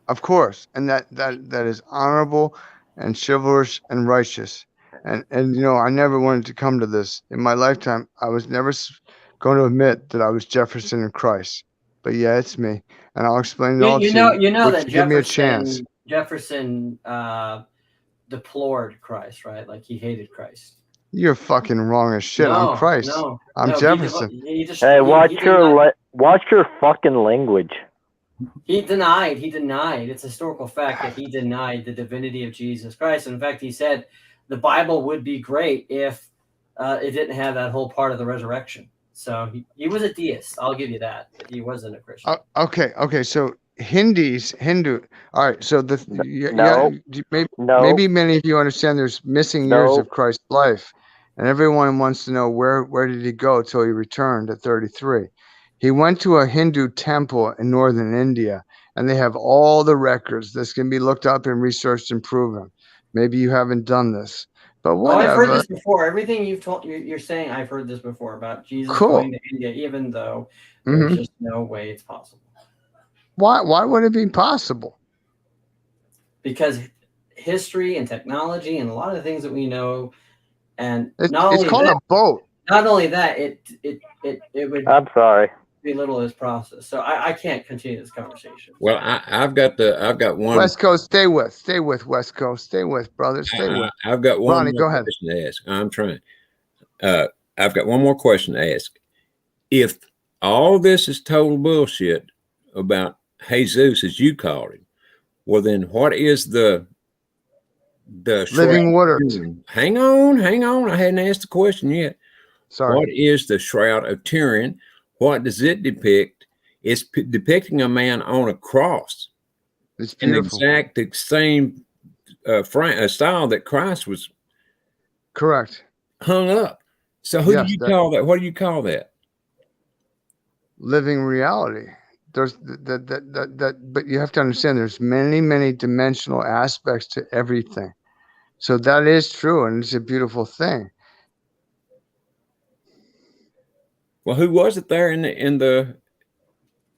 [SPEAKER 12] Of course, and that is honorable and chivalrous and righteous. And I never wanted to come to this in my lifetime. I was never going to admit that I was Jefferson in Christ. But yeah, it's me, and I'll explain it all to you.
[SPEAKER 5] You know that
[SPEAKER 12] give me a chance.
[SPEAKER 5] Jefferson deplored Christ, right? Like he hated Christ.
[SPEAKER 12] You're fucking wrong as shit. I'm Christ. I'm Jefferson.
[SPEAKER 10] Hey, watch your fucking language.
[SPEAKER 5] He denied. It's a historical fact that he denied the divinity of Jesus Christ. In fact, he said the Bible would be great if it didn't have that whole part of the resurrection. So he was a deist. I'll give you that. But he wasn't a Christian.
[SPEAKER 12] Okay. So Hindu. All right. So maybe many of you understand there's missing years of Christ's life, and everyone wants to know where did he go till he returned at 33. He went to a Hindu temple in northern India, and they have all the records. This can be looked up and researched and proven. Maybe you haven't done this, but whatever.
[SPEAKER 5] I've heard this before. Everything you're saying, I've heard this before about Jesus going to India, even though there's just no way it's possible.
[SPEAKER 12] Why would it be possible?
[SPEAKER 5] Because history and technology and a lot of the things that we know, and
[SPEAKER 12] it's called a boat.
[SPEAKER 5] Not only that, it would.
[SPEAKER 10] I'm sorry.
[SPEAKER 5] Belittle his process, so I can't continue this conversation.
[SPEAKER 6] Well, I've got one.
[SPEAKER 12] West Coast, stay with West Coast, stay with brother, stay with.
[SPEAKER 6] I've got one
[SPEAKER 12] Ronnie,
[SPEAKER 6] more
[SPEAKER 12] go ahead.
[SPEAKER 6] question to ask. I'm trying. I've got one more question to ask. If all this is total bullshit about Jesus, as you called him, well, then what is the
[SPEAKER 12] living waters?
[SPEAKER 6] Hang on. I hadn't asked the question yet.
[SPEAKER 12] Sorry.
[SPEAKER 6] What is the Shroud of Turin? What does it depict? It's depicting a man on a cross.
[SPEAKER 12] It's beautiful.
[SPEAKER 6] In the exact same style that Christ was
[SPEAKER 12] correct
[SPEAKER 6] hung up. So who do you call that? What do you call that?
[SPEAKER 12] Living reality. There's that, but you have to understand there's many dimensional aspects to everything. So that is true, and it's a beautiful thing.
[SPEAKER 6] Well, who was it there in the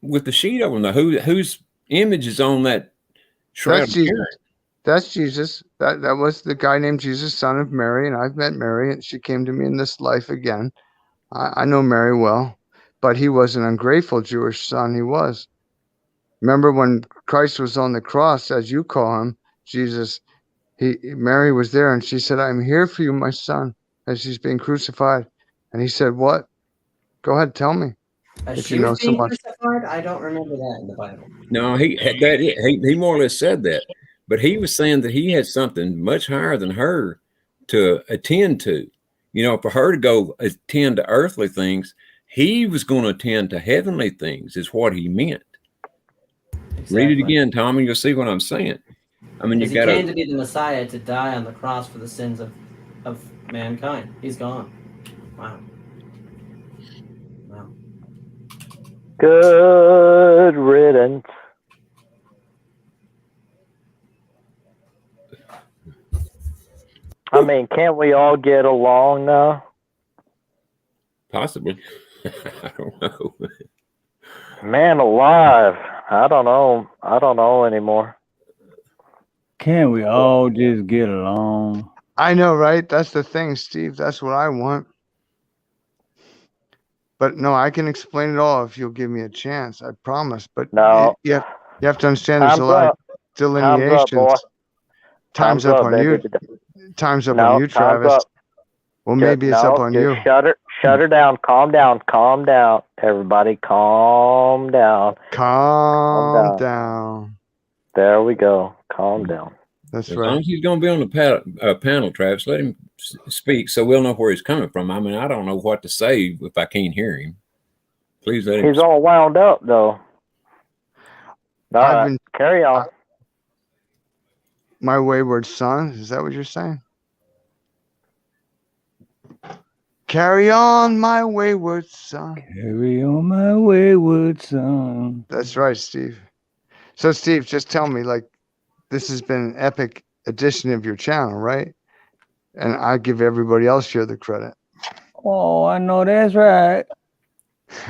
[SPEAKER 6] with the sheet over there? Whose image is on that shroud?
[SPEAKER 12] That's Jesus. That's Jesus. That was the guy named Jesus, son of Mary, and I've met Mary, and she came to me in this life again. I know Mary well, but he was an ungrateful Jewish son. He was. Remember when Christ was on the cross, as you call him, Jesus, Mary was there and she said, I'm here for you, my son, as he's being crucified. And he said, what? Go ahead, tell me.
[SPEAKER 5] As
[SPEAKER 12] If
[SPEAKER 5] she
[SPEAKER 12] you know
[SPEAKER 5] was
[SPEAKER 12] so
[SPEAKER 5] being
[SPEAKER 12] much.
[SPEAKER 5] crucified, I don't remember that in the Bible.
[SPEAKER 6] No, he more or less said that, but he was saying that he had something much higher than her to attend to. You know, for her to go attend to earthly things, he was going to attend to heavenly things, is what he meant. Exactly. Read it again, Tommy. You'll see what I'm saying. I mean, you
[SPEAKER 5] he came to be the Messiah to die on the cross for the sins of mankind. He's gone. Wow. Wow.
[SPEAKER 10] Good riddance. I mean, can't we all get along now?
[SPEAKER 6] Possibly. I don't know.
[SPEAKER 10] Man alive. I don't know. I don't know anymore.
[SPEAKER 2] Can't we all just get along?
[SPEAKER 12] I know, right? That's the thing, Steve. That's what I want. But no, I can explain it all if you'll give me a chance. I promise. But
[SPEAKER 10] no,
[SPEAKER 12] you have to understand there's a lot of delineations. Time's up on you. Time's up on you, Travis. Well, maybe it's up on you.
[SPEAKER 10] Shut her down. Calm down. Everybody calm down.
[SPEAKER 12] Calm down.
[SPEAKER 10] There we go. Calm down.
[SPEAKER 12] That's
[SPEAKER 6] as
[SPEAKER 12] right.
[SPEAKER 6] As long as he's going to be on the panel, Travis, let him speak so we'll know where he's coming from. I mean, I don't know what to say if I can't hear him. Please let him
[SPEAKER 10] He's all wound up, though. All right, carry on.
[SPEAKER 12] My wayward son, is that what you're saying? Carry on, my wayward son.
[SPEAKER 2] Carry on, my wayward son.
[SPEAKER 12] That's right, Steve. So, Steve, just tell me, like, this has been an epic edition of your channel, right? And I give everybody else here the credit.
[SPEAKER 2] Oh, I know that's right.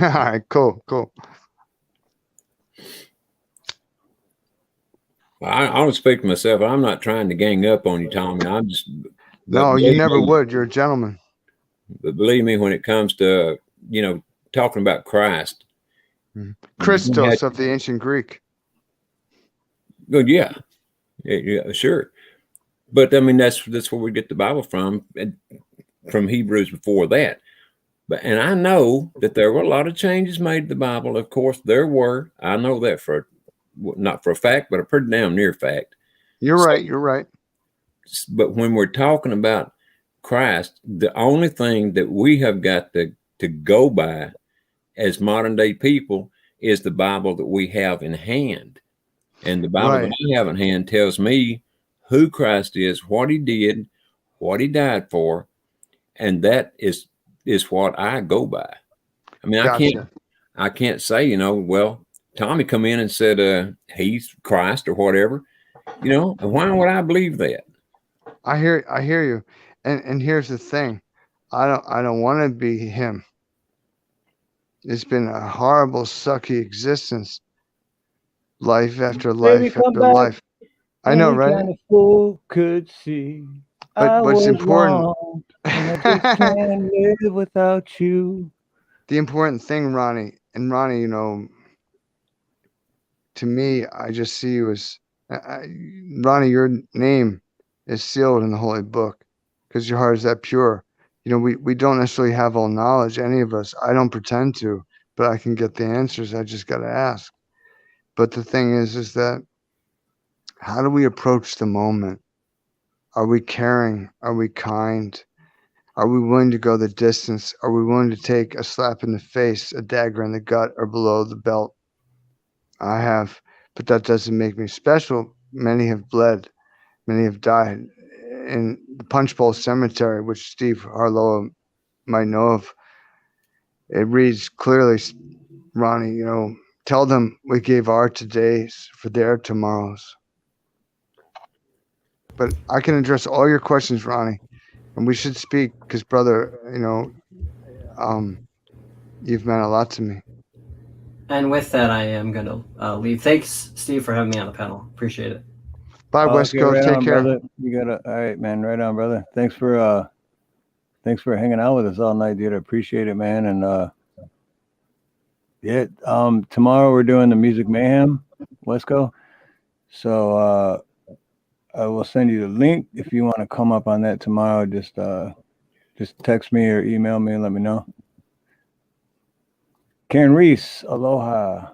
[SPEAKER 12] All right, cool.
[SPEAKER 6] I don't speak to myself. I'm not trying to gang up on you, Tommy. I'm just.
[SPEAKER 12] No, you never would. You're a gentleman.
[SPEAKER 6] But believe me, when it comes to, talking about Christ.
[SPEAKER 12] Christos of the ancient Greek.
[SPEAKER 6] Good, yeah, sure. But I mean, that's where we get the Bible from Hebrews before that. And I know that there were a lot of changes made to the Bible. Of course, there were. I know that not for a fact, but a pretty damn near fact.
[SPEAKER 12] You're right.
[SPEAKER 6] But when we're talking about Christ, the only thing that we have got to go by as modern day people is the Bible that we have in hand. And the Bible that I have in hand tells me who Christ is, what he did, what he died for, and that is what I go by. I mean,
[SPEAKER 12] gotcha.
[SPEAKER 6] I can't say, well, Tommy come in and said he's Christ or whatever, and why would I believe that?
[SPEAKER 12] I hear you. And here's the thing. I don't want to be him. It's been a horrible, sucky existence. Life after life after life. I know, right?
[SPEAKER 2] Kind of fool could see.
[SPEAKER 12] But what's important?
[SPEAKER 2] Wrong, and I just can't live without you.
[SPEAKER 12] The important thing, Ronnie, to me, I just see you as Ronnie. Your name is sealed in the Holy Book because your heart is that pure. We don't necessarily have all knowledge, any of us. I don't pretend to, but I can get the answers. I just got to ask. But the thing is that how do we approach the moment? Are we caring? Are we kind? Are we willing to go the distance? Are we willing to take a slap in the face, a dagger in the gut, or below the belt? I have, but that doesn't make me special. Many have bled. Many have died. In the Punch Bowl Cemetery, which Steve Harloha might know of, it reads clearly, Ronnie, tell them we gave our todays for their tomorrows. But I can address all your questions, Ronnie, and we should speak because, brother, you've meant a lot to me.
[SPEAKER 5] And with that, I am going to leave. Thanks, Steve, for having me on the panel. Appreciate it.
[SPEAKER 12] Bye, West Coast. Take care.
[SPEAKER 2] Brother. All right, man. Right on, brother. Thanks for hanging out with us all night, dude. I appreciate it, man. And tomorrow we're doing the Music Mayhem. Wesco. So I will send you the link if you want to come up on that tomorrow. Just text me or email me and let me know. Karen Reese, aloha.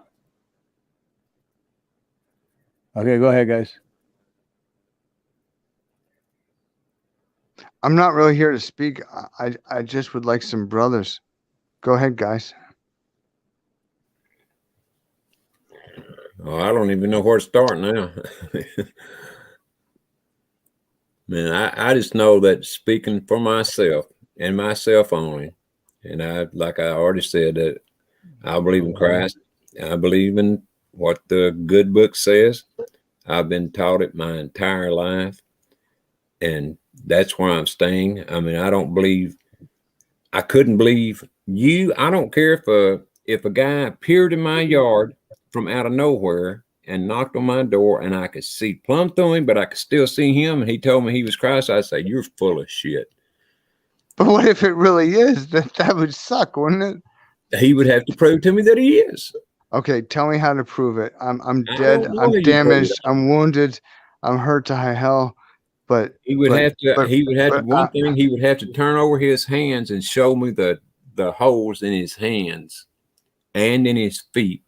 [SPEAKER 2] Okay, go ahead, guys.
[SPEAKER 12] I'm not really here to speak. I just would like some brothers. Go ahead, guys.
[SPEAKER 6] Oh, I don't even know where to start now. Man, I just know that speaking for myself and myself only, and like I already said, that I believe in Christ. I believe in what the good book says. I've been taught it my entire life, and that's where I'm staying. I mean, I couldn't believe you. I don't care if a guy appeared in my yard from out of nowhere and knocked on my door and I could see plumb through him, but I could still see him, and he told me he was Christ. I'd say, you're full of shit.
[SPEAKER 12] But what if it really is? That would suck, wouldn't it?
[SPEAKER 6] He would have to prove to me that he is.
[SPEAKER 12] Okay, tell me how to prove it. I'm dead. I'm damaged. I'm wounded. I'm hurt to high hell. But
[SPEAKER 6] he would have to turn over his hands and show me the holes in his hands and in his feet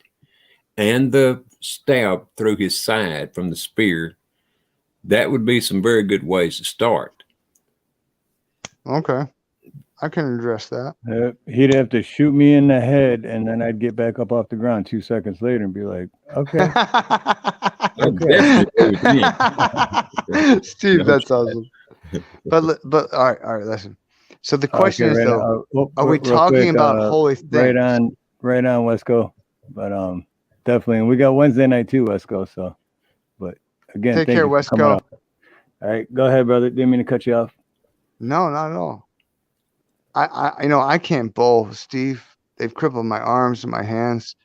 [SPEAKER 6] and the stab through his side from the spear. That would be some very good ways to start.
[SPEAKER 12] Okay, I can address that.
[SPEAKER 2] He'd have to shoot me in the head, and then I'd get back up off the ground 2 seconds later and be like, okay.
[SPEAKER 12] Steve, that's awesome. But all right, listen. So the question is, though, are we talking about holy things?
[SPEAKER 2] Right on, Wesco. But definitely, and we got Wednesday night too, Wesco. So, but again,
[SPEAKER 12] take care, Wesco.
[SPEAKER 2] All right, go ahead, brother. Didn't mean to cut you off.
[SPEAKER 12] No, not at all. I can't bowl, Steve. They've crippled my arms and my hands.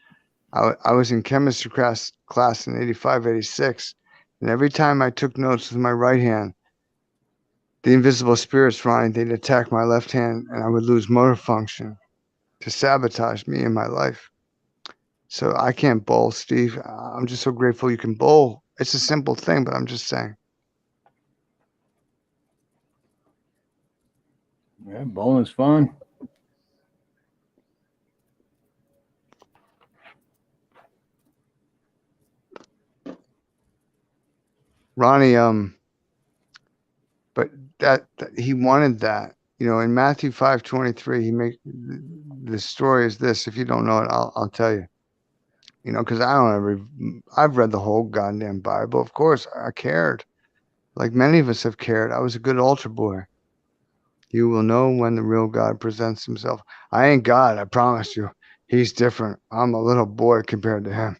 [SPEAKER 12] I was in chemistry class in 85, 86. And every time I took notes with my right hand, the invisible spirits, Ronnie, they'd attack my left hand, and I would lose motor function to sabotage me in my life. So I can't bowl, Steve. I'm just so grateful you can bowl. It's a simple thing, but I'm just saying.
[SPEAKER 2] Yeah, bowling's fun.
[SPEAKER 12] Ronnie, but that he wanted that, in Matthew 5:23, the story is this. If you don't know it, I'll tell you, because I've read the whole goddamn Bible. Of course, I cared, like many of us have cared. I was a good altar boy. You will know when the real God presents himself. I ain't God, I promise you. He's different. I'm a little boy compared to him.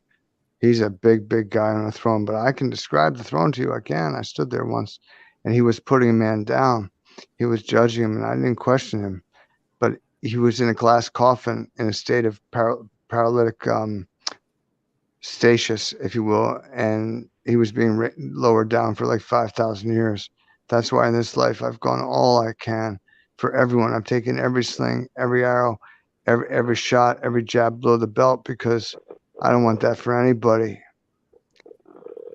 [SPEAKER 12] He's a big, big guy on a throne, but I can describe the throne to you. I can. I stood there once, and he was putting a man down. He was judging him, and I didn't question him. But he was in a glass coffin in a state of paralytic stasis, if you will, and he was being lowered down for like 5,000 years. That's why in this life I've gone all I can for everyone. I've taken every sling, every arrow, every shot, every jab below the belt, because I don't want that for anybody.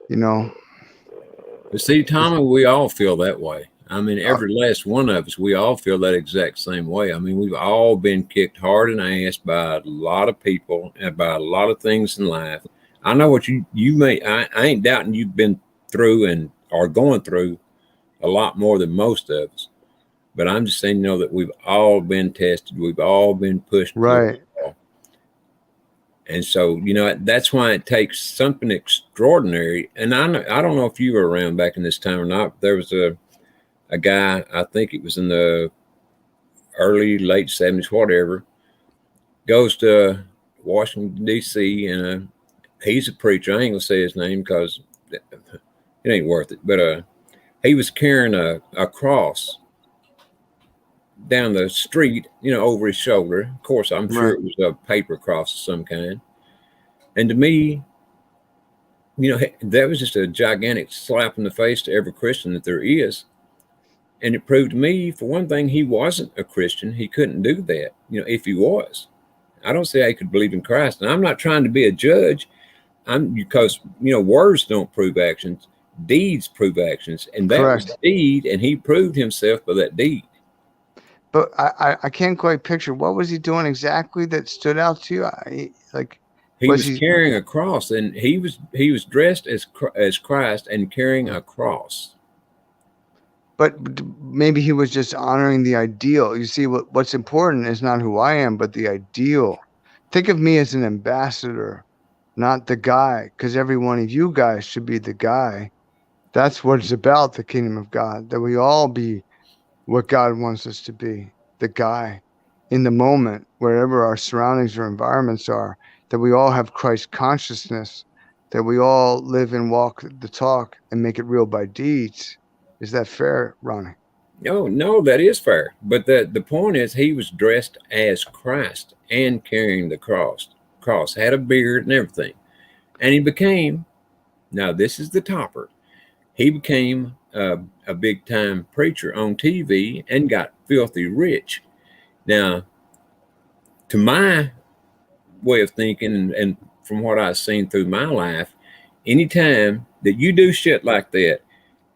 [SPEAKER 6] But see, Tommy, we all feel that way. I mean, every last one of us, we all feel that exact same way. I mean, we've all been kicked hard in the ass by a lot of people and by a lot of things in life. I know what you may, I ain't doubting you've been through and are going through a lot more than most of us. But I'm just saying, that we've all been tested. We've all been pushed.
[SPEAKER 12] Right.
[SPEAKER 6] And so, that's why it takes something extraordinary. And I don't know if you were around back in this time or not. There was a guy, I think it was in the late 70s, whatever, goes to Washington, D.C., and he's a preacher. I ain't going to say his name because it ain't worth it. But he was carrying a cross down the street, over his shoulder. Of course, I'm sure it was a paper cross of some kind. And to me, that was just a gigantic slap in the face to every Christian that there is. And it proved to me, for one thing, he wasn't a Christian. He couldn't do that, if he was. I don't say I could believe in Christ. And I'm not trying to be a judge, because words don't prove actions, deeds prove actions, and that was
[SPEAKER 12] Correct.
[SPEAKER 6] the deed, and he proved himself by that deed.
[SPEAKER 12] But I can't quite picture what was he doing exactly that stood out to you.
[SPEAKER 6] He was carrying a cross, and he was dressed as Christ and carrying a cross.
[SPEAKER 12] But maybe he was just honoring the ideal. You see, what's important is not who I am, but the ideal. Think of me as an ambassador, not the guy, because every one of you guys should be the guy. That's what it's about, the kingdom of God, that we all be what God wants us to be, the guy in the moment, wherever our surroundings or environments are, that we all have Christ consciousness, that we all live and walk the talk and make it real by deeds. Is that fair, Ronnie?
[SPEAKER 6] No, that is fair. But the point is, he was dressed as Christ and carrying the cross, had a beard and everything. And he became, now this is the topper, he became a big time preacher on TV and got filthy rich. Now, to my way of thinking and from what I've seen through my life, anytime that you do shit like that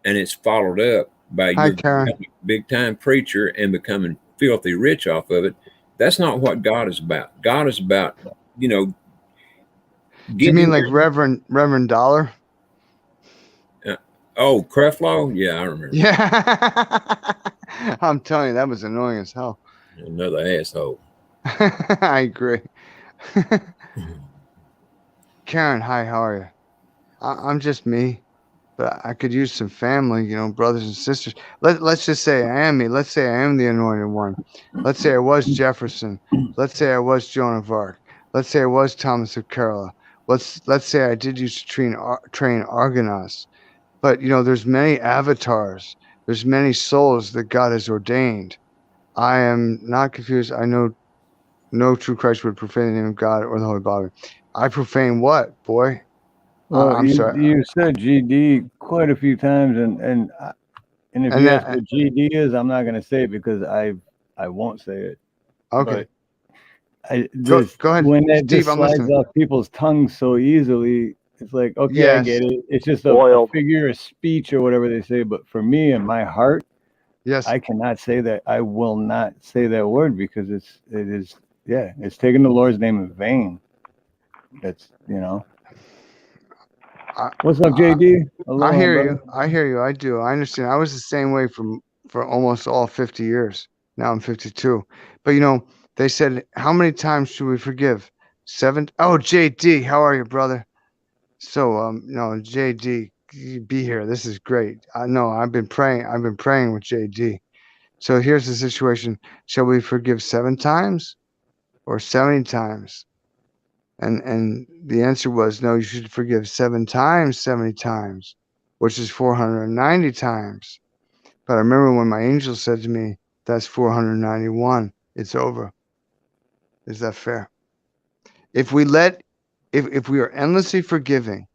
[SPEAKER 6] and it's followed up by your big time preacher and becoming filthy rich off of it, that's not what God is about. God is about,
[SPEAKER 12] Do you mean like Reverend Dollar?
[SPEAKER 6] Oh, Creflo? Yeah, I remember.
[SPEAKER 12] Yeah. I'm telling you, that was annoying as hell.
[SPEAKER 6] Another asshole.
[SPEAKER 12] I agree. Karen, hi, how are you? I'm just me, but I could use some family, brothers and sisters. Let's just say I am me. Let's say I am the anointed one. Let's say I was Jefferson. Let's say I was Joan of Arc. Let's say I was Thomas of Kerala. Let's say I did used to train Argonauts. But, there's many avatars. There's many souls that God has ordained. I am not confused. I know no true Christ would profane the name of God or the Holy Bible. I profane what, boy?
[SPEAKER 2] Well,
[SPEAKER 12] I'm sorry.
[SPEAKER 2] You said GD quite a few times, and if you ask what GD is, I'm not going to say it because I won't say it.
[SPEAKER 12] Okay.
[SPEAKER 2] Go
[SPEAKER 12] ahead,
[SPEAKER 2] when that
[SPEAKER 12] Steve,
[SPEAKER 2] just slides off people's tongues so easily, it's like, okay,
[SPEAKER 12] yes.
[SPEAKER 2] I get it. It's just a figure of speech or whatever they say. But for me, in my heart,
[SPEAKER 12] yes,
[SPEAKER 2] I cannot say that. I will not say that word because it's taking the Lord's name in vain. That's What's up, JD?
[SPEAKER 12] I hear you. I hear you. I do. I understand. I was the same way for almost all 50 years. Now I'm 52. But they said, how many times should we forgive? 7. Oh, JD, how are you, brother? So no, JD, be here. This is great. I know I've been praying with JD. So here's the situation. Shall we forgive 7 times or 70 times? And the answer was no, you should forgive 7 times, 70 times, which is 490 times. But I remember when my angel said to me, that's 491. It's over. Is that fair? If we are endlessly forgiving,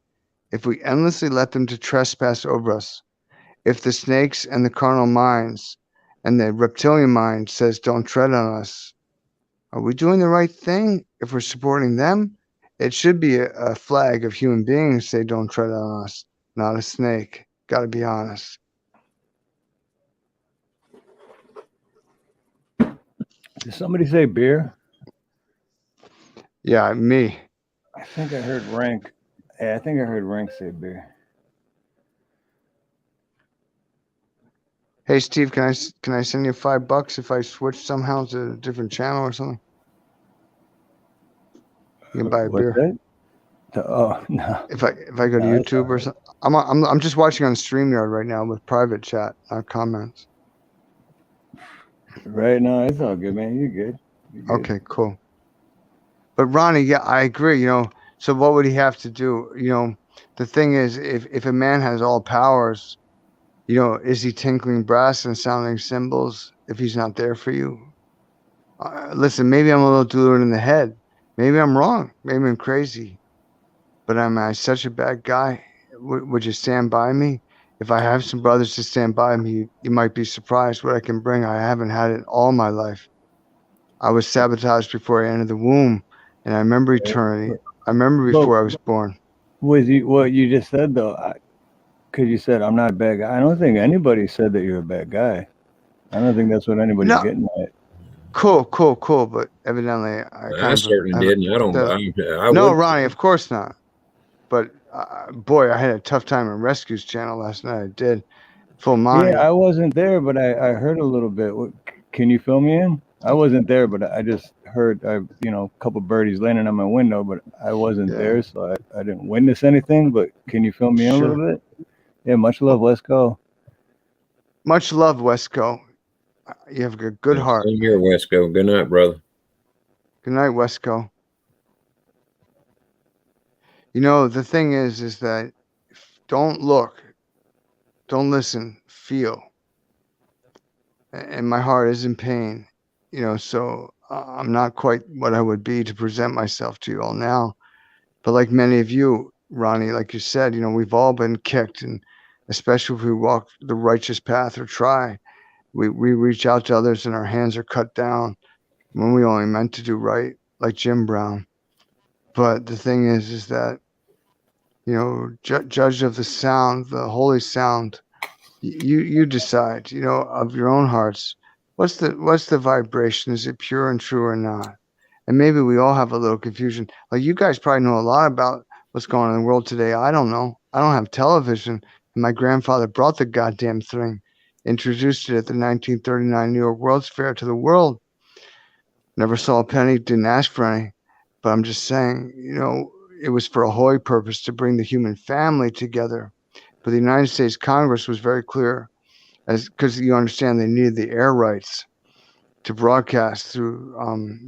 [SPEAKER 12] if we endlessly let them to trespass over us, if the snakes and the carnal minds and the reptilian mind says don't tread on us, are we doing the right thing if we're supporting them? It should be a flag of human beings say don't tread on us, not a snake. Got to be honest.
[SPEAKER 2] Did somebody say beer?
[SPEAKER 12] Yeah, me.
[SPEAKER 2] I think I heard Rank. Yeah, I think I heard Rank say beer.
[SPEAKER 12] Hey Steve, can I send you $5 if I switch somehow to a different channel or something? You can buy a beer.
[SPEAKER 2] That? Oh no!
[SPEAKER 12] If I go to YouTube or something, I'm just watching on StreamYard right now with private chat, not comments.
[SPEAKER 2] Right now, it's all good, man. You're good.
[SPEAKER 12] Okay, cool. But Ronnie, yeah, I agree. So what would he have to do? The thing is, if a man has all powers, is he tinkling brass and sounding cymbals if he's not there for you? Listen, maybe I'm a little deluded in the head. Maybe I'm wrong. Maybe I'm crazy. But am I such a bad guy? Would you stand by me? If I have some brothers to stand by me, you might be surprised what I can bring. I haven't had it all my life. I was sabotaged before I entered the womb, and I remember eternity. I remember before I was born.
[SPEAKER 2] With you, what you just said though, because you said I'm not a bad guy. I don't think anybody said that you're a bad guy. I don't think that's what anybody's
[SPEAKER 12] No.
[SPEAKER 2] getting at.
[SPEAKER 12] Cool. But evidently,
[SPEAKER 6] I certainly didn't. I don't. I
[SPEAKER 12] No,
[SPEAKER 6] would.
[SPEAKER 12] Ronnie, of course not. But boy, I had a tough time on Rescues Channel last night. I did. Full Monte.
[SPEAKER 2] Yeah, I wasn't there, but I heard a little bit. Can you fill me in? I wasn't there, but I just heard, a couple birdies landing on my window, but I wasn't there, so I didn't witness anything. But can you fill me in a little bit? Yeah, much love, Wesco.
[SPEAKER 12] Much love, Wesco. You have a good heart.
[SPEAKER 6] Same here, Wesco. Good night, brother.
[SPEAKER 12] Good night, Wesco. The thing is that don't look, don't listen, feel. And my heart is in pain, so I'm not quite what I would be to present myself to you all now. But like many of you, Ronnie, like you said, we've all been kicked, and especially if we walk the righteous path or try, we reach out to others and our hands are cut down when we only meant to do right, like Jim Brown. But the thing is that, judge of the sound, the holy sound, you decide, of your own hearts, what's the vibration? Is it pure and true or not? And maybe we all have a little confusion. Like you guys probably know a lot about what's going on in the world today. I don't know. I don't have television. And my grandfather brought the goddamn thing, introduced it at the 1939 New York World's Fair to the world. Never saw a penny, didn't ask for any. But I'm just saying, it was for a holy purpose to bring the human family together. But the United States Congress was very clear, because you understand they needed the air rights to broadcast through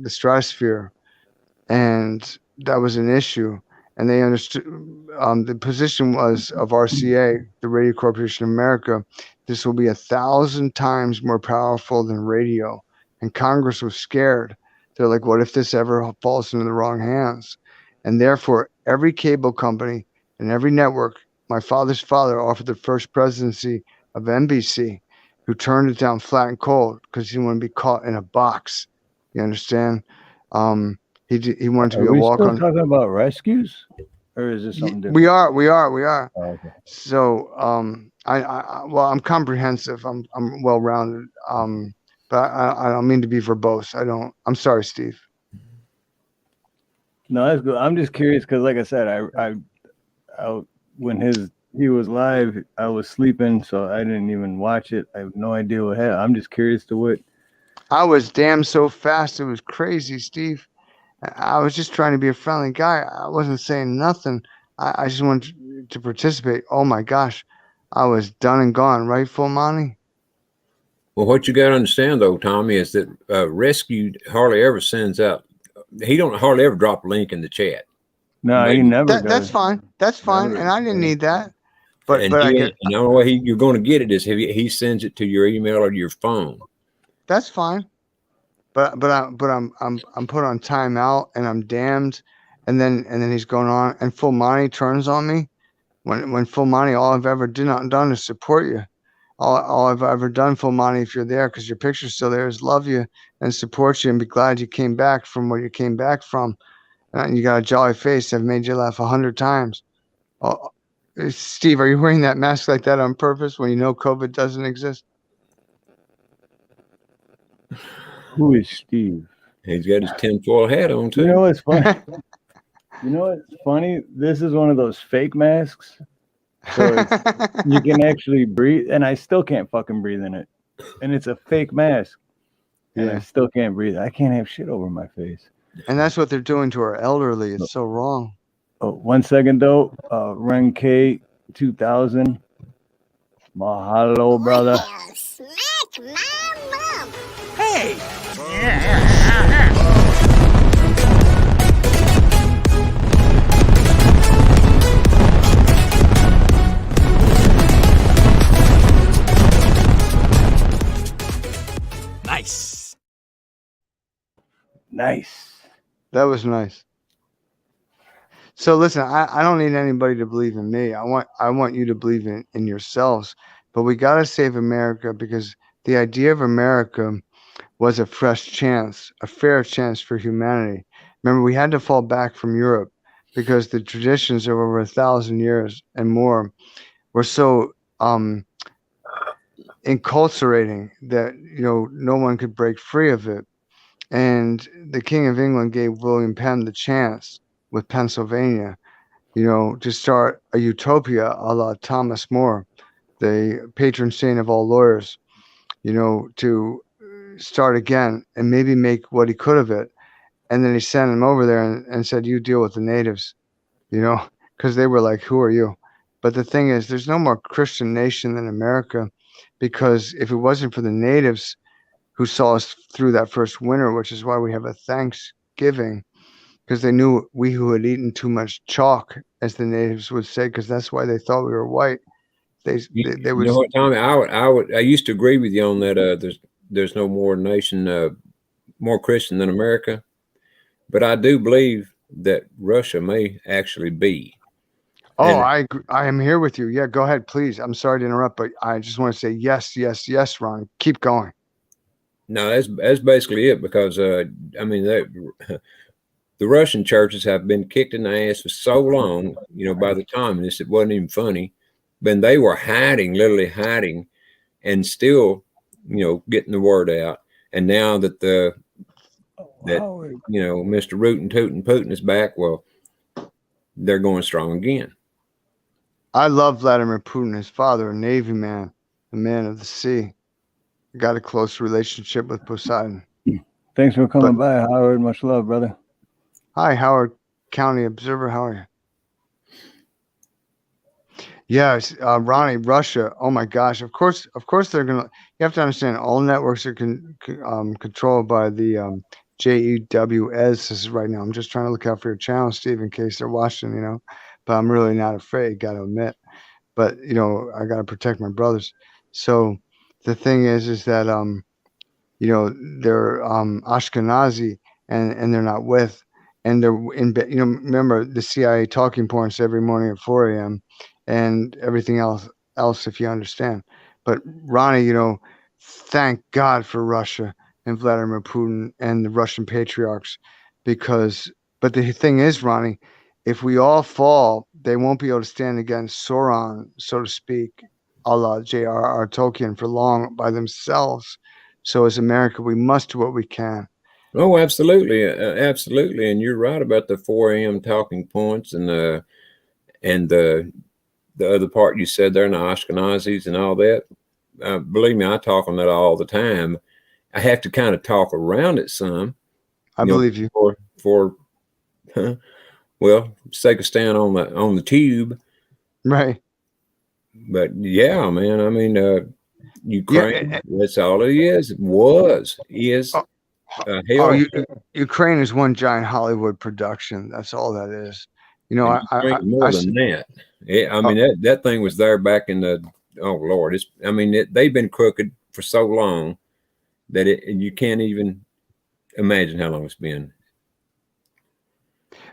[SPEAKER 12] the stratosphere, and that was an issue. And they understood the position was of RCA, the Radio Corporation of America. This will be 1,000 times more powerful than radio. And Congress was scared. They're like, what if this ever falls into the wrong hands? And therefore, every cable company and every network, my father's father offered the first presidency of NBC, who turned it down flat and cold because he didn't want to be caught in a box. You understand? He wanted to be a walk-on.
[SPEAKER 2] Are we still talking about rescues, or is this something different?
[SPEAKER 12] We are.
[SPEAKER 2] Oh, okay.
[SPEAKER 12] So, I'm comprehensive. I'm well-rounded. But I don't mean to be verbose. I'm sorry, Steve.
[SPEAKER 2] No, that's good. I'm just curious because, like I said, I when he was live, I was sleeping, so I didn't even watch it. I have no idea what happened. I'm just curious to what.
[SPEAKER 12] I was damn so fast. It was crazy, Steve. I was just trying to be a friendly guy. I wasn't saying nothing. I just wanted to participate. Oh my gosh, I was done and gone. Right, Full Monte?
[SPEAKER 6] Well, what you got to understand, though, Tommy, is that Rescue hardly ever sends out. He don't hardly ever drop a link in the chat.
[SPEAKER 2] No, he never does.
[SPEAKER 12] That's fine. That's fine, and I didn't need that. But
[SPEAKER 6] the only way you're going to get it is if he sends it to your email or your phone.
[SPEAKER 12] That's fine. But I'm put on timeout and I'm damned, and then he's going on, and Full Monte turns on me. When Full Monte, all I've ever done is support you. All I've ever done, Full Monte, if you're there, because your picture's still there, is love you and support you and be glad you came back from where you came back from. And you got a jolly face. I've made you laugh 100 times. Oh, Steve, are you wearing that mask like that on purpose when you know COVID doesn't exist?
[SPEAKER 2] Who is Steve?
[SPEAKER 6] He's got his tinfoil hat on too.
[SPEAKER 2] You know what's funny? This is one of those fake masks. So you can actually breathe, and I still can't fucking breathe in it. And it's a fake mask. And I still can't breathe. I can't have shit over my face.
[SPEAKER 12] And that's what they're doing to our elderly. It's so wrong.
[SPEAKER 2] Oh, 1 second though. Ren K 2000. Mahalo, brother.
[SPEAKER 13] Smack my mom.
[SPEAKER 11] Hey!
[SPEAKER 2] Nice.
[SPEAKER 12] That was nice. So listen, I don't need anybody to believe in me. I want you to believe in yourselves. But we got to save America, because the idea of America was a fresh chance, a fair chance for humanity. Remember, we had to fall back from Europe because the traditions of over 1,000 years and more were so enculturating that no one could break free of it. And the King of England gave William Penn the chance with Pennsylvania, to start a utopia a la Thomas More, the patron saint of all lawyers, to start again and maybe make what he could of it. And then he sent him over there and said, you deal with the natives, because they were like, who are you? But the thing is, there's no more Christian nation than America, because if it wasn't for the natives who saw us through that first winter, which is why we have a Thanksgiving, because they knew we who had eaten too much chalk, as the natives would say, because that's why they thought we were white. They
[SPEAKER 6] You
[SPEAKER 12] was,
[SPEAKER 6] know what, Tommy? I used to agree with you on that. There's no more nation more Christian than America, but I do believe that Russia may actually be.
[SPEAKER 12] Oh,
[SPEAKER 6] And
[SPEAKER 12] I am here with you. Yeah, go ahead, please. I'm sorry to interrupt, but I just want to say yes, yes, yes, Ron. Keep going.
[SPEAKER 6] no, that's basically it, because I mean, the Russian churches have been kicked in the ass for so long, by the communists, it wasn't even funny. But they were literally hiding, and still, getting the word out. And now that Mr. Rootin' Tootin' Putin is back, well, they're going strong again.
[SPEAKER 12] I love Vladimir Putin, his father, a Navy man, a man of the sea. Got a close relationship with Poseidon.
[SPEAKER 2] Thanks for coming by, Howard. Much love, brother.
[SPEAKER 12] Hi, Howard County Observer. How are you? Yes, Ronnie, Russia. Oh my gosh! Of course, they're gonna. You have to understand, all networks are controlled by the JEWS. This is right now. I'm just trying to look out for your channel, Steve, in case they're watching. But I'm really not afraid. Got to admit. But I got to protect my brothers. So the thing is that they're Ashkenazi, and they're not with, and they're in. Remember the CIA talking points every morning at 4 a.m. and everything else, if you understand. But Ronnie, thank God for Russia and Vladimir Putin and the Russian patriarchs, but the thing is, Ronnie, if we all fall, they won't be able to stand against Sauron, so to speak, a la J.R.R. Tolkien, for long by themselves. So as America, we must do what we can.
[SPEAKER 6] Oh, absolutely. Absolutely. And you're right about the 4 a.m. talking points and the other part you said there, and the Ashkenazis and all that. Believe me, I talk on that all the time. I have to kind of talk around it some.
[SPEAKER 12] I believe you.
[SPEAKER 6] For sake of staying on the tube.
[SPEAKER 12] Right.
[SPEAKER 6] But yeah, man, I mean, Ukraine, that's all it is.
[SPEAKER 12] Ukraine is one giant Hollywood production. That's all that is.
[SPEAKER 6] More than that. I mean, that thing was there back in the, oh Lord, they've been crooked for so long that you can't even imagine how long it's been.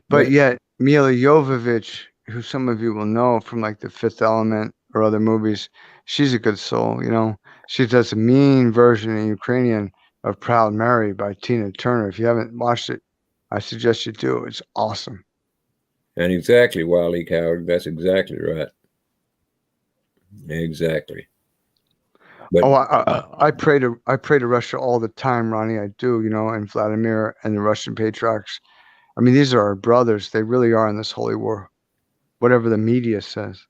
[SPEAKER 12] But yet, Mila Jovovich, who some of you will know from like The Fifth Element or other movies, she's a good soul. She does a mean version in Ukrainian of Proud Mary by Tina Turner. If you haven't watched it, I suggest you do. It's awesome.
[SPEAKER 6] And exactly, Wile E. Coward. That's exactly right. Exactly. But,
[SPEAKER 12] I pray to Russia all the time, Ronnie. I do, and Vladimir and the Russian patriarchs. I mean, these are our brothers. They really are in this holy war, whatever the media says.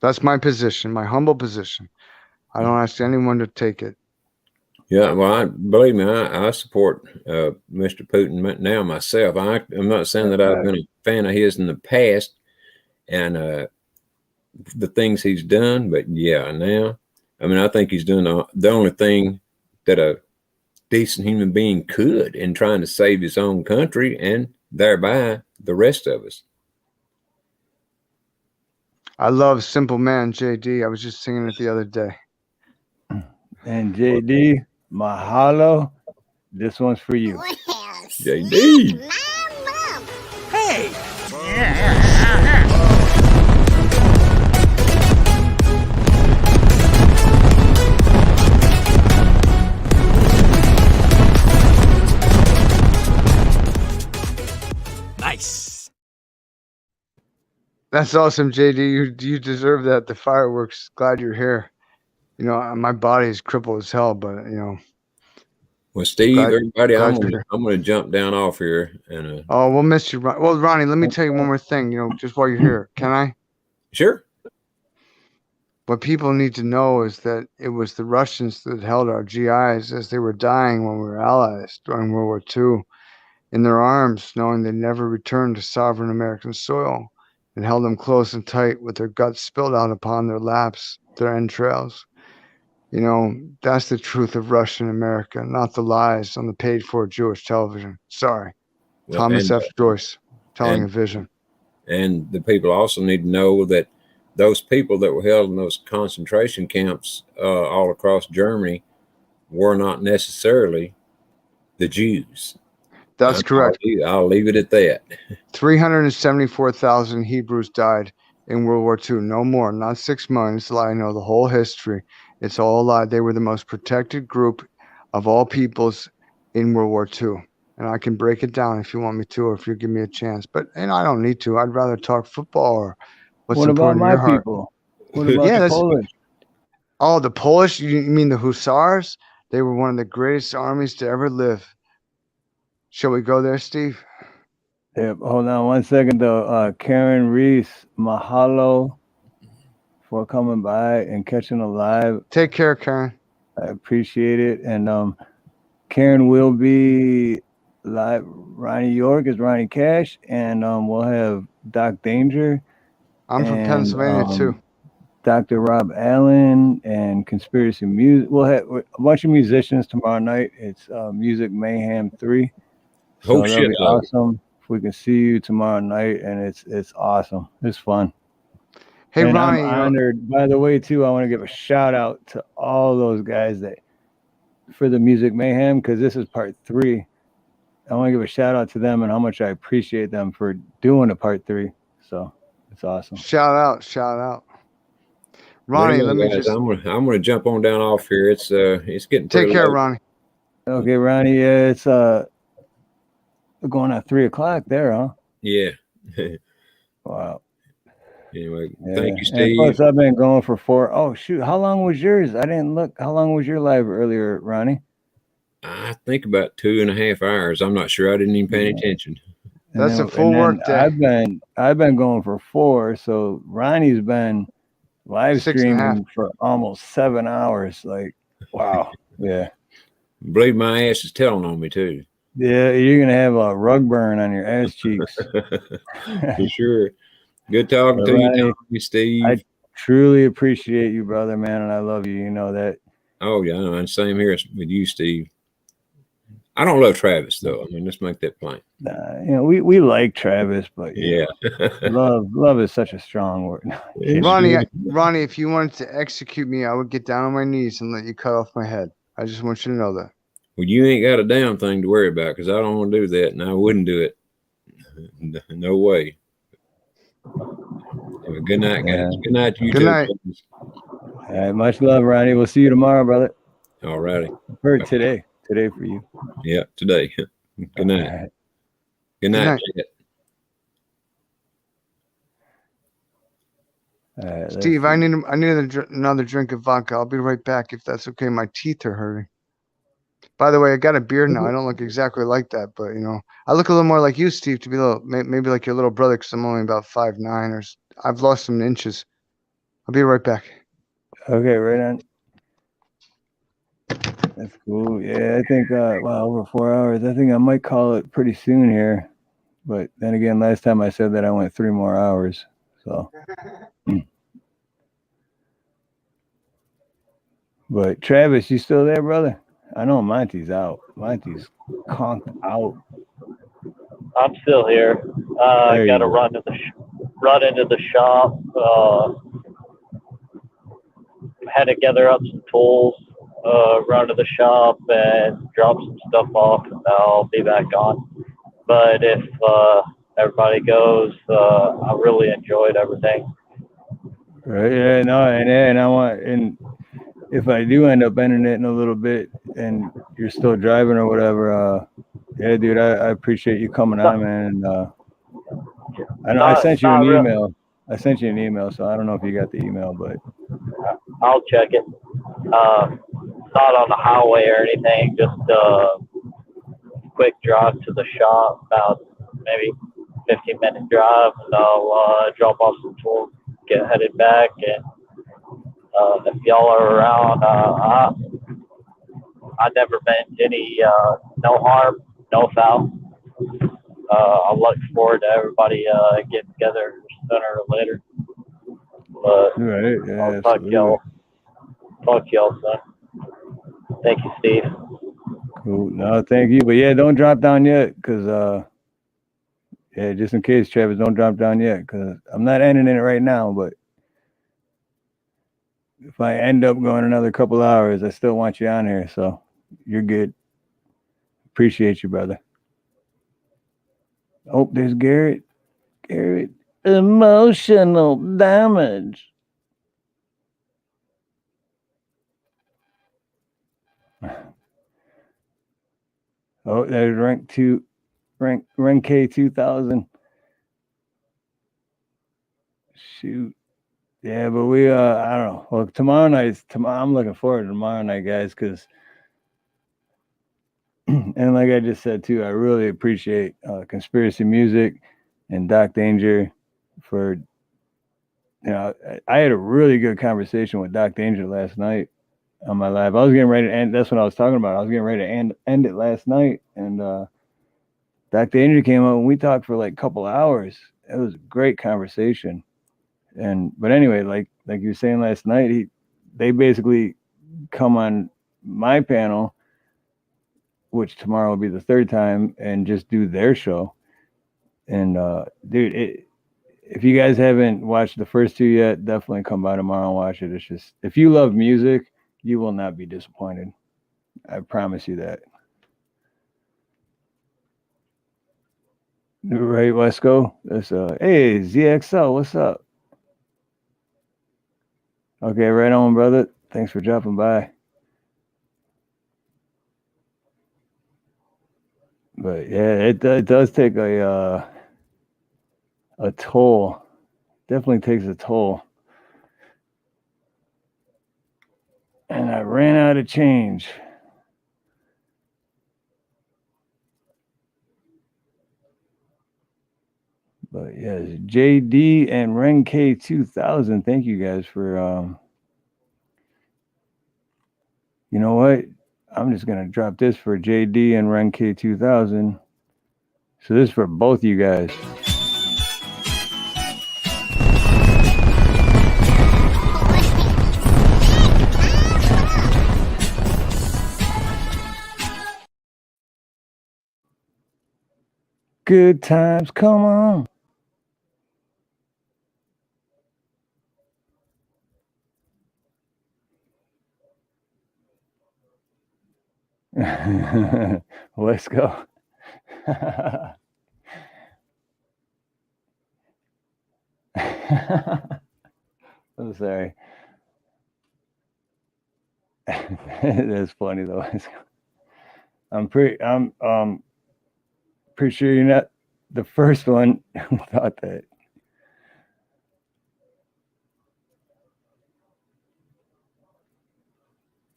[SPEAKER 12] That's my position, my humble position. I don't ask anyone to take it.
[SPEAKER 6] Yeah, well, believe me, I support Mr. Putin now myself. I'm not saying that I've been a fan of his in the past and the things he's done, but yeah, now, I mean, I think he's doing the only thing that a decent human being could in trying to save his own country and thereby the rest of us.
[SPEAKER 12] I love Simple Man, JD. I was just singing it the other day.
[SPEAKER 2] And JD, mahalo. This one's for you.
[SPEAKER 13] Well,
[SPEAKER 6] JD.
[SPEAKER 13] my mom.
[SPEAKER 11] Hey!
[SPEAKER 7] Nice.
[SPEAKER 12] That's awesome, JD. You deserve that. The fireworks. Glad you're here. You know, my body is crippled as hell, but you know.
[SPEAKER 6] Well, Steve,
[SPEAKER 12] Glad-
[SPEAKER 6] everybody,
[SPEAKER 12] glad
[SPEAKER 6] I'm
[SPEAKER 12] you're here.
[SPEAKER 6] gonna jump down off here and
[SPEAKER 12] Oh, we'll miss you. Well, Ronnie, let me tell you one more thing. You know, just while you're here, can I?
[SPEAKER 6] sure.
[SPEAKER 12] What people need to know is that it was the Russians that held our GIs as they were dying when we were allies during World War II in their arms, knowing they'd never return to sovereign American soil, and held them close and tight with their guts spilled out upon their laps, their entrails. You know, that's the truth of Russian America, not the lies on the paid-for Jewish television. Sorry.
[SPEAKER 6] Well,
[SPEAKER 12] Thomas F. Joyce, telling a vision.
[SPEAKER 6] And the people also need to know that those people that were held in those concentration camps all across Germany were not necessarily the Jews.
[SPEAKER 12] That's correct.
[SPEAKER 6] I'll leave it at that.
[SPEAKER 12] 374,000 Hebrews died in World War II. No more, not 6 months. I know the whole history. It's all a lie. They were the most protected group of all peoples in World War II. And I can break it down if you want me to, or if you give me a chance. But I don't need to. I'd rather talk football or what's
[SPEAKER 2] What about
[SPEAKER 12] important to
[SPEAKER 2] my
[SPEAKER 12] your heart.
[SPEAKER 2] people? What about the Polish?
[SPEAKER 12] Oh, the Polish? You mean the Hussars? They were one of the greatest armies to ever live. Shall we go there, Steve?
[SPEAKER 2] Yeah, hold on 1 second though. Karen Reese, mahalo for coming by and catching a live.
[SPEAKER 12] Take care, Karen.
[SPEAKER 2] I appreciate it. And Karen will be live. Ronnie York is Ronnie Cash, and we'll have Doc Danger.
[SPEAKER 12] I'm from Pennsylvania too.
[SPEAKER 2] Dr. Rob Allen and Conspiracy Music. We'll have a bunch of musicians tomorrow night. It's Music Mayhem 3. So
[SPEAKER 6] Oh,
[SPEAKER 2] that'll
[SPEAKER 6] shit,
[SPEAKER 2] be awesome. If we can see you tomorrow night, and it's awesome. It's fun.
[SPEAKER 12] Hey,
[SPEAKER 2] and
[SPEAKER 12] Ronnie,
[SPEAKER 2] I'm honored. By the way, too, I want to give a shout out to all those guys that for the Music Mayhem, because this is part 3. I want to give a shout out to them and how much I appreciate them for doing a part 3. So it's awesome.
[SPEAKER 12] Shout out. Ronnie,
[SPEAKER 6] Well,
[SPEAKER 12] let me
[SPEAKER 6] guys,
[SPEAKER 12] just.
[SPEAKER 6] I'm gonna jump on down off here. It's getting pretty
[SPEAKER 12] Take care,
[SPEAKER 6] late.
[SPEAKER 12] Ronnie.
[SPEAKER 2] Okay, Ronnie. Yeah, it's going at 3 o'clock there, huh?
[SPEAKER 6] Yeah.
[SPEAKER 2] Wow.
[SPEAKER 6] Anyway,
[SPEAKER 2] Yeah.
[SPEAKER 6] thank you,
[SPEAKER 2] And
[SPEAKER 6] Steve.
[SPEAKER 2] plus, I've been going for 4. Oh shoot! How long was yours? I didn't look. How long was your live earlier, Ronnie?
[SPEAKER 6] I think about 2.5 hours. I'm not sure. I didn't even pay any attention.
[SPEAKER 12] That's a full work day.
[SPEAKER 2] I've been going for 4. So Ronnie's been live
[SPEAKER 12] 6.5.
[SPEAKER 2] streaming for almost 7 hours. Like, wow. Yeah.
[SPEAKER 6] Believe my ass is telling on me too.
[SPEAKER 2] Yeah, you're gonna have a rug burn on your ass cheeks.
[SPEAKER 6] For sure. Good talking to
[SPEAKER 2] Ronnie,
[SPEAKER 6] you, Steve.
[SPEAKER 2] I truly appreciate you, brother, man, and I love you. You know that.
[SPEAKER 6] Oh yeah, and same here with you, Steve. I don't love Travis though. I mean, let's make that plain.
[SPEAKER 2] You know, we like Travis, but
[SPEAKER 6] yeah,
[SPEAKER 2] love is such a strong word.
[SPEAKER 12] Ronnie, if you wanted to execute me, I would get down on my knees and let you cut off my head. I just want you to know that.
[SPEAKER 6] Well, you ain't got a damn thing to worry about because I don't want to do that, and I wouldn't do it. No way. Have a good night, guys. Good night to you.
[SPEAKER 12] Good night.
[SPEAKER 2] All right, much love, Ronnie. We'll see you tomorrow, brother.
[SPEAKER 6] All righty.
[SPEAKER 2] For today for you.
[SPEAKER 6] Yeah, today. Good night.
[SPEAKER 2] Right.
[SPEAKER 6] Good night.
[SPEAKER 12] Steve, I need another drink of vodka. I'll be right back if that's okay. My teeth are hurting. By the way, I got a beard now. I don't look exactly like that, but I look a little more like you, Steve, to be maybe like your little brother, because I'm only about 5'9", or I've lost some inches. I'll be right back.
[SPEAKER 2] Okay, right on. That's cool. Yeah, I think over 4 hours. I think I might call it pretty soon here. But then again, last time I said that I went 3 more hours. So but Travis, you still there, brother? I know Monte's out. Monte's conked out.
[SPEAKER 10] I'm still here. I got to run into the shop. Had to gather up some tools, run to the shop and drop some stuff off, and I'll be back on. But if everybody goes, I really enjoyed everything.
[SPEAKER 2] Right? Yeah, no, and I want, and if I do end up ending it in a little bit, and you're still driving or whatever, yeah, dude, I appreciate you coming on, man. And I know I sent you an
[SPEAKER 10] Not real.
[SPEAKER 2] email. I sent you an email, so I don't know if you got the email, but
[SPEAKER 10] I'll check it. Not on the highway or anything. Just quick drive to the shop, about maybe 15-minute drive, and I'll drop off some tools, get headed back, and if y'all are around, I never meant any no harm, no foul. I look forward to everybody getting together sooner or later. But
[SPEAKER 2] right, yeah,
[SPEAKER 10] I'll talk y'all soon. Thank you, Steve.
[SPEAKER 2] Cool. No, thank you. But yeah, don't drop down yet, because yeah, just in case, Travis, don't drop down yet, because I'm not ending it right now. But if I end up going another couple hours, I still want you on here, so you're good. Appreciate you, brother. Oh, there's Garrett. Garrett, emotional damage. Oh, there's rank K 2000. Shoot. Yeah, but we I don't know. Well, I'm looking forward to tomorrow night, guys, because and like I just said too, I really appreciate Conspiracy Music and Doc Danger for, I had a really good conversation with Doc Danger last night on my live. I was getting ready to end. That's what I was talking about. I was getting ready to end it last night, and Doc Danger came up and we talked for like a couple hours. It was a great conversation. But anyway, like you were saying last night, they basically come on my panel, which tomorrow will be the third time, and just do their show. And dude, if you guys haven't watched the first two yet, definitely come by tomorrow and watch it. It's just, if you love music, you will not be disappointed. I promise you that. Right, Wesco? That's hey, ZXL, what's up? Okay, right on, brother. Thanks for dropping by. But yeah, it does take a toll. Definitely takes a toll. And I ran out of change. But yes, JD and Ren K 2000. Thank you guys for you know what? I'm just gonna drop this for JD and Ren K 2000. So this is for both you guys. Good times, come on. Let's go. I'm sorry. That's funny though. I'm pretty sure you're not the first one who thought that.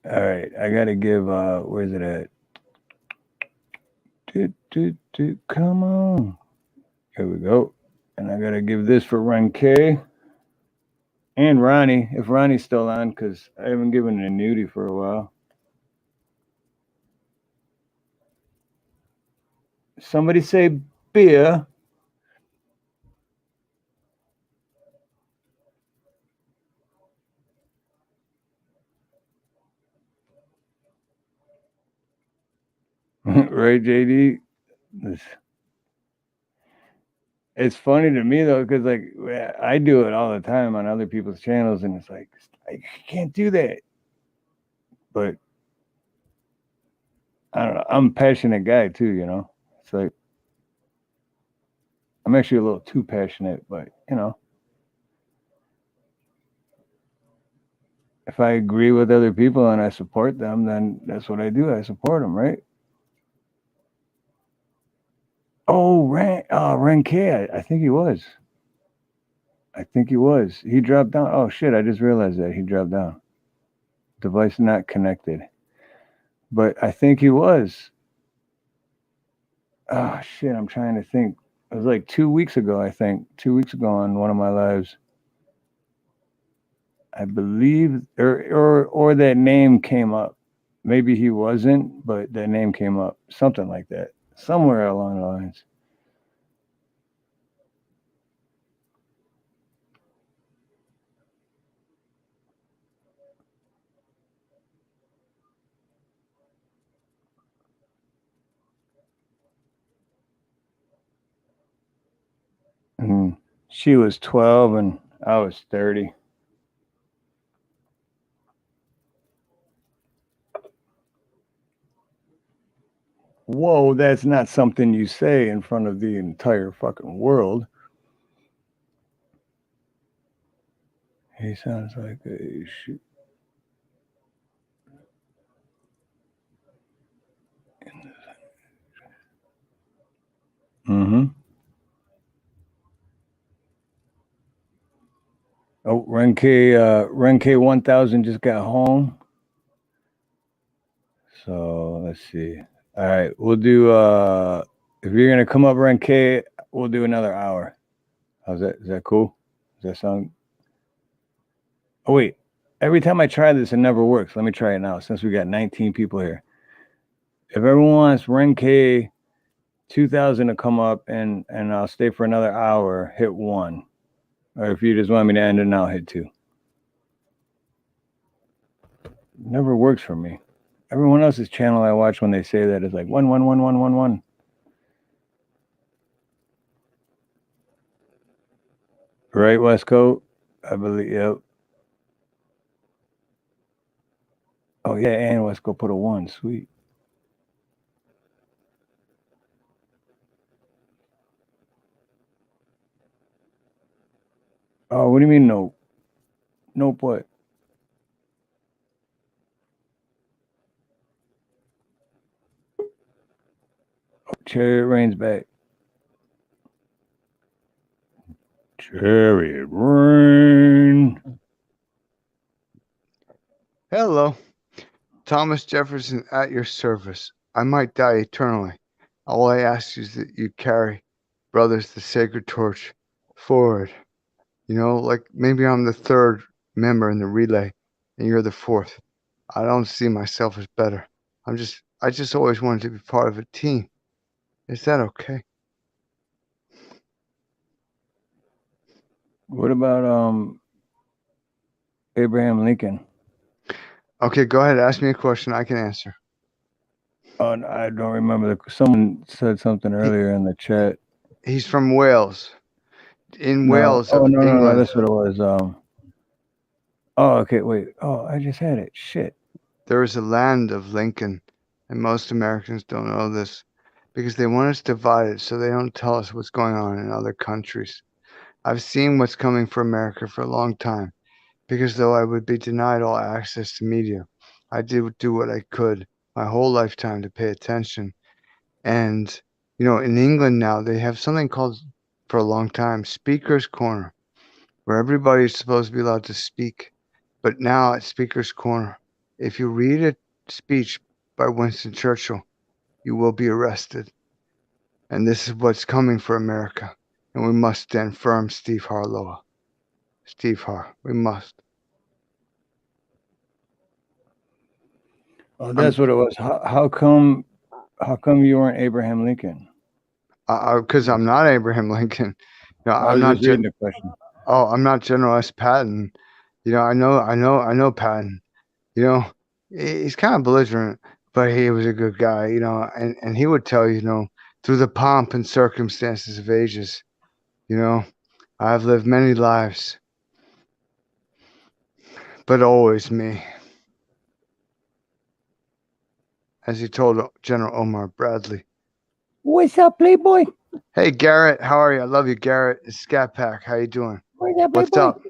[SPEAKER 2] All right, I gotta give where's it at? Come on. Here we go. And I gotta give this for Ron K and Ronnie, if Ronnie's still on, because I haven't given an annuity for a while. Somebody say beer. Right, JD? It's funny to me though, because like I do it all the time on other people's channels, and it's like I can't do that. But I don't know. I'm a passionate guy too, you know. It's like I'm actually a little too passionate, but you know, if I agree with other people and I support them, then that's what I do. I support them, right? Oh, Renke. I think he was. He dropped down. Oh shit! I just realized that he dropped down. Device not connected. But I think he was. Oh shit! I'm trying to think. It was like 2 weeks ago. I think 2 weeks ago on one of my lives. I believe, or that name came up. Maybe he wasn't, but that name came up. Something like that. Somewhere along the lines. And she was 12 and I was 30. Whoa, that's not something you say in front of the entire fucking world. He sounds like a shit. Mm-hmm. Oh, Renke 1000 just got home. So let's see. All right, we'll do if you're gonna come up Renke, we'll do another hour. How's that? Is that cool? Does that sound? Oh wait. Every time I try this, it never works. Let me try it now since we got 19 people here. If everyone wants Renke 2000 to come up and I'll stay for another hour, hit 1. Or if you just want me to end it now, hit 2. Never works for me. Everyone else's channel I watch when they say that is like 1111111. Right, Westcote? I believe, yep. Oh yeah, and Westcote put a 1. Sweet. Oh, what do you mean nope? Nope what? Oh, Chariot Rain's back. Chariot Rain.
[SPEAKER 12] Hello. Thomas Jefferson at your service. I might die eternally. All I ask is that you carry, brothers, the sacred torch forward. You know, like maybe I'm the third member in the relay and you're the fourth. I don't see myself as better. I just always wanted to be part of a team. Is that okay?
[SPEAKER 2] What about Abraham Lincoln?
[SPEAKER 12] Okay, go ahead. Ask me a question. I can answer.
[SPEAKER 2] I don't remember. Someone said something earlier in the chat.
[SPEAKER 12] He's from Wales. In
[SPEAKER 2] No.
[SPEAKER 12] Wales
[SPEAKER 2] Oh
[SPEAKER 12] of
[SPEAKER 2] no,
[SPEAKER 12] England.
[SPEAKER 2] that's what it was. Oh, okay, wait. Oh, I just had it. Shit.
[SPEAKER 12] There is a land of Lincoln, and most Americans don't know this because they want us divided so they don't tell us what's going on in other countries. I've seen what's coming for America for a long time because though I would be denied all access to media, I did do what I could my whole lifetime to pay attention. And, you know, in England now, they have something called, for a long time, Speaker's Corner, where everybody's supposed to be allowed to speak. But now at Speaker's Corner, if you read a speech by Winston Churchill, you will be arrested. And this is what's coming for America. And we must stand firm, Steve Harloha. Steve Har, we must.
[SPEAKER 2] Oh, that's what it was. How come you weren't Abraham Lincoln?
[SPEAKER 12] Because I'm not Abraham Lincoln. No,
[SPEAKER 2] I
[SPEAKER 12] I'm
[SPEAKER 2] was
[SPEAKER 12] not
[SPEAKER 2] just reading the question.
[SPEAKER 12] Oh, I'm not General S. Patton. You know, I know Patton. You know, he's kind of belligerent, but he was a good guy. You know, and he would tell you, you know, through the pomp and circumstances of ages, you know, I've lived many lives, but always me. As he told General Omar Bradley.
[SPEAKER 2] What's up, Playboy?
[SPEAKER 12] Hey, Garrett, how are you? I love you, Garrett. It's Scat Pack. How you doing? What's up?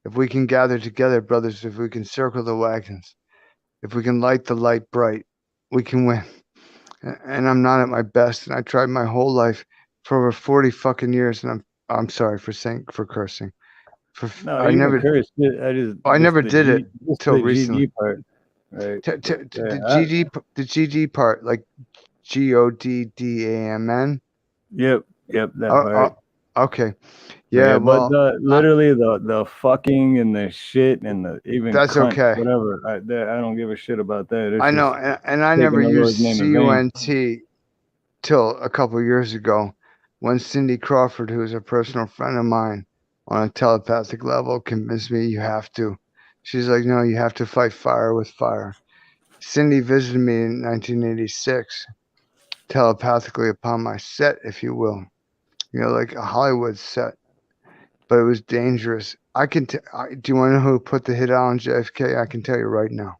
[SPEAKER 12] If we can gather together, brothers, if we can circle the wagons, if we can light the light bright, we can win. And I'm not at my best, and I tried my whole life for over 40 fucking years, and I'm sorry for cursing.
[SPEAKER 2] No,
[SPEAKER 12] I
[SPEAKER 2] you
[SPEAKER 12] never
[SPEAKER 2] can curse. I just
[SPEAKER 12] did it
[SPEAKER 2] just
[SPEAKER 12] till
[SPEAKER 2] the
[SPEAKER 12] recently.
[SPEAKER 2] GD part, right?
[SPEAKER 12] The GD part, like GODDAMN.
[SPEAKER 2] Yep, that part.
[SPEAKER 12] Okay.
[SPEAKER 2] Yeah,
[SPEAKER 12] Yeah,
[SPEAKER 2] but
[SPEAKER 12] well,
[SPEAKER 2] literally the fucking and the shit and the even
[SPEAKER 12] that's
[SPEAKER 2] cunt,
[SPEAKER 12] okay.
[SPEAKER 2] whatever. I don't give a shit about that. It's
[SPEAKER 12] I know,
[SPEAKER 2] just
[SPEAKER 12] and I
[SPEAKER 2] taking
[SPEAKER 12] never
[SPEAKER 2] the
[SPEAKER 12] used
[SPEAKER 2] Lord's name in vain.
[SPEAKER 12] CUNT till a couple of years ago, when Cindy Crawford, who's a personal friend of mine, on a telepathic level, convinced me you have to. She's like, no, you have to fight fire with fire. Cindy visited me in 1986, telepathically upon my set, if you will. Like a Hollywood set, but it was dangerous. Do you want to know who put the hit on JFK? I can tell you right now.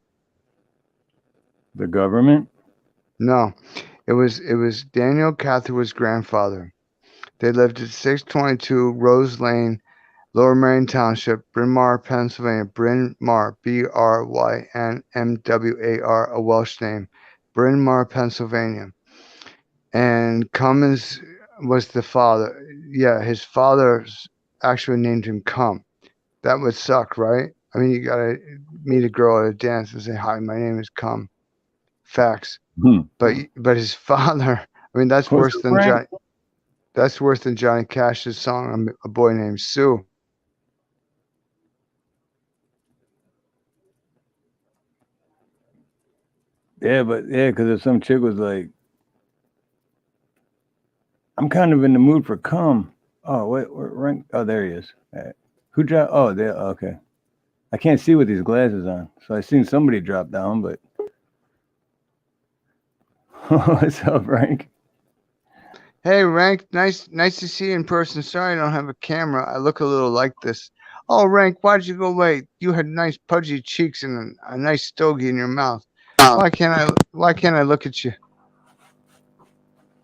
[SPEAKER 2] The government?
[SPEAKER 12] No, it was Daniel Catherwood's grandfather. They lived at 622 Rose Lane, Lower Marion Township, Bryn Mawr, Pennsylvania. Bryn Mawr, Brynmwar, a Welsh name. Bryn Mawr, Pennsylvania. And Cummins was the father. Yeah, his father actually named him Cum. That would suck, right? I mean, you gotta meet a girl at a dance and say, "Hi, my name is Cum." Facts. But his father. I mean, that's worse than Johnny. That's worse than Johnny Cash's song "A Boy Named Sue."
[SPEAKER 2] Yeah, because if some chick was like, I'm kind of in the mood for cum. Oh, wait, rank. Oh, there he is. Right. Who dropped? Oh, there. Okay. I can't see with these glasses on, so I seen somebody drop down, but. What's up, Rank?
[SPEAKER 12] Hey, Rank. Nice to see you in person. Sorry I don't have a camera. I look a little like this. Oh, Rank, why'd you go away? You had nice pudgy cheeks and a nice stogie in your mouth. Why can't I look at you?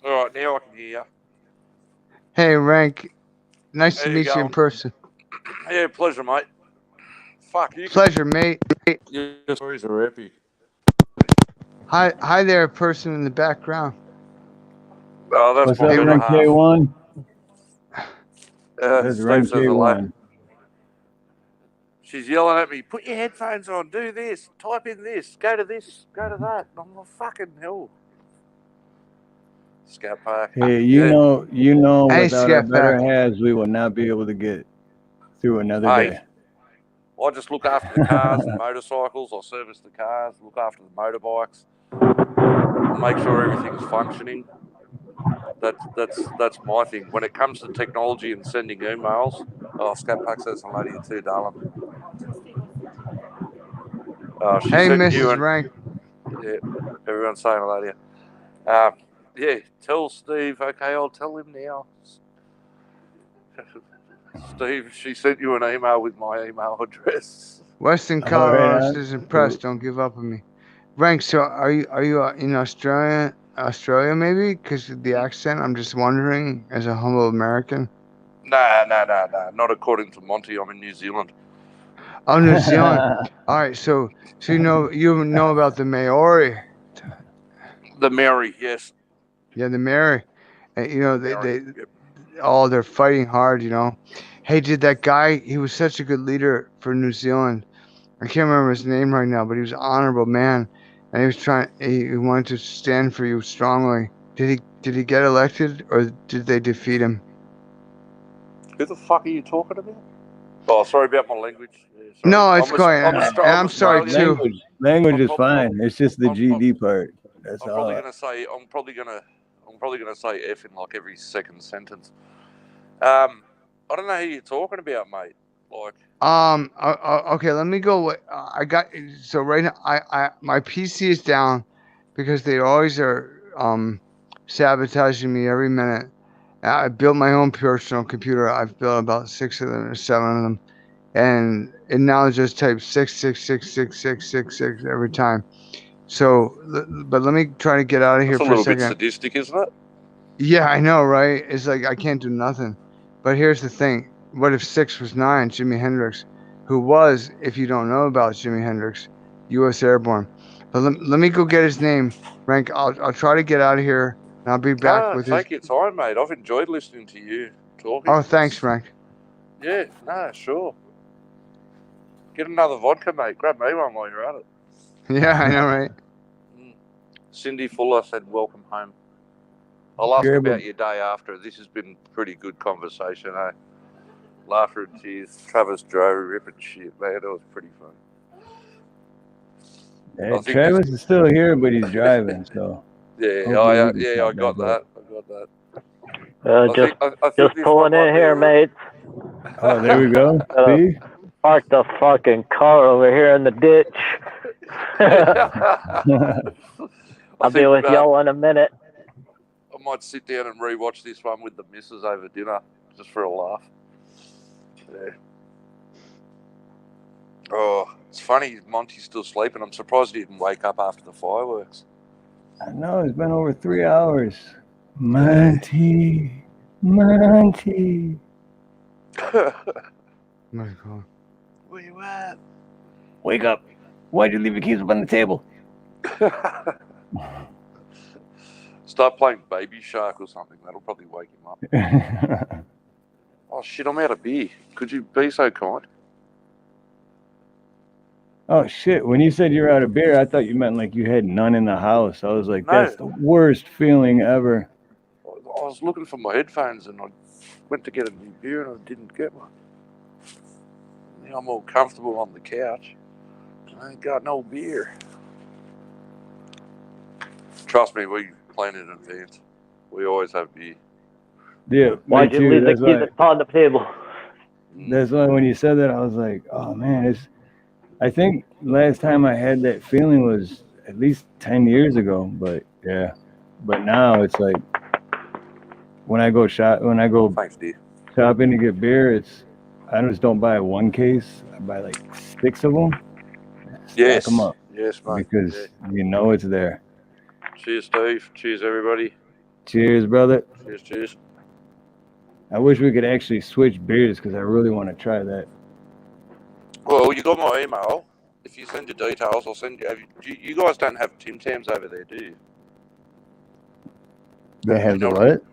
[SPEAKER 14] All right, now I can hear you.
[SPEAKER 12] Hey, Rank. Nice to
[SPEAKER 14] How you
[SPEAKER 12] meet you in
[SPEAKER 14] going?
[SPEAKER 12] person.
[SPEAKER 14] Yeah, pleasure, mate. Fuck you.
[SPEAKER 12] Pleasure, mate.
[SPEAKER 14] Your stories are epic.
[SPEAKER 12] Hi there, person in the background.
[SPEAKER 14] Oh, that's
[SPEAKER 2] What's
[SPEAKER 14] my
[SPEAKER 2] up,
[SPEAKER 14] better
[SPEAKER 2] Rank
[SPEAKER 14] half.
[SPEAKER 2] K1? That's
[SPEAKER 14] Steve
[SPEAKER 2] Rank
[SPEAKER 14] says hello.
[SPEAKER 2] K1.
[SPEAKER 14] She's yelling at me, put your headphones on, do this, type in this, go to that. I'm like, fucking hell. Scat Park.
[SPEAKER 2] Hey,
[SPEAKER 14] Yeah.
[SPEAKER 12] Hey,
[SPEAKER 2] without our
[SPEAKER 12] Scat
[SPEAKER 2] better
[SPEAKER 12] Pack.
[SPEAKER 2] halves, we will not be able to get through another
[SPEAKER 14] Hey,
[SPEAKER 2] day.
[SPEAKER 14] I just look after the cars and motorcycles. I service the cars, look after the motorbikes. I make sure everything's functioning. That's my thing. When it comes to technology and sending emails, Scat Pack says hello to you too, darling. She
[SPEAKER 12] Hey,
[SPEAKER 14] sent you
[SPEAKER 12] Mrs. Rank.
[SPEAKER 14] Yeah, everyone's saying hello to you. Yeah, tell Steve. Okay, I'll tell him now. Steve, she sent you an email with my email address.
[SPEAKER 12] Western Colorado says impressed. Don't give up on me. Rank. So are you in Australia? Australia maybe because of the accent. I'm just wondering, as a humble American.
[SPEAKER 14] Nah. Not according to Monte. I'm in New Zealand.
[SPEAKER 12] Oh, New Zealand. All right. So you know about the Maori.
[SPEAKER 14] The Maori, yes.
[SPEAKER 12] Yeah, the Maori. They're fighting hard. Hey, did that guy? He was such a good leader for New Zealand. I can't remember his name right now, but he was an honorable man, and he was he wanted to stand for you strongly. Did he get elected, or did they defeat him?
[SPEAKER 14] Who the fuck are you talking about? Oh, sorry about my language. Yeah,
[SPEAKER 12] No, it's going. I'm sorry too.
[SPEAKER 2] Language is fine. It's just the GD part. That's
[SPEAKER 14] I'm
[SPEAKER 2] all.
[SPEAKER 14] probably gonna say F in like every second sentence. I don't know who you're talking about, mate. Like.
[SPEAKER 12] Okay, let me go. I got so right now. My PC is down because they always are sabotaging me every minute. I built my own personal computer. I've built about 6 of them or 7 of them, and it now just types 6666666 every time. So, but let me try to get out of here
[SPEAKER 14] That's
[SPEAKER 12] for a
[SPEAKER 14] a little bit
[SPEAKER 12] second.
[SPEAKER 14] sadistic, isn't it?
[SPEAKER 12] Yeah, I know, right? It's like I can't do nothing. But here's the thing. What if 6 was 9? Jimi Hendrix, who was, if you don't know about Jimi Hendrix, U.S. Airborne. But let me go get his name, Rank. I'll try to get out of here I'll be back
[SPEAKER 14] No,
[SPEAKER 12] with
[SPEAKER 14] take your time, mate. I've enjoyed listening to you talking.
[SPEAKER 12] Oh, thanks, Frank.
[SPEAKER 14] Yeah, no, sure. Get another vodka, mate. Grab me one while you're at it.
[SPEAKER 12] Yeah, I know, right?
[SPEAKER 14] Cindy Fuller said, welcome home. I'll ask
[SPEAKER 2] Grab
[SPEAKER 14] about
[SPEAKER 2] a-
[SPEAKER 14] your day after. This has been pretty good conversation, eh? Laughter and tears. Travis drove, ripping shit, man. It was pretty fun.
[SPEAKER 2] Hey,
[SPEAKER 14] I think
[SPEAKER 2] Travis is still here, but he's driving, so.
[SPEAKER 14] Yeah,
[SPEAKER 2] hopefully we can
[SPEAKER 14] I
[SPEAKER 2] pop
[SPEAKER 14] got
[SPEAKER 2] back
[SPEAKER 14] that.
[SPEAKER 2] up.
[SPEAKER 14] I got that.
[SPEAKER 10] Just
[SPEAKER 14] this one
[SPEAKER 10] pulling
[SPEAKER 14] might
[SPEAKER 10] in
[SPEAKER 14] be
[SPEAKER 10] here,
[SPEAKER 14] a-
[SPEAKER 10] mates.
[SPEAKER 2] Oh, there we go. See?
[SPEAKER 10] Park the fucking car over here in the ditch. I'll be with y'all in a minute.
[SPEAKER 14] I might sit down and rewatch this one with the missus over dinner, just for a laugh. Yeah. Oh, it's funny. Monty's still sleeping. I'm surprised he didn't wake up after the fireworks.
[SPEAKER 2] I know, it's been over 3 hours. Monte. Monte.
[SPEAKER 12] My God.
[SPEAKER 14] Where you at?
[SPEAKER 2] Wake up. Why'd you leave your keys up on the table?
[SPEAKER 14] Start playing Baby Shark or something. That'll probably wake him up. Oh, shit, I'm out of beer. Could you be so kind?
[SPEAKER 2] Oh, shit. When you said you were out of beer, I thought you meant like you had none in the house. I was like,
[SPEAKER 14] No.
[SPEAKER 2] that's the worst feeling ever.
[SPEAKER 14] I was looking for my headphones and I went to get a new beer and I didn't get one. Now I'm all comfortable on the couch. I ain't got no beer. Trust me, we plan in advance. We always have beer.
[SPEAKER 2] Yeah,
[SPEAKER 10] Why'd
[SPEAKER 2] me
[SPEAKER 10] you
[SPEAKER 2] too.
[SPEAKER 10] leave the
[SPEAKER 2] That's
[SPEAKER 10] keys
[SPEAKER 2] why,
[SPEAKER 10] on the table?
[SPEAKER 2] that's why when you said that, I was like, oh, man. I think last time I had that feeling was at least 10 years ago. But, yeah. But now it's like when I go
[SPEAKER 14] Thanks, dear.
[SPEAKER 2] shopping to get beer, I just don't buy one case. I buy like 6 of them.
[SPEAKER 14] Yes.
[SPEAKER 2] Stack them up
[SPEAKER 14] Yes, mate.
[SPEAKER 2] because you know it's there.
[SPEAKER 14] Cheers, Steve. Cheers, everybody.
[SPEAKER 2] Cheers, brother.
[SPEAKER 14] Cheers.
[SPEAKER 2] I wish we could actually switch beers because I really want to try that.
[SPEAKER 14] Well, you got my email. If you send your details, I'll send you. You guys don't have Tim Tams over there, do you?
[SPEAKER 2] They have the what?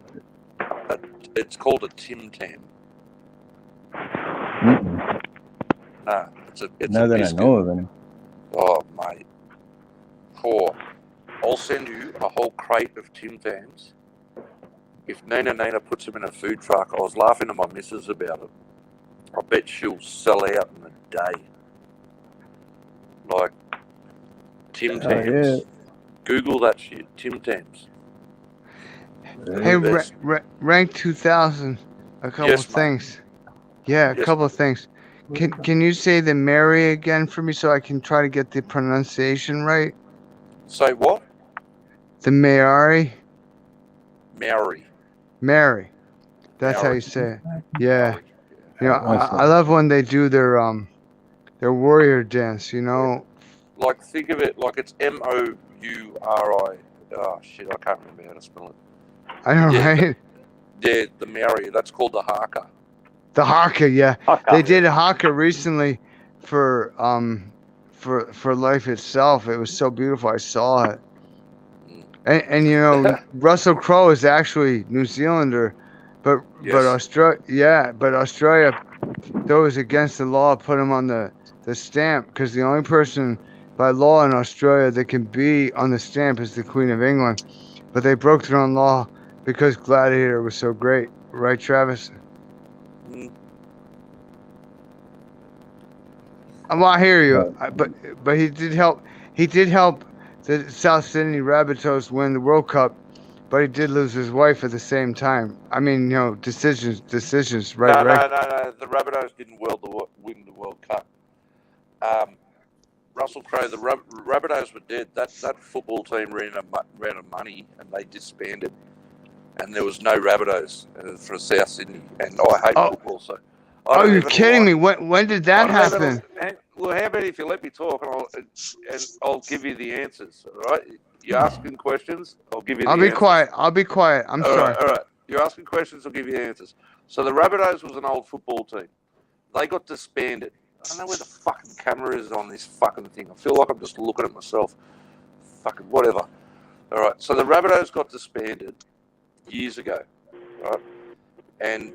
[SPEAKER 14] It's called a Tim Tam.
[SPEAKER 2] Mm-mm.
[SPEAKER 14] No, it's
[SPEAKER 2] Not
[SPEAKER 14] a
[SPEAKER 2] that
[SPEAKER 14] biscuit.
[SPEAKER 2] I know of any.
[SPEAKER 14] Oh, mate. I'll send you a whole crate of Tim Tams. If Nina puts them in a food truck, I was laughing to my missus about it. I bet she'll sell out in a day. Like, Tim Tams.
[SPEAKER 2] yeah.
[SPEAKER 14] Google that shit, Tim Tams.
[SPEAKER 12] Hey, rank 2000. A couple
[SPEAKER 14] Yes,
[SPEAKER 12] of things. Yeah, a
[SPEAKER 14] Yes.
[SPEAKER 12] couple of things. Can you say the Mary again for me so I can try to get the pronunciation right?
[SPEAKER 14] Say what?
[SPEAKER 12] The Mayari?
[SPEAKER 14] Mary.
[SPEAKER 12] That's how
[SPEAKER 14] Mary.
[SPEAKER 12] you say it. Yeah. You know, I love when they do their warrior dance, you know.
[SPEAKER 14] Like, think of it like it's Mouri. Oh, shit, I can't remember how to spell it.
[SPEAKER 12] I know, right?
[SPEAKER 14] The Mary. That's called the haka.
[SPEAKER 12] The haka, yeah.
[SPEAKER 10] Haka.
[SPEAKER 12] They did a haka recently for life itself. It was so beautiful. I saw it. And you know, Russell Crowe is actually New Zealander, but Australia though it was against the law, put him on the stamp because the only person by law in Australia that can be on the stamp is the Queen of England. But they broke their own law because Gladiator was so great, right, Travis? I hear you, but he did help. He did help the South Sydney Rabbitohs win the World Cup, but he did lose his wife at the same time. I mean, you know, decisions, right?
[SPEAKER 14] No. The Rabbitohs didn't win the World Cup. Russell Crowe, the Rabbitohs were dead. That football team ran out of money and they disbanded. And there was no Rabbitohs for South Sydney. And I hate football, so.
[SPEAKER 12] Oh, you're kidding me! When did that happen?
[SPEAKER 14] Well, how about if you let me talk and I'll give you the answers, all right? You're asking questions, I'll give you the answers.
[SPEAKER 12] I'll be quiet. I'm sorry.
[SPEAKER 14] All right. You're asking questions, I'll give you the answers. So the Rabbitohs was an old football team. They got disbanded. I don't know where the fucking camera is on this fucking thing. I feel like I'm just looking at myself. Fucking whatever. All All right. So the Rabbitohs got disbanded years ago, right? And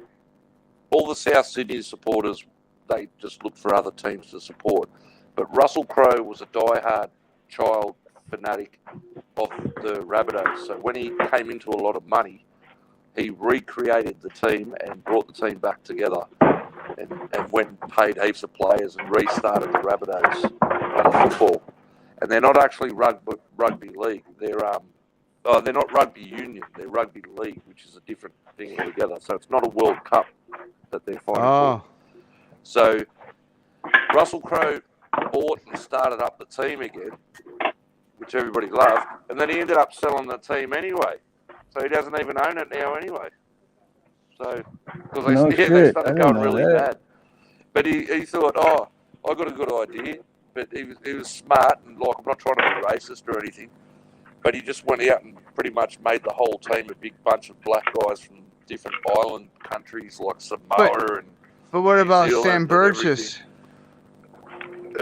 [SPEAKER 14] all the South Sydney supporters, they just looked for other teams to support. But Russell Crowe was a diehard child fanatic of the Rabbitohs. So when he came into a lot of money, he recreated the team and brought the team back together and went and paid heaps of players and restarted the Rabbitohs on football. And they're not actually rugby league. They're not rugby union. They're rugby league, which is a different thing altogether. So it's not a World Cup that they're fighting for. So Russell Crowe bought and started up the team again, which everybody loved, and then he ended up selling the team anyway. So he doesn't even own it now anyway. So because they started going really bad. But he thought, I got a good idea. But he was smart, and like, I'm not trying to be racist or anything, but he just went out and pretty much made the whole team a big bunch of black guys from different island countries like Samoa
[SPEAKER 12] But what about Sam Burgess?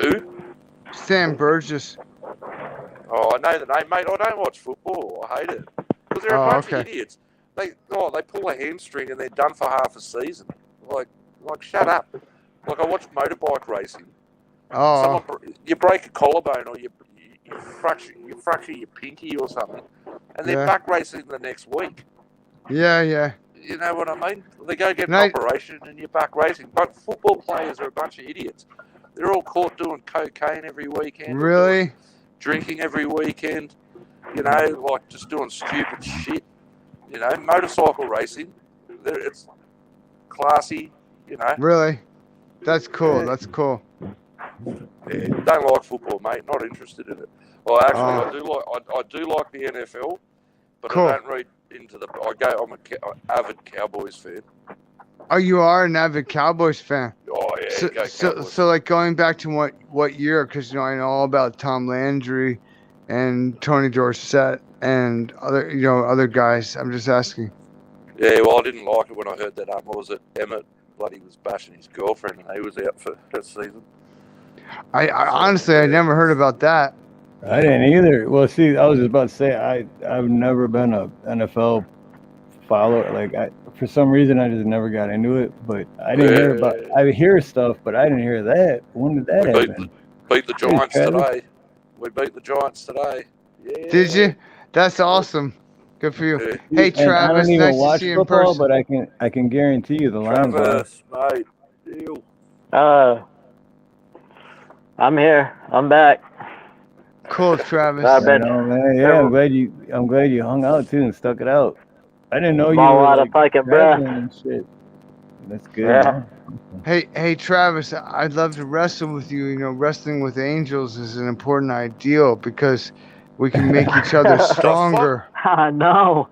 [SPEAKER 14] Who?
[SPEAKER 12] Sam Burgess.
[SPEAKER 14] Oh, I know the name, mate. I don't watch football. I hate it because they're a bunch of idiots. They pull a hamstring and they're done for half a season. Like shut up. Like I watch motorbike racing. You break a collarbone or you fracture your pinky or something, and they're back racing the next week.
[SPEAKER 12] Yeah.
[SPEAKER 14] You know what I mean? They go get an operation and you're back racing. But football players are a bunch of idiots. They're all caught doing cocaine every weekend.
[SPEAKER 12] Really?
[SPEAKER 14] Drinking every weekend. You know, like just doing stupid shit. You know, motorcycle racing. It's classy. You know.
[SPEAKER 12] Really? That's cool. That's cool.
[SPEAKER 14] Yeah, don't like football, mate. Not interested in it. Well, actually, I do like the NFL, but I don't read into the. I'm an avid Cowboys fan.
[SPEAKER 12] Oh, you are an avid Cowboys fan.
[SPEAKER 14] Oh yeah.
[SPEAKER 12] So like going back to what year? Because I know all about Tom Landry and Tony Dorsett and other guys. I'm just asking.
[SPEAKER 14] Yeah, well, I didn't like it when I heard that. What was it? Emmett bloody was bashing his girlfriend, and he was out for that season.
[SPEAKER 12] I honestly, I never heard about that.
[SPEAKER 2] I didn't either. Well, see, I was just about to say I've never been a NFL follower. Like for some reason, I just never got into it. But I didn't hear about. I hear stuff, but I didn't hear that. When did that happen?
[SPEAKER 14] Beat the Giants today. We beat the Giants today. Yeah.
[SPEAKER 12] Did you? That's awesome. Good for you.
[SPEAKER 14] Yeah.
[SPEAKER 12] Hey, Travis,
[SPEAKER 2] I don't even
[SPEAKER 12] nice to
[SPEAKER 2] watch
[SPEAKER 12] see you in
[SPEAKER 2] football,
[SPEAKER 12] person.
[SPEAKER 2] but I can guarantee you the line.
[SPEAKER 14] Travis, mate. Deal.
[SPEAKER 10] I'm here. I'm back.
[SPEAKER 12] Cool, Travis.
[SPEAKER 2] Yeah, I'm glad you hung out too and stuck it out. I didn't know you
[SPEAKER 10] Ball
[SPEAKER 2] were
[SPEAKER 10] out
[SPEAKER 2] like
[SPEAKER 10] of pocket, bruh.
[SPEAKER 2] and shit. That's good.
[SPEAKER 10] Yeah.
[SPEAKER 12] Hey, Travis, I'd love to wrestle with you. You know, wrestling with angels is an important ideal because we can make each other stronger.
[SPEAKER 10] I know.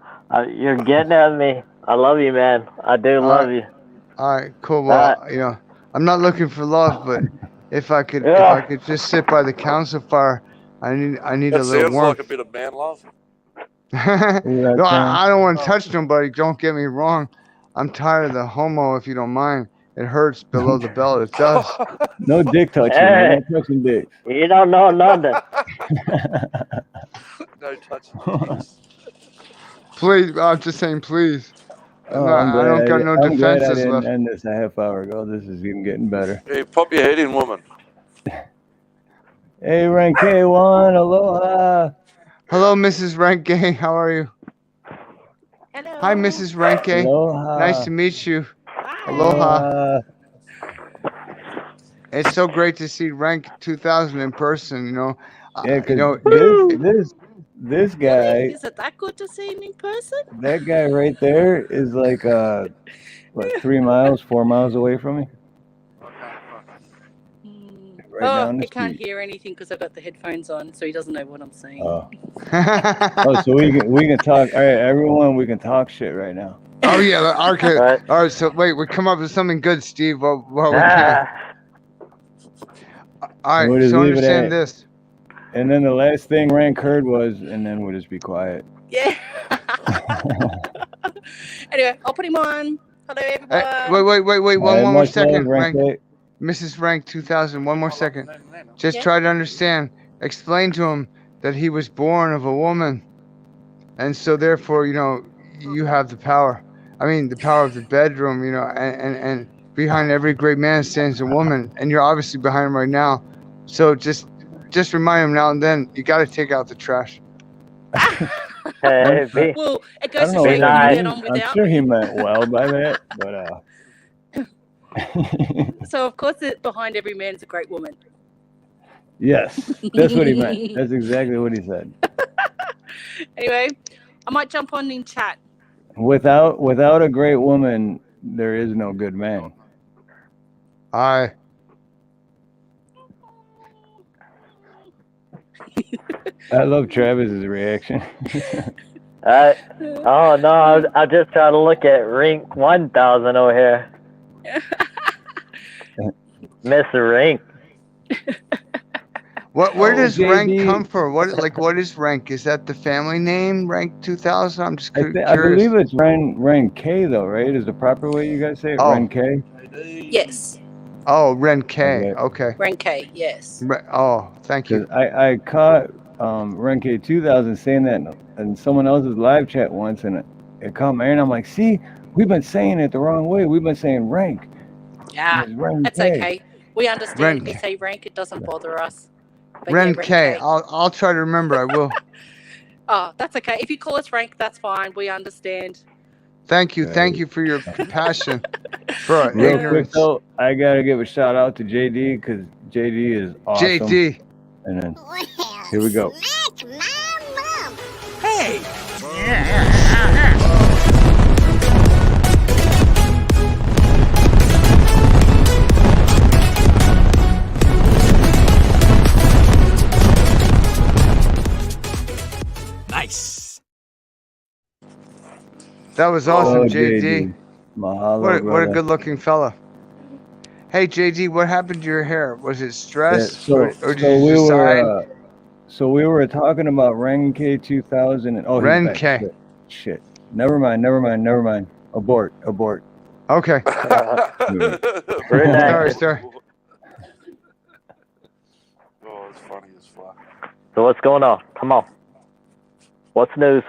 [SPEAKER 10] You're getting at me. I love you, man. I do love you.
[SPEAKER 12] All right, cool. Well, I'm not looking for love, but if I could just sit by the council fire, I need a little
[SPEAKER 14] sounds
[SPEAKER 12] warmth.
[SPEAKER 14] like a bit of man love.
[SPEAKER 12] No, I don't want to touch nobody. Don't get me wrong. I'm tired of the homo. If you don't mind, it hurts below the belt. It does.
[SPEAKER 2] No dick touching.
[SPEAKER 10] Hey.
[SPEAKER 2] No touching dicks.
[SPEAKER 10] You don't know nothing.
[SPEAKER 14] No touching.
[SPEAKER 12] Please, I'm just saying, please. I don't got no
[SPEAKER 2] I'm glad I
[SPEAKER 12] defenses
[SPEAKER 2] didn't
[SPEAKER 12] left.
[SPEAKER 2] end this a half hour ago. This is even getting better.
[SPEAKER 14] Hey, pop your head in, woman.
[SPEAKER 2] Hey, Rank K1, aloha.
[SPEAKER 12] Hello, Mrs. Ranke. How are you?
[SPEAKER 15] Hello.
[SPEAKER 12] Hi, Mrs. Ranke.
[SPEAKER 2] Aloha.
[SPEAKER 12] Nice to meet you. Aloha. It's so great to see Rank 2000 in person.
[SPEAKER 2] Yeah, because this guy.
[SPEAKER 15] Is it that good to see him in person?
[SPEAKER 2] That guy right there is like 4 miles away from me. Right down the
[SPEAKER 15] I can't
[SPEAKER 2] street.
[SPEAKER 15] hear anything because I've got the headphones on, so he doesn't know what I'm saying.
[SPEAKER 2] Oh, so we can talk. All right, everyone, we can talk shit right now.
[SPEAKER 12] Oh yeah, okay. All right, so wait, we come up with something good, Steve. Well, we can. All
[SPEAKER 2] We'll
[SPEAKER 12] right,
[SPEAKER 2] just
[SPEAKER 12] so
[SPEAKER 2] leave it
[SPEAKER 12] understand
[SPEAKER 2] at-
[SPEAKER 12] this.
[SPEAKER 2] And then the last thing Rank heard was, and then we'll just be quiet.
[SPEAKER 15] Yeah. Anyway, I'll put him on. Hello, everyone.
[SPEAKER 12] Wait, one more
[SPEAKER 2] much
[SPEAKER 12] second,
[SPEAKER 2] love, Rank.
[SPEAKER 12] Rank. Mrs. Rank 2000, one more second. Just
[SPEAKER 15] Yeah.
[SPEAKER 12] try to understand. Explain to him that he was born of a woman. and so therefore, you have the power. I mean, the power of the bedroom, and behind every great man stands a woman, and you're obviously behind him right now. So just remind him now and then, you got to take out the trash.
[SPEAKER 10] Hey, be,
[SPEAKER 15] Well, it
[SPEAKER 2] I
[SPEAKER 15] goes
[SPEAKER 2] don't
[SPEAKER 15] to
[SPEAKER 2] know
[SPEAKER 15] show
[SPEAKER 2] what
[SPEAKER 15] you
[SPEAKER 2] that
[SPEAKER 15] can
[SPEAKER 10] nice.
[SPEAKER 15] get
[SPEAKER 2] means.
[SPEAKER 15] on
[SPEAKER 2] I'm
[SPEAKER 15] without
[SPEAKER 2] sure he
[SPEAKER 15] me.
[SPEAKER 2] meant well by that, but
[SPEAKER 15] So of course, behind every man is a great woman.
[SPEAKER 2] yes, that's what he meant. That's exactly what he said.
[SPEAKER 15] Anyway, I might jump on in chat.
[SPEAKER 2] Without a great woman, there is no good man.
[SPEAKER 12] I
[SPEAKER 2] love Travis's reaction.
[SPEAKER 10] Oh no, I just try to look at Rink 1000 over here. Mr. Rink.
[SPEAKER 12] Where does rank
[SPEAKER 2] JD,
[SPEAKER 12] come from? What is rank? Is that the family name, Rank 2000? I'm just
[SPEAKER 2] I
[SPEAKER 12] curious.
[SPEAKER 2] believe it's Ren K though, right? Is the proper way you guys say it?
[SPEAKER 12] Oh.
[SPEAKER 2] Ren K?
[SPEAKER 15] Yes,
[SPEAKER 12] Oh, Ren K. Okay.
[SPEAKER 15] Ren K. Yes.
[SPEAKER 12] Oh, thank you.
[SPEAKER 2] 'Cause I caught Ren K 2000 saying that in someone else's live chat once, and it caught my ear, and I'm like, see, we've been saying it the wrong way. We've been saying rank.
[SPEAKER 15] Yeah,
[SPEAKER 2] It's Ren
[SPEAKER 15] that's
[SPEAKER 2] K.
[SPEAKER 15] okay. We understand.
[SPEAKER 12] Ren
[SPEAKER 15] If you say rank, it doesn't bother us. But
[SPEAKER 12] Ren
[SPEAKER 15] yeah,
[SPEAKER 12] K. I'll try to remember. I will.
[SPEAKER 15] Oh, that's okay. If you call us rank, that's fine. We understand.
[SPEAKER 12] Thank you. Thank you for your compassion. For
[SPEAKER 2] Real quick
[SPEAKER 12] ignorance.
[SPEAKER 2] though, I gotta give a shout out to JD because JD is awesome.
[SPEAKER 12] JD.
[SPEAKER 2] And then here we go.
[SPEAKER 11] Hey!
[SPEAKER 16] Nice.
[SPEAKER 12] That was awesome,
[SPEAKER 2] Oh,
[SPEAKER 12] JD.
[SPEAKER 2] Mahalo,
[SPEAKER 12] What a
[SPEAKER 2] brother.
[SPEAKER 12] good looking fella. Hey, JD, what happened to your hair? Was it stress?
[SPEAKER 2] So
[SPEAKER 12] or did you decide?
[SPEAKER 2] we were talking about Ren K 2000 and he's
[SPEAKER 12] Ren
[SPEAKER 2] back.
[SPEAKER 12] K.
[SPEAKER 2] Shit. Never mind. Abort.
[SPEAKER 12] Okay.
[SPEAKER 10] Very
[SPEAKER 12] Sorry,
[SPEAKER 10] nice.
[SPEAKER 12] sir.
[SPEAKER 14] Oh, it's funny as fuck.
[SPEAKER 10] So what's going on? Come on. What's news?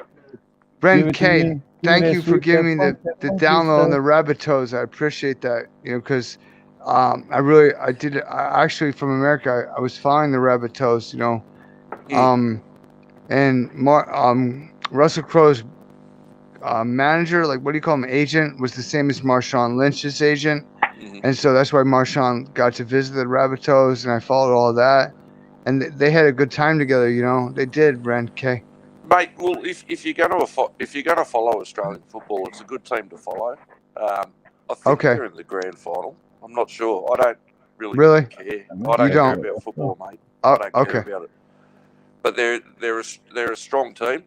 [SPEAKER 12] Ren K, thank you for giving me the download on the rabbit toes. I appreciate that. Because I did it. Actually, from America, I was following the rabbit toes. And Russell Crowe's manager, like what do you call him, agent, was the same as Marshawn Lynch's agent, and so that's why Marshawn got to visit the rabbit toes, and I followed all of that, and they had a good time together. They did. Ren K.
[SPEAKER 14] Mate, well, if you're going to follow Australian football, it's a good team to follow. I think they're in the grand final. I'm not sure. I don't really care. I don't care about football, mate. I don't care about it. But they're a strong team.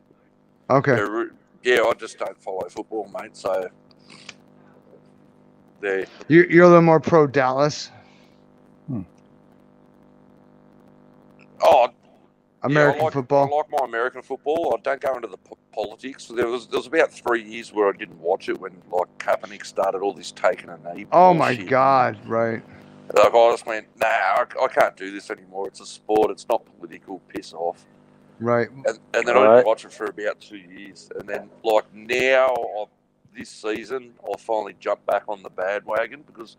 [SPEAKER 12] Okay.
[SPEAKER 14] I just don't follow football, mate. So
[SPEAKER 12] You're a little more pro Dallas.
[SPEAKER 14] Oh,
[SPEAKER 12] American football.
[SPEAKER 14] I like my American football. I don't go into the politics. There was about 3 years where I didn't watch it when Kaepernick started all this taking a knee.
[SPEAKER 12] Oh my
[SPEAKER 14] bullshit.
[SPEAKER 12] God! Right.
[SPEAKER 14] I just went, nah, I can't do this anymore. It's a sport. It's not political. Piss off.
[SPEAKER 12] Right.
[SPEAKER 14] And then I didn't watch it for about 2 years. And then, now, this season, I finally jumped back on the bandwagon because,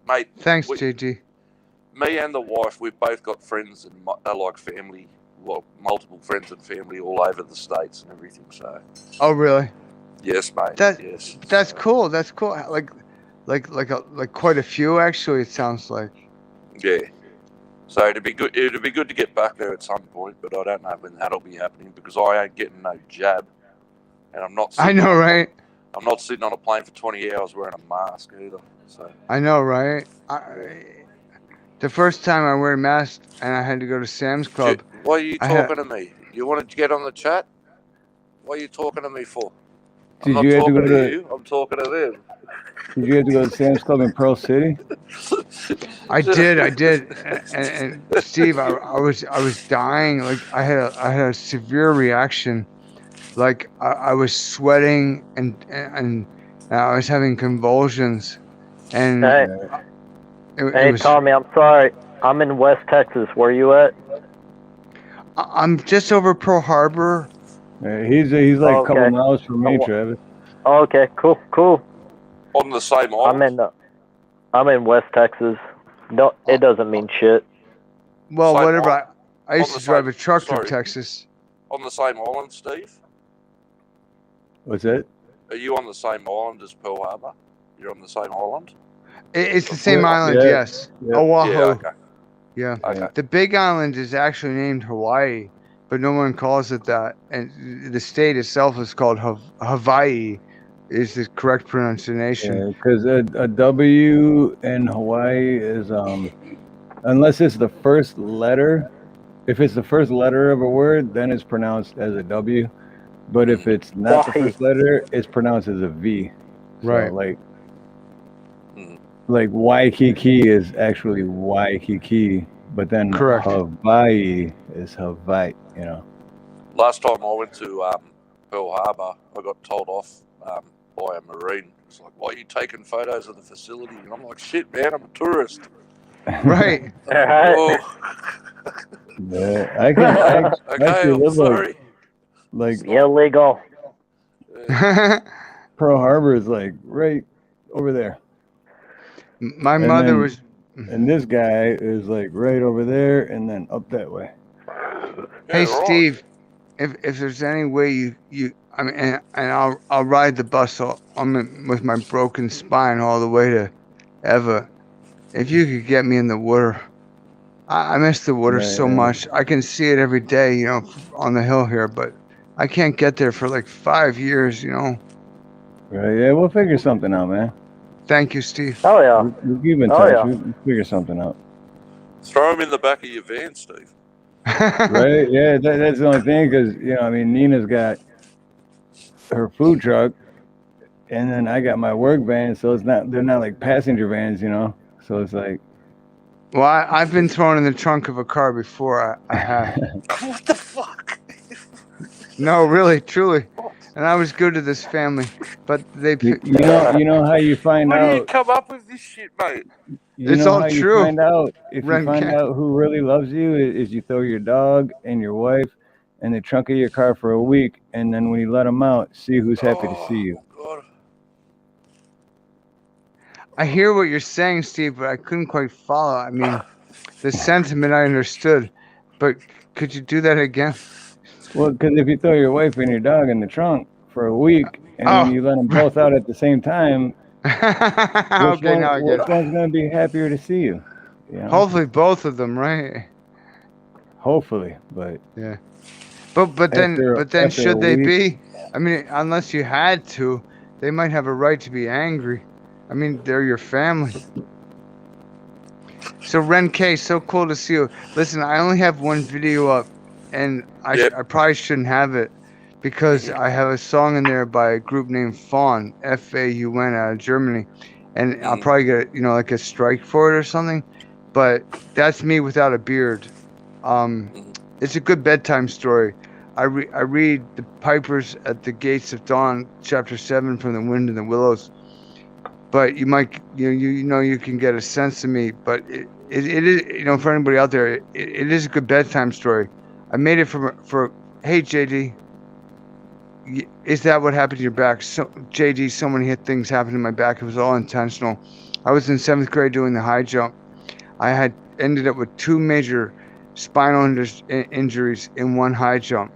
[SPEAKER 14] mate.
[SPEAKER 12] Thanks, JG.
[SPEAKER 14] Me and the wife, we've both got friends and family, multiple friends and family all over the States and everything. So.
[SPEAKER 12] Oh really?
[SPEAKER 14] Yes, mate. Yes.
[SPEAKER 12] That's cool. That's cool. Like quite a few actually. It sounds like.
[SPEAKER 14] Yeah. So it'd be good. It'd be good to get back there at some point, but I don't know when that'll be happening because I ain't getting no jab, and I'm not.
[SPEAKER 12] I know, right?
[SPEAKER 14] I'm not sitting on a plane for 20 hours wearing a mask either. So.
[SPEAKER 12] I know, right? The first time I wear a mask and I had to go to Sam's Club.
[SPEAKER 14] Why are you talking to me? You wanted to get on the chat? What are you talking to me for? I'm not talking to you. I'm talking to them.
[SPEAKER 2] Did you have to go to Sam's Club in Pearl City?
[SPEAKER 12] I did, and Steve, I was dying. Like I had a severe reaction. Like I was sweating and I was having convulsions. And
[SPEAKER 10] Hey, Tommy, I'm sorry. I'm in West Texas. Where you at?
[SPEAKER 12] I'm just over Pearl Harbor.
[SPEAKER 2] He's like a couple
[SPEAKER 10] Okay.
[SPEAKER 2] miles from me, Travis.
[SPEAKER 10] Okay, cool.
[SPEAKER 14] On the same island?
[SPEAKER 10] I'm in West Texas. No, it doesn't mean shit.
[SPEAKER 12] Well,
[SPEAKER 14] Same
[SPEAKER 12] whatever.
[SPEAKER 14] island?
[SPEAKER 12] I used
[SPEAKER 14] On
[SPEAKER 12] to
[SPEAKER 14] the
[SPEAKER 12] drive
[SPEAKER 14] same-
[SPEAKER 12] a truck from
[SPEAKER 14] sorry.
[SPEAKER 12] Texas.
[SPEAKER 14] On the same island, Steve?
[SPEAKER 2] What's that?
[SPEAKER 14] Are you on the same island as Pearl Harbor? You're on the same island?
[SPEAKER 12] It's the same
[SPEAKER 2] Yeah,
[SPEAKER 12] island,
[SPEAKER 2] yeah,
[SPEAKER 12] yes.
[SPEAKER 2] yeah.
[SPEAKER 12] Oahu.
[SPEAKER 14] Yeah, okay.
[SPEAKER 12] Yeah.
[SPEAKER 14] Okay.
[SPEAKER 12] The big island is actually named Hawaii, but no one calls it that. And the state itself is called Hawaii, is the correct pronunciation.
[SPEAKER 2] Yeah, because a W in Hawaii is unless it's the first letter. If it's the first letter of a word, then it's pronounced as a W. But if it's not the first letter, it's pronounced as a V. So,
[SPEAKER 12] Right.
[SPEAKER 2] like Waikiki is actually Waikiki, but then
[SPEAKER 12] Correct.
[SPEAKER 2] Hawaii is Hawaii. You know.
[SPEAKER 14] Last time I went to Pearl Harbor, I got told off by a Marine. It's like, why are you taking photos of the facility? And I'm like, shit, man, I'm a tourist.
[SPEAKER 12] Right.
[SPEAKER 14] Oh,
[SPEAKER 2] Yeah, I can. I
[SPEAKER 14] okay,
[SPEAKER 2] actually
[SPEAKER 14] I'm
[SPEAKER 2] live
[SPEAKER 14] sorry.
[SPEAKER 2] like
[SPEAKER 10] Illegal.
[SPEAKER 2] Pearl Harbor is like right over there.
[SPEAKER 12] My
[SPEAKER 2] And
[SPEAKER 12] mother
[SPEAKER 2] then-
[SPEAKER 12] was.
[SPEAKER 2] And this guy is like right over there and then up that way.
[SPEAKER 12] Hey,
[SPEAKER 14] Yeah, right.
[SPEAKER 12] Steve, if there's any way you I mean, and I'll ride the bus with my broken spine all the way to Eva. If you could get me in the water, I miss the water
[SPEAKER 2] Right,
[SPEAKER 12] so
[SPEAKER 2] yeah.
[SPEAKER 12] much. I can see it every day, on the hill here, but I can't get there for like 5 years,
[SPEAKER 2] Right, yeah, we'll figure something out, man.
[SPEAKER 12] Thank you, Steve.
[SPEAKER 10] Oh yeah.
[SPEAKER 2] We'll keep in
[SPEAKER 10] Oh,
[SPEAKER 2] touch.
[SPEAKER 10] yeah.
[SPEAKER 2] We'll figure something out.
[SPEAKER 14] Throw him in the back of your van, Steve.
[SPEAKER 2] Right? Yeah, that's the only thing because, I mean, Nina's got her food truck and then I got my work van, so they're not like passenger vans, So it's like.
[SPEAKER 12] Well, I've been thrown in the trunk of a car before. I have.
[SPEAKER 14] What the fuck?
[SPEAKER 12] No, really, truly. And I was good to this family, but they.
[SPEAKER 2] You know how you find
[SPEAKER 14] Where do you
[SPEAKER 2] out.
[SPEAKER 14] come up with this shit, mate?
[SPEAKER 2] You
[SPEAKER 12] It's
[SPEAKER 2] know
[SPEAKER 12] all
[SPEAKER 2] how
[SPEAKER 12] true.
[SPEAKER 2] you find out if
[SPEAKER 12] Ren
[SPEAKER 2] you find
[SPEAKER 12] Ken.
[SPEAKER 2] out who really loves you is you throw your dog and your wife in the trunk of your car for a week, and then when you let them out, see who's happy to see you.
[SPEAKER 14] God.
[SPEAKER 12] I hear what you're saying, Steve, but I couldn't quite follow. I mean, the sentiment I understood, but could you do that again?
[SPEAKER 2] Well, because if you throw your wife and your dog in the trunk for a week, and
[SPEAKER 12] Oh.
[SPEAKER 2] then you let them both out at the same time,
[SPEAKER 12] Okay, now I get
[SPEAKER 2] which
[SPEAKER 12] it.
[SPEAKER 2] one's going to be happier to see you?
[SPEAKER 12] Hopefully, both of them, right?
[SPEAKER 2] Hopefully, but
[SPEAKER 12] Yeah. But then
[SPEAKER 2] after
[SPEAKER 12] should
[SPEAKER 2] a
[SPEAKER 12] they
[SPEAKER 2] week-
[SPEAKER 12] be? I mean, unless you had to, they might have a right to be angry. I mean, they're your family. So Ren K, so cool to see you. Listen, I only have one video up, and I probably shouldn't have it because I have a song in there by a group named Faun, Faun, out of Germany, and I'll probably get like a strike for it or something. But that's me without a beard. It's a good bedtime story. I read The Pipers at the Gates of Dawn, chapter 7 from The Wind and the Willows. But you might, you can get a sense of me. But it is, for anybody out there, it is a good bedtime story. I made it for hey JD, is that what happened to your back? So JD, so many things happened to my back. It was all intentional. I was in 7th grade doing the high jump. I had ended up with 2 major spinal injuries in one high jump.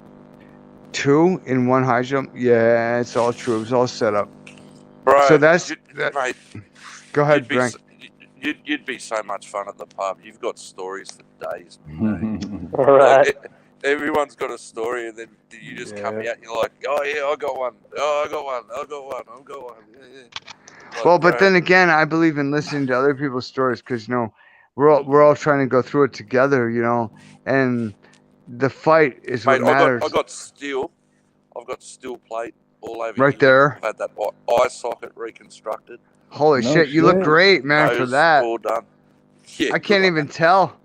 [SPEAKER 12] 2 in one high jump? Yeah, it's all true. It was all set up.
[SPEAKER 14] Bro,
[SPEAKER 12] So that's
[SPEAKER 14] mate.
[SPEAKER 12] Go ahead, Frank.
[SPEAKER 14] You'd be so much fun at the pub. You've got stories for days.
[SPEAKER 10] Right.
[SPEAKER 14] Like, everyone's got a story, and then you just come out. And you're like, oh yeah, I got one. Oh, I got one. I got one. Yeah. Like,
[SPEAKER 12] Well, but
[SPEAKER 14] bro,
[SPEAKER 12] then again, I believe in listening to other people's stories because we're all trying to go through it together, and the fight is
[SPEAKER 14] mate,
[SPEAKER 12] what matters.
[SPEAKER 14] I got steel. I've got steel plate all over
[SPEAKER 12] Right
[SPEAKER 14] here.
[SPEAKER 12] there.
[SPEAKER 14] I've had that eye socket reconstructed.
[SPEAKER 12] Holy
[SPEAKER 2] No
[SPEAKER 12] shit, you look
[SPEAKER 2] shit.
[SPEAKER 12] great, man, for
[SPEAKER 14] Nose
[SPEAKER 12] that.
[SPEAKER 14] all done. Yeah,
[SPEAKER 12] I can't even tell.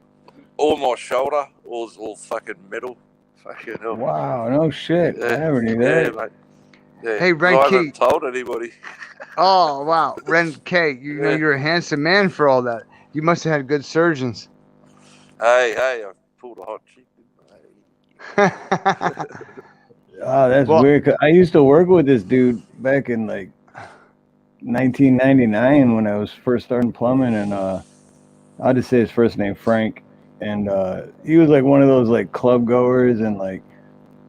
[SPEAKER 14] all my shoulder, all fucking metal. Fucking hell.
[SPEAKER 2] Wow, no shit. I never knew
[SPEAKER 14] Yeah,
[SPEAKER 2] that.
[SPEAKER 14] mate. Yeah.
[SPEAKER 12] Hey, Ren
[SPEAKER 14] I
[SPEAKER 12] Key.
[SPEAKER 14] haven't told anybody.
[SPEAKER 12] Oh wow, Ren K, you're a handsome man for all that. You must have had good surgeons.
[SPEAKER 14] Hey, I pulled a hot chick.
[SPEAKER 2] Oh, that's
[SPEAKER 12] Well-
[SPEAKER 2] weird. 'Cause I used to work with this dude back in like 1999 when I was first starting plumbing, and I'll just say his first name, Frank. And he was like one of those like club goers, and like,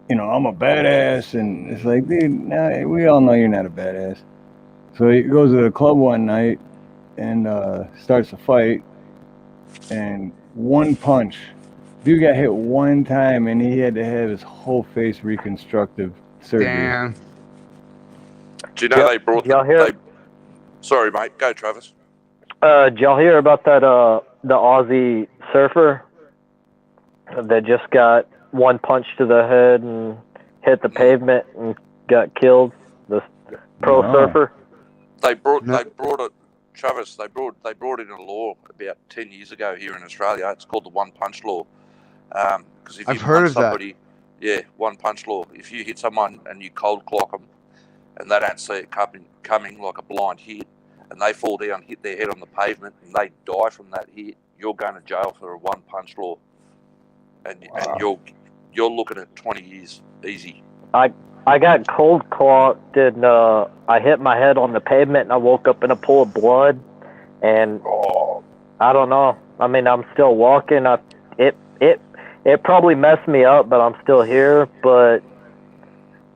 [SPEAKER 2] you know, I'm a badass, and it's like, dude, nah, we all know you're not a badass. So he goes to the club one night and starts a fight, and one punch. Dude got hit one time, and he had to have his whole face reconstructive surgery.
[SPEAKER 12] Damn.
[SPEAKER 14] Do you know they brought
[SPEAKER 10] y'all hear?
[SPEAKER 14] Sorry, mate. Go, Travis.
[SPEAKER 10] Did y'all hear about that? The Aussie surfer that just got one punch to the head and hit the pavement and got killed. The pro
[SPEAKER 2] No.
[SPEAKER 10] surfer.
[SPEAKER 14] They brought it, Travis. They brought in a law about 10 years ago here in Australia. It's called the one punch law. Because if
[SPEAKER 12] I've
[SPEAKER 14] you
[SPEAKER 12] heard
[SPEAKER 14] punch
[SPEAKER 12] of that.
[SPEAKER 14] somebody, yeah, one punch law. If you hit someone and you cold clock them, and they don't see it coming like a blind hit, and they fall down, hit their head on the pavement, and they die from that hit, you're going to jail for a one punch law, and you're looking at 20 years easy.
[SPEAKER 10] I got cold clocked and I hit my head on the pavement and I woke up in a pool of blood, and I don't know. I mean, I'm still walking. It probably messed me up, but I'm still here. But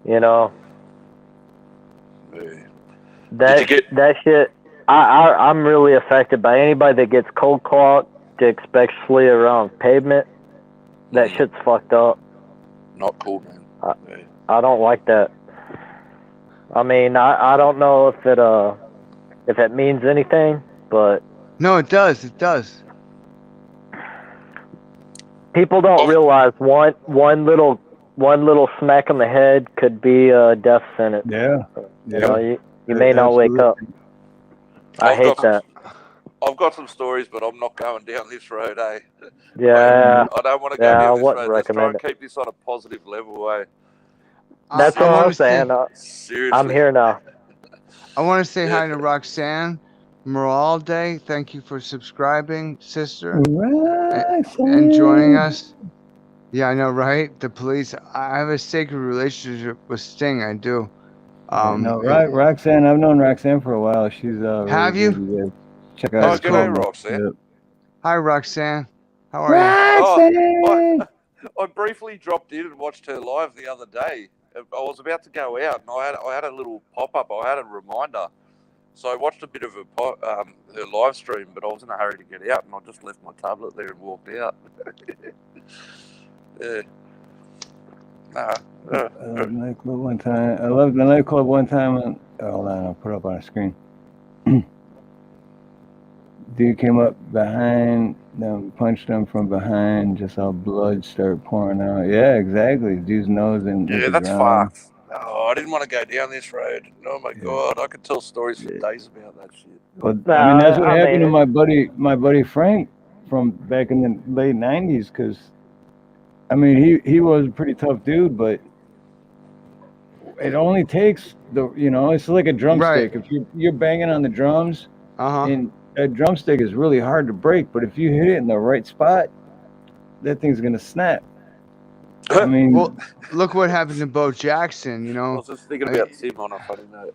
[SPEAKER 10] you know, that shit. I'm really affected by anybody that gets cold clocked, especially around pavement. That shit's fucked up.
[SPEAKER 14] Not cool, man.
[SPEAKER 10] I don't like that. I mean, I don't know if it means anything, but
[SPEAKER 12] No, it does. It does.
[SPEAKER 10] people don't realize one little smack on the head could be a death sentence.
[SPEAKER 2] Yeah.
[SPEAKER 10] You know, you may not wake up. I hate that.
[SPEAKER 14] I've got some stories, but I'm not going down this road, eh?
[SPEAKER 10] Yeah.
[SPEAKER 14] I don't want to go
[SPEAKER 10] Yeah, I
[SPEAKER 14] down this
[SPEAKER 10] wouldn't
[SPEAKER 14] road. Let's try
[SPEAKER 10] recommend
[SPEAKER 14] and keep this on a positive level, eh?
[SPEAKER 10] That's what I'm saying.
[SPEAKER 14] Seriously.
[SPEAKER 10] I'm here now.
[SPEAKER 12] I want to say hi to Roxanne Moralde. Thank you for subscribing, sister, and joining us. Yeah, I know, right? The police. I have a sacred relationship with Sting. I do.
[SPEAKER 2] No, Roxanne. I've known Roxanne for a while. She's really
[SPEAKER 12] Have you?
[SPEAKER 2] good. Check
[SPEAKER 14] Oh,
[SPEAKER 2] out.
[SPEAKER 14] g'day, Roxanne.
[SPEAKER 2] Yep.
[SPEAKER 12] Hi, Roxanne. How are you?
[SPEAKER 14] Oh, I briefly dropped in and watched her live the other day. I was about to go out, and I had a little pop-up. I had a reminder. So I watched a bit of her live stream, but I was in a hurry to get out, and I just left my tablet there and walked out. Yeah.
[SPEAKER 2] I love the nightclub one time. I loved the nightclub one time. Hold on, I'll put it up on a screen. Dude came up behind them, punched them from behind, just saw blood start pouring out. Yeah, exactly. Dude's nose and
[SPEAKER 14] Yeah, that's fucked. Oh, I didn't want to go down this road. Oh my god, I could tell stories for days about that shit.
[SPEAKER 2] Well, I mean, that's what happened to my buddy Frank from back in the late '90s. Because, I mean, he was a pretty tough dude, but it only takes it's like a drumstick. If you're banging on the drums, and a drumstick is really hard to break, but if you hit it in the right spot, that thing's gonna snap. I mean,
[SPEAKER 12] well, look what happened to Bo Jackson. You know,
[SPEAKER 14] I was just thinking about Tim on a funny note.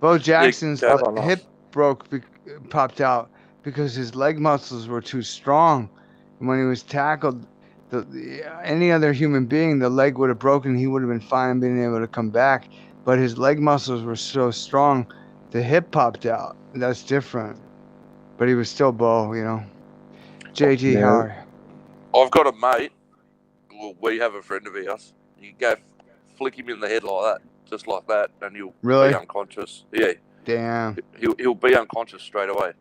[SPEAKER 12] Bo Jackson's
[SPEAKER 14] Yeah, go on.
[SPEAKER 12] hip popped out because his leg muscles were too strong. And when he was tackled, any other human being, the leg would have broken. He would have been fine being able to come back. But his leg muscles were so strong, the hip popped out. That's different. But he was still Bo, you know. JG, how are you?
[SPEAKER 14] I've got a mate. Well, we have a friend of ours. You go flick him in the head like that, just like that, and he'll
[SPEAKER 12] Really?
[SPEAKER 14] be unconscious. Yeah.
[SPEAKER 12] Damn.
[SPEAKER 14] He'll be unconscious straight away.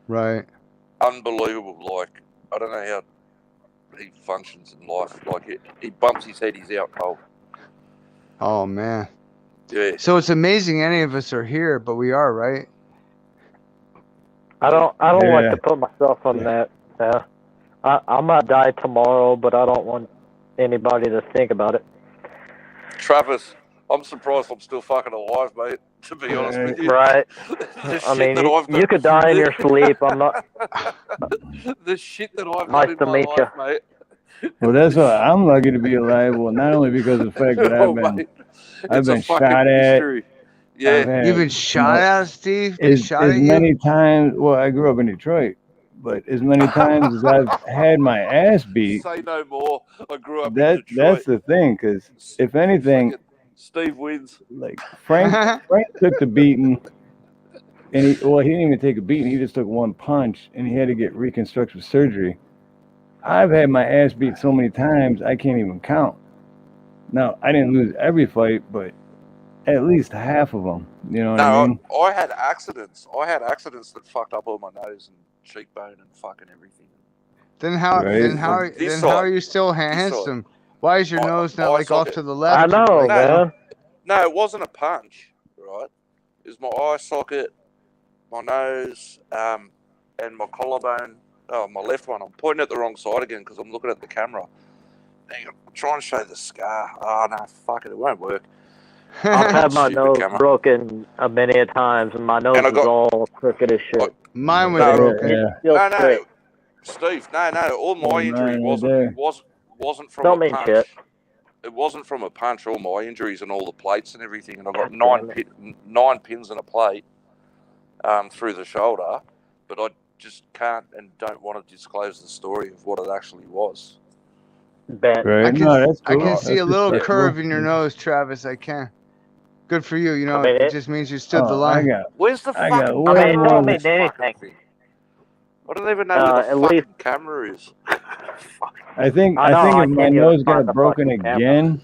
[SPEAKER 12] Right.
[SPEAKER 14] Unbelievable. Like, I don't know how he functions in life. Like, he bumps his head, he's out cold.
[SPEAKER 12] Oh, man.
[SPEAKER 14] Yeah.
[SPEAKER 12] So it's amazing any of us are here, but we are, right?
[SPEAKER 10] I don't like to put myself on that. Yeah. I might die tomorrow, but I don't want anybody to think about it.
[SPEAKER 14] Travis, I'm surprised I'm still fucking alive, mate, to be honest with you.
[SPEAKER 10] Right.
[SPEAKER 14] The
[SPEAKER 10] I
[SPEAKER 14] shit
[SPEAKER 10] mean,
[SPEAKER 14] that I've done-
[SPEAKER 10] you could die in your sleep. I'm not.
[SPEAKER 14] The shit that I've
[SPEAKER 10] Nice
[SPEAKER 14] done in
[SPEAKER 10] to
[SPEAKER 14] my
[SPEAKER 10] meet
[SPEAKER 14] life, mate.
[SPEAKER 2] Well, that's why I'm lucky to be alive. Well, not only because of the fact that
[SPEAKER 14] Oh, mate,
[SPEAKER 2] I've
[SPEAKER 14] it's a
[SPEAKER 2] been
[SPEAKER 14] fucking
[SPEAKER 2] shot at.
[SPEAKER 14] mystery. Yeah.
[SPEAKER 2] I've had,
[SPEAKER 12] You've been shot at, Steve? They shot
[SPEAKER 2] as
[SPEAKER 12] at you?
[SPEAKER 2] many times. Well, I grew up in Detroit, but as many times as I've had my ass beat,
[SPEAKER 14] Say no more. I grew up in
[SPEAKER 2] that's
[SPEAKER 14] Detroit.
[SPEAKER 2] the thing. Because if anything,
[SPEAKER 14] Steve wins.
[SPEAKER 2] like Frank took the beating, and he didn't even take a beating. He just took one punch, and he had to get reconstructive surgery. I've had my ass beat so many times I can't even count. Now I didn't lose every fight, but at least half of them. You know what I mean?
[SPEAKER 14] I had accidents. I had accidents that fucked up all my nose and cheekbone and fucking everything.
[SPEAKER 12] Then how are you still handsome? Why is your nose not like off to the left?
[SPEAKER 10] I know, man.
[SPEAKER 14] No, it wasn't a punch, right? It was my eye socket, my nose, and my collarbone. Oh, my left one. I'm pointing at the wrong side again because I'm looking at the camera. Hang on, I'm trying to show the scar. Oh, no, fuck it. It won't work.
[SPEAKER 10] I've had my nose broken many a times, and my nose is all crooked as shit.
[SPEAKER 12] Mine was broken.
[SPEAKER 14] No, Steve. No. All my injury wasn't from a punch.
[SPEAKER 10] Shit.
[SPEAKER 14] It wasn't from a punch. All my injuries and all the plates and everything, and I got nine pins in a plate through the shoulder, but I just can't and don't want to disclose the story of what it actually was.
[SPEAKER 2] Right.
[SPEAKER 12] I can,
[SPEAKER 2] that's
[SPEAKER 12] I
[SPEAKER 2] cool.
[SPEAKER 12] can see
[SPEAKER 2] That's
[SPEAKER 12] a little
[SPEAKER 2] respectable.
[SPEAKER 12] curve in your nose, Travis. I can. Good for you. You know, it just means you stood the
[SPEAKER 2] I
[SPEAKER 12] line.
[SPEAKER 14] Where's the
[SPEAKER 2] I
[SPEAKER 14] fucking
[SPEAKER 2] got way more.
[SPEAKER 10] mean anything.
[SPEAKER 14] I don't even know where the fucking camera is.
[SPEAKER 2] I think if my nose got broken again,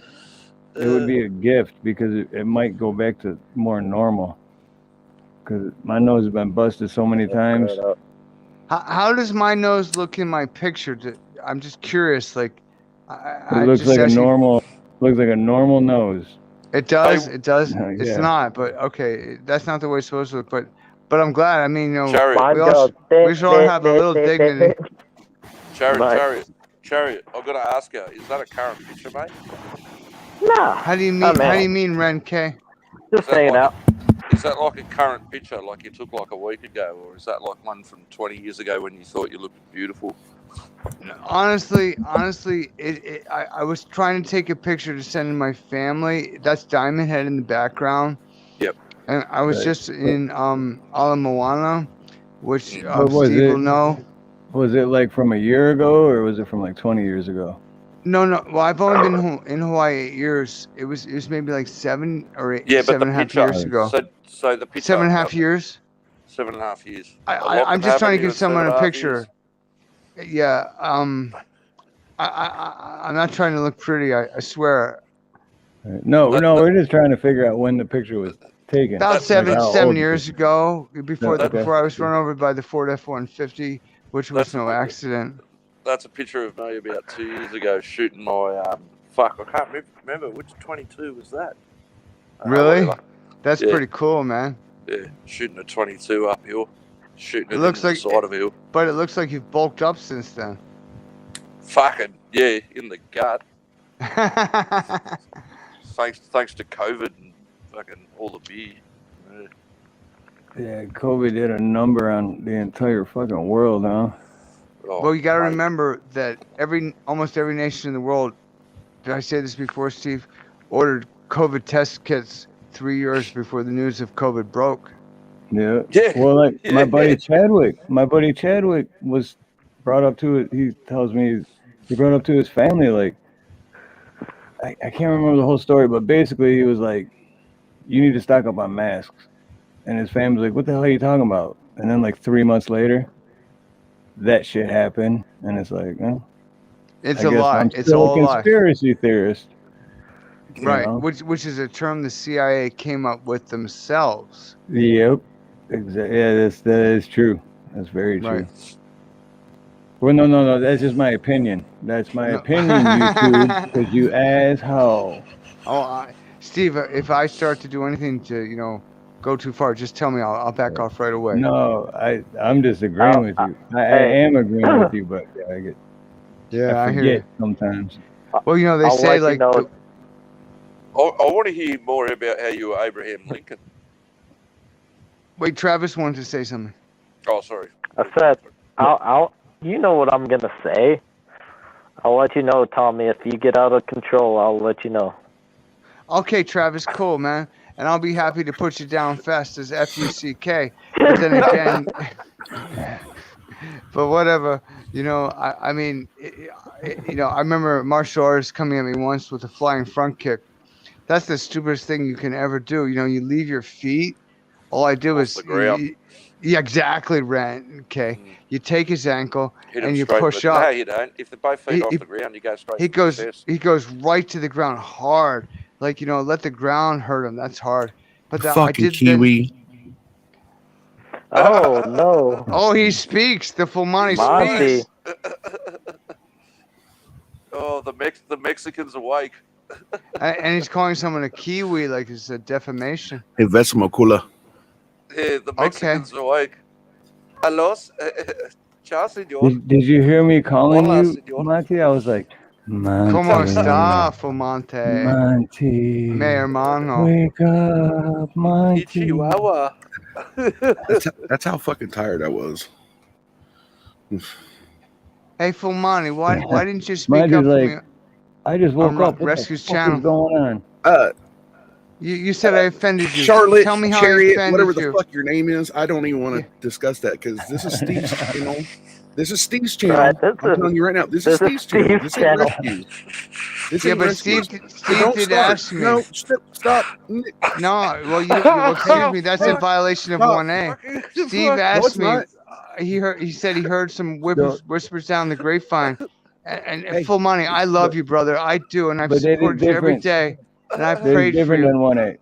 [SPEAKER 2] it would be a gift because it might go back to more normal. Because my nose has been busted so many times.
[SPEAKER 12] How does my nose look in my picture? I'm just curious. Like,
[SPEAKER 2] It looks like a normal nose.
[SPEAKER 12] It does. It does.
[SPEAKER 2] Yeah.
[SPEAKER 12] It's not. But okay, that's not the way it's supposed to look. But I'm glad. I mean, you know, we should all have a little dignity.
[SPEAKER 14] Chariot. I've got to ask you: is that a current picture, mate?
[SPEAKER 10] No.
[SPEAKER 12] How do you mean, Ren K?
[SPEAKER 10] Just hanging out.
[SPEAKER 14] Is that like a current picture, like you took like a week ago, or is that like one from 20 years ago when you thought you looked beautiful?
[SPEAKER 12] Honestly, I was trying to take a picture to send to my family. That's Diamond Head in the background.
[SPEAKER 14] Yep.
[SPEAKER 12] And I was just in Ala Moana, which Steve
[SPEAKER 2] will
[SPEAKER 12] know.
[SPEAKER 2] Was it like from a year ago, or was it from like 20 years ago?
[SPEAKER 12] No. Well, I've only been in Hawaii 8 years. It was maybe like 7 or 8,
[SPEAKER 14] Yeah, but
[SPEAKER 12] 7.5 years ago.
[SPEAKER 14] So the picture.
[SPEAKER 12] 7.5 years.
[SPEAKER 14] 7.5 years.
[SPEAKER 12] I'm just trying to give someone a picture. Yeah. I'm not trying to look pretty. I swear.
[SPEAKER 2] No, we're just trying to figure out when the picture was taken.
[SPEAKER 12] About
[SPEAKER 2] Like how
[SPEAKER 12] 7
[SPEAKER 2] old
[SPEAKER 12] years ago, before
[SPEAKER 2] Okay.
[SPEAKER 12] I was run over by the Ford F-150, which was no accident.
[SPEAKER 14] That's a picture of me about 2 years ago shooting my I can't remember which 22 was that.
[SPEAKER 12] Really?
[SPEAKER 14] Whatever.
[SPEAKER 12] That's pretty cool, man.
[SPEAKER 14] Yeah, shooting a 22 uphill, shooting it
[SPEAKER 12] looks
[SPEAKER 14] in
[SPEAKER 12] like
[SPEAKER 14] the side of a hill.
[SPEAKER 12] But it looks like you've bulked up since then.
[SPEAKER 14] Fucking yeah, in the gut. thanks to COVID and fucking all the beer.
[SPEAKER 2] Yeah, COVID did a number on the entire fucking world, huh?
[SPEAKER 12] Well, you got to remember that almost every nation in the world, did I say this before, Steve, ordered COVID test kits 3 years before the news of COVID broke.
[SPEAKER 2] Yeah. Well, like my buddy Chadwick was brought up to it. He tells me he brought up to his family, like, I can't remember the whole story, but basically he was like, you need to stock up on masks. And his family's like, what the hell are you talking about? And then like 3 months later, that shit happened. And it's like,
[SPEAKER 12] it's
[SPEAKER 2] I
[SPEAKER 12] a
[SPEAKER 2] guess
[SPEAKER 12] lie.
[SPEAKER 2] I'm
[SPEAKER 12] It's
[SPEAKER 2] still
[SPEAKER 12] all
[SPEAKER 2] a
[SPEAKER 12] a lie.
[SPEAKER 2] conspiracy theorist.
[SPEAKER 12] Right,
[SPEAKER 2] know?
[SPEAKER 12] which is a term the CIA came up with themselves.
[SPEAKER 2] Yep. Exactly. Yeah, that is true. That's very true.
[SPEAKER 12] Right.
[SPEAKER 2] Well, no. That's just my opinion. That's my opinion, YouTube, because you asshole.
[SPEAKER 12] Oh, Steve, if I start to do anything to, go too far, just tell me. I'll back off right away.
[SPEAKER 2] No, I'm disagreeing with you. I am agreeing with you, but I
[SPEAKER 12] hear you.
[SPEAKER 2] forget sometimes.
[SPEAKER 12] Well, they say like.
[SPEAKER 14] I want to hear more about how you were Abraham Lincoln.
[SPEAKER 12] Wait, Travis wanted to say something.
[SPEAKER 14] Oh, sorry.
[SPEAKER 10] I said, you know what I'm gonna say. I'll let you know, Tommy. If you get out of control, I'll let you know.
[SPEAKER 12] Okay, Travis, cool, man. And I'll be happy to put you down fast as F-U-C-K. But then again, but whatever, I mean, I remember martial artists coming at me once with a flying front kick. That's the stupidest thing you can ever do. You leave your feet. All I do
[SPEAKER 14] Off
[SPEAKER 12] is,
[SPEAKER 14] the ground.
[SPEAKER 12] yeah, exactly, Rand. Okay. You take his ankle
[SPEAKER 14] Hit
[SPEAKER 12] and
[SPEAKER 14] him
[SPEAKER 12] you
[SPEAKER 14] straight.
[SPEAKER 12] push
[SPEAKER 14] But
[SPEAKER 12] up.
[SPEAKER 14] no, you don't. If they're both feet off
[SPEAKER 12] He-
[SPEAKER 14] the ground, you go straight
[SPEAKER 12] He
[SPEAKER 14] for the
[SPEAKER 12] goes
[SPEAKER 14] chest.
[SPEAKER 12] he goes right to the ground hard. Like, let the ground hurt him. That's hard. But I
[SPEAKER 4] Fucking
[SPEAKER 12] did then.
[SPEAKER 4] Kiwi.
[SPEAKER 10] Oh no!
[SPEAKER 12] Oh, he speaks. The Fulmani
[SPEAKER 10] Monte.
[SPEAKER 12] speaks.
[SPEAKER 14] Oh, the Mexicans awake.
[SPEAKER 12] And he's calling someone a Kiwi like it's a defamation.
[SPEAKER 4] Hey, Vesamokula.
[SPEAKER 14] Yeah, the Mexicans awake. Hello, ciao, señor.
[SPEAKER 2] Did you hear me calling
[SPEAKER 14] Hola,
[SPEAKER 2] you,
[SPEAKER 14] señor.
[SPEAKER 2] Monte? I was like, Monte.
[SPEAKER 12] ¿Cómo está, Fulmonte?
[SPEAKER 2] Monte.
[SPEAKER 12] Mi hermano.
[SPEAKER 2] Wake up, Monte.
[SPEAKER 14] Chihuahua.
[SPEAKER 4] That's how fucking tired I was.
[SPEAKER 12] Hey, Fulmani, why didn't you speak
[SPEAKER 2] Monte's
[SPEAKER 12] up for
[SPEAKER 2] like,
[SPEAKER 12] me?
[SPEAKER 2] I just woke up. What
[SPEAKER 12] Rescue's
[SPEAKER 2] the fuck
[SPEAKER 12] channel.
[SPEAKER 2] is going on?
[SPEAKER 12] You said I offended you.
[SPEAKER 4] Charlotte,
[SPEAKER 12] Tell me how I
[SPEAKER 4] Chariot,
[SPEAKER 12] offended
[SPEAKER 4] whatever
[SPEAKER 12] you.
[SPEAKER 4] the fuck your name is. I don't even want to discuss that because this is Steve's channel. This is Steve's channel.
[SPEAKER 10] Right,
[SPEAKER 4] I'm telling you right now. This is Steve's channel. This ain't rescue. This ain't
[SPEAKER 12] but
[SPEAKER 4] rescue.
[SPEAKER 12] Steve
[SPEAKER 4] Don't
[SPEAKER 12] did
[SPEAKER 4] start.
[SPEAKER 12] ask me.
[SPEAKER 4] No, stop.
[SPEAKER 12] No, well, excuse me. That's in violation of 1A. Steve asked me. He said he heard some whispers down the grapevine. And full money. I love you, brother. I do, and I've
[SPEAKER 2] But that is
[SPEAKER 12] supported you every
[SPEAKER 2] different.
[SPEAKER 12] day, and I've
[SPEAKER 2] That is
[SPEAKER 12] prayed for
[SPEAKER 2] different
[SPEAKER 12] you.
[SPEAKER 2] than 1A.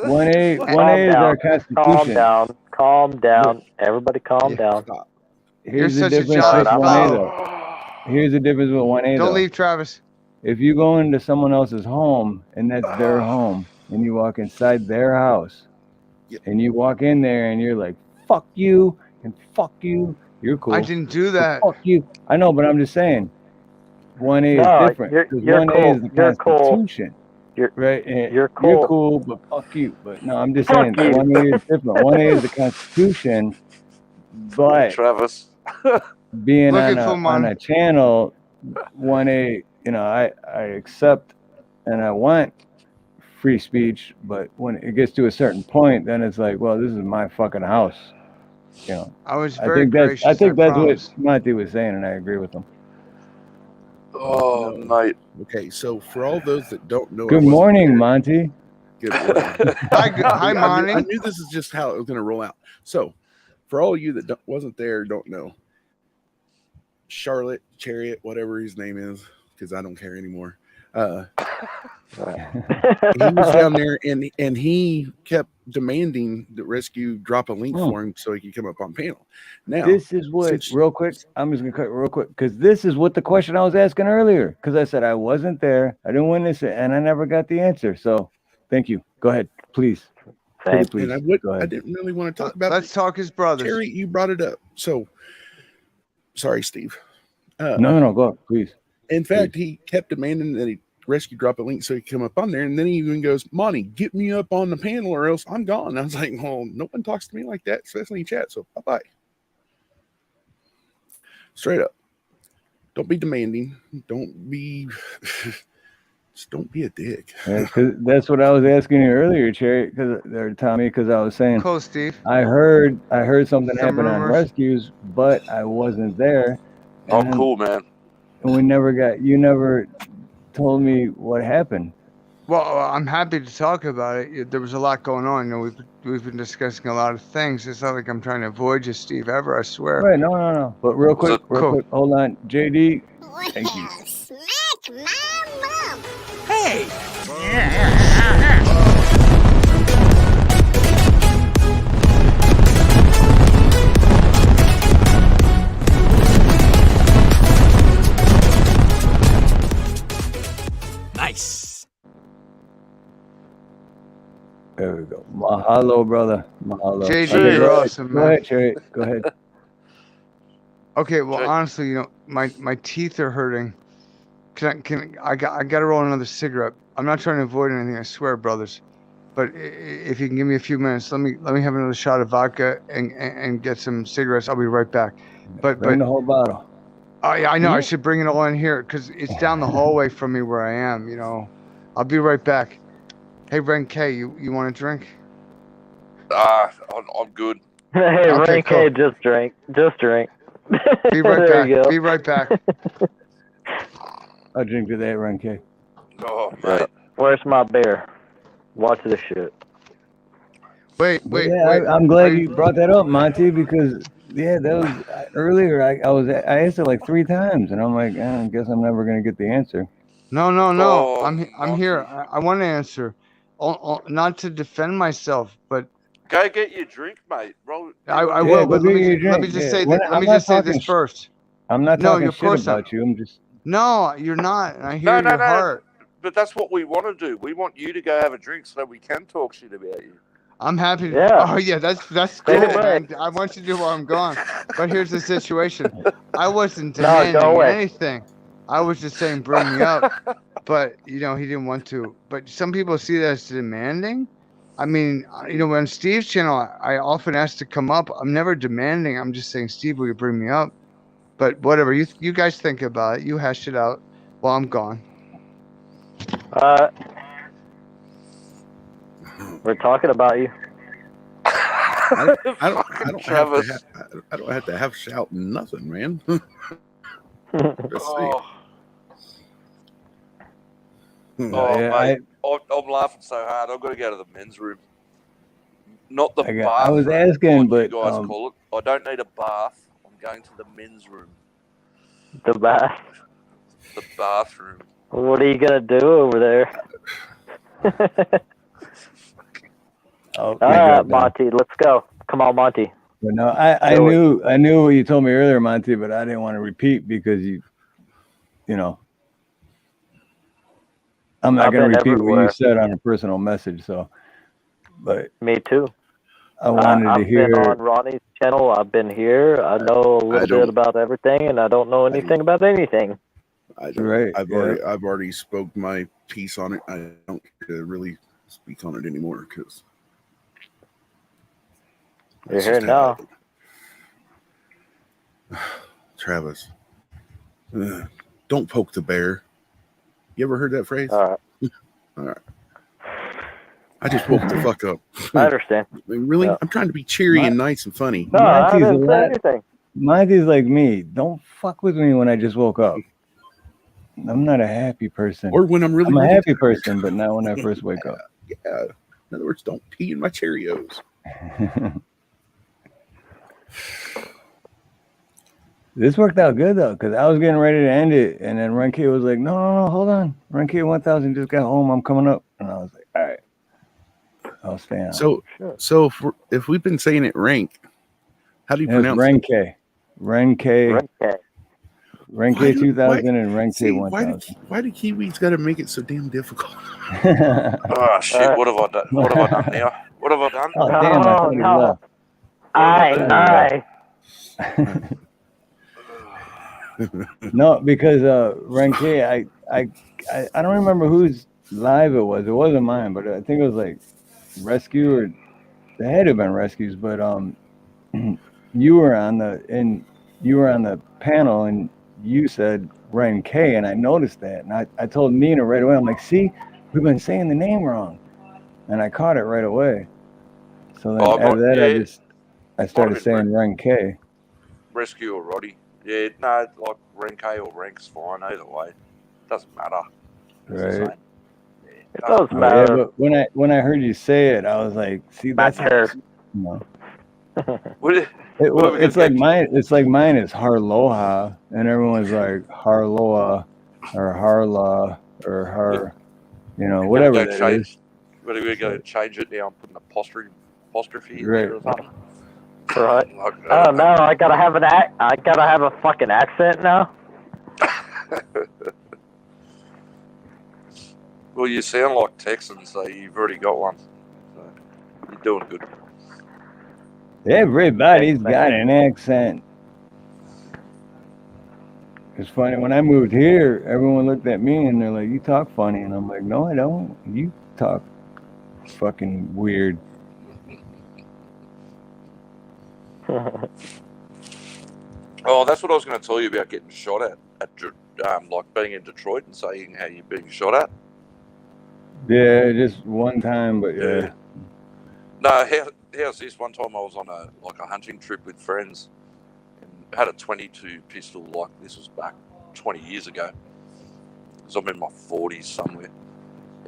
[SPEAKER 2] 1A is our constitution.
[SPEAKER 10] Calm down. Everybody calm down.
[SPEAKER 12] You're
[SPEAKER 2] Here's the
[SPEAKER 12] such a
[SPEAKER 2] difference
[SPEAKER 12] jolly
[SPEAKER 2] with 1A
[SPEAKER 12] fellow.
[SPEAKER 2] though. Here's the difference with 1A
[SPEAKER 12] Don't
[SPEAKER 2] though.
[SPEAKER 12] leave, Travis.
[SPEAKER 2] If you go into someone else's home and that's their home, and you walk inside their house, and you walk in there and you're like, "Fuck you" and "Fuck you," you're cool.
[SPEAKER 12] I didn't do that.
[SPEAKER 2] Fuck you. I know, but I'm just saying. 1A
[SPEAKER 10] No,
[SPEAKER 2] is different.
[SPEAKER 10] you're
[SPEAKER 2] 1A
[SPEAKER 10] cool.
[SPEAKER 2] is the
[SPEAKER 10] You're cool.
[SPEAKER 2] Constitution.
[SPEAKER 10] You're
[SPEAKER 2] right. And
[SPEAKER 10] you're cool.
[SPEAKER 2] cool, but fuck you. But no, I'm just
[SPEAKER 10] Fuck
[SPEAKER 2] saying
[SPEAKER 10] you.
[SPEAKER 2] 1A is different. 1A is the Constitution, but
[SPEAKER 14] Travis.
[SPEAKER 2] being
[SPEAKER 12] Looking
[SPEAKER 2] on
[SPEAKER 12] for
[SPEAKER 2] a channel, 1A, I accept and I want free speech, but when it gets to a certain point, then it's like, well, this is my fucking house.
[SPEAKER 12] I was
[SPEAKER 2] I
[SPEAKER 12] very
[SPEAKER 2] think
[SPEAKER 12] gracious.
[SPEAKER 2] I think that's
[SPEAKER 12] promise.
[SPEAKER 2] what Monte was saying, and I agree with him.
[SPEAKER 14] Oh, mate.
[SPEAKER 4] Okay, so for all those that don't know,
[SPEAKER 2] Good morning, Monte.
[SPEAKER 4] Good morning.
[SPEAKER 12] Hi, Monty.
[SPEAKER 4] I knew this is just how it was going to roll out. So, for all of you that wasn't there, don't know, Charlotte, Chariot, whatever his name is, because I don't care anymore. He was down there, and he kept demanding that Rescue drop a link for him so he could come up on panel. Now,
[SPEAKER 2] This is what, real quick, I'm just going to cut real quick, because this is what the question I was asking earlier, because I said I wasn't there, I didn't witness it, and I never got the answer. So, thank you. Go ahead, please. Pretty please.
[SPEAKER 4] And
[SPEAKER 2] Go ahead.
[SPEAKER 4] I didn't really want to talk about
[SPEAKER 12] Let's talk as brothers.
[SPEAKER 4] Terry, you brought it up. So, sorry, Steve.
[SPEAKER 2] No, go, please.
[SPEAKER 4] In fact, he kept demanding that he Rescue drop a link so he could come up on there, and then he even goes, Monty, get me up on the panel or else I'm gone. I was like, well, no one talks to me like that, especially in chat, so bye-bye. Straight up. Don't be demanding. Don't be just don't be a dick.
[SPEAKER 2] Yeah, 'cause that's what I was asking you earlier, Cherry, Tommy, because I was saying,
[SPEAKER 12] Cool, Steve.
[SPEAKER 2] I heard something
[SPEAKER 12] Some
[SPEAKER 2] happen on
[SPEAKER 12] rumors.
[SPEAKER 2] Rescues, but I wasn't there.
[SPEAKER 14] Oh,
[SPEAKER 2] And-
[SPEAKER 14] cool, man.
[SPEAKER 2] And you never told me what happened.
[SPEAKER 12] Well, I'm happy to talk about it. There was a lot going on. We've been discussing a lot of things. It's not like I'm trying to avoid you, Steve, ever. I swear.
[SPEAKER 2] Right, no. But real quick,
[SPEAKER 12] Cool.
[SPEAKER 2] hold on. JD, thank you.
[SPEAKER 13] Smack my mom.
[SPEAKER 11] Hey! Nice.
[SPEAKER 2] There we go. Mahalo, brother. Mahalo.
[SPEAKER 12] JD,
[SPEAKER 2] Okay,
[SPEAKER 12] you're
[SPEAKER 2] go ahead.
[SPEAKER 12] awesome,
[SPEAKER 2] Go
[SPEAKER 12] man.
[SPEAKER 2] ahead, Cherry. Go ahead.
[SPEAKER 12] Okay, well, honestly, my teeth are hurting. I got to roll another cigarette. I'm not trying to avoid anything, I swear, brothers. But if you can give me a few minutes, let me have another shot of vodka and get some cigarettes. I'll be right back.
[SPEAKER 2] Bring the whole bottle.
[SPEAKER 12] Oh yeah, I know.
[SPEAKER 2] Yeah.
[SPEAKER 12] I should bring it all in here because it's down the hallway from me where I am. You know, I'll be right back. Hey, Ren K, you want a drink?
[SPEAKER 14] I'm good.
[SPEAKER 10] Hey,
[SPEAKER 12] Okay,
[SPEAKER 10] Rank,
[SPEAKER 12] cool.
[SPEAKER 10] hey, just drink. Just drink.
[SPEAKER 12] Be right
[SPEAKER 10] There
[SPEAKER 12] back.
[SPEAKER 10] you go.
[SPEAKER 12] Be right back.
[SPEAKER 2] I'll drink to that, Ranke.
[SPEAKER 14] Oh,
[SPEAKER 10] Yeah.
[SPEAKER 14] mate.
[SPEAKER 10] Where's my beer? Watch this shit.
[SPEAKER 12] Wait,
[SPEAKER 2] But
[SPEAKER 12] wait,
[SPEAKER 2] yeah,
[SPEAKER 12] wait.
[SPEAKER 2] I'm
[SPEAKER 12] Are
[SPEAKER 2] glad
[SPEAKER 12] you?
[SPEAKER 2] you brought that up, Monty, because yeah, that was earlier. I asked it like 3 times, and I'm like, I guess I'm never gonna get the answer.
[SPEAKER 12] No, no, no.
[SPEAKER 14] Oh,
[SPEAKER 12] I'm here.
[SPEAKER 14] Monty.
[SPEAKER 12] I want to answer. Not to defend myself, but
[SPEAKER 14] Go get your drink, mate. Roll,
[SPEAKER 12] I
[SPEAKER 14] you want to
[SPEAKER 12] will.
[SPEAKER 2] Yeah,
[SPEAKER 14] roll
[SPEAKER 2] go
[SPEAKER 12] But
[SPEAKER 2] get
[SPEAKER 14] with
[SPEAKER 2] your
[SPEAKER 12] let me
[SPEAKER 2] drink.
[SPEAKER 12] just
[SPEAKER 2] Yeah,
[SPEAKER 12] say that. Let
[SPEAKER 2] I'm
[SPEAKER 12] me
[SPEAKER 2] not
[SPEAKER 12] just say
[SPEAKER 2] talking.
[SPEAKER 12] this first.
[SPEAKER 2] I'm not
[SPEAKER 12] No,
[SPEAKER 2] talking
[SPEAKER 12] of
[SPEAKER 2] shit
[SPEAKER 12] course not.
[SPEAKER 2] about you. I'm just
[SPEAKER 12] No, you're not. And I hear
[SPEAKER 14] No,
[SPEAKER 12] your heart.
[SPEAKER 14] but that's what we want to do. We want you to go have a drink so we can talk shit about you.
[SPEAKER 12] I'm happy.
[SPEAKER 10] Yeah.
[SPEAKER 12] Oh yeah, that's
[SPEAKER 10] Take
[SPEAKER 12] cool,
[SPEAKER 10] it
[SPEAKER 12] man.
[SPEAKER 10] back.
[SPEAKER 12] I want you to do while I'm gone. But here's the situation. I wasn't
[SPEAKER 10] No, go
[SPEAKER 12] demanding
[SPEAKER 10] away.
[SPEAKER 12] anything. I was just saying bring me up. But you know, he didn't want to. But some people see that as demanding. I mean, you know, on Steve's channel, I often ask to come up. I'm never demanding. I'm just saying, Steve, will you bring me up? But whatever, you guys think about it. You hash it out while I'm gone.
[SPEAKER 10] We're talking about you.
[SPEAKER 4] I don't
[SPEAKER 14] Travis.
[SPEAKER 4] I don't have to have shouting nothing, man. Just saying.
[SPEAKER 14] Oh,
[SPEAKER 2] yeah,
[SPEAKER 14] mate. I'm laughing so hard. I've got to go to the men's room. Not the
[SPEAKER 2] I was
[SPEAKER 14] bathroom,
[SPEAKER 2] asking,
[SPEAKER 14] like
[SPEAKER 2] but
[SPEAKER 14] you guys call it. I don't need a bath. I'm going to the men's room.
[SPEAKER 10] The bath.
[SPEAKER 14] The bathroom.
[SPEAKER 10] What are you gonna do over there? All right, Monty, let's go. Come on, Monty.
[SPEAKER 2] But no, I knew what you told me earlier, Monty, but I didn't want to repeat because you know, I'm not
[SPEAKER 10] I've
[SPEAKER 2] going to
[SPEAKER 10] been
[SPEAKER 2] repeat what you
[SPEAKER 10] everywhere.
[SPEAKER 2] said on a personal message. So, but
[SPEAKER 10] Me too.
[SPEAKER 2] I wanted to
[SPEAKER 10] I've
[SPEAKER 2] hear.
[SPEAKER 10] been on Ronnie's channel. I've been here. I know a little bit about everything, and I don't know anything about anything.
[SPEAKER 4] I don't.
[SPEAKER 2] Right.
[SPEAKER 4] I've already spoke my piece on it. I don't care to really speak on it anymore because
[SPEAKER 10] You're here now.
[SPEAKER 4] Travis, don't poke the bear. You ever heard that phrase?
[SPEAKER 10] All right.
[SPEAKER 4] All right. I just woke the fuck up.
[SPEAKER 10] I understand.
[SPEAKER 4] I mean, really?
[SPEAKER 10] Yeah.
[SPEAKER 4] I'm trying to be cheery and nice and funny.
[SPEAKER 10] No, I didn't say anything.
[SPEAKER 2] Monty's like me. Don't fuck with me when I just woke up. I'm not a happy person.
[SPEAKER 4] Or when I'm really
[SPEAKER 2] I'm a
[SPEAKER 4] really
[SPEAKER 2] happy
[SPEAKER 4] tired.
[SPEAKER 2] person, but not when I first wake up.
[SPEAKER 4] Yeah. In other words, don't pee in my Cheerios.
[SPEAKER 2] This worked out good though, because I was getting ready to end it, and then Renke was like, "No, hold on. Renke 1000 just got home. I'm coming up." And I was like, "All right, I'll stay on."
[SPEAKER 4] So if we've been saying it rank, how do you pronounce it?
[SPEAKER 2] Renke 2000 and Renke 1000.
[SPEAKER 4] Why do Kiwis got to make it so damn difficult?
[SPEAKER 14] Oh shit! What have I done? What have I done now? What have I done?
[SPEAKER 2] Oh damn! I thought he left. No, because Renke, I don't remember whose live it was. It wasn't mine, but I think it was like Rescue, or it had to have been Rescues. But you were on the panel, and you said Renke, and I noticed that, and I told Nina right away. I'm like, see, we've been saying the name wrong, and I caught it right away. So then after that, I started saying Renke.
[SPEAKER 14] Rescue or Roddy. Yeah, no, like Renke or Rank's fine either way. Doesn't matter.
[SPEAKER 2] Right.
[SPEAKER 10] It does
[SPEAKER 2] Yeah,
[SPEAKER 10] matter.
[SPEAKER 2] but when I heard you say it, I was like, see, that's it's like mine. It's like mine is Harloha, and everyone's like Harloha or Harla or Har, whatever that is.
[SPEAKER 14] But we go change it now and put an apostrophe in
[SPEAKER 2] Right.
[SPEAKER 14] there or something.
[SPEAKER 10] Right. Oh no, I gotta have a fucking accent now.
[SPEAKER 14] Well, you sound like Texan, so you've already got one. So you're doing good.
[SPEAKER 2] Everybody's got an accent. It's funny, when I moved here, everyone looked at me and they're like, "You talk funny," and I'm like, "No, I don't. You talk fucking weird."
[SPEAKER 14] Oh, that's what I was going to tell you about getting shot at like being in Detroit and saying how you're being shot at.
[SPEAKER 2] Yeah, just one time, but yeah.
[SPEAKER 14] No, how's this? One time I was on a hunting trip with friends and had a 22 pistol. Like this was back 20 years ago. Because I'm in my 40s somewhere,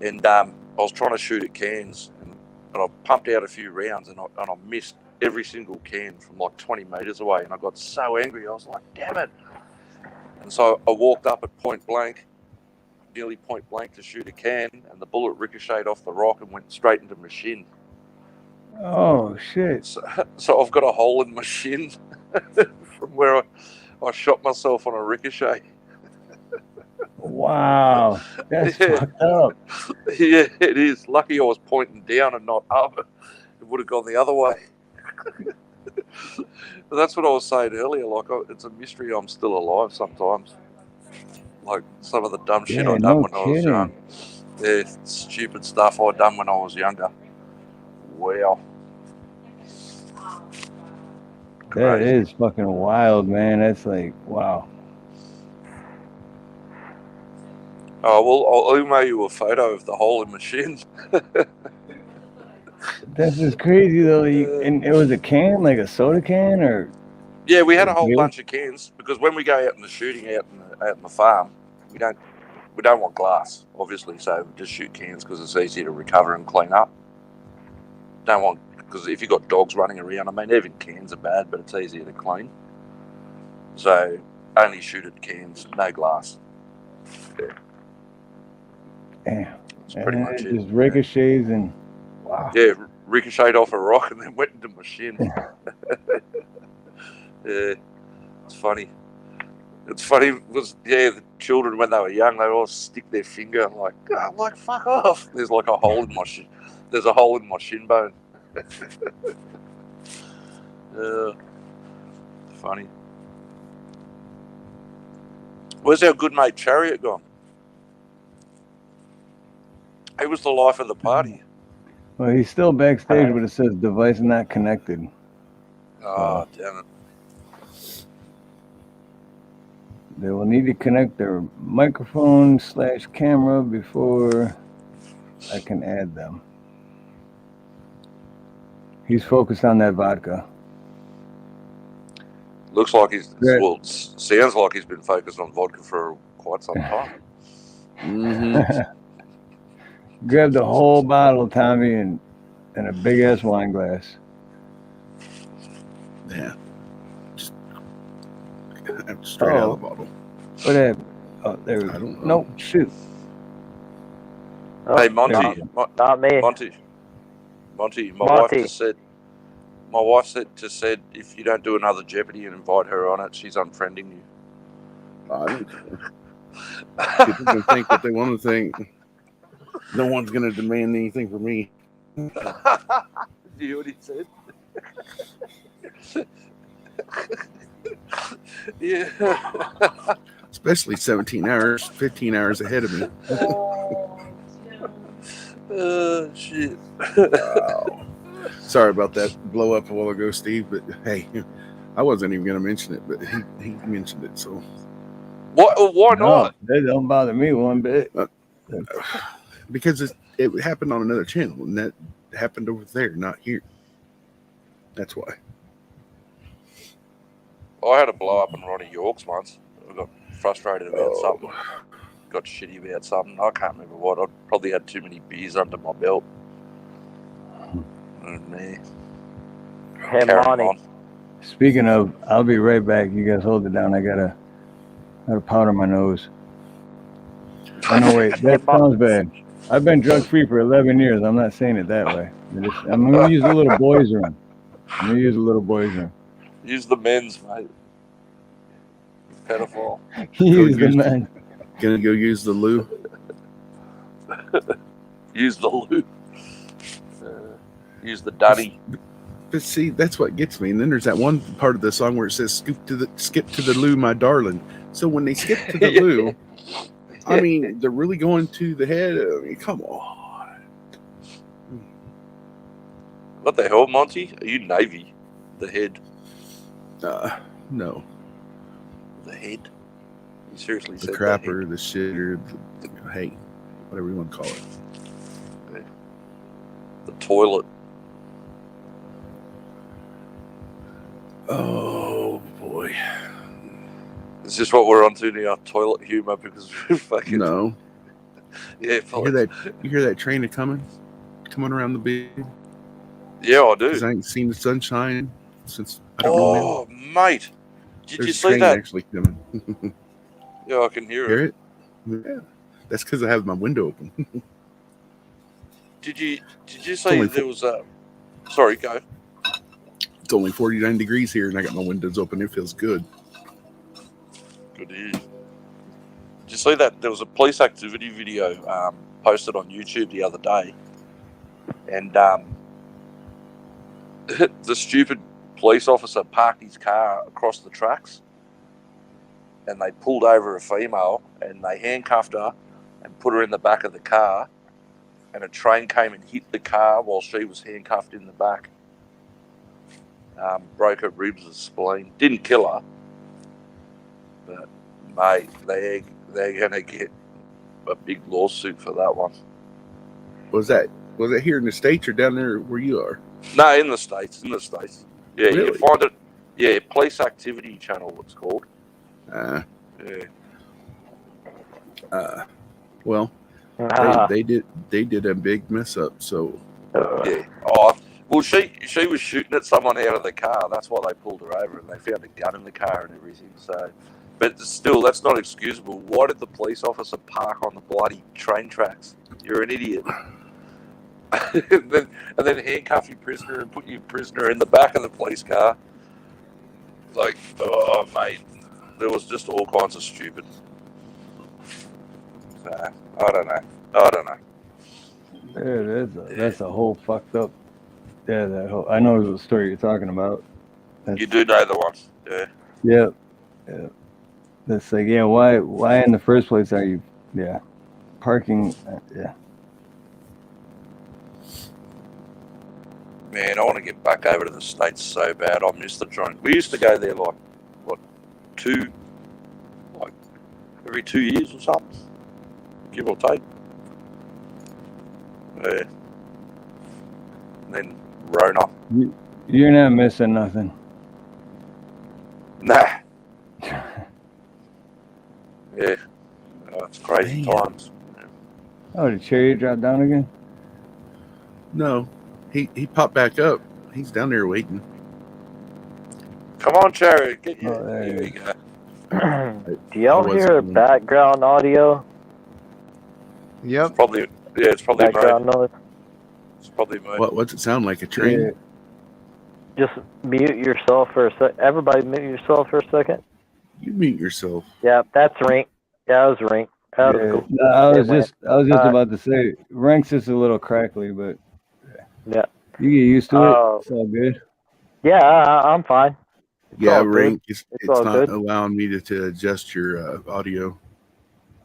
[SPEAKER 14] and I was trying to shoot at cans, and I pumped out a few rounds, and I missed every single can from like 20 meters away, and I got so angry. I was like, "Damn it!" And so I walked up at nearly point blank to shoot a can, and the bullet ricocheted off the rock and went straight into my shin.
[SPEAKER 2] Oh shit!
[SPEAKER 14] So I've got a hole in my shin from where I shot myself on a ricochet.
[SPEAKER 2] Wow, that's fucked up.
[SPEAKER 14] Yeah, it is. Lucky I was pointing down and not up. It would have gone the other way. But that's what I was saying earlier. Like, it's a mystery I'm still alive sometimes. Like some of the dumb shit I done when I was young. Yeah, stupid stuff I done when I was younger. Wow.
[SPEAKER 2] That is fucking wild, man. That's like, wow.
[SPEAKER 14] Oh, well, I'll email you a photo of the hole in my shin.
[SPEAKER 2] That's just crazy though. And it was a can, like a soda can, or?
[SPEAKER 14] Yeah, we had a whole bunch of cans because when we go out in the shooting out in the farm, we don't want glass, obviously. So we just shoot cans because it's easier to recover and clean up. Don't want, because if you've got dogs running around, I mean, even cans are bad, but it's easier to clean. So only shoot at cans, no glass. Yeah.
[SPEAKER 2] Damn.
[SPEAKER 14] That's pretty much it.
[SPEAKER 2] Just ricochets and wow.
[SPEAKER 14] Yeah, ricocheted off a rock and then went into my shin. Yeah, it's funny. It's funny because the children when they were young, they would all stick their finger and I'm like, fuck off. There's like a hole in my shin. There's a hole in my shin bone. Funny. Where's our good mate Chariot gone? He was the life of the party.
[SPEAKER 2] Well, he's still backstage, but it says device not connected.
[SPEAKER 14] Oh, damn it.
[SPEAKER 2] They will need to connect their microphone / camera before I can add them. He's focused on that vodka.
[SPEAKER 14] Looks like sounds like he's been focused on vodka for quite some time.
[SPEAKER 2] Mm-hmm. Grab the whole bottle, Tommy, and a big ass wine glass.
[SPEAKER 4] Yeah. Just straight out of the bottle.
[SPEAKER 2] What happened? Oh, there we go. Nope, shoot.
[SPEAKER 14] Hey, Monte.
[SPEAKER 10] Not me.
[SPEAKER 14] Monte. My wife just said if you don't do another Jeopardy and invite her on it, she's unfriending you.
[SPEAKER 4] People can think what they want to think. No one's going to demand anything from me.
[SPEAKER 14] Do you hear what he said? Yeah.
[SPEAKER 4] Especially 17 hours, 15 hours ahead of me.
[SPEAKER 14] Shit.
[SPEAKER 4] Wow. Sorry about that blow up a while ago, Steve, but hey, I wasn't even going to mention it, but he mentioned it, so.
[SPEAKER 14] Why not?
[SPEAKER 2] That don't bother me one bit.
[SPEAKER 4] Because it happened on another channel, and that happened over there, not here. That's why.
[SPEAKER 14] I had a blow up in Ronnie York's once. I got frustrated about something. Got shitty about something. I can't remember what. I probably had too many beers under my belt.
[SPEAKER 10] Hey, Ronnie.
[SPEAKER 2] Speaking of, I'll be right back. You guys hold it down. I gotta powder my nose. Oh, no, wait. That sounds bad. I've been drug free for 11 years. I'm not saying it that way. I'm going to use a little boys' room.
[SPEAKER 14] Use the men's, mate. Pedophile.
[SPEAKER 2] Use the men.
[SPEAKER 4] Gonna go use the loo.
[SPEAKER 14] Use the loo. Use the dunny.
[SPEAKER 4] But see, that's what gets me. And then there's that one part of the song where it says skip to the loo, my darling. So when they skip to the loo, I mean, they're really going to the head. I mean, come on.
[SPEAKER 14] What the hell, Monty? Are you Navy? The head?
[SPEAKER 4] No.
[SPEAKER 14] The head. He seriously
[SPEAKER 4] The
[SPEAKER 14] said
[SPEAKER 4] crapper, the shitter, hey, whatever you want to call it.
[SPEAKER 14] The toilet.
[SPEAKER 4] Oh boy.
[SPEAKER 14] Is this what we're on to now? Toilet humor because we're fucking.
[SPEAKER 4] No.
[SPEAKER 14] Yeah,
[SPEAKER 4] You hear that train coming around the bend?
[SPEAKER 14] Yeah, I do.
[SPEAKER 4] Because I ain't seen the sunshine since I don't know
[SPEAKER 14] Oh, mate. Did
[SPEAKER 4] There's
[SPEAKER 14] you
[SPEAKER 4] a
[SPEAKER 14] see
[SPEAKER 4] train
[SPEAKER 14] that?
[SPEAKER 4] actually coming.
[SPEAKER 14] Yeah, I can hear
[SPEAKER 4] Hear
[SPEAKER 14] it.
[SPEAKER 4] it? Yeah. That's because I have my window open.
[SPEAKER 14] Did you see there was a? Sorry, go.
[SPEAKER 4] It's only 49 degrees here, and I got my windows open. It feels good.
[SPEAKER 14] Good to hear. Did you see that there was a police activity video posted on YouTube the other day, and the stupid police officer parked his car across the tracks, and they pulled over a female, and they handcuffed her and put her in the back of the car, and a train came and hit the car while she was handcuffed in the back. Broke her ribs and spleen. Didn't kill her, but mate, they're gonna get a big lawsuit for that one.
[SPEAKER 4] Was that here in the States or down there where you are?
[SPEAKER 14] No, in the States. Yeah,
[SPEAKER 4] Really?
[SPEAKER 14] you can find it. Yeah, Police Activity Channel, it's called.
[SPEAKER 4] Yeah. Well, they did a big mess up. So
[SPEAKER 14] yeah. Oh, well, she was shooting at someone out of the car. That's why they pulled her over, and they found a gun in the car and everything. So, but still, that's not excusable. Why did the police officer park on the bloody train tracks? You're an idiot. and then handcuff your prisoner and put your prisoner in the back of the police car. Like, oh mate, there was just all kinds of stupid. So, I don't know.
[SPEAKER 2] Yeah, that's a whole fucked up. Yeah, that whole. I know the story you're talking about.
[SPEAKER 14] You do know the ones, yeah.
[SPEAKER 2] Yeah. That's like, yeah. Why in the first place are you? Yeah, parking. Yeah.
[SPEAKER 14] Man, I want to get back over to the States so bad. I miss the joint. We used to go there every 2 years or something, give or take. Yeah. And then Rona.
[SPEAKER 2] You're not missing nothing.
[SPEAKER 14] Nah. Yeah. Oh, it's crazy times.
[SPEAKER 2] Oh, did Cherry drop down again?
[SPEAKER 4] no, he popped back up. He's down there waiting.
[SPEAKER 14] Come on, Cherry. Get you.
[SPEAKER 2] There
[SPEAKER 14] you go.
[SPEAKER 10] Do y'all hear background audio?
[SPEAKER 12] Yep.
[SPEAKER 14] It's probably
[SPEAKER 10] background noise.
[SPEAKER 14] It's probably mine.
[SPEAKER 4] What's it sound like? A train?
[SPEAKER 2] Yeah.
[SPEAKER 10] Just mute yourself for a sec. Everybody mute yourself for a second.
[SPEAKER 4] You mute yourself.
[SPEAKER 10] Yeah, that's Rink. Yeah, that was Rink. That was cool.
[SPEAKER 2] No, I was just
[SPEAKER 10] Alright.
[SPEAKER 2] about to say, Rank's just a little crackly, but
[SPEAKER 10] Yeah.
[SPEAKER 2] you get used to it. It's all good.
[SPEAKER 10] Yeah, I'm fine. It's all good.
[SPEAKER 4] Rank. It's
[SPEAKER 10] all
[SPEAKER 4] not
[SPEAKER 10] good.
[SPEAKER 4] allowing me to adjust your audio.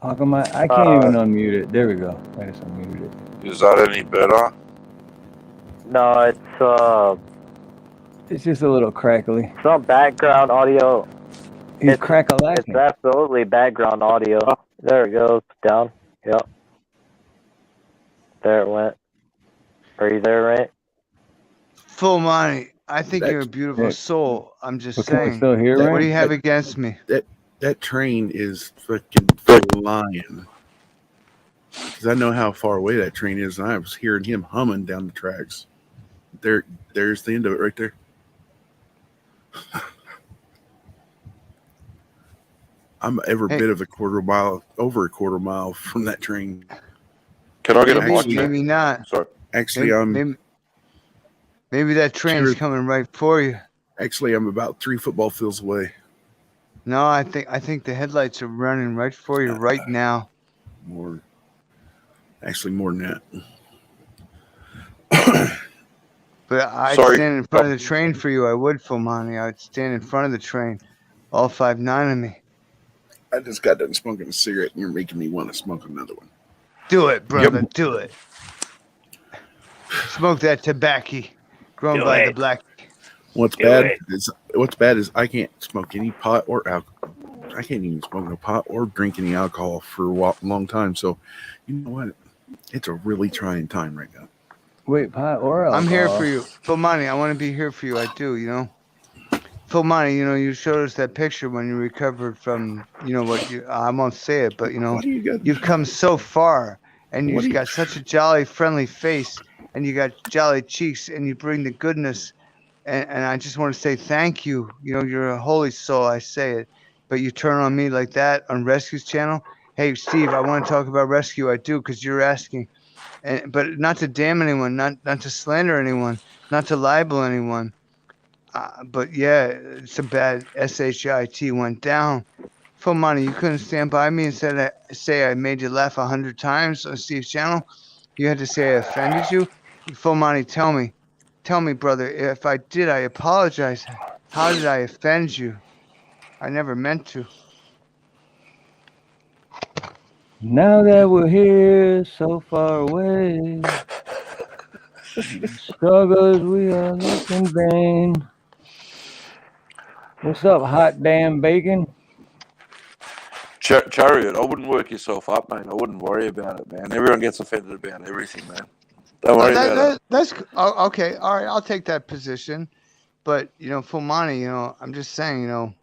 [SPEAKER 2] How come I can't even unmute it? There we go. I just unmuted it.
[SPEAKER 14] Is that any better?
[SPEAKER 10] No,
[SPEAKER 2] It's just a little crackly.
[SPEAKER 10] some background audio.
[SPEAKER 2] He's
[SPEAKER 10] It's
[SPEAKER 2] crack-a-lacking.
[SPEAKER 10] absolutely background audio. There it goes. Down. Yep. There it went. Are you there, Rink?
[SPEAKER 12] Full Monty, I think you're a
[SPEAKER 4] That's-
[SPEAKER 12] beautiful soul. I'm just
[SPEAKER 2] But can we
[SPEAKER 12] saying.
[SPEAKER 2] still hear
[SPEAKER 12] What
[SPEAKER 2] Rank?
[SPEAKER 12] do you have against me?
[SPEAKER 4] That train is fucking flying. Because I know how far away that train is, and I was hearing him humming down the tracks. There's the end of it right there. I'm every bit of over a quarter mile from that train.
[SPEAKER 14] Can I get a
[SPEAKER 12] Maybe,
[SPEAKER 14] mic?
[SPEAKER 12] maybe not.
[SPEAKER 14] Sorry.
[SPEAKER 4] Actually,
[SPEAKER 12] Maybe that train's coming right for you.
[SPEAKER 4] Actually, I'm about 3 football fields away.
[SPEAKER 12] No, I think the headlights are running right for you right now.
[SPEAKER 4] More than that.
[SPEAKER 12] But I'd
[SPEAKER 14] Sorry.
[SPEAKER 12] stand in front of the train for you. I would, Fulmani. I'd stand in front of the train. All 5'9" of me.
[SPEAKER 4] I just got done smoking a cigarette, and you're making me want to smoke another one.
[SPEAKER 12] Do it, brother. Do it. Smoke that tobacco grown
[SPEAKER 10] Do
[SPEAKER 12] by
[SPEAKER 10] it.
[SPEAKER 12] the black.
[SPEAKER 4] What's bad is I can't smoke any pot or alcohol. I can't even smoke a pot or drink any alcohol for a long time. So, you know what? It's a really trying time right now.
[SPEAKER 2] Wait, pot or alcohol?
[SPEAKER 12] I'm here for you. Phil Monty, I want to be here for you. I do, you know. Phil Monty, you know, you showed us that picture when you recovered from, you know, what you, I won't say it, but, you know, you've come so far and you've got such a jolly, friendly face and you got jolly cheeks and you bring the goodness. And I just want to say thank you. You know, you're a holy soul. I say it, but you turn on me like that on Rescue's channel. Hey, Steve, I want to talk about Rescue. I do, because you're asking, but not to damn anyone, not to slander anyone, not to libel anyone. But yeah, it's a bad shit went down. Full money. You couldn't stand by me and say I made you laugh 100 times on Steve's channel. You had to say I offended you. Full money. Tell me, brother. If I did, I apologize. How did I offend you? I never meant to.
[SPEAKER 2] Now that we're here so far away, struggles we are looking vain. What's up, hot damn bacon?
[SPEAKER 14] Chariot, I wouldn't work yourself up, mate. I wouldn't worry about it, man. Everyone gets offended about everything, man. Don't worry about it.
[SPEAKER 12] That's okay. All right, I'll take that position. But you know, full money. You know, I'm just saying. You know,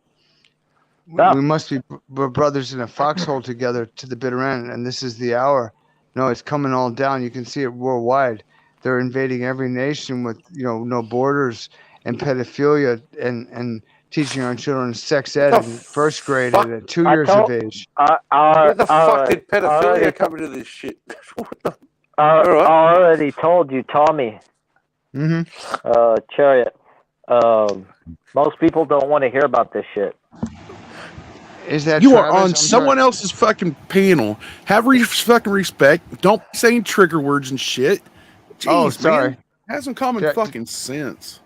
[SPEAKER 12] we must be we're brothers in a foxhole together to the bitter end, and this is the hour. No, it's coming all down. You can see it worldwide. They're invading every nation with, you know, no borders and pedophilia and teaching our children sex ed in first grade at 2 years of age.
[SPEAKER 14] Where the fuck did pedophilia come into this shit?
[SPEAKER 10] I already told you, Tommy. Chariot. Most people don't want to hear about this shit.
[SPEAKER 12] Is that
[SPEAKER 4] you
[SPEAKER 12] Travis?
[SPEAKER 4] are on someone else's fucking panel? Have fucking respect. Don't be saying trigger words and shit. Jeez,
[SPEAKER 12] sorry.
[SPEAKER 4] Man. Have some common fucking sense.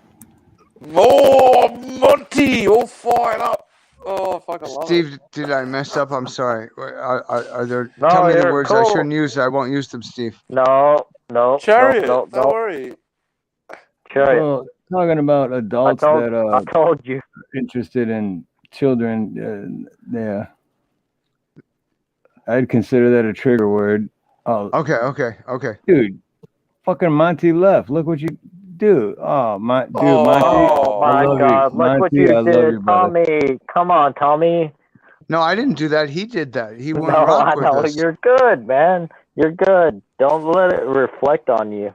[SPEAKER 14] Oh, Monte, all fired up. Oh, fucking love
[SPEAKER 12] Steve,
[SPEAKER 14] it.
[SPEAKER 12] did I mess up? I'm sorry. Are there?
[SPEAKER 10] No,
[SPEAKER 12] tell me the
[SPEAKER 10] you're
[SPEAKER 12] words
[SPEAKER 10] cool.
[SPEAKER 12] I shouldn't use. I won't use them, Steve.
[SPEAKER 10] No.
[SPEAKER 14] Chariot,
[SPEAKER 10] no.
[SPEAKER 14] don't worry.
[SPEAKER 10] Chariot.
[SPEAKER 2] Well, talking about adults
[SPEAKER 10] I told you.
[SPEAKER 2] interested in children, yeah, I'd consider that a trigger word. Oh,
[SPEAKER 12] okay.
[SPEAKER 2] Dude, fucking Monte left. Look what you do. Oh my, dude, Monte.
[SPEAKER 10] Oh my God! Look
[SPEAKER 2] Monte,
[SPEAKER 10] what you
[SPEAKER 2] I love
[SPEAKER 10] did,
[SPEAKER 2] you, brother.
[SPEAKER 10] Tommy. Come on, Tommy.
[SPEAKER 12] No, I didn't do that. He did that. He went
[SPEAKER 10] No,
[SPEAKER 12] rock
[SPEAKER 10] I
[SPEAKER 12] with
[SPEAKER 10] know.
[SPEAKER 12] us.
[SPEAKER 10] You're good, man. You're good. Don't let it reflect on you.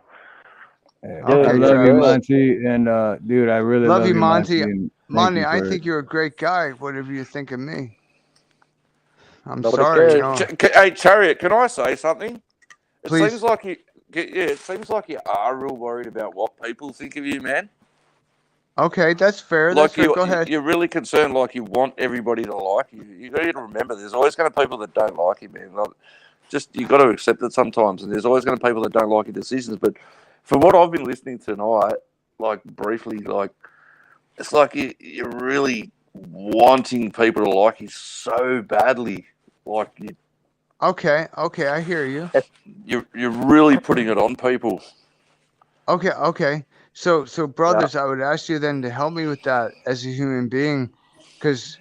[SPEAKER 2] Yeah,
[SPEAKER 10] Dude,
[SPEAKER 2] I love you, Monte, and dude, I really love you, Monte. And
[SPEAKER 12] Monte, I
[SPEAKER 2] for
[SPEAKER 12] think you're a great guy. Whatever you think of me, I'm
[SPEAKER 10] Nobody
[SPEAKER 12] sorry.
[SPEAKER 10] cares.
[SPEAKER 12] You know.
[SPEAKER 14] Hey, Chariot, can I say something?
[SPEAKER 12] Please.
[SPEAKER 14] It seems like it seems like you are real worried about what people think of you, man.
[SPEAKER 12] Okay, that's fair.
[SPEAKER 14] Like
[SPEAKER 12] That's fair. Go ahead.
[SPEAKER 14] You're really concerned, like you want everybody to like you. You got to remember, there's always going to be people that don't like you, man. Like, just you got to accept it sometimes, and there's always going to be people that don't like your decisions. But from what I've been listening tonight, like briefly, like it's like you're really wanting people to like you so badly, like you.
[SPEAKER 12] Okay, I hear you.
[SPEAKER 14] You're really putting it on people.
[SPEAKER 12] Okay. So brothers, I would ask you then to help me with that as a human being, because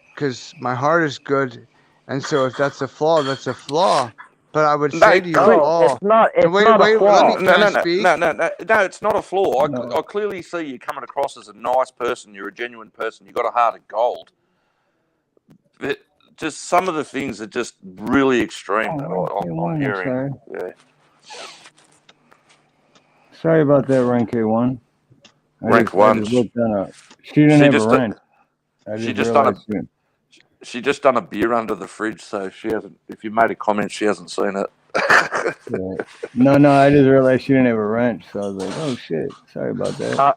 [SPEAKER 12] my heart is good, and so if that's a flaw, that's a flaw. But I would say to you all,
[SPEAKER 10] it's not a flaw.
[SPEAKER 14] No, it's not a flaw. I clearly see you coming across as a nice person. You're a genuine person. You've got a heart of gold. But just some of the things are just really extreme that I'm hearing. Yeah.
[SPEAKER 2] Sorry about that, Rank K1.
[SPEAKER 14] Rank 1.
[SPEAKER 2] She didn't have a wrench.
[SPEAKER 14] She just done a beer under the fridge, so she hasn't. If you made a comment, she hasn't seen it.
[SPEAKER 2] Yeah. No, I just realized she didn't have a wrench, so I was like, "Oh shit, sorry about that."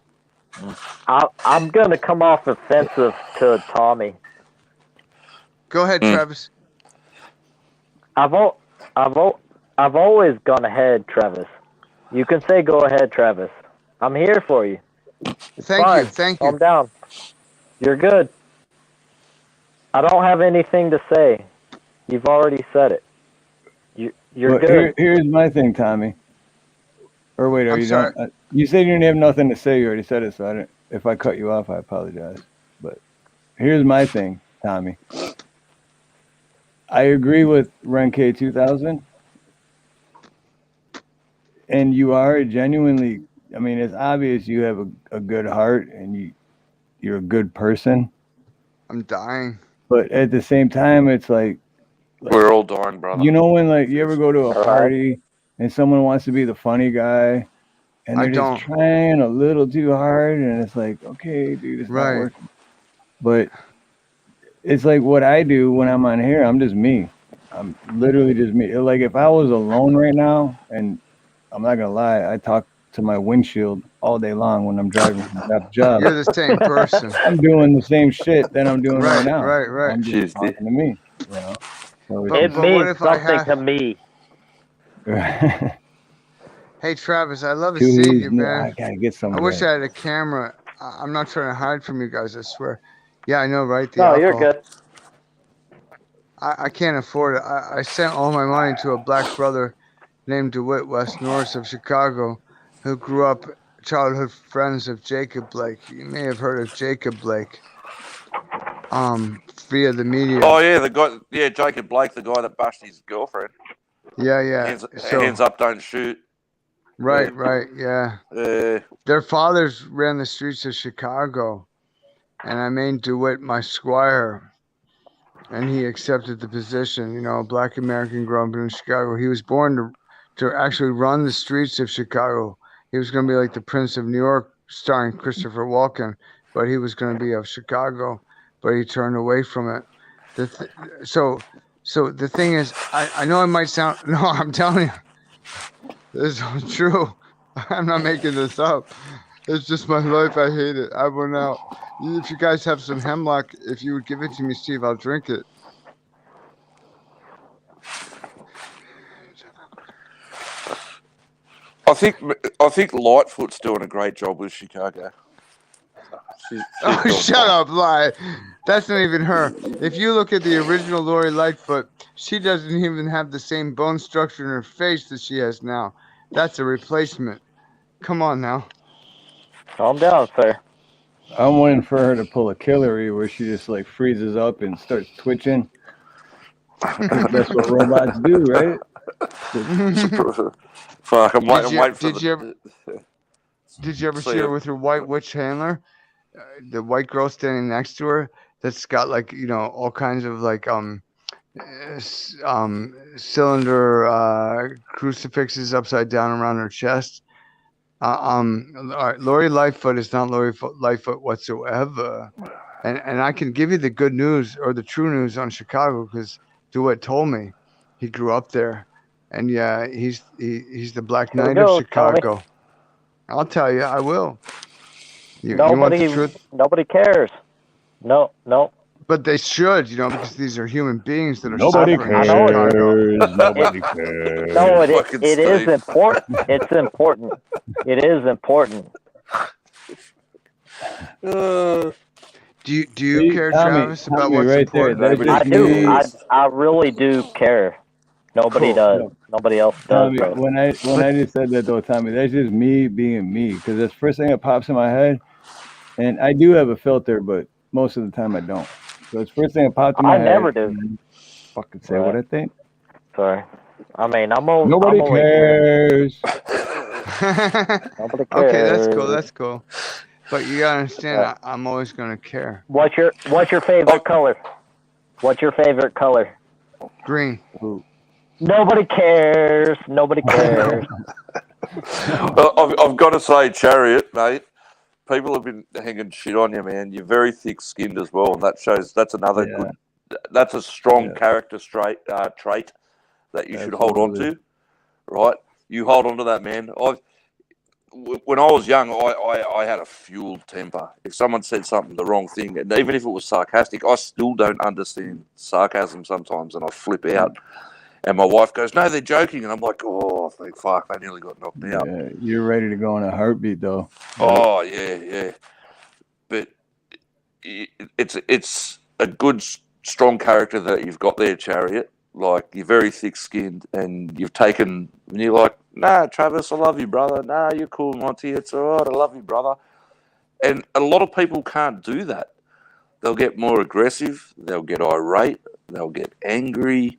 [SPEAKER 10] I'm gonna come off offensive to Tommy.
[SPEAKER 12] Go ahead, Travis.
[SPEAKER 10] I've always gone ahead, Travis. You can say go ahead, Travis. I'm here for you.
[SPEAKER 12] Thank you.
[SPEAKER 10] I'm down. You're good. I don't have anything to say. You've already said it. You're good.
[SPEAKER 2] Here's my thing, Tommy. Or wait, are you done? You said you didn't have nothing to say. You already said it, so if I cut you off, I apologize. But here's my thing, Tommy. I agree with Renke 2000, and you are genuinely. I mean, it's obvious you have a good heart and you're a good person.
[SPEAKER 12] I'm dying.
[SPEAKER 2] But at the same time, it's like
[SPEAKER 14] We're all dying, brother.
[SPEAKER 2] you know when like you ever go to a
[SPEAKER 10] All right.
[SPEAKER 2] party and someone wants to be the funny guy and
[SPEAKER 12] I
[SPEAKER 2] they're just
[SPEAKER 12] don't.
[SPEAKER 2] trying a little too hard and it's like, okay, dude, it's not
[SPEAKER 12] Right.
[SPEAKER 2] working. But it's like what I do when I'm on here, I'm just me. I'm literally just me. Like if I was alone right now, and I'm not gonna lie, I talk to my windshield all day long when I'm driving from job to job.
[SPEAKER 12] You're the same person.
[SPEAKER 2] I'm doing the same shit that I'm doing right
[SPEAKER 12] Right,
[SPEAKER 2] now.
[SPEAKER 12] right, right.
[SPEAKER 2] I'm just
[SPEAKER 14] Tuesday.
[SPEAKER 2] talking to me, you know. So
[SPEAKER 12] But-
[SPEAKER 10] It
[SPEAKER 12] what
[SPEAKER 10] means
[SPEAKER 12] if I
[SPEAKER 10] something
[SPEAKER 12] had-
[SPEAKER 10] to me.
[SPEAKER 2] it's
[SPEAKER 12] Hey, Travis, I love to
[SPEAKER 2] Two
[SPEAKER 12] see
[SPEAKER 2] he's
[SPEAKER 12] you,
[SPEAKER 2] new.
[SPEAKER 12] man.
[SPEAKER 2] I gotta get some
[SPEAKER 12] I
[SPEAKER 2] of
[SPEAKER 12] wish
[SPEAKER 2] that.
[SPEAKER 12] I had a camera. I'm not trying to hide from you guys, I swear. Yeah, I know, right? The
[SPEAKER 10] No, you're
[SPEAKER 12] alcohol.
[SPEAKER 10] good.
[SPEAKER 12] I can't afford it. I sent all my money to a black brother named DeWitt West Norris of Chicago, who grew up childhood friends of Jacob Blake. You may have heard of Jacob Blake. Via the media.
[SPEAKER 14] Oh yeah, the guy. Yeah, Jacob Blake, the guy that bashed his girlfriend.
[SPEAKER 12] Yeah.
[SPEAKER 14] Hands up, don't shoot.
[SPEAKER 12] Right, yeah.
[SPEAKER 14] Uh,
[SPEAKER 12] Their fathers ran the streets of Chicago, and I made DeWitt my squire, and he accepted the position. You know, a black American growing up in Chicago. He was born to actually run the streets of Chicago. He was going to be like the Prince of New York, starring Christopher Walken, but he was going to be of Chicago, but he turned away from it. So the thing is, I know it might sound, no, I'm telling you, this is true. I'm not making this up. It's just my life. I hate it. I went out. If you guys have some hemlock, if you would give it to me, Steve, I'll drink it.
[SPEAKER 14] I think Lightfoot's doing a great job with Chicago. She's
[SPEAKER 12] Oh,
[SPEAKER 14] doing
[SPEAKER 12] shut up, lie. That's not even her. If you look at the original Lori Lightfoot, she doesn't even have the same bone structure in her face that she has now. That's a replacement. Come on now.
[SPEAKER 10] Calm down, sir.
[SPEAKER 2] I'm waiting for her to pull a Killary where she just like freezes up and starts twitching. That's what robots do, right?
[SPEAKER 14] Fuck, I'm waiting for
[SPEAKER 12] Did you ever
[SPEAKER 14] So
[SPEAKER 12] see her
[SPEAKER 14] you-
[SPEAKER 12] with her white witch handler? The white girl standing next to her that's got like, you know, all kinds of like cylinder crucifixes upside down around her chest. All right, Lori Lightfoot is not Lori Lightfoot whatsoever. And I can give you the good news or the true news on Chicago because DeWitt told me he grew up there. And yeah, he's the Black
[SPEAKER 10] Here we
[SPEAKER 12] Knight
[SPEAKER 10] go,
[SPEAKER 12] of Chicago.
[SPEAKER 10] Tommy.
[SPEAKER 12] I'll tell you, I will. You want the truth?
[SPEAKER 10] Nobody cares. No.
[SPEAKER 12] But they should, you know, because these are human beings that are
[SPEAKER 2] Nobody
[SPEAKER 12] suffering in Chicago.
[SPEAKER 2] cares. Nobody cares.
[SPEAKER 10] No,
[SPEAKER 14] Fucking
[SPEAKER 10] it is
[SPEAKER 14] Steve.
[SPEAKER 10] important. It's important. It is important.
[SPEAKER 14] Uh,
[SPEAKER 12] Do you
[SPEAKER 2] See,
[SPEAKER 12] care,
[SPEAKER 2] Tommy,
[SPEAKER 12] Travis, about
[SPEAKER 2] Tommy,
[SPEAKER 12] what's
[SPEAKER 2] right there.
[SPEAKER 12] important?
[SPEAKER 2] That's
[SPEAKER 10] I
[SPEAKER 2] just
[SPEAKER 10] do.
[SPEAKER 2] me.
[SPEAKER 10] I really do care. Nobody
[SPEAKER 12] Cool.
[SPEAKER 10] does. Nobody else does.
[SPEAKER 2] Tommy,
[SPEAKER 10] Though.
[SPEAKER 2] when I just said that though, Tommy, that's just me being me because that's the first thing that pops in my head. And I do have a filter, but most of the time I don't. So it's the first thing that popped in my head.
[SPEAKER 10] I never do.
[SPEAKER 2] and I fucking say what I think.
[SPEAKER 10] Sorry. I mean, I'm always.
[SPEAKER 2] Nobody cares.
[SPEAKER 10] Nobody cares.
[SPEAKER 12] Okay, that's cool. But you gotta understand, I'm always gonna care.
[SPEAKER 10] What's your favorite color? What's your favorite color?
[SPEAKER 12] Green.
[SPEAKER 10] Nobody cares. Nobody cares.
[SPEAKER 14] I've got to say, Chariot, mate. People have been hanging shit on you, man. You're very thick-skinned as well, and that shows. That's another good. That's a strong character trait that you should hold on to, right? You hold on to that, man. When I was young, I had a fueled temper. If someone said something the wrong thing, and even if it was sarcastic, I still don't understand sarcasm sometimes, and I flip out. And my wife goes, "No, they're joking," and I'm like, "Oh, thank fuck, they nearly got knocked out."
[SPEAKER 2] Yeah, you're ready to go in a heartbeat, though.
[SPEAKER 14] Oh yeah. But it's a good, strong character that you've got there, Chariot. Like, you're very thick-skinned, and you've taken. And you're like, "Nah, Travis, I love you, brother. Nah, you're cool, Monte. It's all right. I love you, brother." And a lot of people can't do that. They'll get more aggressive. They'll get irate. They'll get angry.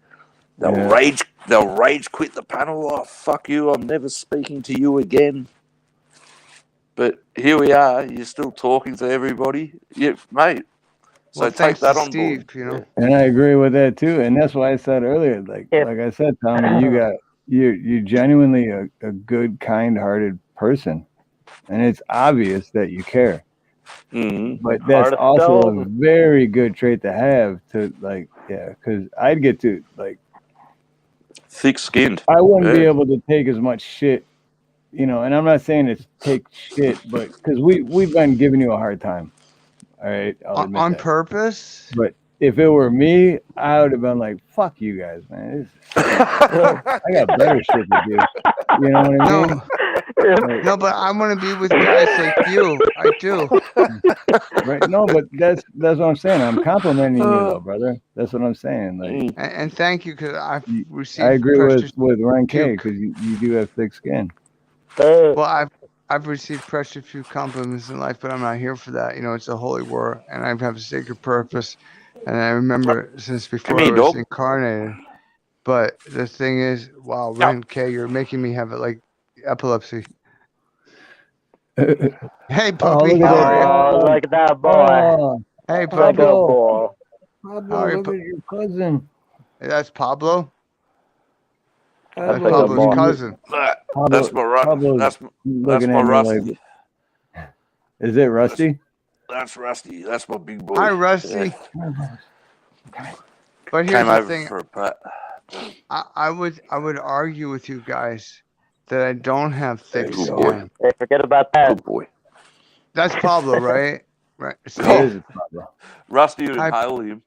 [SPEAKER 14] They'll
[SPEAKER 2] Yeah.
[SPEAKER 14] rage. They'll rage quit the panel. Oh, fuck you! I'm never speaking to you again. But here we are. You're still talking to everybody, yeah, mate. So
[SPEAKER 12] Well,
[SPEAKER 14] take
[SPEAKER 12] thanks
[SPEAKER 14] that
[SPEAKER 12] to
[SPEAKER 14] on
[SPEAKER 12] Steve,
[SPEAKER 14] board.
[SPEAKER 12] you know.
[SPEAKER 2] And I agree with that too. And that's why I said earlier, like I said, Tommy, you're genuinely a good, kind-hearted person, and it's obvious that you care.
[SPEAKER 14] Mm-hmm.
[SPEAKER 2] But that's
[SPEAKER 10] Heart of
[SPEAKER 2] also a
[SPEAKER 10] stone.
[SPEAKER 2] very good trait to have. To like, yeah, because I'd get to like,
[SPEAKER 14] Thick-skinned.
[SPEAKER 2] I wouldn't be
[SPEAKER 14] Yeah.
[SPEAKER 2] able to take as much shit, you know. And I'm not saying it's take shit, but because we've been giving you a hard time. All right, I'll admit
[SPEAKER 12] On
[SPEAKER 2] that.
[SPEAKER 12] purpose?
[SPEAKER 2] But if it were me, I would have been like, "Fuck you guys, man. This is stupid. I got better shit to do." You know what I mean? Like,
[SPEAKER 12] No, but I want to be with guys like you. I do.
[SPEAKER 2] right? No, but that's what I'm saying. I'm complimenting you, though, brother. That's what I'm saying. Like,
[SPEAKER 12] And thank you, because I've received
[SPEAKER 2] I agree
[SPEAKER 12] precious
[SPEAKER 2] with Ron K
[SPEAKER 12] puke.
[SPEAKER 2] because you do have thick skin.
[SPEAKER 12] Well, I've received precious few compliments in life, but I'm not here for that. You know, it's a holy war, and I have a sacred purpose. And I remember since before I
[SPEAKER 14] here,
[SPEAKER 12] was
[SPEAKER 14] dog.
[SPEAKER 12] incarnated. But the thing is, wow, Ren K, you're making me have like epilepsy. Hey, puppy,
[SPEAKER 2] look at
[SPEAKER 12] how
[SPEAKER 2] that.
[SPEAKER 12] are you?
[SPEAKER 10] Oh, look at that boy.
[SPEAKER 2] Oh,
[SPEAKER 12] Hey,
[SPEAKER 10] Look at
[SPEAKER 12] Pablo.
[SPEAKER 10] boy.
[SPEAKER 12] How
[SPEAKER 2] Pablo,
[SPEAKER 12] are you?
[SPEAKER 2] look at your cousin.
[SPEAKER 12] That's Pablo. That's
[SPEAKER 10] That's like a
[SPEAKER 12] Pablo's
[SPEAKER 10] boy.
[SPEAKER 12] cousin.
[SPEAKER 14] That's my
[SPEAKER 2] Pablo's
[SPEAKER 14] that's
[SPEAKER 2] looking
[SPEAKER 14] my
[SPEAKER 2] at me
[SPEAKER 14] Rusty.
[SPEAKER 2] like, is it Rusty?
[SPEAKER 14] That's Rusty. That's my big boy.
[SPEAKER 12] Hi, Rusty.
[SPEAKER 14] Yeah.
[SPEAKER 12] But here's
[SPEAKER 14] Came
[SPEAKER 12] the
[SPEAKER 14] over
[SPEAKER 12] thing.
[SPEAKER 14] for a pat.
[SPEAKER 12] I would argue with you guys that I don't have thick
[SPEAKER 14] Good
[SPEAKER 12] skin.
[SPEAKER 14] boy.
[SPEAKER 10] Hey, forget about that.
[SPEAKER 14] Good boy.
[SPEAKER 12] That's Pablo, right? Right.
[SPEAKER 2] It
[SPEAKER 12] Steve.
[SPEAKER 2] is Pablo.
[SPEAKER 14] Rusty would
[SPEAKER 12] Hi.
[SPEAKER 14] inhale him.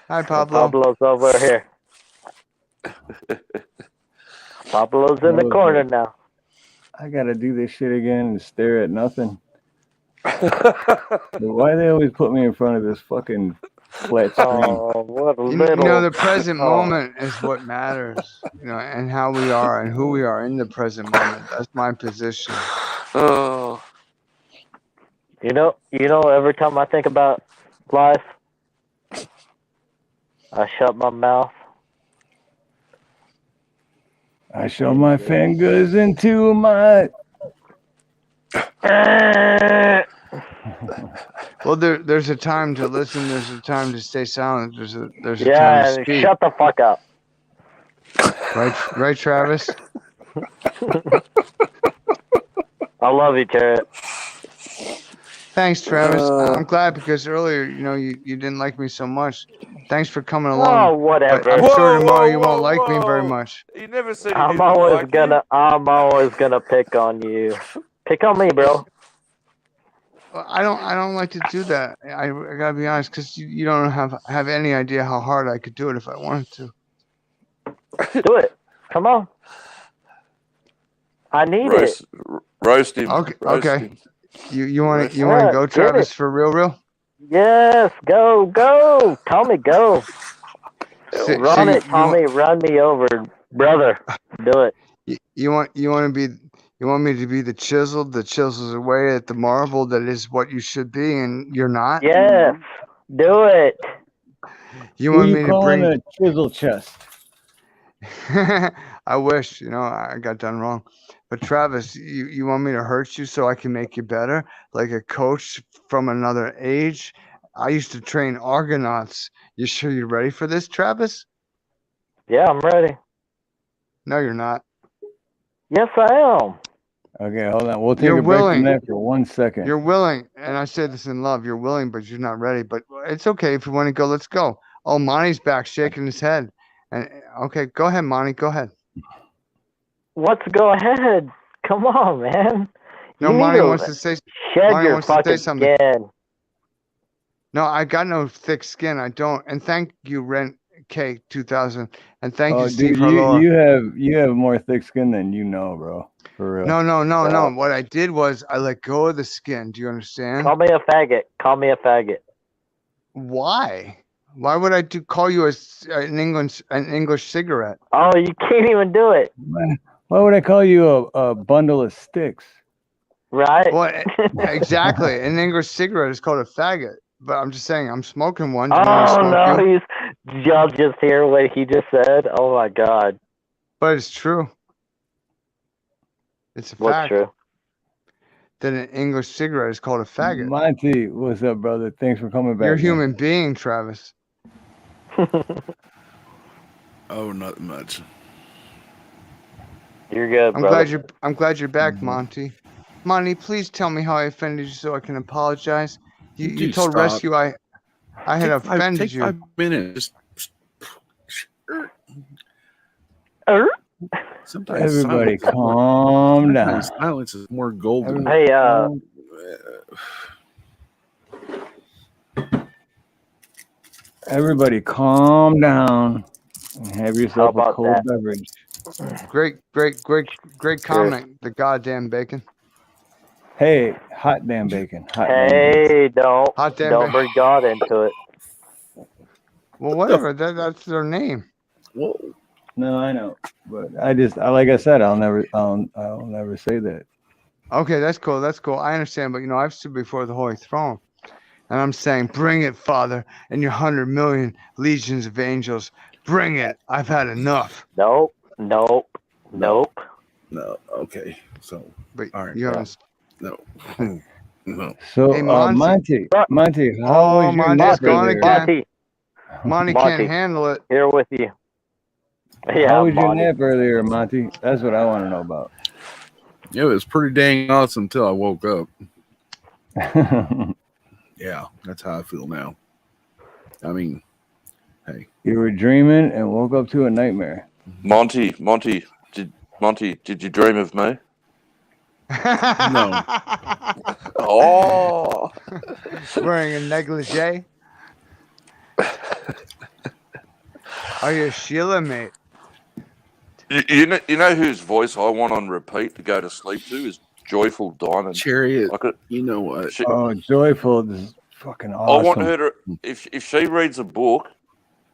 [SPEAKER 12] Hi, Pablo.
[SPEAKER 10] Pablo's over here. Pablo's in the corner now.
[SPEAKER 2] I gotta do this shit again and stare at nothing. Why they always put me in front of this fucking flat screen?
[SPEAKER 10] Oh, what a
[SPEAKER 12] You
[SPEAKER 10] little.
[SPEAKER 12] know, the present
[SPEAKER 10] Oh.
[SPEAKER 12] moment is what matters. You know, and how we are and who we are in the present moment. That's my position.
[SPEAKER 14] Oh,
[SPEAKER 10] You know. Every time I think about life, I shut my mouth.
[SPEAKER 2] I show my fingers into my.
[SPEAKER 12] Well, there's a time to listen. There's a time to stay silent. There's a time to
[SPEAKER 10] Yeah,
[SPEAKER 12] speak.
[SPEAKER 10] shut the fuck up.
[SPEAKER 12] Right, Travis.
[SPEAKER 10] I love you, Jared.
[SPEAKER 12] Thanks, Travis. I'm glad because earlier, you know, you didn't like me so much. Thanks for coming
[SPEAKER 10] Oh,
[SPEAKER 12] along.
[SPEAKER 10] whatever.
[SPEAKER 12] But I'm sure tomorrow you won't like me very much.
[SPEAKER 14] He never said he
[SPEAKER 10] I'm
[SPEAKER 14] didn't
[SPEAKER 10] always
[SPEAKER 14] like you.
[SPEAKER 10] gonna pick on you. Pick on me, bro.
[SPEAKER 12] Well, I don't like to do that. I gotta be honest, because you don't have any idea how hard I could do it if I wanted to.
[SPEAKER 10] Do it. Come on. I need it.
[SPEAKER 14] Roast him.
[SPEAKER 12] Okay,
[SPEAKER 14] Roast
[SPEAKER 12] okay.
[SPEAKER 14] him.
[SPEAKER 12] You want to
[SPEAKER 10] Yeah,
[SPEAKER 12] go,
[SPEAKER 10] get
[SPEAKER 12] Travis,
[SPEAKER 10] it.
[SPEAKER 12] for real?
[SPEAKER 10] Yes, go. Tommy, go. Run it, Tommy. Run me over, brother. Do it.
[SPEAKER 12] You want me to be the chiseled that chisels away at the marble that is what you should be, and you're not.
[SPEAKER 10] Yes, do it.
[SPEAKER 12] You
[SPEAKER 2] Who
[SPEAKER 12] want
[SPEAKER 2] you
[SPEAKER 12] me to
[SPEAKER 2] calling
[SPEAKER 12] bring?
[SPEAKER 2] a chisel chest?
[SPEAKER 12] I wish, you know, I got done wrong. But Travis, you want me to hurt you so I can make you better, like a coach from another age? I used to train Argonauts. You sure you're ready for this, Travis?
[SPEAKER 10] Yeah, I'm ready.
[SPEAKER 12] No, you're not.
[SPEAKER 10] Yes, I am.
[SPEAKER 2] Okay, hold on. We'll take
[SPEAKER 12] You're
[SPEAKER 2] a break
[SPEAKER 12] willing.
[SPEAKER 2] from that for 1 second.
[SPEAKER 12] You're willing, and I say this in love. You're willing, but you're not ready. But it's okay if you want to go. Let's go. Oh, Monty's back, shaking his head. And okay, go ahead, Monty. Go ahead.
[SPEAKER 10] Let's go ahead. Come on, man.
[SPEAKER 12] No,
[SPEAKER 10] You need
[SPEAKER 12] Monty
[SPEAKER 10] to
[SPEAKER 12] wants to say.
[SPEAKER 10] shed
[SPEAKER 12] Monty
[SPEAKER 10] your
[SPEAKER 12] wants to say
[SPEAKER 10] fucking
[SPEAKER 12] something.
[SPEAKER 10] skin.
[SPEAKER 12] No, I got no thick skin. I don't. And thank you, Rent K 2000. And thank you,
[SPEAKER 2] Dude,
[SPEAKER 12] Steve Harloha.
[SPEAKER 2] you have more thick skin than you know, bro. For real.
[SPEAKER 12] No. What I did was I let go of the skin. Do you understand?
[SPEAKER 10] Call me a faggot. Call me a faggot.
[SPEAKER 12] Why? Why would I call you an English cigarette?
[SPEAKER 10] Oh, you can't even do it.
[SPEAKER 2] Why would I call you a bundle of sticks?
[SPEAKER 10] Right?
[SPEAKER 12] Well, exactly. An English cigarette is called a faggot. but I'm just saying, I'm smoking one. Do you want to
[SPEAKER 10] Oh
[SPEAKER 12] smoke
[SPEAKER 10] no,
[SPEAKER 12] you?
[SPEAKER 10] y'all just hear what he just said? Oh my god.
[SPEAKER 12] But it's true. It's a
[SPEAKER 10] What's
[SPEAKER 12] fact
[SPEAKER 10] true?
[SPEAKER 12] that an English cigarette is called a faggot.
[SPEAKER 2] Monte, what's up, brother? Thanks for coming back.
[SPEAKER 12] You're a
[SPEAKER 2] man.
[SPEAKER 12] human being, Travis.
[SPEAKER 4] Oh, not much.
[SPEAKER 10] You're good,
[SPEAKER 12] I'm
[SPEAKER 10] brother.
[SPEAKER 12] glad you're back, Monty. Monty, please tell me how I offended you so I can apologize. You
[SPEAKER 4] Dude,
[SPEAKER 12] told
[SPEAKER 4] stop.
[SPEAKER 12] Rescue I had offended
[SPEAKER 4] take
[SPEAKER 12] you.
[SPEAKER 4] 5 minutes. Sometimes
[SPEAKER 2] Everybody
[SPEAKER 4] silence is more-
[SPEAKER 2] calm down.
[SPEAKER 4] sometimes silence is more golden.
[SPEAKER 10] Hey,
[SPEAKER 2] Everybody calm down and have yourself a
[SPEAKER 10] about
[SPEAKER 2] cold
[SPEAKER 10] that?
[SPEAKER 2] beverage.
[SPEAKER 12] Great comment. The goddamn bacon.
[SPEAKER 2] Hey, hot damn bacon. Hot damn bacon.
[SPEAKER 10] Hey, don't
[SPEAKER 12] Hot damn
[SPEAKER 10] don't
[SPEAKER 12] bacon.
[SPEAKER 10] bring God into it.
[SPEAKER 12] Well, whatever. That's their name.
[SPEAKER 4] Whoa.
[SPEAKER 2] No, I know, but like I said, I'll never say that.
[SPEAKER 12] Okay, that's cool. That's cool. I understand, but I've stood before the holy throne, and I'm saying, bring it, Father, and your 100 million legions of angels. Bring it. I've had enough.
[SPEAKER 10] Nope.
[SPEAKER 4] No. Okay. So.
[SPEAKER 12] But
[SPEAKER 4] all right.
[SPEAKER 12] you haven't.
[SPEAKER 4] No. No.
[SPEAKER 2] So,
[SPEAKER 12] Hey, Monty.
[SPEAKER 2] Monty, how was your
[SPEAKER 12] Monty's
[SPEAKER 2] nap
[SPEAKER 12] gone
[SPEAKER 2] earlier?
[SPEAKER 12] again. Monty can't
[SPEAKER 10] Monty,
[SPEAKER 12] handle it.
[SPEAKER 10] here with you. Yeah,
[SPEAKER 2] How was your
[SPEAKER 10] Monty.
[SPEAKER 2] nap earlier, Monty? That's what I want to know about.
[SPEAKER 4] Yeah, it was pretty dang awesome until I woke up. Yeah, that's how I feel now. I mean, hey.
[SPEAKER 2] You were dreaming and woke up to a nightmare.
[SPEAKER 14] Monty, did you dream of me?
[SPEAKER 4] No.
[SPEAKER 14] Oh.
[SPEAKER 12] Wearing a negligee. Are you Sheila, mate?
[SPEAKER 14] You know whose voice I want on repeat to go to sleep to is Joyful Diamond.
[SPEAKER 4] Chariot. You know what?
[SPEAKER 2] Oh, Joyful is fucking
[SPEAKER 14] I
[SPEAKER 2] awesome.
[SPEAKER 14] want her to. If she reads a book,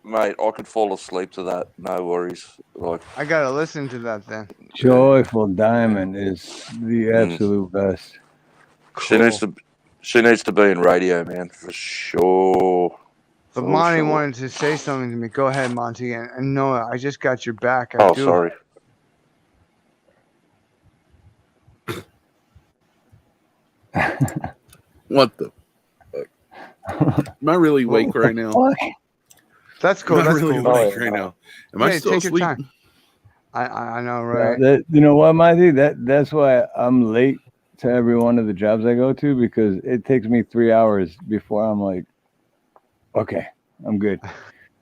[SPEAKER 14] mate, I could fall asleep to that. No worries. Like
[SPEAKER 12] I gotta listen to that then.
[SPEAKER 2] Joyful Diamond is the absolute best.
[SPEAKER 14] She needs to be in radio, man, for sure.
[SPEAKER 12] But
[SPEAKER 14] For
[SPEAKER 12] Monty
[SPEAKER 14] sure.
[SPEAKER 12] wanted to say something to me. Go ahead, Monty. And Noah, I just got your back.
[SPEAKER 14] Oh, sorry.
[SPEAKER 4] What the fuck? Am I really awake right now?
[SPEAKER 12] That's cool.
[SPEAKER 4] Am I
[SPEAKER 12] That's
[SPEAKER 4] really
[SPEAKER 12] cool.
[SPEAKER 4] awake right now? Am I still
[SPEAKER 12] take
[SPEAKER 4] asleep?
[SPEAKER 12] your time. I know, right?
[SPEAKER 2] You know what, Monty? That's why I'm late to every one of the jobs I go to, because it takes me 3 hours before I'm like, okay, I'm good.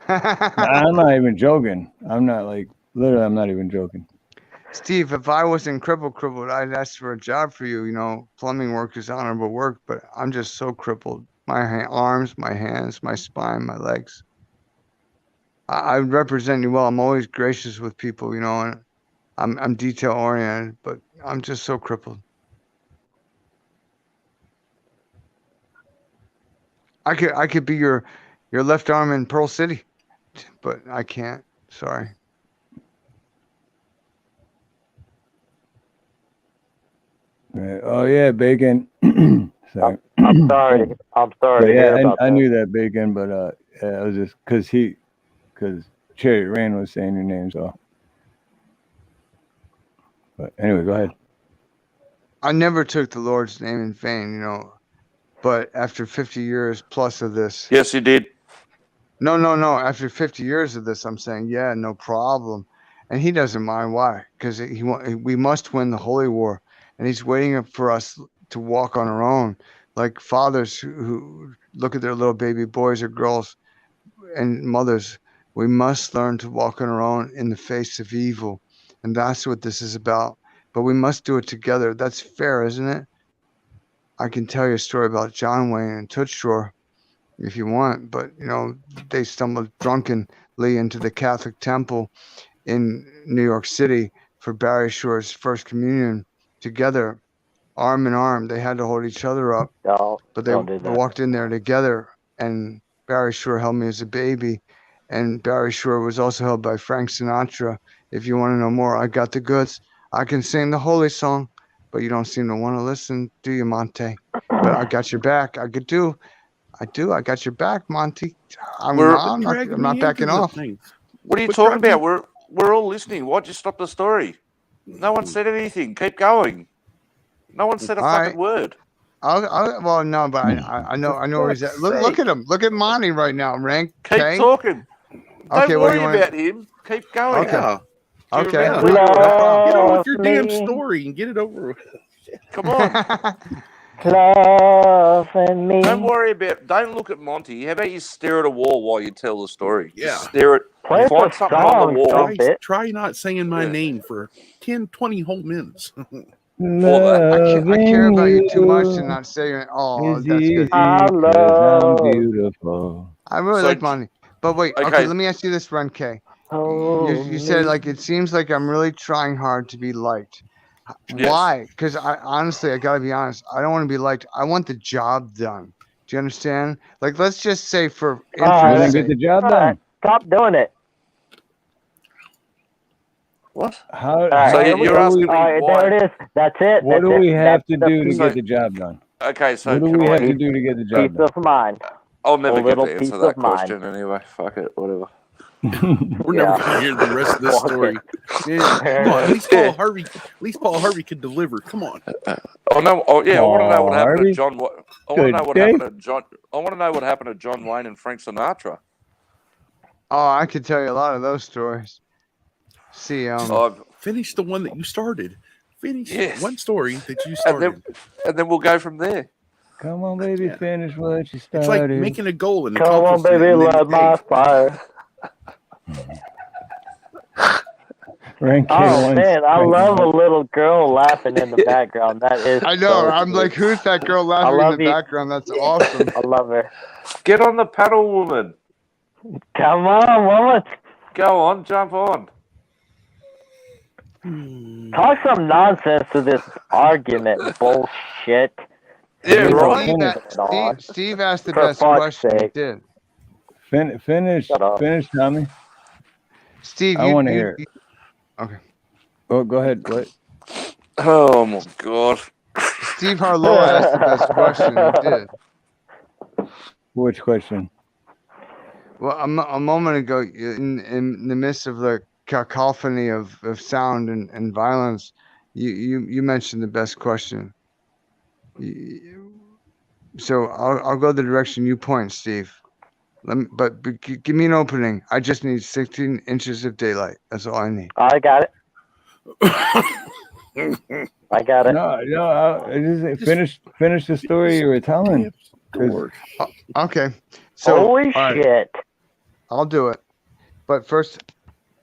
[SPEAKER 2] I'm not even joking. I'm not even joking.
[SPEAKER 12] Steve, if I wasn't crippled, I'd ask for a job for you. Plumbing work is honorable work, but I'm just so crippled. My arms, my hands, my spine, my legs. I represent you well. I'm always gracious with people, and I'm detail oriented, but I'm just so crippled. I could be your left arm in Pearl City, but I can't. Sorry.
[SPEAKER 2] Right. Oh yeah, bacon. Sorry.
[SPEAKER 10] I'm sorry. I'm sorry to hear about
[SPEAKER 2] I
[SPEAKER 10] that.
[SPEAKER 2] knew that, bacon, but it was just because Cherry Rain was saying your name, so. But anyway, go ahead.
[SPEAKER 12] I never took the Lord's name in vain, but after 50 years plus of this.
[SPEAKER 14] Yes, you did.
[SPEAKER 12] No. After 50 years of this, I'm saying, yeah, no problem. And he doesn't mind. Why? Because we must win the holy war. And he's waiting for us to walk on our own, like fathers who look at their little baby boys or girls, and mothers. We must learn to walk on our own in the face of evil. And that's what this is about. But we must do it together. That's fair, isn't it? I can tell you a story about John Wayne and Toots Shor if you want, but they stumbled drunkenly into the Catholic temple in New York City for Barry Shore's first communion together, arm in arm. They had to hold each other up, but they walked in there together, and Barry Shore held me as a baby, and Barry Shore was also held by Frank Sinatra. If you want to know more, I got the goods. I can sing the holy song, but you don't seem to want to listen, do you, Monte? But I got your back. I could do. I do. I got your back, Monty. I'm
[SPEAKER 14] We're-
[SPEAKER 12] not backing off.
[SPEAKER 14] What are you
[SPEAKER 12] But
[SPEAKER 14] talking
[SPEAKER 12] drag
[SPEAKER 14] about? We're all listening. Why'd you stop the story? No one said anything. Keep going. No one said a
[SPEAKER 12] All
[SPEAKER 14] fucking
[SPEAKER 12] right.
[SPEAKER 14] word.
[SPEAKER 12] Well, no, but I know where he's at. Look at him. Look at Monty right now, Rank.
[SPEAKER 14] Keep
[SPEAKER 12] K.
[SPEAKER 14] talking. Don't
[SPEAKER 12] Okay, what do
[SPEAKER 14] worry
[SPEAKER 12] you want?
[SPEAKER 14] about him. Keep going.
[SPEAKER 12] Okay.
[SPEAKER 4] Yeah.
[SPEAKER 14] Do you
[SPEAKER 12] Okay.
[SPEAKER 14] remember when you were-
[SPEAKER 4] Get on with your damn story and get it over with.
[SPEAKER 14] Come on.
[SPEAKER 10] Loving me.
[SPEAKER 14] Don't look at Monty. How about you stare at a wall while you tell the story?
[SPEAKER 4] Yeah.
[SPEAKER 14] Just stare at.
[SPEAKER 10] Play
[SPEAKER 14] Find
[SPEAKER 10] the
[SPEAKER 14] something on the
[SPEAKER 10] song,
[SPEAKER 14] wall.
[SPEAKER 4] Try not saying my name for 10, 20 whole minutes.
[SPEAKER 12] I care about you too much to not say it. Oh, that's good.
[SPEAKER 2] I'm beautiful.
[SPEAKER 12] I really like Monty. But wait, okay, let me ask you this, Ren K.
[SPEAKER 10] Oh,
[SPEAKER 12] You said like it seems like I'm really trying hard to be liked. Why? Because I gotta be honest. I don't want to be liked. I want the job done. Do you understand? Like, let's just say for
[SPEAKER 2] Then get the job done.
[SPEAKER 10] Stop doing it.
[SPEAKER 14] What?
[SPEAKER 2] How?
[SPEAKER 14] So you're asking me
[SPEAKER 10] why? There it is. That's it.
[SPEAKER 2] What
[SPEAKER 10] That's
[SPEAKER 2] do
[SPEAKER 10] it.
[SPEAKER 2] we have
[SPEAKER 10] That's
[SPEAKER 2] to
[SPEAKER 10] the
[SPEAKER 2] do to
[SPEAKER 10] piece
[SPEAKER 2] get the job done?
[SPEAKER 14] Okay, so
[SPEAKER 2] What do
[SPEAKER 14] can
[SPEAKER 2] we
[SPEAKER 14] I-
[SPEAKER 2] have to do to get the job
[SPEAKER 10] Peace
[SPEAKER 2] done?
[SPEAKER 10] of mind.
[SPEAKER 14] I'll never
[SPEAKER 10] A
[SPEAKER 14] get
[SPEAKER 10] little
[SPEAKER 14] to
[SPEAKER 10] peace
[SPEAKER 14] answer that
[SPEAKER 10] of mind.
[SPEAKER 14] question anyway. Fuck it, whatever.
[SPEAKER 4] We're never gonna hear the rest of this
[SPEAKER 10] Fuck
[SPEAKER 4] story.
[SPEAKER 10] it.
[SPEAKER 4] Man, come on, at least Paul Harvey could deliver. Come on.
[SPEAKER 14] Oh no! Oh yeah, I want to know what happened
[SPEAKER 2] Harvey?
[SPEAKER 14] to John. I want to
[SPEAKER 2] Good
[SPEAKER 14] know what
[SPEAKER 2] day.
[SPEAKER 14] happened to John. I want to know what happened to John Wayne and Frank Sinatra.
[SPEAKER 12] Oh, I could tell you a lot of those stories. See,
[SPEAKER 4] Finish the one that you started. Finish
[SPEAKER 14] Yes.
[SPEAKER 4] one story that you started.
[SPEAKER 14] And then we'll go from there.
[SPEAKER 2] Come on, baby, finish what you started.
[SPEAKER 4] It's like making a goal and
[SPEAKER 10] Come on,
[SPEAKER 4] accomplishing
[SPEAKER 10] baby,
[SPEAKER 4] it. and then,
[SPEAKER 10] light my fire.
[SPEAKER 2] Rank
[SPEAKER 10] Oh man, I love a little girl laughing in the background. That is.
[SPEAKER 12] I know.
[SPEAKER 10] so
[SPEAKER 12] I'm
[SPEAKER 10] sweet.
[SPEAKER 12] like, who's that girl laughing in
[SPEAKER 10] love
[SPEAKER 12] the
[SPEAKER 10] you.
[SPEAKER 12] background? That's awesome.
[SPEAKER 10] I love her.
[SPEAKER 14] Get on the paddle, woman.
[SPEAKER 10] Come on, woman.
[SPEAKER 14] Go on, jump on.
[SPEAKER 10] Talk some nonsense to this argument bullshit.
[SPEAKER 14] Yeah,
[SPEAKER 10] You
[SPEAKER 14] right.
[SPEAKER 10] don't need it on.
[SPEAKER 12] Steve asked the
[SPEAKER 10] For
[SPEAKER 12] best
[SPEAKER 10] fuck's
[SPEAKER 12] question. He
[SPEAKER 10] sake.
[SPEAKER 12] did.
[SPEAKER 2] Finish, Tommy.
[SPEAKER 12] Steve,
[SPEAKER 2] I want to hear it.
[SPEAKER 12] Okay.
[SPEAKER 2] Oh, go ahead. What?
[SPEAKER 14] Oh my god.
[SPEAKER 12] Steve Harloha asked the best question. He did.
[SPEAKER 2] Which question?
[SPEAKER 12] Well, a moment ago, in the midst of the cacophony of sound and violence, you mentioned the best question. So I'll go the direction you point, Steve. But give me an opening. I just need 16 inches of daylight. That's all I need.
[SPEAKER 10] I got it. I got it.
[SPEAKER 2] No. Just finish the story you were telling.
[SPEAKER 12] Okay. So
[SPEAKER 10] Holy
[SPEAKER 12] all right,
[SPEAKER 10] shit.
[SPEAKER 12] I'll do it. But first,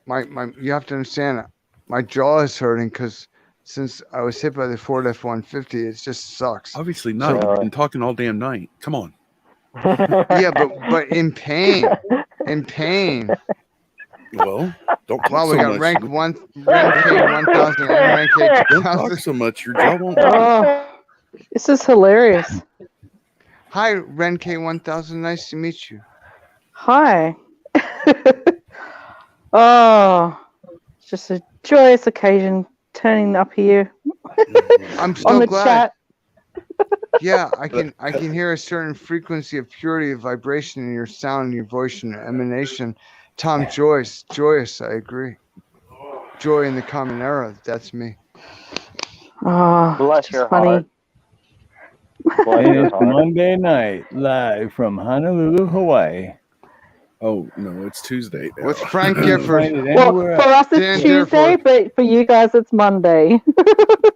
[SPEAKER 12] my you have to understand, my jaw is hurting because since I was hit by the Ford F-150, it just sucks.
[SPEAKER 4] Obviously not. You've been talking all damn night. Come on.
[SPEAKER 12] Yeah, but in pain. In pain.
[SPEAKER 4] Well, don't talk
[SPEAKER 12] Wow,
[SPEAKER 4] so
[SPEAKER 12] we got
[SPEAKER 4] much.
[SPEAKER 12] rank 1000 and rank
[SPEAKER 4] Don't talk
[SPEAKER 12] 2000.
[SPEAKER 4] so much. Your jaw won't.
[SPEAKER 16] Oh, this is hilarious.
[SPEAKER 12] Hi, Ren K1000. Nice to meet you.
[SPEAKER 16] Hi. Oh, it's just a joyous occasion turning up here
[SPEAKER 12] I'm
[SPEAKER 16] on
[SPEAKER 12] so
[SPEAKER 16] the
[SPEAKER 12] glad.
[SPEAKER 16] chat.
[SPEAKER 12] Yeah, I can hear a certain frequency of purity of vibration in your sound, your voice, and your emanation. Tom Joyce, joyous. I agree. Joy in the common era. That's me.
[SPEAKER 16] Oh,
[SPEAKER 10] Bless
[SPEAKER 16] just
[SPEAKER 10] your
[SPEAKER 16] funny.
[SPEAKER 10] heart. Bless
[SPEAKER 2] And
[SPEAKER 10] your
[SPEAKER 2] it's
[SPEAKER 10] heart.
[SPEAKER 2] Monday night, live from Honolulu, Hawaii.
[SPEAKER 4] Oh no, it's Tuesday.
[SPEAKER 12] With Frank
[SPEAKER 2] You can find
[SPEAKER 12] Gifford.
[SPEAKER 2] it
[SPEAKER 16] Well,
[SPEAKER 2] anywhere
[SPEAKER 16] for
[SPEAKER 2] else.
[SPEAKER 16] us it's
[SPEAKER 12] Dan
[SPEAKER 16] Tuesday,
[SPEAKER 12] Derford.
[SPEAKER 16] but for you guys it's Monday.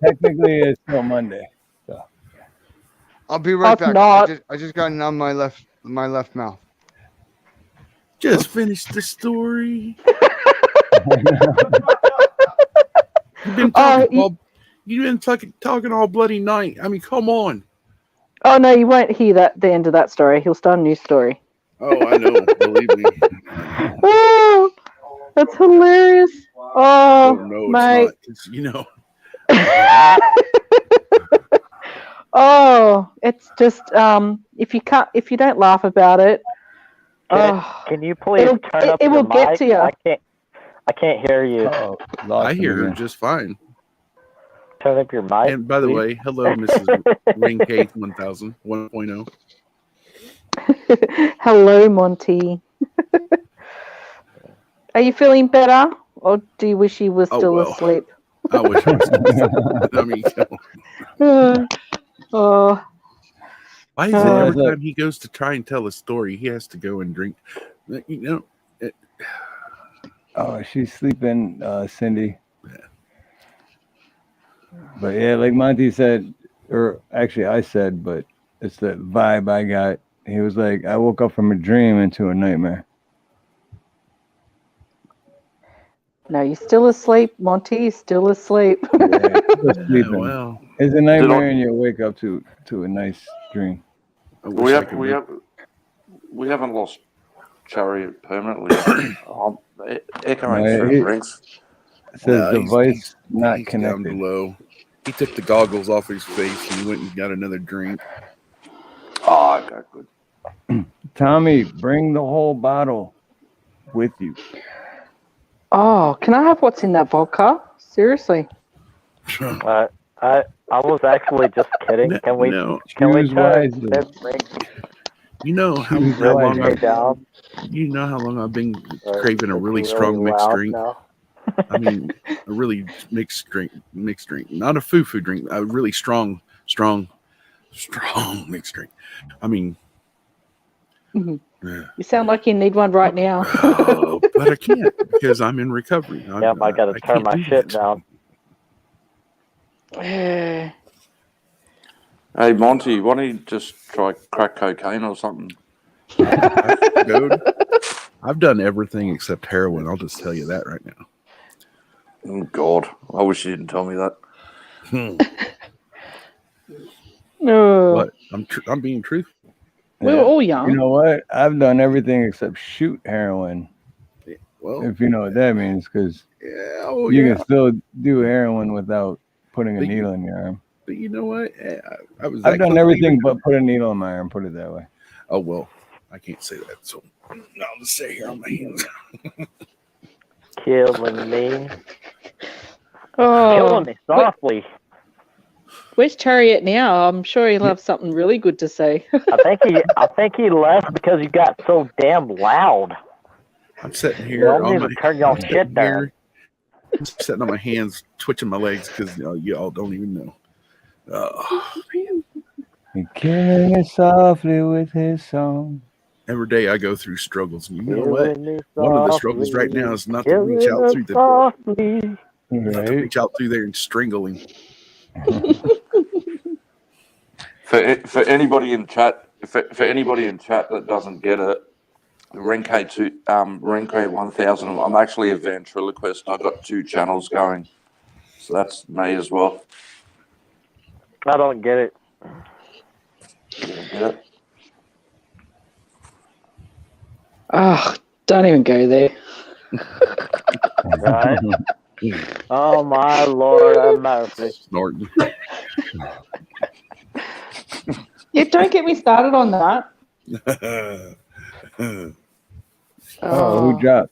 [SPEAKER 2] Technically, it's still Monday. So.
[SPEAKER 12] I'll be right
[SPEAKER 16] It's
[SPEAKER 12] back.
[SPEAKER 16] not.
[SPEAKER 12] I just got numb my left mouth.
[SPEAKER 4] Just finish the story. You've been talking all bloody night. I mean, come on.
[SPEAKER 16] Oh no, you won't hear the end of that story. He'll start a new story.
[SPEAKER 4] Oh, I know. Believe me.
[SPEAKER 16] Oh, that's hilarious.
[SPEAKER 4] Oh
[SPEAKER 16] Oh,
[SPEAKER 4] no,
[SPEAKER 16] mate.
[SPEAKER 4] it's not. You know.
[SPEAKER 16] Oh, it's just if you don't laugh about it,
[SPEAKER 10] Can you please
[SPEAKER 16] it'll-
[SPEAKER 10] turn up
[SPEAKER 16] it
[SPEAKER 10] your
[SPEAKER 16] will get
[SPEAKER 10] mic?
[SPEAKER 16] to you.
[SPEAKER 10] I can't hear you.
[SPEAKER 2] Uh-oh,
[SPEAKER 4] I
[SPEAKER 2] lost him
[SPEAKER 4] hear her
[SPEAKER 2] again.
[SPEAKER 4] just fine.
[SPEAKER 10] Turn up your mic.
[SPEAKER 4] And by the
[SPEAKER 10] please.
[SPEAKER 4] way, hello, Mrs. Ring K 1000 1.0.
[SPEAKER 16] Hello, Monte. Are you feeling better, or do you wish you were still asleep?
[SPEAKER 4] I wish I was asleep. I mean,
[SPEAKER 16] oh.
[SPEAKER 4] why is it every time he goes to try and tell a story, he has to go and drink? You know.
[SPEAKER 2] Oh, she's sleeping, Cindy. But yeah, like Monty said, or actually I said, but it's the vibe I got. He was like, I woke up from a dream into a nightmare.
[SPEAKER 16] No, you're still asleep, Monty. You're still asleep.
[SPEAKER 2] Yeah, still sleeping.
[SPEAKER 4] Well,
[SPEAKER 2] it's a nightmare, and you wake up to a nice dream.
[SPEAKER 14] We haven't lost Chariot permanently. Echoing through drinks.
[SPEAKER 2] It says device not
[SPEAKER 4] he's
[SPEAKER 2] connected.
[SPEAKER 4] Down below. He took the goggles off his face and he went and got another drink.
[SPEAKER 14] Oh, okay, good.
[SPEAKER 2] Tommy, bring the whole bottle with you.
[SPEAKER 16] Oh, can I have what's in that vodka? Seriously.
[SPEAKER 10] I was actually just kidding. Can we turn that drink?
[SPEAKER 4] You know how long I've been craving a really strong mixed drink. I mean, a really mixed drink, not a foo-foo drink. A really strong mixed drink. I mean,
[SPEAKER 16] You sound like you need one right now.
[SPEAKER 4] but I can't because I'm in recovery.
[SPEAKER 10] I got to turn my shit down.
[SPEAKER 16] Yeah.
[SPEAKER 14] Hey, Monty, why don't you just try crack cocaine or something?
[SPEAKER 4] Dude, I've done everything except heroin. I'll just tell you that right now.
[SPEAKER 14] Oh, God. I wish you didn't tell me that.
[SPEAKER 16] No.
[SPEAKER 4] But I'm being truthful.
[SPEAKER 16] We were all young.
[SPEAKER 2] You know what? I've done everything except shoot heroin.
[SPEAKER 4] Well,
[SPEAKER 2] if you know what that means, because you can still do heroin without putting a needle in your arm.
[SPEAKER 4] But you know what?
[SPEAKER 2] I've done everything but put a needle in my arm. Put it that way.
[SPEAKER 4] Oh well, I can't say that. So I'll just stay here on my hands.
[SPEAKER 10] Killing me.
[SPEAKER 16] Oh,
[SPEAKER 10] killing me softly.
[SPEAKER 16] Where's Chariot now? I'm sure he'll have something really good to say.
[SPEAKER 10] I think he left because you got so damn loud.
[SPEAKER 4] I'm sitting here.
[SPEAKER 10] Turn y'all shit down.
[SPEAKER 4] I'm sitting on my hands, twitching my legs because you all don't even know. Oh, man.
[SPEAKER 2] He's killing me softly with his song.
[SPEAKER 4] Every day I go through struggles, and you know what? One of the struggles right now is not to reach out through not to reach out through there and strangle him.
[SPEAKER 14] For anybody in chat, for anybody in chat that doesn't get it, Renke 1000. I'm actually a ventriloquist. I've got 2 channels going, so that's me as well.
[SPEAKER 10] I don't get it.
[SPEAKER 14] You don't get it?
[SPEAKER 16] Oh, don't even go there.
[SPEAKER 10] Right? Oh my Lord, have mercy.
[SPEAKER 4] Snorting.
[SPEAKER 16] Yeah, don't get me started on that.
[SPEAKER 2] Who dropped?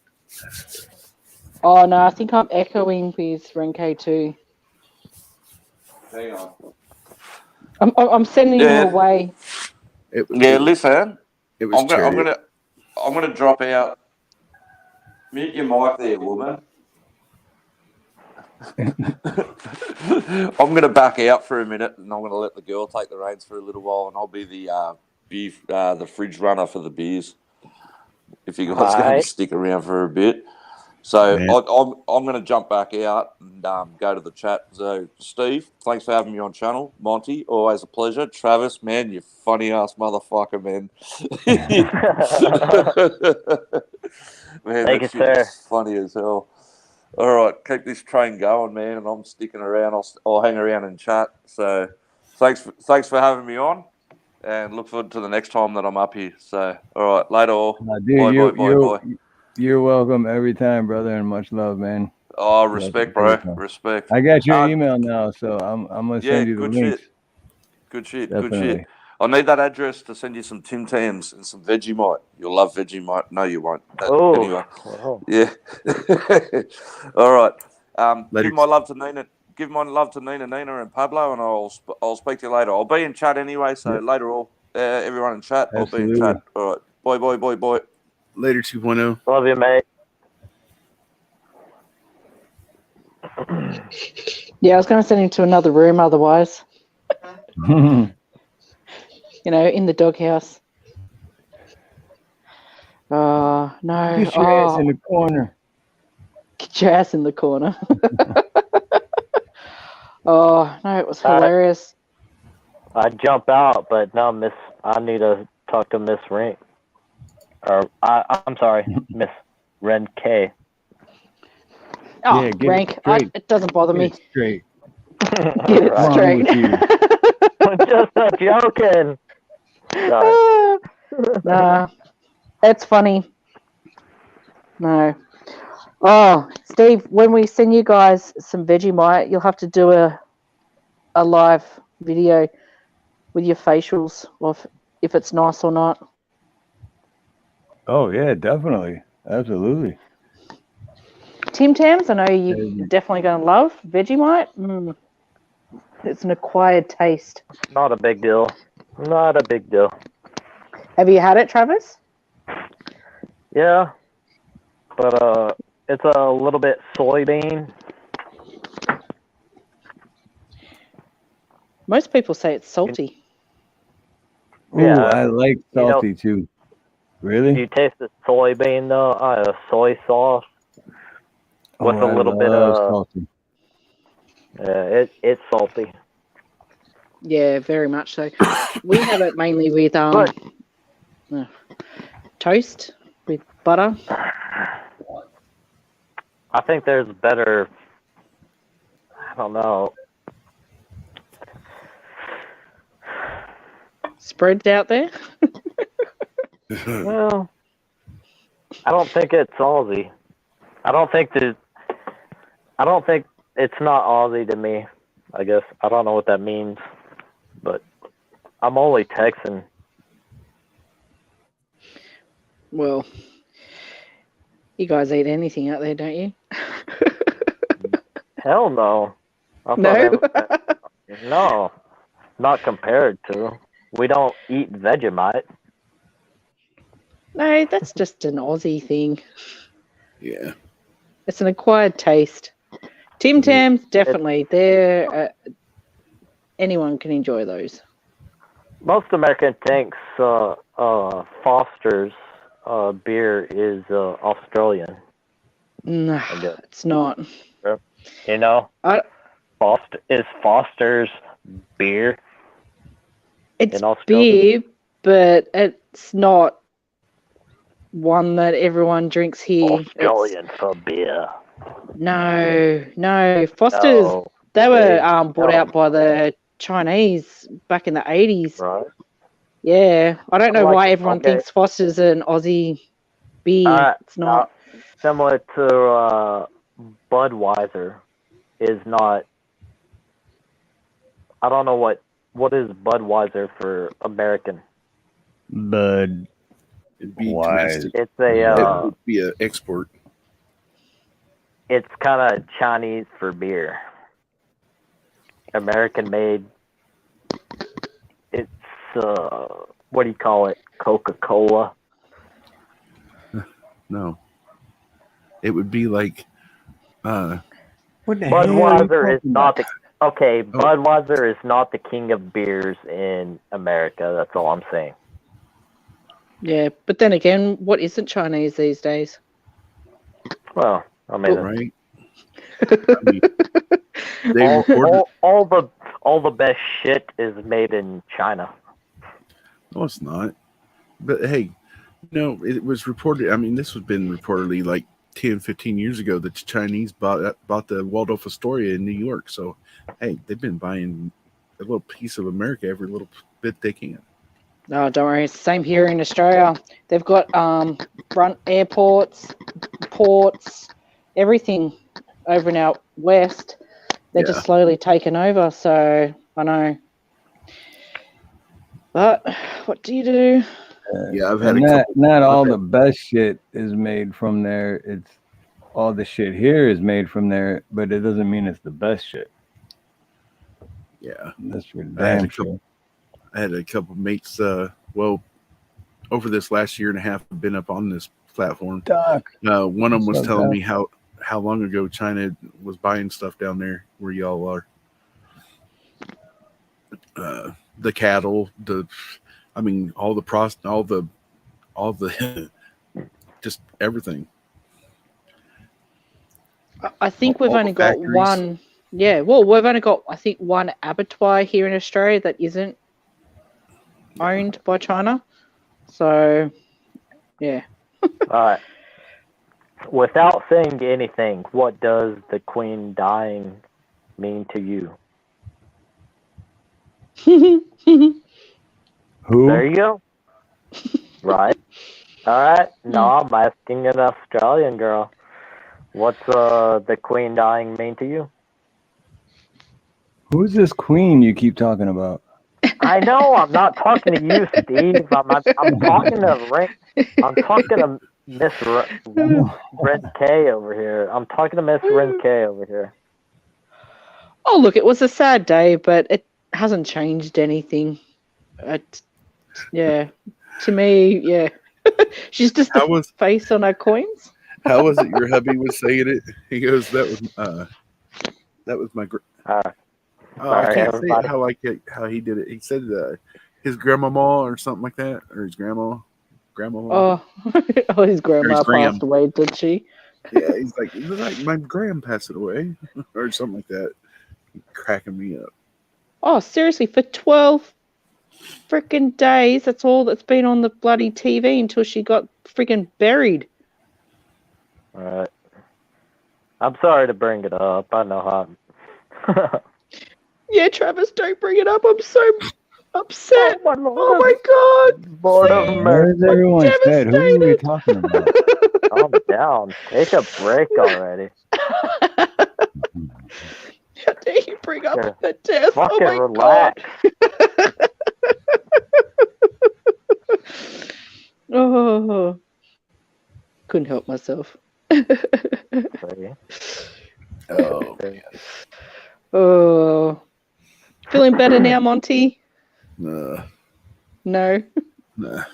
[SPEAKER 16] Oh no, I think I'm echoing with Renke too.
[SPEAKER 14] Hang on.
[SPEAKER 16] I'm sending you away.
[SPEAKER 14] Listen.
[SPEAKER 4] It was
[SPEAKER 14] I'm gonna drop out. Mute your mic there, woman. I'm gonna back out for a minute, and I'm gonna let the girl take the reins for a little while, and I'll be the fridge runner for the beers. If you guys going to stick around for a bit. So I'm going to jump back out and go to the chat. So, Steve, thanks for having me on channel. Monty, always a pleasure. Travis, man, you funny-ass motherfucker, man. Man,
[SPEAKER 10] Thank you,
[SPEAKER 14] sir. Funny as hell. All right, keep this train going, man, and I'm sticking around. I'll hang around and chat. So, thanks for having me on, and look forward to the next time that I'm up here. So, all right, later all.
[SPEAKER 2] Dude,
[SPEAKER 14] Bye.
[SPEAKER 2] You're welcome every time, brother, and much love, man.
[SPEAKER 14] Oh, respect, bro. Respect.
[SPEAKER 2] I got your email now, so I'm gonna send you the links.
[SPEAKER 14] Good shit.
[SPEAKER 2] Definitely.
[SPEAKER 14] Good shit. I need that address to send you some Tim Tams and some Vegemite. You'll love Vegemite. No, you won't. Anyway. Yeah. All right. Give my love to Nina. Give my love to Nina, and Pablo, and I'll speak to you later. I'll be in chat anyway, so later all. everyone in chat. I'll be in
[SPEAKER 2] Absolutely.
[SPEAKER 14] chat. All right. Bye.
[SPEAKER 4] Later 2.0.
[SPEAKER 10] Love you, mate.
[SPEAKER 16] Yeah, I was going to send him to another room otherwise. You know, in the doghouse. Oh, no.
[SPEAKER 2] Get your ass in the corner.
[SPEAKER 16] Get your ass in the corner. Oh, no, it was hilarious.
[SPEAKER 10] I jump out, but no, I need to talk to Miss Rank. Or, I'm sorry, Miss Ren K.
[SPEAKER 16] Oh,
[SPEAKER 2] Yeah, get
[SPEAKER 16] Rank.
[SPEAKER 2] it straight.
[SPEAKER 16] It doesn't bother
[SPEAKER 2] Get
[SPEAKER 16] me.
[SPEAKER 2] it straight.
[SPEAKER 16] Get it
[SPEAKER 2] What's wrong
[SPEAKER 16] straight.
[SPEAKER 2] with you?
[SPEAKER 10] Just joking. Sorry.
[SPEAKER 16] Nah, it's funny. No. Oh, Steve, when we send you guys some Vegemite, you'll have to do a live video with your facials of if it's nice or not.
[SPEAKER 2] Oh yeah, definitely, absolutely.
[SPEAKER 16] Tim Tams, I know you're definitely going to love Vegemite. It's an acquired taste.
[SPEAKER 10] Not a big deal. Not a big deal.
[SPEAKER 16] Have you had it, Travis?
[SPEAKER 10] Yeah, but it's a little bit soybean.
[SPEAKER 16] Most people say it's salty.
[SPEAKER 2] Ooh,
[SPEAKER 10] Yeah,
[SPEAKER 2] I like salty too. Really?
[SPEAKER 10] Do you taste the soybean though? Soy sauce with a little bit of
[SPEAKER 2] salty.
[SPEAKER 10] Yeah, it's salty.
[SPEAKER 16] Yeah, very much so. We have it mainly with toast with butter.
[SPEAKER 10] I think there's better. I don't know.
[SPEAKER 16] Spreads out there.
[SPEAKER 10] Well, I don't think it's Aussie. I don't think it's not Aussie to me. I guess I don't know what that means, but I'm only Texan.
[SPEAKER 16] Well, you guys eat anything out there, don't you?
[SPEAKER 10] Hell no.
[SPEAKER 16] No?
[SPEAKER 10] No, not compared to. We don't eat Vegemite.
[SPEAKER 16] No, that's just an Aussie thing.
[SPEAKER 4] Yeah.
[SPEAKER 16] It's an acquired taste. Tim Tams, definitely. They're anyone can enjoy those.
[SPEAKER 10] Most American thinks Foster's beer is Australian.
[SPEAKER 16] No, it's not.
[SPEAKER 10] You know, Foster's beer.
[SPEAKER 16] It's
[SPEAKER 10] in Australia?
[SPEAKER 16] beer, but it's not one that everyone drinks here.
[SPEAKER 10] Australian for beer.
[SPEAKER 16] No. Foster's, they were bought out by the Chinese back in the 80s.
[SPEAKER 10] Right.
[SPEAKER 16] Yeah. I don't know why everyone thinks Foster's an Aussie beer. It's not.
[SPEAKER 10] Similar to Budweiser is not. I don't know what is Budweiser for American.
[SPEAKER 2] Bud.
[SPEAKER 4] It'd be
[SPEAKER 2] Wise.
[SPEAKER 4] domestic.
[SPEAKER 10] It's a.
[SPEAKER 4] It would be an export.
[SPEAKER 10] It's kind of Chinese for beer. American made. It's what do you call it? Coca-Cola.
[SPEAKER 4] No. It would be like.
[SPEAKER 2] What the
[SPEAKER 10] Budweiser is not the. Okay, Budweiser is not the king of beers in America. That's all I'm saying.
[SPEAKER 16] Yeah, but then again, what isn't Chinese these days?
[SPEAKER 10] Well, I mean,
[SPEAKER 4] right.
[SPEAKER 10] all the best shit is made in China.
[SPEAKER 4] No, it's not. But hey, no, it was reported. I mean, this has been reportedly like 10, 15 years ago that the Chinese bought the Waldorf Astoria in New York. So, hey, they've been buying a little piece of America every little bit they can.
[SPEAKER 16] No, don't worry. It's the same here in Australia. They've got front airports, ports, everything over in out west. They're just slowly taking over. So I know. But what do you do?
[SPEAKER 4] Yeah, I've had
[SPEAKER 2] not all the best shit is made from there. It's all the shit here is made from there, but it doesn't mean it's the best shit.
[SPEAKER 4] Yeah,
[SPEAKER 2] that's for damn sure.
[SPEAKER 4] I had a couple mates. Over this last year and a half, I've been up on this platform.
[SPEAKER 2] Doc.
[SPEAKER 4] One of them was
[SPEAKER 2] What's up,
[SPEAKER 4] telling
[SPEAKER 2] Doc?
[SPEAKER 4] me how long ago China was buying stuff down there where y'all are. The cattle, all the just everything.
[SPEAKER 16] I think we've
[SPEAKER 4] all
[SPEAKER 16] only
[SPEAKER 4] the
[SPEAKER 16] got
[SPEAKER 4] factories.
[SPEAKER 16] one. Yeah, well, we've only got, I think, one abattoir here in Australia that isn't owned by China. So, yeah.
[SPEAKER 10] All right. Without saying anything, what does the queen dying mean to you?
[SPEAKER 2] Who?
[SPEAKER 10] There you go. Right. All right. No, I'm asking an Australian girl. What's the queen dying mean to you?
[SPEAKER 2] Who's this queen you keep talking about?
[SPEAKER 10] I know. I'm not talking to you, Steve. I'm talking to I'm talking to Miss Ren K over here. I'm talking to Miss Ren K over here.
[SPEAKER 16] Oh, look, it was a sad day, but it hasn't changed anything. Yeah. To me, yeah. She's just the face on our coins.
[SPEAKER 4] How was it your hubby was saying it? He goes, that was my I
[SPEAKER 10] Sorry,
[SPEAKER 4] can't
[SPEAKER 10] everybody.
[SPEAKER 4] say it how he did it. He said his grandmama or something like that, or his grandma.
[SPEAKER 16] Oh, his grandma
[SPEAKER 4] gram.
[SPEAKER 16] passed away, did she?
[SPEAKER 4] Yeah, he's like my gram passed away, or something like that. Cracking me up.
[SPEAKER 16] Oh, seriously, for 12 freaking days, that's all that's been on the bloody TV until she got freaking buried.
[SPEAKER 10] All right. I'm sorry to bring it up. I know how.
[SPEAKER 16] Yeah, Travis, don't bring it up. I'm so upset. Oh my god.
[SPEAKER 10] Lord of
[SPEAKER 2] Where is
[SPEAKER 10] mercy.
[SPEAKER 2] everyone said? Who are we talking about?
[SPEAKER 10] Calm down. Take a break already.
[SPEAKER 16] How dare you bring up the death?
[SPEAKER 10] Fucking
[SPEAKER 16] Oh my
[SPEAKER 10] relax.
[SPEAKER 16] god. Oh, couldn't help myself.
[SPEAKER 4] Oh man.
[SPEAKER 16] Oh, feeling better now, Monty?
[SPEAKER 4] No.
[SPEAKER 16] No.
[SPEAKER 4] Nah.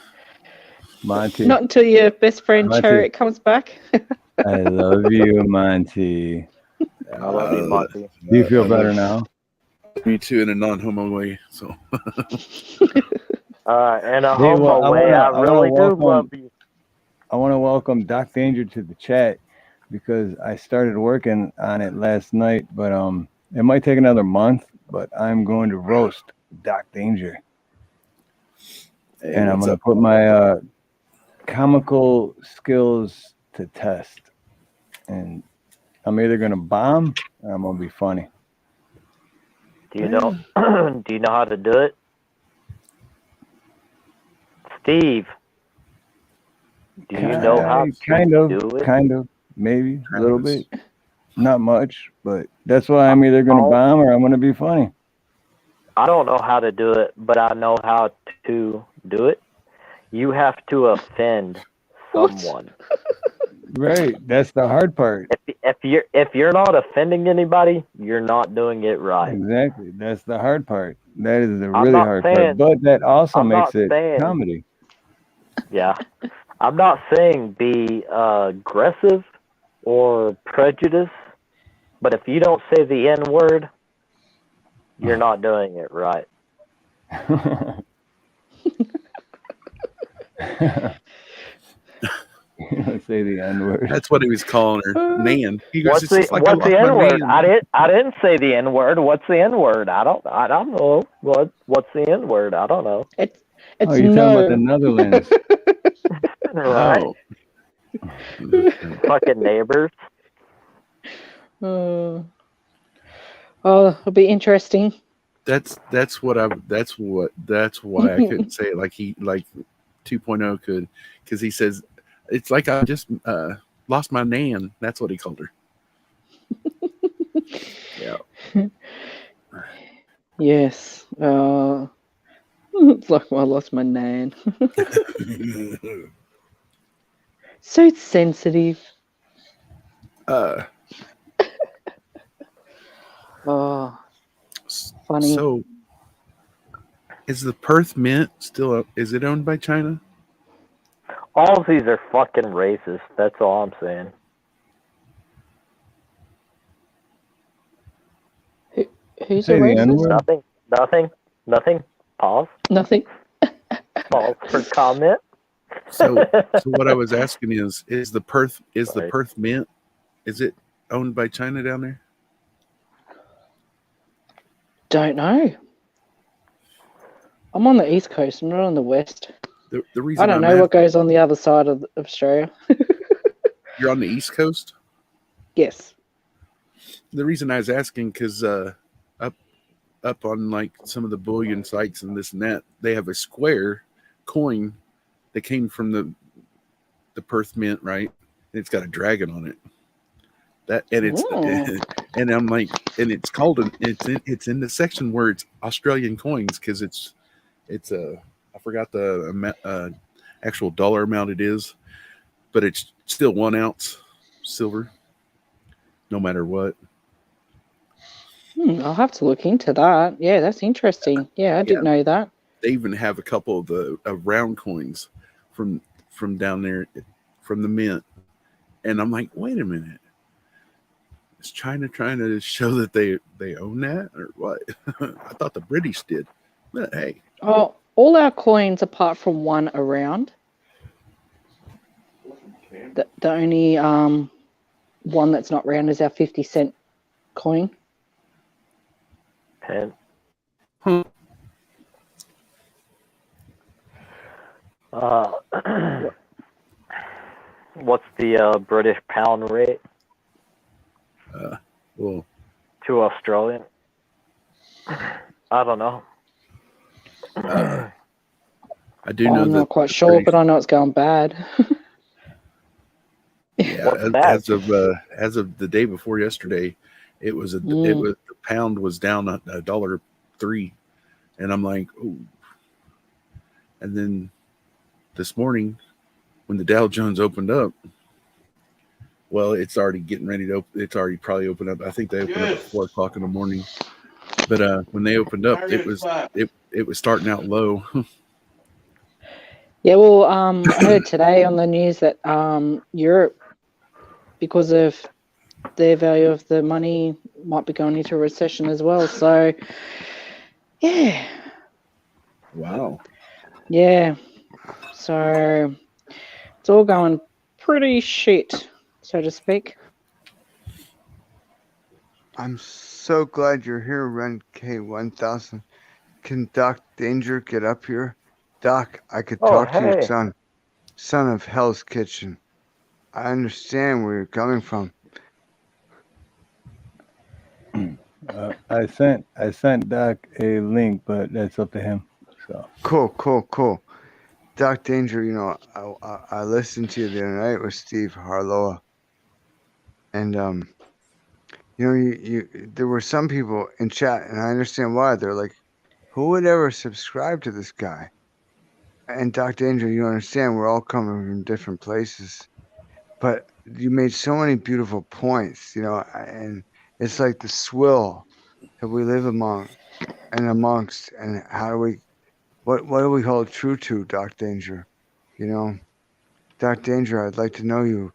[SPEAKER 2] Monty.
[SPEAKER 16] Not until your best friend
[SPEAKER 2] Monty.
[SPEAKER 16] Chariot comes back.
[SPEAKER 2] I love you, Monty.
[SPEAKER 10] I love you, Monty.
[SPEAKER 2] Do you feel better now?
[SPEAKER 4] Me too, in a non-homo way. So.
[SPEAKER 10] In a
[SPEAKER 2] Hey, well,
[SPEAKER 10] homo way, I really do
[SPEAKER 2] welcome-
[SPEAKER 10] love you.
[SPEAKER 2] I want to welcome Doc Danger to the chat because I started working on it last night, but it might take another month, but I'm going to roast Doc Danger.
[SPEAKER 4] Hey,
[SPEAKER 2] and I'm
[SPEAKER 4] what's
[SPEAKER 2] going
[SPEAKER 4] up?
[SPEAKER 2] to put my comical skills to test. And I'm either going to bomb or I'm going to be funny.
[SPEAKER 10] Do you know? Do you know how to do it, Steve? Do you know how to do it?
[SPEAKER 2] Kind of, maybe a little bit, not much, but that's why I'm either going to bomb or I'm going to be funny.
[SPEAKER 10] I don't know how to do it, but I know how to do it. You have to offend someone.
[SPEAKER 2] Right, that's the hard part.
[SPEAKER 10] If you're not offending anybody, you're not doing it right.
[SPEAKER 2] Exactly, that's the hard part. That is the
[SPEAKER 10] I'm
[SPEAKER 2] really
[SPEAKER 10] not
[SPEAKER 2] hard
[SPEAKER 10] saying-
[SPEAKER 2] part, but that also
[SPEAKER 10] I'm
[SPEAKER 2] makes
[SPEAKER 10] not
[SPEAKER 2] it
[SPEAKER 10] saying-
[SPEAKER 2] comedy.
[SPEAKER 10] Yeah. I'm not saying be aggressive or prejudiced, but if you don't say the N word, you're not doing it right.
[SPEAKER 2] Let's say the N word.
[SPEAKER 4] That's what he was calling her, Nan. He goes,
[SPEAKER 10] What's
[SPEAKER 4] "It's
[SPEAKER 10] the
[SPEAKER 4] just like I
[SPEAKER 10] what's the
[SPEAKER 4] lost my
[SPEAKER 10] N word?
[SPEAKER 4] man."
[SPEAKER 10] I didn't say the N word. What's the N word? I don't know. What's the N word? I don't know.
[SPEAKER 16] It's
[SPEAKER 2] Oh, you're talking about the Netherlands.
[SPEAKER 10] Right.
[SPEAKER 4] Oh.
[SPEAKER 10] Fucking neighbors.
[SPEAKER 16] Oh, it'll be interesting.
[SPEAKER 4] That's why I couldn't say it like 2.0 could, because he says it's like I just lost my nan. That's what he called her. Yeah.
[SPEAKER 16] Yes. It's like I lost my nan. So sensitive. Oh, funny.
[SPEAKER 4] So Is the Perth Mint still? Is it owned by China?
[SPEAKER 10] All of these are fucking racist. That's all I'm saying.
[SPEAKER 16] Who's
[SPEAKER 2] Say
[SPEAKER 16] a
[SPEAKER 2] the
[SPEAKER 16] racist?
[SPEAKER 2] N-word?
[SPEAKER 10] Nothing. Pause.
[SPEAKER 16] Nothing.
[SPEAKER 10] Pause for comment.
[SPEAKER 4] So what I was asking is the Perth Mint, is it owned by China down there?
[SPEAKER 16] Don't know. I'm on the East Coast. I'm not on the West.
[SPEAKER 4] The reason
[SPEAKER 16] I don't know what goes on the other side of Australia.
[SPEAKER 4] You're on the East Coast?
[SPEAKER 16] Yes.
[SPEAKER 4] The reason I was asking because up on like some of the bullion sites and this and that, they have a square coin that came from the Perth Mint, right? And it's got a dragon on it. And I'm like, and it's called it's in the section where it's Australian coins because it's I forgot the actual dollar amount it is, but it's still 1 ounce silver, no matter what.
[SPEAKER 16] I'll have to look into that. Yeah, that's interesting. Yeah, I didn't know that.
[SPEAKER 4] They even have a couple of the round coins from down there from the mint, and I'm like, wait a minute, is China trying to show that they own that or what? I thought the British did, but hey.
[SPEAKER 16] Oh, all our coins apart from one around. The only one that's not round is our 50-cent coin.
[SPEAKER 10] Pen. What's the British pound rate?
[SPEAKER 4] Well,
[SPEAKER 10] to Australian? I don't know.
[SPEAKER 4] I do know
[SPEAKER 16] I'm
[SPEAKER 4] that
[SPEAKER 16] not quite sure, but I know it's going bad.
[SPEAKER 4] Yeah, as of the day before yesterday, it was the pound was down $1.03, and I'm like, oh. And then this morning, when the Dow Jones opened up, well, it's already getting ready to open. It's already probably opened up. I think they opened up at 4 o'clock in the morning. But when they opened up, it was starting out low.
[SPEAKER 16] Yeah, well, I heard today on the news that Europe, because of their value of the money, might be going into a recession as well. So, yeah.
[SPEAKER 4] Wow.
[SPEAKER 16] Yeah. So, it's all going pretty shit, so to speak.
[SPEAKER 12] I'm so glad you're here, Ren K1000. Can Doc Danger get up here? Doc, I could talk to your son of Hell's Kitchen. I understand where you're coming from.
[SPEAKER 2] I sent Doc a link, but that's up to him. So
[SPEAKER 12] Cool. Doc Danger, you know, I listened to you the other night with Steve Harloha, and you know, you there were some people in chat, and I understand why. They're like, who would ever subscribe to this guy? And Doc Danger, you understand, we're all coming from different places, but you made so many beautiful points, you know, and it's like the swill that we live amongst, and how do we, what do we hold true to, Doc Danger? You know, Doc Danger, I'd like to know you.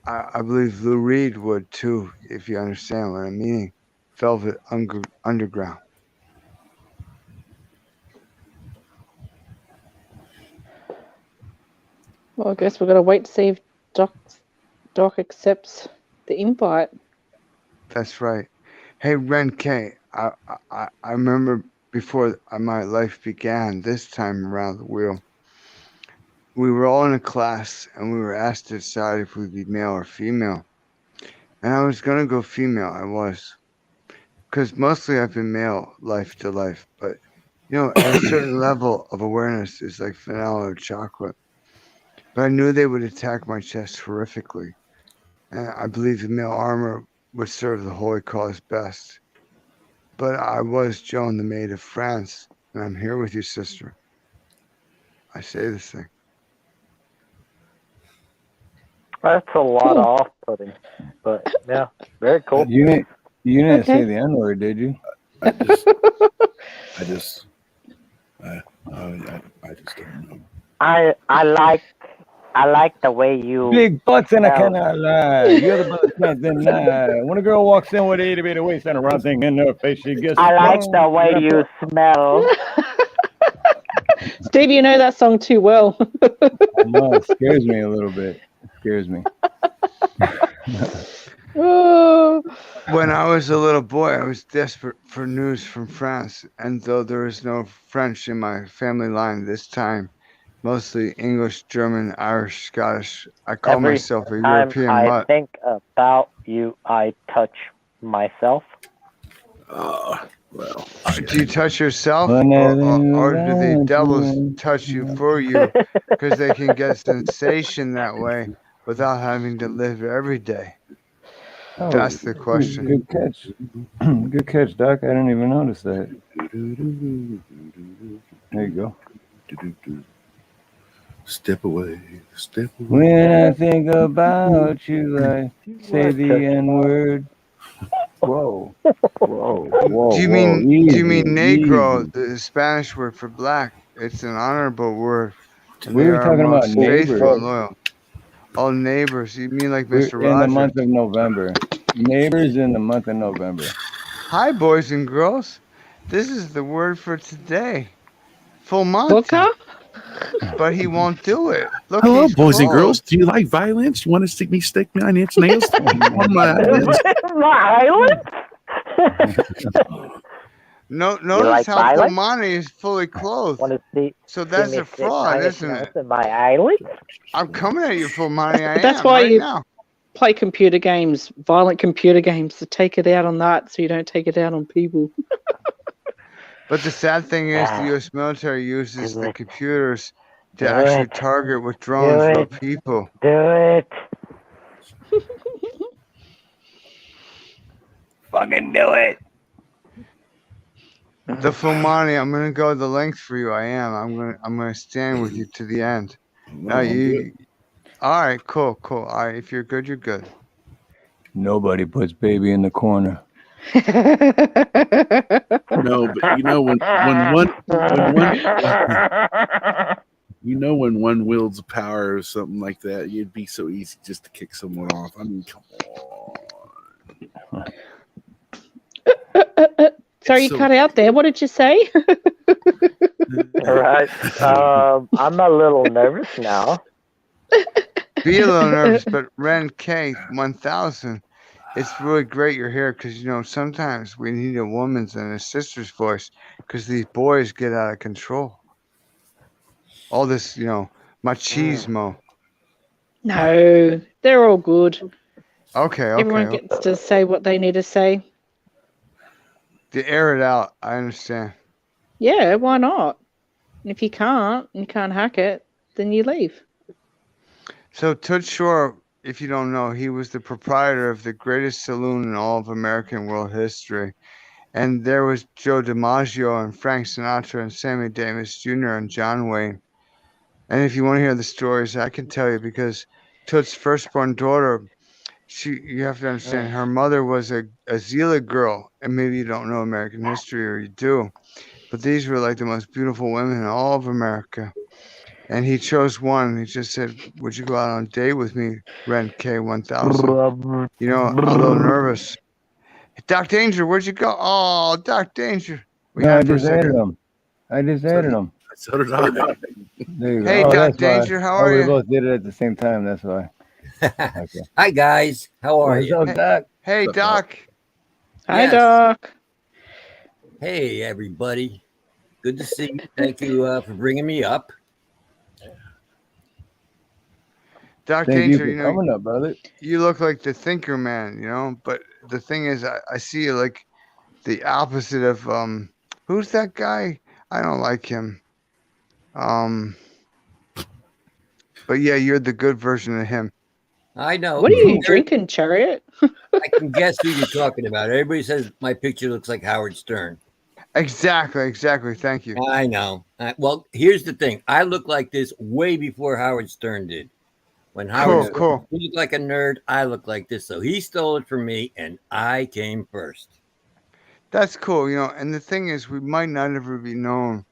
[SPEAKER 12] I believe Lou Reed would too, if you understand what I'm meaning. Velvet Underground.
[SPEAKER 16] Well, I guess we've got to wait to see if Doc accepts the invite.
[SPEAKER 12] That's right. Hey, Ren K, I remember before my life began, this time around the wheel, we were all in a class and we were asked to decide if we'd be male or female. And I was going to go female, I was. Because mostly I've been male life to life. But, you know, at a certain level of awareness, it's like vanilla or chocolate. But I knew they would attack my chest horrifically. And I believe the male armor would serve the holy cause best. But I was Joan, the Maid of France, and I'm here with you, sister. I say this thing.
[SPEAKER 10] That's a lot of off-putting, but yeah, very cool.
[SPEAKER 2] You didn't say the N-word, did you?
[SPEAKER 4] I I just don't know.
[SPEAKER 10] I like the way you
[SPEAKER 2] Big butts and I
[SPEAKER 10] smell.
[SPEAKER 2] cannot lie. You're the brother can't deny. When a girl walks in with an itty bitty waist and a round thing in her face, she gets.
[SPEAKER 10] I like the way you smell.
[SPEAKER 16] Steve, you know that song too well.
[SPEAKER 2] No, it scares me a little bit. It scares me.
[SPEAKER 12] When I was a little boy, I was desperate for news from France, and though there is no French in my family line this time, mostly English, German, Irish, Scottish, I call
[SPEAKER 10] Every
[SPEAKER 12] myself a
[SPEAKER 10] time
[SPEAKER 12] European
[SPEAKER 10] I
[SPEAKER 12] mutt.
[SPEAKER 10] think about you, I touch myself.
[SPEAKER 4] Well,
[SPEAKER 12] do you touch yourself, or do the devils touch you for you because they can get sensation that way without having to live every day?
[SPEAKER 2] Oh,
[SPEAKER 12] That's the question.
[SPEAKER 2] Good catch. Good catch, Doc. I didn't even notice that. There you go.
[SPEAKER 4] Step away, step away.
[SPEAKER 2] When I think about you, I say the N-word. Whoa. Whoa. Whoa.
[SPEAKER 12] Do you
[SPEAKER 2] whoa.
[SPEAKER 12] mean negro,
[SPEAKER 2] Easy.
[SPEAKER 12] the Spanish word for black? It's an honorable word. And
[SPEAKER 2] We
[SPEAKER 12] they
[SPEAKER 2] were
[SPEAKER 12] are
[SPEAKER 2] talking about
[SPEAKER 12] most faithful
[SPEAKER 2] neighbors.
[SPEAKER 12] and loyal. Oh, neighbors. You mean like
[SPEAKER 2] We're
[SPEAKER 12] Mr.
[SPEAKER 2] in the
[SPEAKER 12] Rogers?
[SPEAKER 2] month of November. Neighbors in the month of November.
[SPEAKER 12] Hi, boys and girls. This is the word for today. Full Monte. But he won't do it. Look,
[SPEAKER 4] Hello,
[SPEAKER 12] he's
[SPEAKER 4] boys and
[SPEAKER 12] close.
[SPEAKER 4] girls. Do you like violence? You want to stick me 9-inch nails on my eyelids?
[SPEAKER 12] No,
[SPEAKER 10] You
[SPEAKER 12] notice
[SPEAKER 10] like
[SPEAKER 12] how
[SPEAKER 10] violence?
[SPEAKER 12] Full Monte is fully clothed. So that's
[SPEAKER 10] me
[SPEAKER 12] a fraud,
[SPEAKER 10] stick
[SPEAKER 12] isn't it?
[SPEAKER 10] in my eyelid?
[SPEAKER 12] I'm coming at you, Full Monte. I
[SPEAKER 16] That's
[SPEAKER 12] am
[SPEAKER 16] why
[SPEAKER 12] right
[SPEAKER 16] you
[SPEAKER 12] now.
[SPEAKER 16] play computer games, violent computer games, to take it out on that, so you don't take it out on people.
[SPEAKER 12] But the sad thing is, the U.S. military uses the computers to
[SPEAKER 10] Do
[SPEAKER 12] actually
[SPEAKER 10] it.
[SPEAKER 12] target with drones real people.
[SPEAKER 10] Do it.
[SPEAKER 2] Fucking do it.
[SPEAKER 12] The Fumani, I'm gonna go the length for you. I am. I'm gonna stand with you to the end. Now you. All right, cool. All right, if you're good, you're good.
[SPEAKER 2] Nobody puts baby in the corner.
[SPEAKER 4] No, but you know when one wields power or something like that, it'd be so easy just to kick someone off. I mean, come on.
[SPEAKER 16] Sorry, you cut out there. What did you say?
[SPEAKER 10] All right. I'm a little nervous now.
[SPEAKER 12] Be a little nervous, but Ren K 1000. It's really great you're here because sometimes we need a woman's and a sister's voice because these boys get out of control. All this, machismo.
[SPEAKER 16] No, they're all good.
[SPEAKER 12] Okay.
[SPEAKER 16] Everyone gets to say what they need to say.
[SPEAKER 12] To air it out, I understand.
[SPEAKER 16] Yeah, why not? And if you can't hack it, then you leave.
[SPEAKER 12] So Toots Shor, if you don't know, he was the proprietor of the greatest saloon in all of American world history. And there was Joe DiMaggio and Frank Sinatra and Sammy Davis Jr. and John Wayne. And if you want to hear the stories, I can tell you because Toots' firstborn daughter, you have to understand, her mother was a Zila girl. And maybe you don't know American history or you do. But these were like the most beautiful women in all of America. And he chose one. He just said, would you go out on a date with me, Ren K1000? A little nervous. Doc Danger, where'd you go? Oh, Doc Danger.
[SPEAKER 2] No, I just added him.
[SPEAKER 4] So did I.
[SPEAKER 2] There you go.
[SPEAKER 12] Hey,
[SPEAKER 2] Oh,
[SPEAKER 12] Doc
[SPEAKER 2] that's why.
[SPEAKER 12] Danger, how are
[SPEAKER 2] we
[SPEAKER 12] you?
[SPEAKER 2] both did it at the same time. That's why. Okay.
[SPEAKER 17] Hi, guys. How are
[SPEAKER 2] What's
[SPEAKER 17] you?
[SPEAKER 2] up, Doc?
[SPEAKER 12] Hey, Doc.
[SPEAKER 16] Hi, Doc.
[SPEAKER 17] Hey, everybody. Good to see you. Thank you for bringing me up.
[SPEAKER 12] Doc
[SPEAKER 2] Thank you
[SPEAKER 12] Danger,
[SPEAKER 2] for coming up, brother.
[SPEAKER 12] you look like the thinker man, but the thing is, I see you like the opposite of, who's that guy? I don't like him. But yeah, you're the good version of him.
[SPEAKER 17] I know.
[SPEAKER 16] What are you drinking, Chariot?
[SPEAKER 17] I can guess who you're talking about. Everybody says my picture looks like Howard Stern.
[SPEAKER 12] Exactly. Thank you.
[SPEAKER 17] I know. Well, here's the thing. I look like this way before Howard Stern did. When Howard Stern looked like a nerd, I look like this. So he stole it from me, and I came first.
[SPEAKER 12] That's cool, and the thing is, we might not ever be known,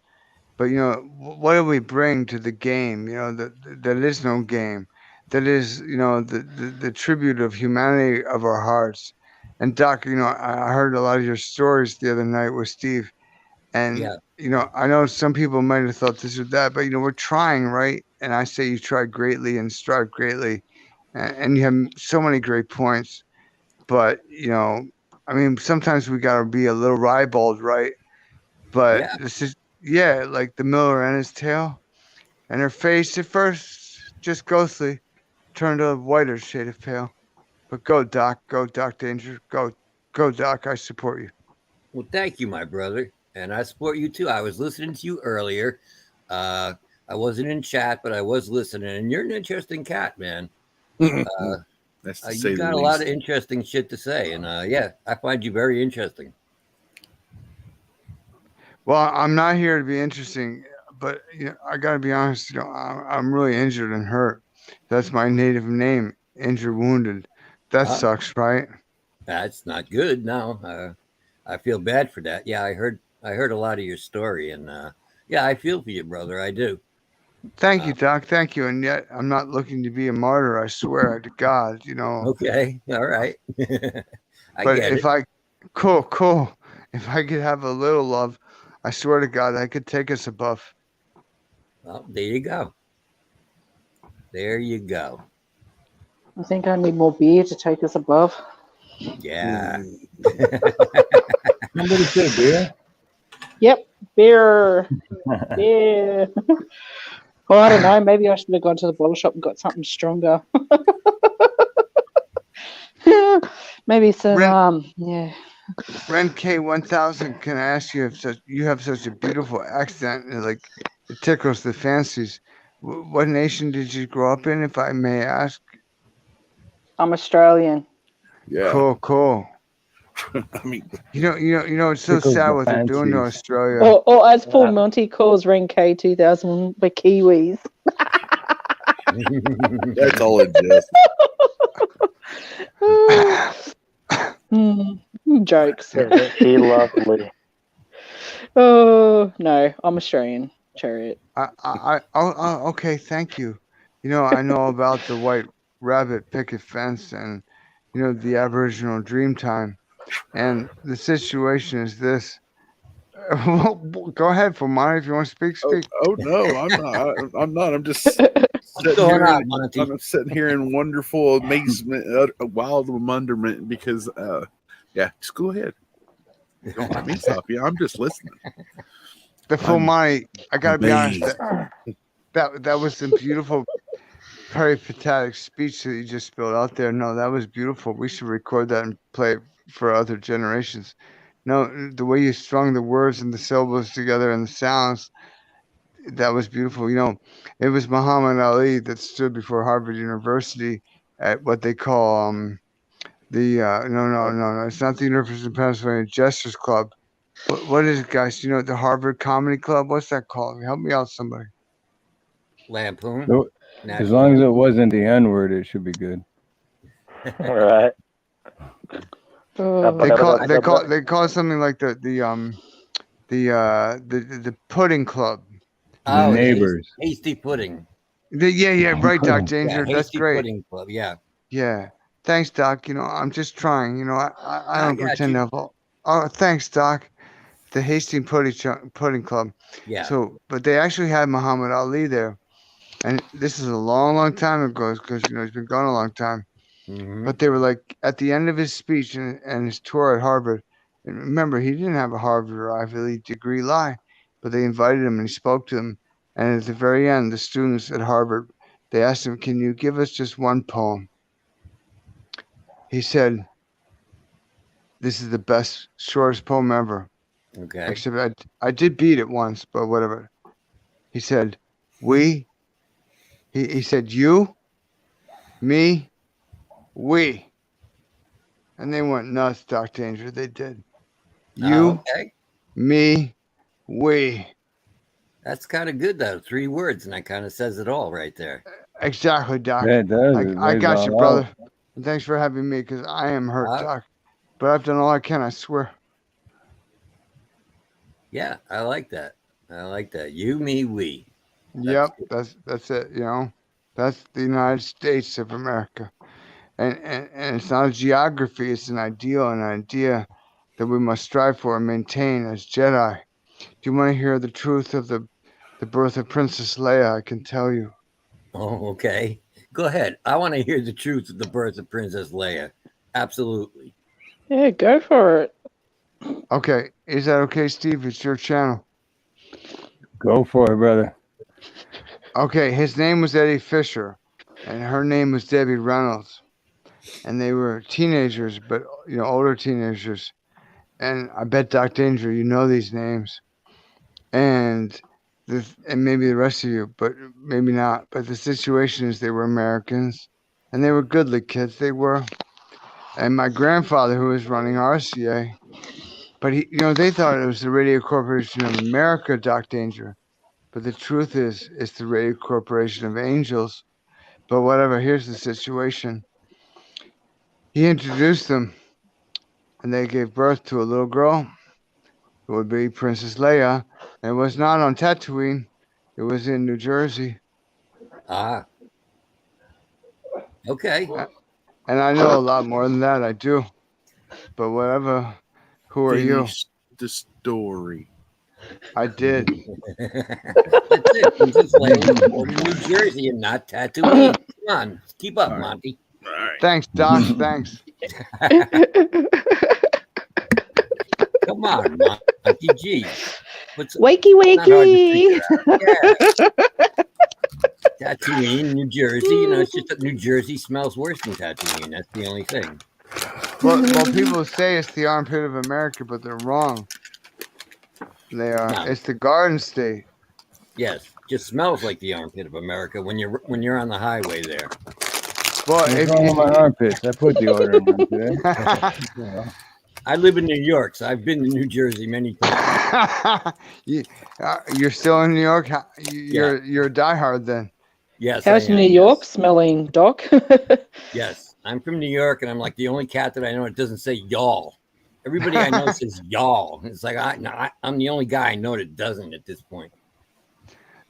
[SPEAKER 12] But what do we bring to the game? There is no game. That is, the tribute of humanity of our hearts. And Doc, I heard a lot of your stories the other night with Steve, and
[SPEAKER 17] Yeah.
[SPEAKER 12] I know some people might have thought this or that, but we're trying, right? And I say you try greatly and strive greatly, and you have so many great points. But I mean, sometimes we gotta be a little ribald, right? But
[SPEAKER 17] Yeah.
[SPEAKER 12] this is like the miller and his tail, and her face at first just ghostly, turned a whiter shade of pale. But go, Doc Danger, go, Doc. I support you.
[SPEAKER 17] Well, thank you, my brother, and I support you too. I was listening to you earlier. Uh, I wasn't in chat, but I was listening, and you're an interesting cat, man.
[SPEAKER 4] That's to say
[SPEAKER 17] You
[SPEAKER 4] the
[SPEAKER 17] got a lot
[SPEAKER 4] least.
[SPEAKER 17] of interesting shit to say, and yeah, I find you very interesting.
[SPEAKER 12] Well, I'm not here to be interesting, but I gotta be honest. I'm really injured and hurt. That's my native name, injured, wounded. That sucks, right?
[SPEAKER 17] That's not good. No, I feel bad for that. Yeah, I heard a lot of your story, and yeah, I feel for you, brother. I do.
[SPEAKER 12] Thank you, Doc. Thank you. And yet, I'm not looking to be a martyr. I swear to God.
[SPEAKER 17] Okay. All right. I
[SPEAKER 12] But
[SPEAKER 17] get
[SPEAKER 12] if
[SPEAKER 17] it.
[SPEAKER 12] cool. If I could have a little love, I swear to God, I could take us above.
[SPEAKER 17] Well, there you go. There you go.
[SPEAKER 16] I think I need more beer to take us above.
[SPEAKER 17] Yeah.
[SPEAKER 2] Somebody say beer?
[SPEAKER 16] Yep, beer. Yeah. Well, I don't know. Maybe I should have gone to the bottle shop and got something stronger. Maybe some. Yeah.
[SPEAKER 12] Ren K1000, can I ask you if you have such a beautiful accent, and like it tickles the fancies? What nation did you grow up in, if I may ask?
[SPEAKER 16] I'm Australian.
[SPEAKER 4] Yeah.
[SPEAKER 12] Cool.
[SPEAKER 4] I mean,
[SPEAKER 12] it's so
[SPEAKER 2] Tickles
[SPEAKER 12] sad
[SPEAKER 2] the
[SPEAKER 12] what they're doing to
[SPEAKER 2] fancies.
[SPEAKER 12] Australia.
[SPEAKER 16] Or as Paul Monte calls Ren K2000, we're Kiwis.
[SPEAKER 4] That's all it just.
[SPEAKER 16] Jokes.
[SPEAKER 10] He lovely.
[SPEAKER 16] Oh no, I'm Australian. Chariot.
[SPEAKER 12] Okay, thank you. I know about the white rabbit picket fence and the Aboriginal Dreamtime, and the situation is this. Go ahead, Fulmani, if you want to speak.
[SPEAKER 4] Oh no, I'm not. I'm just
[SPEAKER 17] What's going on, Monte?
[SPEAKER 4] I'm sitting here in wonderful amazement, wild wonderment because, yeah, just go ahead. Don't let me stop you. I'm just listening.
[SPEAKER 12] The Fulmani, I gotta be honest. That was some beautiful, peripatetic speech that you just spilled out there. No, that was beautiful. We should record that and play it for other generations. No, the way you strung the words and the syllables together and the sounds, that was beautiful. It was Muhammad Ali that stood before Harvard University at what they call no, it's not the University of Pennsylvania Jesters Club. What is it, guys? The Harvard Comedy Club? What's that called? Help me out, somebody.
[SPEAKER 17] Lampoon.
[SPEAKER 2] So, as long as it wasn't the N word, it should be good.
[SPEAKER 10] All right.
[SPEAKER 12] They call it something like the pudding club.
[SPEAKER 17] Oh,
[SPEAKER 2] Neighbors.
[SPEAKER 17] Hasty pudding.
[SPEAKER 12] Yeah, right, Doc Danger.
[SPEAKER 17] Yeah,
[SPEAKER 12] That's
[SPEAKER 17] Hasty
[SPEAKER 12] great.
[SPEAKER 17] Pudding Club. Yeah.
[SPEAKER 12] Yeah. Thanks, Doc. I'm just trying. I don't
[SPEAKER 17] got
[SPEAKER 12] pretend
[SPEAKER 17] you.
[SPEAKER 12] to have all. Oh, thanks, Doc. The Hastings Pudding Club.
[SPEAKER 17] Yeah.
[SPEAKER 12] So, but they actually had Muhammad Ali there, and this is a long, long time ago because he's been gone a long time.
[SPEAKER 17] Mm-hmm.
[SPEAKER 12] But they were like at the end of his speech and his tour at Harvard. And remember, he didn't have a Harvard or Ivy League degree, but they invited him and he spoke to them. And at the very end, the students at Harvard, they asked him, "Can you give us just one poem?" He said, "This is the best, shortest poem ever."
[SPEAKER 17] Okay.
[SPEAKER 12] Except I did beat it once, but whatever. He said, "We." He said, "You, me, we." And they went nuts, Doc Danger. They did. You,
[SPEAKER 17] okay.
[SPEAKER 12] me, we.
[SPEAKER 17] That's kind of good, though. 3 words, and that kind of says it all right there.
[SPEAKER 12] Exactly, Doc.
[SPEAKER 2] Yeah, it does.
[SPEAKER 12] I got
[SPEAKER 2] lays
[SPEAKER 12] you,
[SPEAKER 2] all
[SPEAKER 12] brother.
[SPEAKER 2] out.
[SPEAKER 12] And thanks for having me, because I am hurt, Doc. But I've done all I can, I swear.
[SPEAKER 17] Yeah, I like that. I like that. You, me, we.
[SPEAKER 12] Yep, that's it. You know, that's the United States of America, and it's not a geography; it's an ideal, an idea that we must strive for and maintain as Jedi. Do you want to hear the truth of the birth of Princess Leia? I can tell you.
[SPEAKER 17] Oh, okay. Go ahead. I want to hear the truth of the birth of Princess Leia. Absolutely.
[SPEAKER 16] Yeah, go for it.
[SPEAKER 12] Okay, is that okay, Steve? It's your channel.
[SPEAKER 2] Go for it, brother.
[SPEAKER 12] Okay, his name was Eddie Fisher, and her name was Debbie Reynolds, and they were teenagers, but older teenagers. And I bet Doc Danger, you know these names, and maybe the rest of you, but maybe not. But the situation is, they were Americans, and they were goodly kids. They were. And my grandfather, who was running RCA, but they thought it was the Radio Corporation of America, Doc Danger. But the truth is, it's the Radio Corporation of Angels. But whatever, here's the situation. He introduced them, and they gave birth to a little girl who would be Princess Leia. And it was not on Tatooine. It was in New Jersey.
[SPEAKER 17] Ah. Okay.
[SPEAKER 12] And I know a lot more than that. I do. But whatever. Who are you?
[SPEAKER 4] Finish the story.
[SPEAKER 12] I did.
[SPEAKER 17] That's it. Princess Leia was born in New Jersey and not Tatooine. Come on, keep up, Monty.
[SPEAKER 4] All right.
[SPEAKER 12] Thanks, Doc. Thanks.
[SPEAKER 17] Come on, Monty. Gee.
[SPEAKER 16] Wakey, wakey.
[SPEAKER 17] Tatooine, New Jersey. It's just that New Jersey smells worse than Tatooine. That's the only thing.
[SPEAKER 12] Well, people say it's the armpit of America, but they're wrong. They are. No. It's the Garden State.
[SPEAKER 17] Yes, just smells like the armpit of America when you're on the highway there.
[SPEAKER 2] Well, if my armpits, I put deodorant on today.
[SPEAKER 17] I live in New York, so I've been to New Jersey many times.
[SPEAKER 12] You're still in New York? You're a diehard then.
[SPEAKER 17] Yes.
[SPEAKER 16] How's New York smelling, Doc?
[SPEAKER 17] Yes, I'm from New York, and I'm like the only cat that I know that doesn't say y'all. Everybody I know says y'all. It's like I'm the only guy I know that doesn't at this point.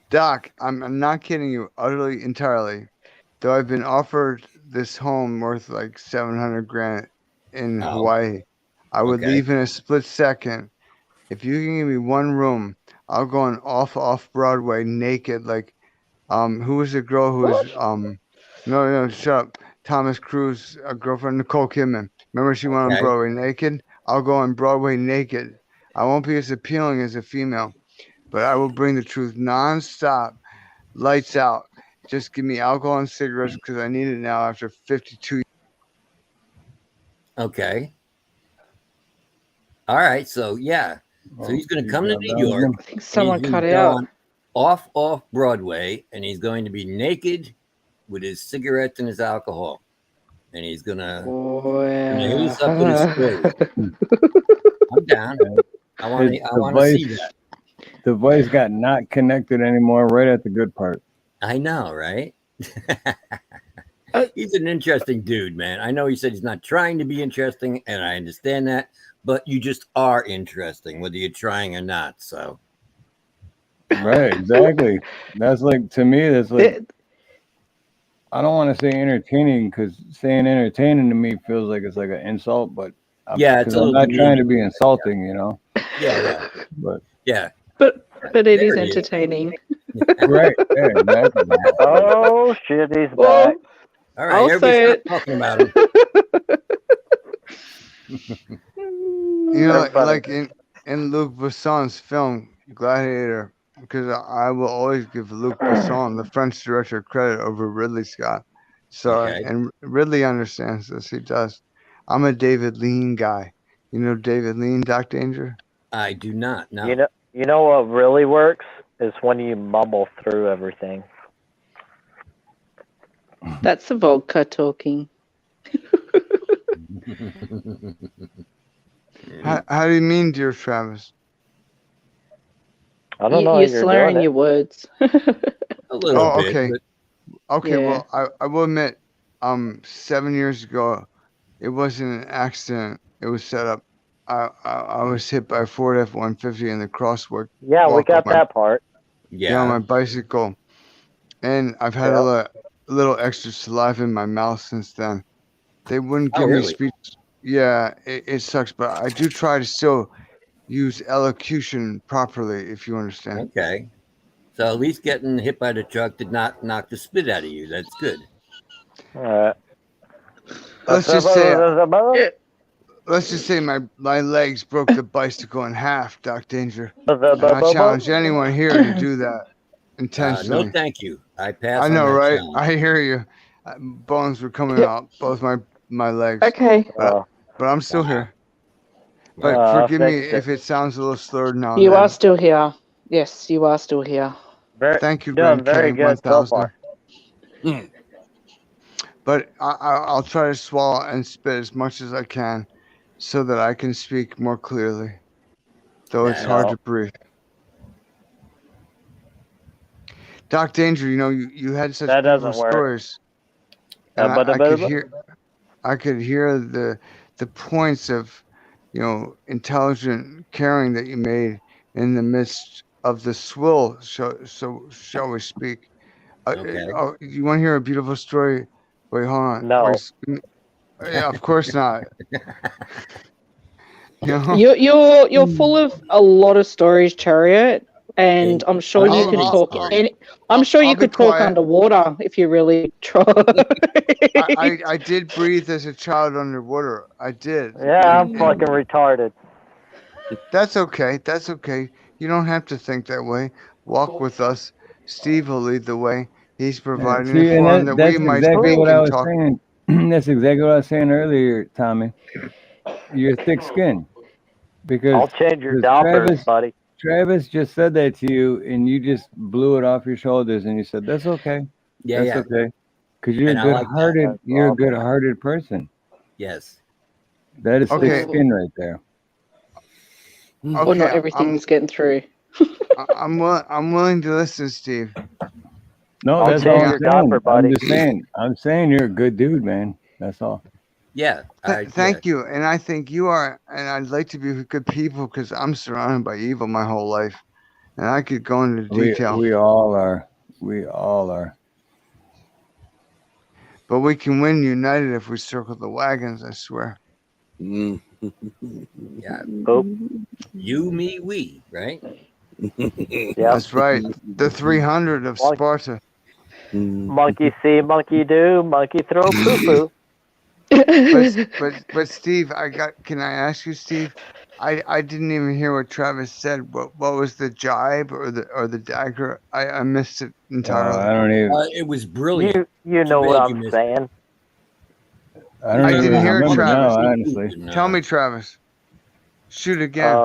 [SPEAKER 12] Doc, I'm not kidding you utterly, entirely. Though I've been offered this home worth like $700,000 in Hawaii, I would leave in a split second. If you can give me one room, I'll go on off Broadway naked. Like, who was the girl who was no, shut up. Thomas Cruise, girlfriend Nicole Kidman. Remember she went on Broadway naked? I'll go on Broadway naked. I won't be as appealing as a female, but I will bring the truth nonstop, lights out. Just give me alcohol and cigarettes because I need it now after 52 years.
[SPEAKER 17] Okay. All right. So, yeah. So he's going to come to New York.
[SPEAKER 16] I think someone cut out.
[SPEAKER 17] Off Broadway, and he's going to be naked with his cigarettes and his alcohol. And he's going to hit us up with his story. I'm down. I want to see that.
[SPEAKER 2] The voice got not connected anymore right at the good part.
[SPEAKER 17] I know, right? He's an interesting dude, man. I know he said he's not trying to be interesting, and I understand that, but you just are interesting, whether you're trying or not. So,
[SPEAKER 2] right, exactly. That's like, to me, that's like, I don't want to say entertaining because saying entertaining to me feels like it's like an insult, but
[SPEAKER 17] it's
[SPEAKER 2] I'm not trying to be insulting, you know.
[SPEAKER 17] Yeah.
[SPEAKER 2] But
[SPEAKER 17] yeah.
[SPEAKER 16] But it is entertaining.
[SPEAKER 2] Right. Yeah, exactly.
[SPEAKER 10] Oh shit, he's back.
[SPEAKER 17] All right, everybody's talking about him.
[SPEAKER 12] You know, like in Luc Besson's film Gladiator, because I will always give Luc Besson, the French director, credit over Ridley Scott. So, and Ridley understands this. He does. I'm a David Lean guy. You know David Lean, Doc Danger?
[SPEAKER 17] I do not. No.
[SPEAKER 10] You know what really works is when you mumble through everything.
[SPEAKER 16] That's the vodka talking.
[SPEAKER 12] How do you mean, dear Travis?
[SPEAKER 10] I don't know.
[SPEAKER 16] You're slurring your words.
[SPEAKER 17] A little bit.
[SPEAKER 12] Okay.
[SPEAKER 17] But...
[SPEAKER 12] Okay,
[SPEAKER 16] Yeah.
[SPEAKER 12] well, I will admit, 7 years ago, it wasn't an accident. It was set up. I was hit by a Ford F-150 in the crosswalk.
[SPEAKER 10] Yeah, we
[SPEAKER 12] walk
[SPEAKER 10] got
[SPEAKER 12] on my,
[SPEAKER 10] that part.
[SPEAKER 12] on my bicycle, and I've had a little extra saliva in my mouth since then. They wouldn't give me
[SPEAKER 17] really?
[SPEAKER 12] speech. Yeah, it sucks, but I do try to still use elocution properly, if you understand.
[SPEAKER 17] Okay. So at least getting hit by the truck did not knock the spit out of you. That's good.
[SPEAKER 10] All right.
[SPEAKER 12] Let's just say my legs broke the bicycle in half, Doc Danger. And I challenge anyone here to do that intentionally.
[SPEAKER 17] No, thank you. I pass.
[SPEAKER 12] I know,
[SPEAKER 17] on that
[SPEAKER 12] right?
[SPEAKER 17] challenge.
[SPEAKER 12] I hear you. Bones were coming out, both my legs.
[SPEAKER 16] Okay.
[SPEAKER 12] But I'm still here. But forgive me if it sounds a little slurred now.
[SPEAKER 16] You are still here. Yes, you are still here.
[SPEAKER 12] Thank you,
[SPEAKER 10] doing
[SPEAKER 12] Grand
[SPEAKER 10] very
[SPEAKER 12] K
[SPEAKER 10] good so
[SPEAKER 12] 1000.
[SPEAKER 10] far.
[SPEAKER 12] But I'll try to swallow and spit as much as I can so that I can speak more clearly, though it's hard to breathe. Doc Danger, you had such
[SPEAKER 10] That
[SPEAKER 12] beautiful
[SPEAKER 10] doesn't work.
[SPEAKER 12] stories, and I could hear the points of, intelligent caring that you made in the midst of the swill. So shall we speak?
[SPEAKER 17] Okay.
[SPEAKER 12] You want to hear a beautiful story? Wait, hold on.
[SPEAKER 10] No.
[SPEAKER 12] Yeah, of course not.
[SPEAKER 16] You're full of a lot of stories, Chariot, and I'm sure you could talk. I'm sure you could talk underwater if you really try.
[SPEAKER 12] I did breathe as a child underwater. I did.
[SPEAKER 10] Yeah, I'm fucking retarded.
[SPEAKER 12] That's okay. That's okay. You don't have to think that way. Walk with us. Steve will lead the way. He's providing
[SPEAKER 2] See,
[SPEAKER 12] a
[SPEAKER 2] and
[SPEAKER 12] forum that we
[SPEAKER 2] that's
[SPEAKER 12] might
[SPEAKER 2] exactly
[SPEAKER 12] speak
[SPEAKER 2] what I
[SPEAKER 12] and
[SPEAKER 2] was
[SPEAKER 12] talk.
[SPEAKER 2] saying. That's exactly what I was saying earlier, Tommy. You're thick skinned because
[SPEAKER 10] I'll change your diapers, buddy.
[SPEAKER 2] Travis just said that to you, and you just blew it off your shoulders, and you said, "That's okay.
[SPEAKER 17] Yeah,
[SPEAKER 2] That's okay," because you're
[SPEAKER 17] And
[SPEAKER 2] a
[SPEAKER 17] I like that.
[SPEAKER 2] good-hearted. You're a good-hearted person.
[SPEAKER 17] Yes.
[SPEAKER 2] That is
[SPEAKER 12] Okay.
[SPEAKER 2] thick skin right there.
[SPEAKER 16] Well, not everything's getting through.
[SPEAKER 12] I'm willing to listen, Steve.
[SPEAKER 2] No, that's all I'm saying. I'm saying you're a good dude, man. That's all.
[SPEAKER 17] Yeah.
[SPEAKER 12] Thank you, and I think you are, and I'd like to be with good people because I'm surrounded by evil my whole life, and I could go into detail.
[SPEAKER 2] We all are. We all are.
[SPEAKER 12] But we can win united if we circle the wagons. I swear.
[SPEAKER 17] Yeah. You, me, we. Right.
[SPEAKER 12] That's right. The 300 of Sparta.
[SPEAKER 10] Monkey see, monkey do, monkey throw poo poo.
[SPEAKER 12] But Steve, can I ask you, Steve? I didn't even hear what Travis said. What was the jibe or the dagger? I missed it entirely.
[SPEAKER 2] I don't even.
[SPEAKER 17] It was brilliant.
[SPEAKER 10] You know what I'm saying.
[SPEAKER 12] I didn't hear
[SPEAKER 2] remember
[SPEAKER 12] Travis.
[SPEAKER 2] now, honestly.
[SPEAKER 12] Tell me, Travis. Shoot again.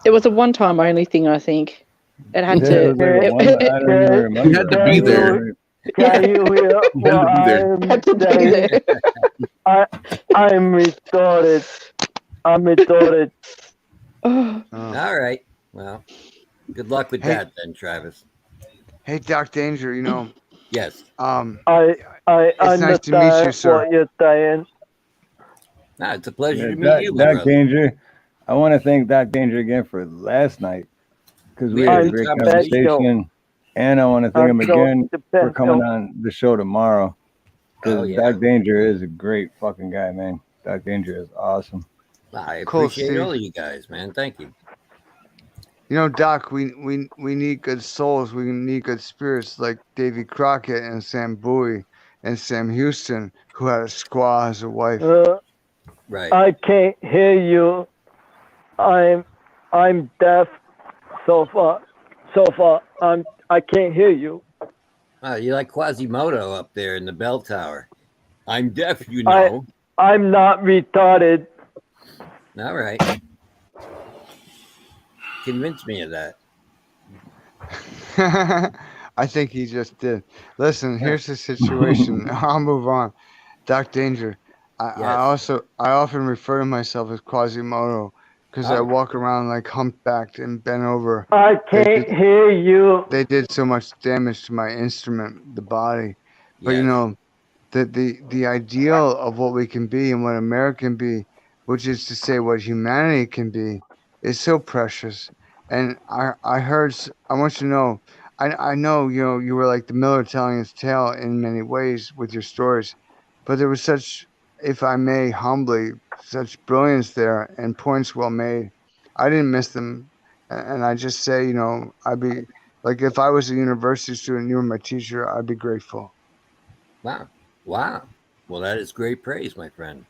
[SPEAKER 16] It was a one-time only thing, I think. It had to.
[SPEAKER 2] I don't even remember.
[SPEAKER 4] You had to be there.
[SPEAKER 10] Can you hear what I'm saying? I'm retarded. I'm retarded.
[SPEAKER 17] All right. Well, good luck with that then, Travis.
[SPEAKER 12] Hey, Doc Danger.
[SPEAKER 17] Yes.
[SPEAKER 10] I
[SPEAKER 12] it's nice to meet you, sir.
[SPEAKER 10] What you're saying.
[SPEAKER 17] Nah, it's a pleasure to meet you, my
[SPEAKER 2] Doc
[SPEAKER 17] brother.
[SPEAKER 2] Danger. I want to thank Doc Danger again for last night because we had a great conversation, and I want to thank him again for coming on the show tomorrow because Doc Danger is a great fucking guy, man. Doc Danger is awesome.
[SPEAKER 17] I
[SPEAKER 12] Cool,
[SPEAKER 17] appreciate
[SPEAKER 12] Steve.
[SPEAKER 17] all of you guys, man. Thank you.
[SPEAKER 12] Doc, we need good souls. We need good spirits like Davy Crockett and Sam Bowie and Sam Houston, who had a squaw as a wife.
[SPEAKER 17] Right.
[SPEAKER 10] I can't hear you. I'm deaf. So far, I can't hear you.
[SPEAKER 17] You like Quasimodo up there in the bell tower. I'm deaf, you know.
[SPEAKER 10] I'm not retarded.
[SPEAKER 17] All right. Convince me of that.
[SPEAKER 12] I think he just did. Listen, here's the situation. I'll move on. Doc Danger. I often refer to myself as Quasimodo because I walk around like humpbacked and bent over.
[SPEAKER 10] I can't hear you.
[SPEAKER 12] They did so much damage to my instrument, the body. But the ideal of what we can be and what America can be, which is to say what humanity can be, is so precious. And I heard, I want you to know, I know, you were like the Miller telling his tale in many ways with your stories, but there was such, if I may humbly, such brilliance there and points well made. I didn't miss them. And I just say, I'd be like, if I was a university student, you were my teacher, I'd be grateful.
[SPEAKER 17] Wow. Wow. Well, that is great praise, my friend.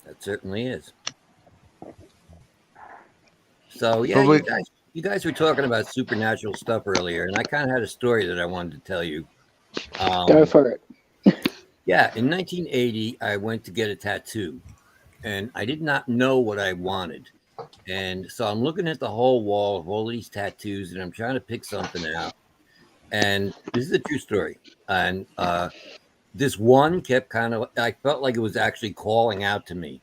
[SPEAKER 17] That certainly is. So yeah, you guys were talking about supernatural stuff earlier, and I kind of had a story that I wanted to tell you.
[SPEAKER 16] Go for it.
[SPEAKER 17] Yeah, in 1980, I went to get a tattoo, and I did not know what I wanted. And so I'm looking at the whole wall of all these tattoos, and I'm trying to pick something out. And this is a true story. And this one kept I felt like it was actually calling out to me.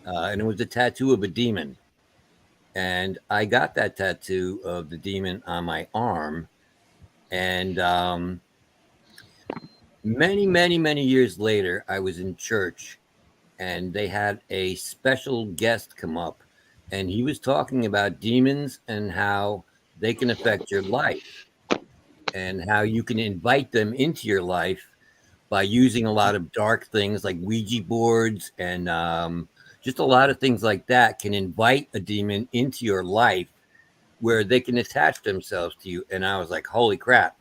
[SPEAKER 17] And it was a tattoo of a demon. And I got that tattoo of the demon on my arm. And many years later, I was in church and they had a special guest come up. And he was talking about demons and how they can affect your life and how you can invite them into your life by using a lot of dark things like Ouija boards and just a lot of things like that can invite a demon into your life where they can attach themselves to you. And I was like, holy crap.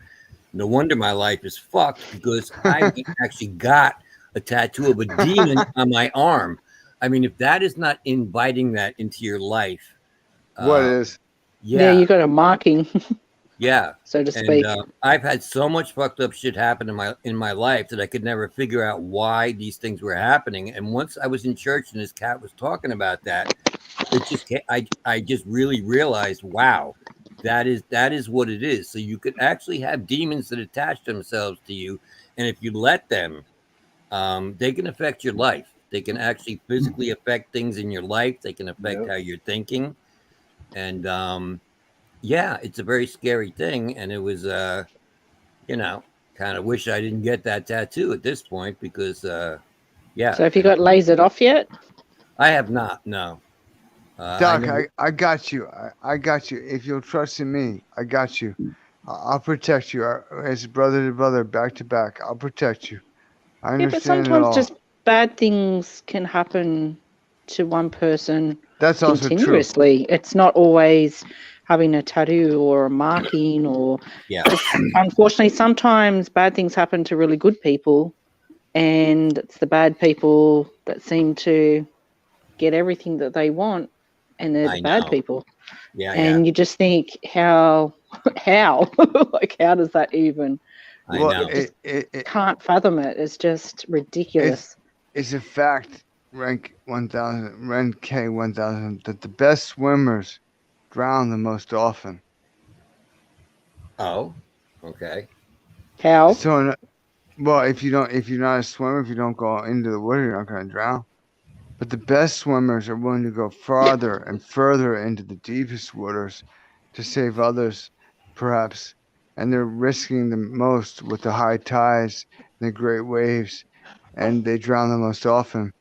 [SPEAKER 17] No wonder my life is fucked because I actually got a tattoo of a demon on my arm. I mean, if that is not inviting that into your life.
[SPEAKER 12] What is?
[SPEAKER 16] Yeah, you got a marking.
[SPEAKER 17] Yeah,
[SPEAKER 16] so to speak.
[SPEAKER 17] And, I've had so much fucked up shit happen in my life that I could never figure out why these things were happening. And once I was in church and this cat was talking about that, it just I just really realized, wow, that is what it is. So you could actually have demons that attach themselves to you, and if you let them, they can affect your life. They can actually physically affect things in your life. They can affect how you're thinking, and yeah, it's a very scary thing. And it was, kind of wish I didn't get that tattoo at this point because, yeah.
[SPEAKER 16] So have you got lasered off yet?
[SPEAKER 17] I have not, no.
[SPEAKER 12] Doc, I got you. I got you. If you'll trust in me, I got you. I'll protect you as brother to brother, back to back. I'll protect you. I understand
[SPEAKER 16] but sometimes just bad things can happen to one person.
[SPEAKER 12] That's also
[SPEAKER 16] continuously. True. It's not always having a tattoo or a marking or unfortunately sometimes bad things happen to really good people and it's the bad people that seem to get everything that they want and they're the bad people. And you just think how like how does that even can't fathom it. It's just ridiculous.
[SPEAKER 12] It's a fact, Ren K1000, that the best swimmers drown the most often.
[SPEAKER 17] Oh, okay.
[SPEAKER 16] How?
[SPEAKER 12] So, well, if you're not a swimmer, if you don't go into the water, you're not going to drown. But the best swimmers are willing to go farther and further into the deepest waters to save others, perhaps. And they're risking the most with the high tides and the great waves, and they drown the most often.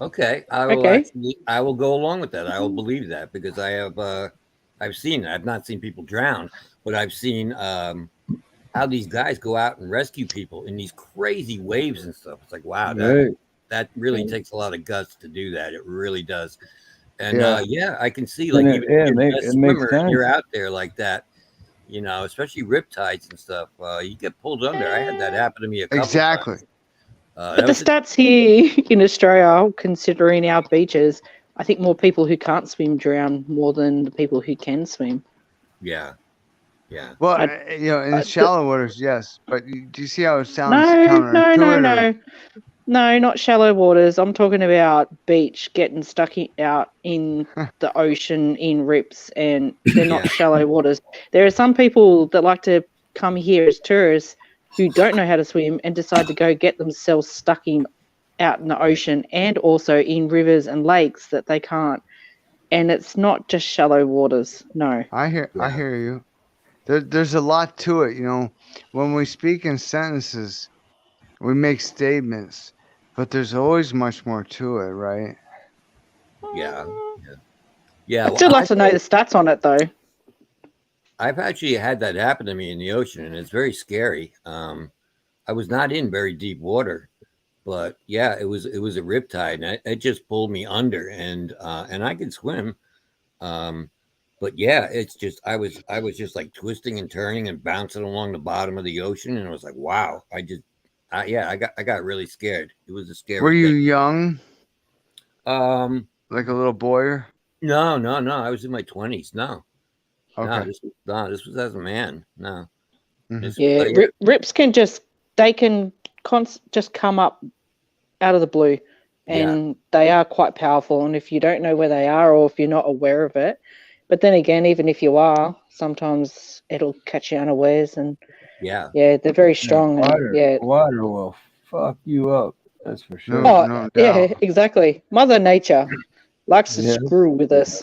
[SPEAKER 17] Okay, I will go along with that. I will believe that because I've seen it. I've not seen people drown, but I've seen how these guys go out and rescue people in these crazy waves and stuff. It's like, wow, that really takes a lot of guts to do that. It really does. And I can see like even if you're a swimmer and you're out there like that, especially riptides and stuff, you get pulled under. I had that happen to me a couple times.
[SPEAKER 16] But the stats here in Australia, considering our beaches, I think more people who can't swim drown more than the people who can swim.
[SPEAKER 17] Yeah.
[SPEAKER 12] Well, in the shallow waters, yes. But do you see how it sounds counterintuitive?
[SPEAKER 16] No, not shallow waters. I'm talking about beach getting stuck out in the ocean in rips, and they're not shallow waters. There are some people that like to come here as tourists who don't know how to swim and decide to go get themselves stuck out in the ocean and also in rivers and lakes that they can't. And it's not just shallow waters. No.
[SPEAKER 12] I hear you. There's a lot to it, When we speak in sentences, We make statements, but there's always much more to it, right?
[SPEAKER 17] Yeah. Yeah.
[SPEAKER 16] I'd
[SPEAKER 17] Well,
[SPEAKER 16] still like to know the stats on it, though.
[SPEAKER 17] I've actually had that happen to me in the ocean, and it's very scary. I was not in very deep water, but yeah, it was a riptide, and it just pulled me under, and I could swim, but yeah, it's just I was just like twisting and turning and bouncing along the bottom of the ocean, and I was like, wow, I got really scared. It was a
[SPEAKER 12] Were
[SPEAKER 17] scary
[SPEAKER 12] you
[SPEAKER 17] thing.
[SPEAKER 12] young,
[SPEAKER 17] Um,
[SPEAKER 12] like a little boy? Or?
[SPEAKER 17] no, I was in my 20s. No,
[SPEAKER 12] Okay.
[SPEAKER 17] this was as a man. No.
[SPEAKER 16] Yeah, rips can just just come up out of the blue, and they are quite powerful. And if you don't know where they are, or if you're not aware of it, but then again, even if you are, sometimes it'll catch you unawares. And
[SPEAKER 17] yeah,
[SPEAKER 16] they're very strong. And
[SPEAKER 2] Water will fuck you up. That's for sure.
[SPEAKER 12] No
[SPEAKER 16] yeah,
[SPEAKER 12] doubt.
[SPEAKER 16] exactly. Mother Nature likes to
[SPEAKER 2] Yeah.
[SPEAKER 16] screw with us.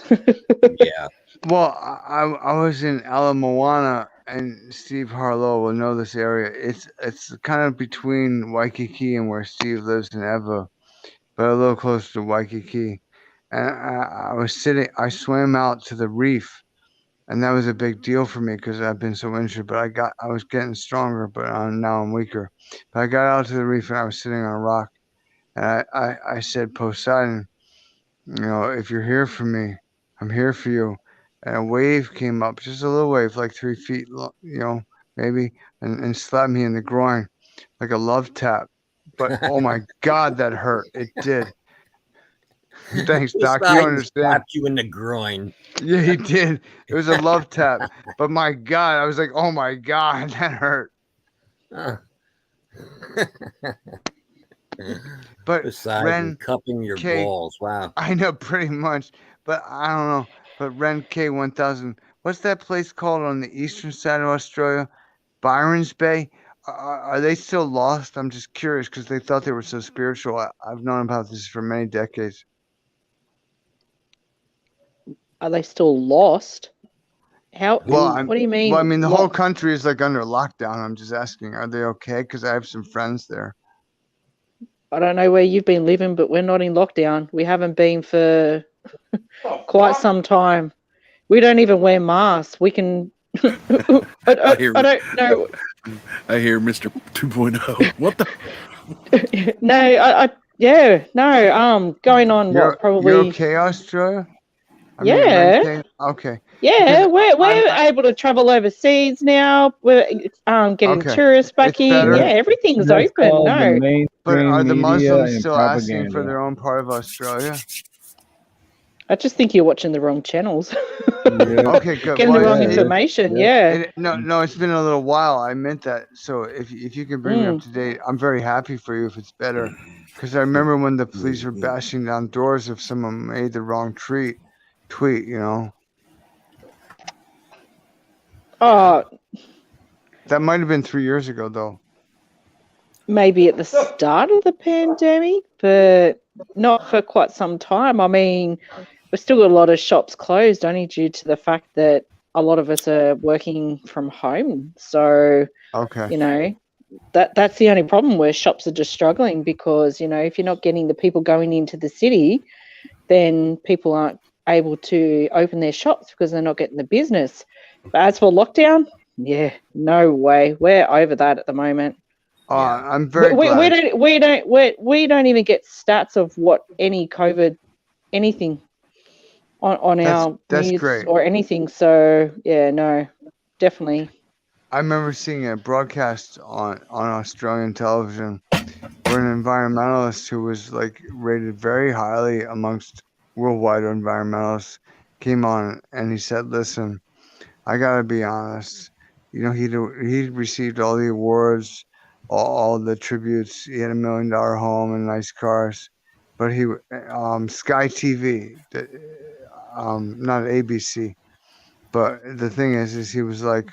[SPEAKER 17] Yeah.
[SPEAKER 12] Well, I was in Ala Moana, and Steve Harloha will know this area. It's kind of between Waikiki and where Steve lives in Ewa, but a little closer to Waikiki. And I was sitting. I swam out to the reef, and that was a big deal for me because I've been so injured. But I was getting stronger, but now I'm weaker. But I got out to the reef, and I was sitting on a rock, and I said, Poseidon, if you're here for me, I'm here for you. And a wave came up, just a little wave, like 3 feet, maybe, and slapped me in the groin like a love tap. But oh my God, that hurt. It did. Thanks, Doc. You
[SPEAKER 17] Poseidon
[SPEAKER 12] understand?
[SPEAKER 17] slapped you in the groin.
[SPEAKER 12] Yeah, he did. It was a love tap. But my God, I was like, oh my God, that hurt. But
[SPEAKER 17] Poseidon
[SPEAKER 12] Ren
[SPEAKER 17] cupping your
[SPEAKER 12] K,
[SPEAKER 17] balls. Wow.
[SPEAKER 12] I know pretty much, but I don't know. But Ren K 1000, what's that place called on the eastern side of Australia? Byron's Bay. Are they still lost? I'm just curious because they thought they were so spiritual. I've known about this for many decades.
[SPEAKER 16] Are they still lost? How?
[SPEAKER 12] Well,
[SPEAKER 16] what do you mean?
[SPEAKER 12] Well, I mean, the whole country is like under lockdown. I'm just asking, are they okay? Because I have some friends there.
[SPEAKER 16] I don't know where you've been living, but we're not in lockdown. We haven't been for quite some time. We don't even wear masks. We can. I don't know.
[SPEAKER 4] I hear Mr. 2.0. What the?
[SPEAKER 16] No. Going on what? Probably.
[SPEAKER 12] You're okay, Australia?
[SPEAKER 16] Yeah.
[SPEAKER 12] Okay.
[SPEAKER 16] Yeah, we're able to travel overseas now. We're getting tourists back in.
[SPEAKER 12] better.
[SPEAKER 16] Yeah, everything's
[SPEAKER 2] That's
[SPEAKER 16] open.
[SPEAKER 2] called the
[SPEAKER 16] No.
[SPEAKER 2] mainstream
[SPEAKER 12] But are the
[SPEAKER 2] media
[SPEAKER 12] Muslims
[SPEAKER 2] and
[SPEAKER 12] still asking for
[SPEAKER 2] propaganda.
[SPEAKER 12] their own part of Australia?
[SPEAKER 16] I just think you're watching the wrong channels.
[SPEAKER 12] Okay, good.
[SPEAKER 16] Getting the wrong information. Yeah.
[SPEAKER 12] No, it's been a little while. I meant that. So if you can bring me up to date, I'm very happy for you if it's better. Because I remember when the police were bashing down doors if someone made the wrong tweet. That might have been 3 years ago, though.
[SPEAKER 16] Maybe at the start of the pandemic, but not for quite some time. I mean, we've still got a lot of shops closed only due to the fact that a lot of us are working from home. So, that's the only problem where shops are just struggling because, if you're not getting the people going into the city, then people aren't able to open their shops because they're not getting the business. But as for lockdown, yeah, no way. We're over that at the moment.
[SPEAKER 12] I'm very glad.
[SPEAKER 16] We don't even get stats of what any COVID anything on our news
[SPEAKER 12] great.
[SPEAKER 16] or anything. So yeah, no, definitely.
[SPEAKER 12] I remember seeing a broadcast on Australian television where an environmentalist who was like rated very highly amongst worldwide environmentalists came on and he said, "Listen, I gotta be honest. He received all the awards, all the tributes. He had $1 million home and nice cars, but he Sky TV, not ABC. But the thing is he was like,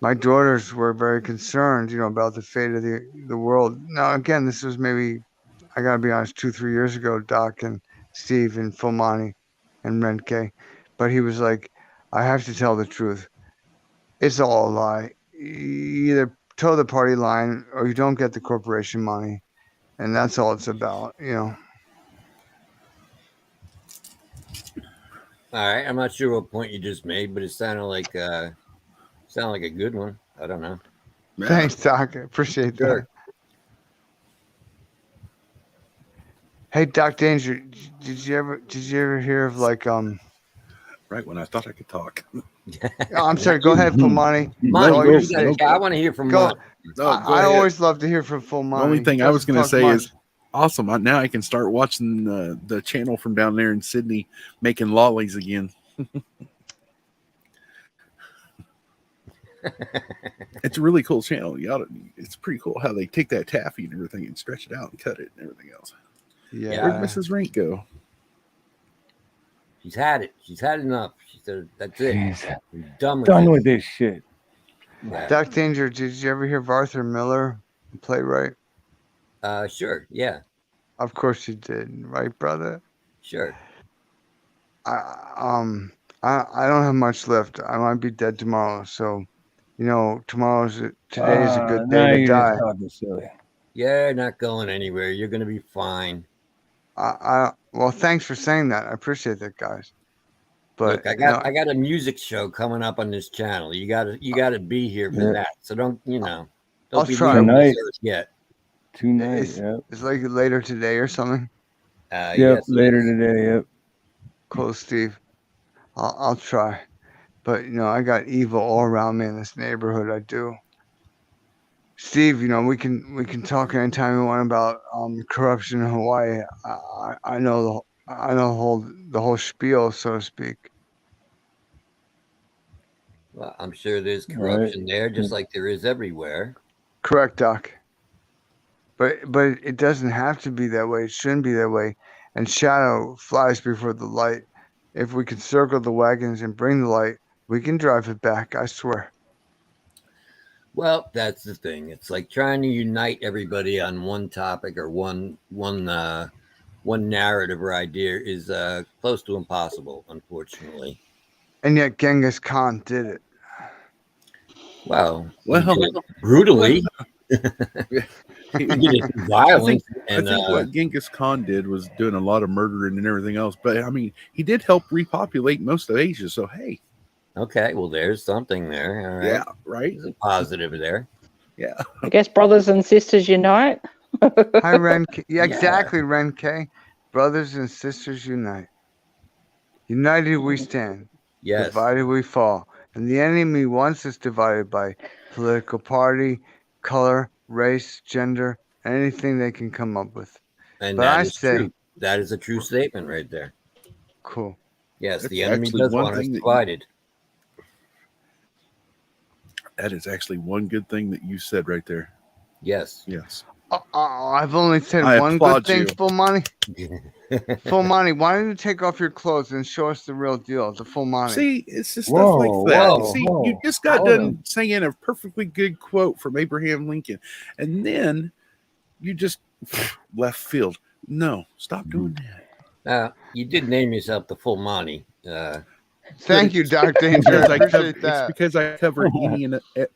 [SPEAKER 12] my daughters were very concerned, about the fate of the world. Now, again, this was maybe, I gotta be honest, 2-3 years ago, Doc and Steve and Fulmani and Renke. But he was like, I have to tell the truth. It's all a lie. Either toe the party line, or you don't get the corporation money, and that's all it's about.
[SPEAKER 17] All right, I'm not sure what point you just made, but it sounded like a good one. I don't know.
[SPEAKER 12] Thanks, Doc. I appreciate that. Hey, Doc Danger, did you ever hear of like
[SPEAKER 4] Right when I thought I could talk.
[SPEAKER 12] I'm sorry. Go ahead, Full Monty.
[SPEAKER 17] Monty, I want to hear from Monty.
[SPEAKER 12] I always love to hear from Full Monty.
[SPEAKER 4] The only thing I was going to
[SPEAKER 12] Doesn't
[SPEAKER 4] say
[SPEAKER 12] talk
[SPEAKER 4] is, awesome. Now I can start watching the channel from down there in Sydney making lollies again. It's a really cool channel. It's pretty cool how they take that taffy and everything and stretch it out and cut it and everything else.
[SPEAKER 12] Yeah.
[SPEAKER 4] Where'd Mrs. Rank go?
[SPEAKER 17] She's had it. She's had enough. She said, "That's it. We're done
[SPEAKER 2] with this shit."
[SPEAKER 17] Yeah.
[SPEAKER 12] Doc Danger, did you ever hear of Arthur Miller, the playwright?
[SPEAKER 17] Sure. Yeah.
[SPEAKER 12] Of course you did, right, brother?
[SPEAKER 17] Sure.
[SPEAKER 12] I don't have much left. I might be dead tomorrow, so today is a good
[SPEAKER 2] now
[SPEAKER 12] day to
[SPEAKER 2] you're
[SPEAKER 12] die.
[SPEAKER 2] just talking silly.
[SPEAKER 17] You're not going anywhere. You're going to be fine.
[SPEAKER 12] Well, thanks for saying that. I appreciate that, guys. But
[SPEAKER 17] look, I got a music show coming up on this channel. You gotta be here for that. So don't
[SPEAKER 12] I'll
[SPEAKER 17] be
[SPEAKER 12] try
[SPEAKER 17] tonight yet.
[SPEAKER 2] Tonight,
[SPEAKER 12] It's like later today or something.
[SPEAKER 2] Yep, later today. Yep.
[SPEAKER 12] Cool, Steve. I'll try, but I got evil all around me in this neighborhood. I do. Steve, we can talk anytime we want about corruption in Hawaii. I know the whole spiel, so to speak.
[SPEAKER 17] Well, I'm sure there's corruption there, just like there is everywhere.
[SPEAKER 12] Correct, Doc. But it doesn't have to be that way. It shouldn't be that way. And shadow flies before the light. If we can circle the wagons and bring the light, we can drive it back. I swear.
[SPEAKER 17] Well, that's the thing. It's like trying to unite everybody on one topic or one narrative or idea is close to impossible, unfortunately.
[SPEAKER 12] And yet Genghis Khan did it.
[SPEAKER 17] Well, brutally. Violence.
[SPEAKER 4] I think what Genghis Khan did was doing a lot of murdering and everything else. But I mean, he did help repopulate most of Asia. So hey.
[SPEAKER 17] Okay, well, there's something there. All right.
[SPEAKER 4] Yeah, right.
[SPEAKER 17] There's a positive there.
[SPEAKER 4] Yeah.
[SPEAKER 16] I guess brothers and sisters unite.
[SPEAKER 12] Hi, Ren. Yeah, exactly, Ren K. Brothers and sisters unite. United we stand.
[SPEAKER 17] Yes.
[SPEAKER 12] Divided we fall. And the enemy wants us divided by political party, color, race, gender, anything they can come up with.
[SPEAKER 17] And
[SPEAKER 12] but
[SPEAKER 17] that
[SPEAKER 12] I
[SPEAKER 17] is
[SPEAKER 12] say,
[SPEAKER 17] true. That is a true statement right there.
[SPEAKER 12] Cool.
[SPEAKER 17] Yes,
[SPEAKER 4] That's
[SPEAKER 17] the enemy
[SPEAKER 4] actually
[SPEAKER 17] does
[SPEAKER 4] one
[SPEAKER 17] want us
[SPEAKER 4] thing that
[SPEAKER 17] divided.
[SPEAKER 4] That is actually one good thing that you said right there.
[SPEAKER 17] Yes.
[SPEAKER 4] Yes.
[SPEAKER 12] I've only said
[SPEAKER 4] I
[SPEAKER 12] one good
[SPEAKER 4] applaud
[SPEAKER 12] thing,
[SPEAKER 4] you.
[SPEAKER 12] Full Monty. Full Monty, why don't you take off your clothes and show us the real deal, the Full Monty?
[SPEAKER 4] See, it's just stuff like that. You just got done saying a perfectly good quote from Abraham Lincoln, and then you just left field. No, stop doing that.
[SPEAKER 17] You did name yourself the Full Monty.
[SPEAKER 12] Thank you, Dr. Danger. I appreciate that.
[SPEAKER 4] It's because I cover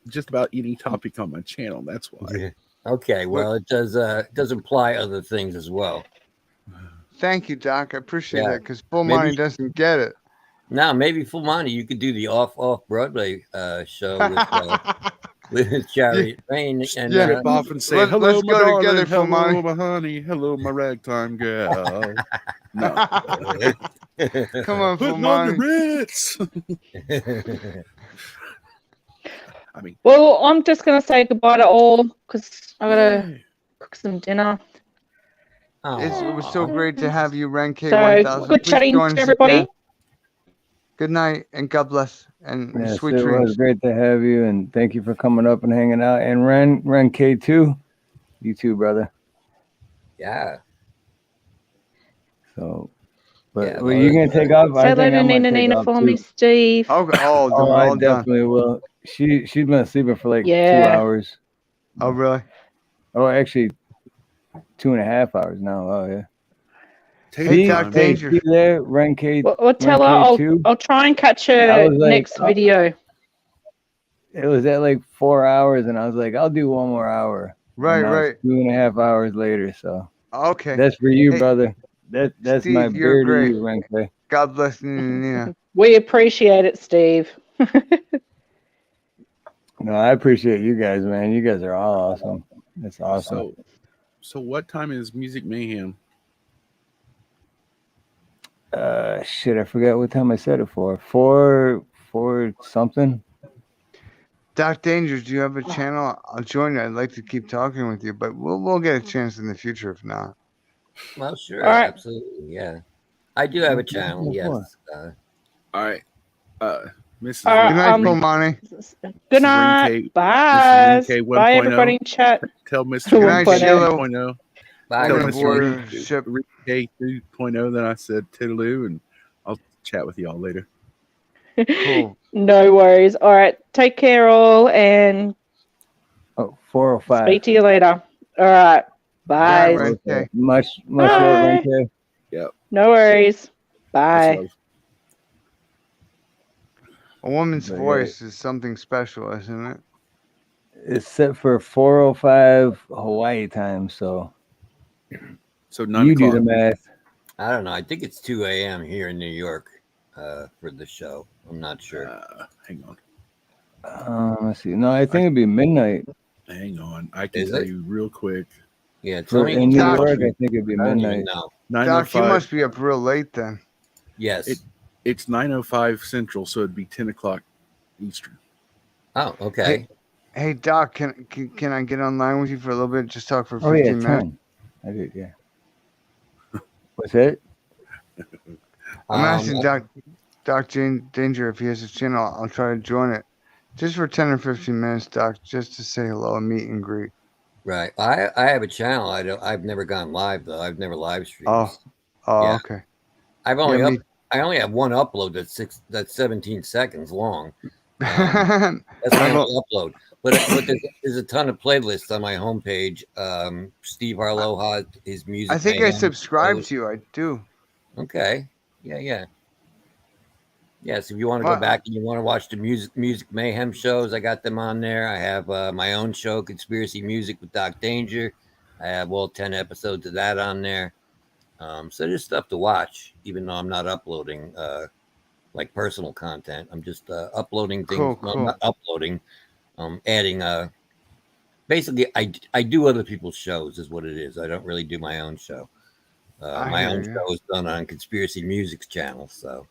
[SPEAKER 4] just about any topic on my channel. That's why.
[SPEAKER 17] Okay, well, it does imply other things as well.
[SPEAKER 12] Thank you, Doc. I appreciate
[SPEAKER 17] Yeah.
[SPEAKER 12] that because Full Monty doesn't get it.
[SPEAKER 17] Now, maybe Full Monty, you could do the off Broadway show with Chariot Rain and
[SPEAKER 4] Strip off and say, "Hello,
[SPEAKER 12] let's
[SPEAKER 4] my
[SPEAKER 12] go
[SPEAKER 4] darling.
[SPEAKER 12] together, Full
[SPEAKER 4] Hello,
[SPEAKER 12] Monty.
[SPEAKER 4] my honey. Hello, my ragtime girl." No.
[SPEAKER 12] Come on, Full
[SPEAKER 4] Putting on the
[SPEAKER 12] Monty.
[SPEAKER 4] Ritz. I mean,
[SPEAKER 16] Well, I'm just going to say goodbye to all because I got to cook some dinner.
[SPEAKER 12] It was so great to have you, Ren K.
[SPEAKER 16] So
[SPEAKER 12] 1000.
[SPEAKER 16] good
[SPEAKER 12] Please
[SPEAKER 16] chatting
[SPEAKER 12] join
[SPEAKER 16] to
[SPEAKER 12] us
[SPEAKER 16] everybody.
[SPEAKER 12] again. Good night and God bless and
[SPEAKER 2] Yes,
[SPEAKER 12] sweet
[SPEAKER 2] it
[SPEAKER 12] dreams.
[SPEAKER 2] was great to have you, and thank you for coming up and hanging out. And Ren K2, you too, brother.
[SPEAKER 17] Yeah.
[SPEAKER 2] So, but
[SPEAKER 17] Yeah,
[SPEAKER 2] were you gonna take off?
[SPEAKER 16] Say hello to Nina for me, Steve.
[SPEAKER 12] Oh,
[SPEAKER 2] I
[SPEAKER 12] all done.
[SPEAKER 2] definitely will. She's been sleeping for like 2
[SPEAKER 16] Yeah.
[SPEAKER 2] hours.
[SPEAKER 12] Oh, really?
[SPEAKER 2] Oh, actually, 2.5 hours now. Oh, yeah.
[SPEAKER 12] Hey, Doc Danger.
[SPEAKER 2] See there, Ren K.
[SPEAKER 16] Well, tell her
[SPEAKER 2] Ren K2?
[SPEAKER 16] I'll try and catch
[SPEAKER 2] I
[SPEAKER 16] her
[SPEAKER 2] was like,
[SPEAKER 16] next video.
[SPEAKER 2] it was at like 4 hours, and I was like, I'll do one more hour.
[SPEAKER 12] Right,
[SPEAKER 2] and now
[SPEAKER 12] right.
[SPEAKER 2] It's 2.5 hours later, so
[SPEAKER 12] Okay.
[SPEAKER 2] that's for you,
[SPEAKER 12] Hey,
[SPEAKER 2] brother. That's my
[SPEAKER 12] Steve, you're
[SPEAKER 2] beer to
[SPEAKER 12] great.
[SPEAKER 2] you, Renke.
[SPEAKER 12] God bless Nina.
[SPEAKER 16] We appreciate it, Steve.
[SPEAKER 2] No, I appreciate you guys, man. You guys are all awesome. That's awesome.
[SPEAKER 4] So what time is Music Mayhem?
[SPEAKER 2] Shit, I forgot what time I said it for. Four something.
[SPEAKER 12] Doc Danger, do you have a channel? I'll join you. I'd like to keep talking with you, but we'll get a chance in the future if not.
[SPEAKER 17] Well, sure,
[SPEAKER 16] All right.
[SPEAKER 17] absolutely, yeah. I do have a channel, yes.
[SPEAKER 4] All right, Mrs.
[SPEAKER 16] All right,
[SPEAKER 12] Good night,
[SPEAKER 16] um,
[SPEAKER 12] Bomani.
[SPEAKER 16] Good
[SPEAKER 4] Mrs.
[SPEAKER 16] night.
[SPEAKER 4] Renke,
[SPEAKER 16] Bye.
[SPEAKER 4] Mrs. Renke
[SPEAKER 16] Bye,
[SPEAKER 4] 1.0.
[SPEAKER 16] everybody in chat.
[SPEAKER 4] Tell Mr.
[SPEAKER 12] Good night,
[SPEAKER 16] 1.0.
[SPEAKER 12] Sheila.
[SPEAKER 4] 1.0.
[SPEAKER 17] Bye,
[SPEAKER 4] Tell
[SPEAKER 12] Woman of
[SPEAKER 4] Mr.
[SPEAKER 12] Warship.
[SPEAKER 4] Renke 2.0. Then I said Toodaloo, and I'll chat with y'all later.
[SPEAKER 12] Cool.
[SPEAKER 16] No worries. All right. Take care, all, and
[SPEAKER 2] Oh, 4:05.
[SPEAKER 16] speak to you later. All right.
[SPEAKER 12] Bye,
[SPEAKER 16] Bye.
[SPEAKER 12] Renke.
[SPEAKER 2] Much love,
[SPEAKER 16] Bye.
[SPEAKER 2] Renke.
[SPEAKER 4] Yep.
[SPEAKER 16] No worries. Bye.
[SPEAKER 4] Much love.
[SPEAKER 12] A woman's
[SPEAKER 2] But,
[SPEAKER 12] voice is something special, isn't it?
[SPEAKER 2] It's set for 4:05 Hawaii time, so
[SPEAKER 4] So 9
[SPEAKER 2] you do the
[SPEAKER 4] o'clock.
[SPEAKER 2] math.
[SPEAKER 17] I don't know. I think it's 2 a.m. here in New York for the show. I'm not sure.
[SPEAKER 4] Hang on.
[SPEAKER 2] Let's see. No, I think it'd be midnight.
[SPEAKER 4] Hang on. I can
[SPEAKER 17] Is
[SPEAKER 4] tell
[SPEAKER 17] it?
[SPEAKER 4] you real quick.
[SPEAKER 17] Yeah,
[SPEAKER 2] For
[SPEAKER 17] Tony.
[SPEAKER 2] in New
[SPEAKER 12] Doc,
[SPEAKER 2] York, I think it'd be
[SPEAKER 17] I don't even
[SPEAKER 2] midnight.
[SPEAKER 17] know.
[SPEAKER 12] Doc, you
[SPEAKER 4] 9:05.
[SPEAKER 12] must be up real late then.
[SPEAKER 17] Yes.
[SPEAKER 4] It's 9:05 Central, so it'd be 10 o'clock Eastern.
[SPEAKER 17] Oh, okay.
[SPEAKER 12] Hey, Doc, can I get online with you for a little bit? Just talk for
[SPEAKER 2] Oh yeah,
[SPEAKER 12] 15 minutes.
[SPEAKER 2] 10. I did, yeah. What's that?
[SPEAKER 12] I'm asking Doc Danger if he has a channel. I'll try to join it. Just for 10 or 15 minutes, Doc, just to say hello and meet and greet.
[SPEAKER 17] Right. I have a channel. I've never gone live though. I've never live streamed.
[SPEAKER 12] Oh,
[SPEAKER 17] Yeah.
[SPEAKER 12] okay.
[SPEAKER 17] I only have one upload that's 17 seconds long. That's my only upload. But there's a ton of playlists on my homepage. Steve Harloha, his music.
[SPEAKER 12] I think I
[SPEAKER 17] Mayhem
[SPEAKER 12] subscribe
[SPEAKER 17] shows.
[SPEAKER 12] to you. I do.
[SPEAKER 17] Okay. Yeah. So if you want to go back and you want to watch the music mayhem shows, I got them on there. I have my own show, Conspiracy Music with Doc Danger. I have all 10 episodes of that on there. So there's stuff to watch, even though I'm not uploading like personal content. I'm just uploading things.
[SPEAKER 12] Cool,
[SPEAKER 17] Well,
[SPEAKER 12] cool.
[SPEAKER 17] not uploading. Adding. Basically, I do other people's shows, is what it is. I don't really do my own show. My
[SPEAKER 12] hear
[SPEAKER 17] own
[SPEAKER 12] you.
[SPEAKER 17] show is done on Conspiracy Music's channel, so.